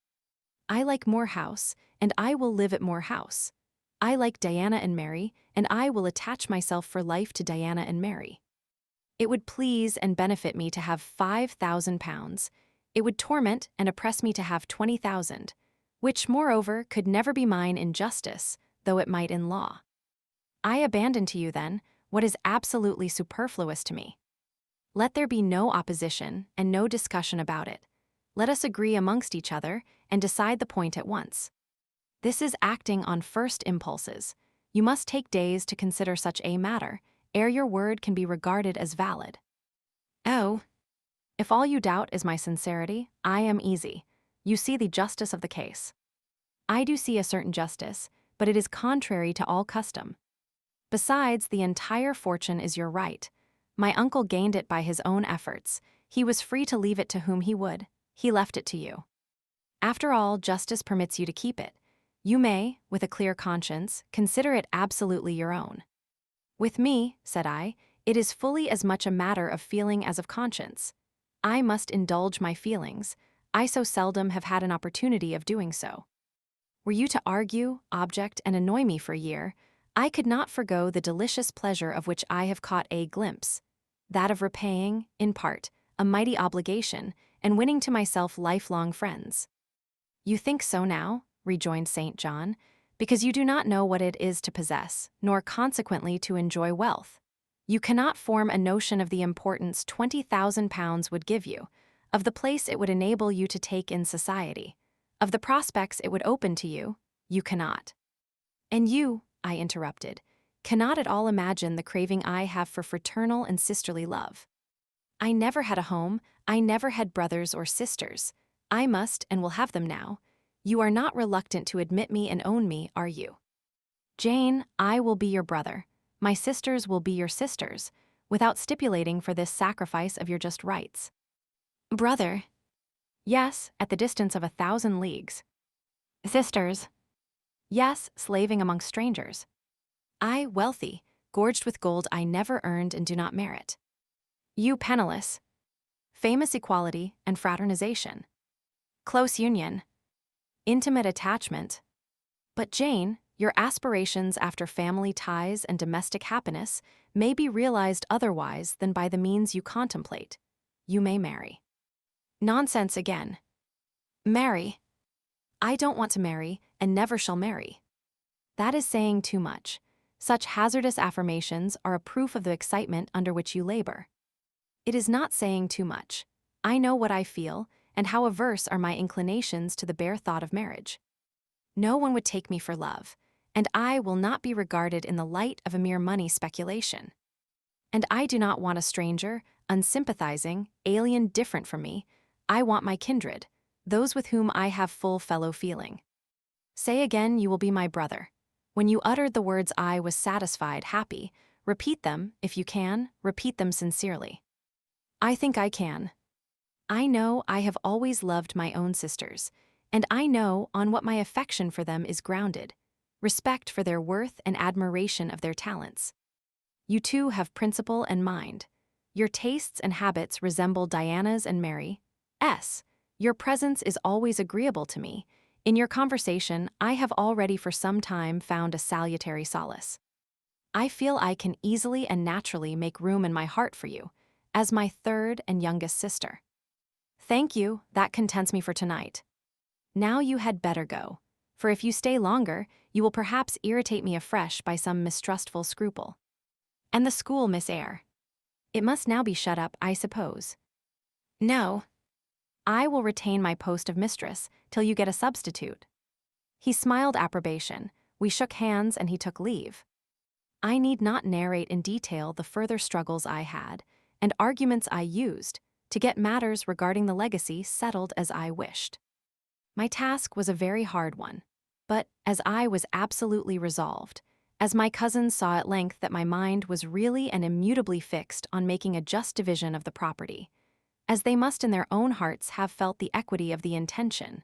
I like Moor House, and I will live at Moor House. I like Diana and Mary, and I will attach myself for life to Diana and Mary. It would please and benefit me to have £5,000. It would torment and oppress me to have 20,000, which, moreover, could never be mine in justice, though it might in law. I abandon to you, then, what is absolutely superfluous to me. Let there be no opposition and no discussion about it. Let us agree amongst each other and decide the point at once. This is acting on first impulses. You must take days to consider such a matter, ere your word can be regarded as valid." "Oh, if all you doubt is my sincerity, I am easy. You see the justice of the case." "I do see a certain justice, but it is contrary to all custom. Besides, the entire fortune is your right. My uncle gained it by his own efforts. He was free to leave it to whom he would. He left it to you. After all, justice permits you to keep it. You may, with a clear conscience, consider it absolutely your own." "With me," said I, "it is fully as much a matter of feeling as of conscience. I must indulge my feelings. I so seldom have had an opportunity of doing so. Were you to argue, object, and annoy me for a year, I could not forgo the delicious pleasure of which I have caught a glimpse, that of repaying, in part, a mighty obligation, and winning to myself lifelong friends. You think so now, rejoined St. John, because you do not know what it is to possess, nor consequently to enjoy wealth. You cannot form a notion of the importance £20,000 would give you, of the place it would enable you to take in society, of the prospects it would open to you. You cannot. And you, I interrupted, cannot at all imagine the craving I have for fraternal and sisterly love. I never had a home, I never had brothers or sisters. I must and will have them now. You are not reluctant to admit me and own me, are you? Jane, I will be your brother. My sisters will be your sisters, without stipulating for this sacrifice of your just rights. Brother? Yes, at the distance of 1,000 leagues. Sisters? Yes, slaving among strangers. I, wealthy, gorged with gold I never earned and do not merit. You, penniless. Famous equality and fraternization. Close union. Intimate attachment. But Jane, your aspirations after family ties and domestic happiness may be realized otherwise than by the means you contemplate. You may marry. Nonsense again. Marry? I don't want to marry and never shall marry. That is saying too much. Such hazardous affirmations are a proof of the excitement under which you labor. It is not saying too much. I know what I feel, and how averse are my inclinations to the bare thought of marriage. No one would take me for love, and I will not be regarded in the light of a mere money speculation. And I do not want a stranger, unsympathizing, alien different from me. I want my kindred, those with whom I have full fellow feeling. Say again you will be my brother. When you uttered the words I was satisfied, happy, repeat them, if you can, repeat them sincerely. I think I can. I know I have always loved my own sisters, and I know on what my affection for them is grounded, respect for their worth and admiration of their talents. You too have principle and mind. Your tastes and habits resemble Diana's and Mary's. Your presence is always agreeable to me. In your conversation, I have already for some time found a salutary solace. I feel I can easily and naturally make room in my heart for you, as my third and youngest sister. Thank you, that contents me for tonight. Now you had better go, for if you stay longer, you will perhaps irritate me afresh by some mistrustful scruple. And the school, Miss Eyre. It must now be shut up, I suppose. No. I will retain my post of mistress till you get a substitute. He smiled approbation, we shook hands and he took leave. I need not narrate in detail the further struggles I had, and arguments I used, to get matters regarding the legacy settled as I wished. My task was a very hard one, but as I was absolutely resolved, as my cousins saw at length that my mind was really and immutably fixed on making a just division of the property, as they must in their own hearts have felt the equity of the intention,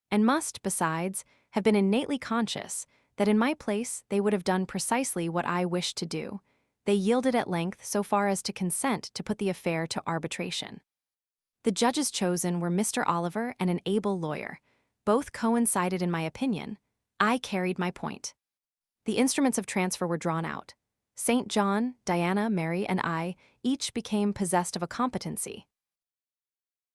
and must, besides, have been innately conscious that in my place they would have done precisely what I wished to do, they yielded at length so far as to consent to put the affair to arbitration. The judges chosen were Mr. Oliver and an able lawyer. Both coincided in my opinion. I carried my point. The instruments of transfer were drawn out. St. John, Diana, Mary, and I each became possessed of a competency.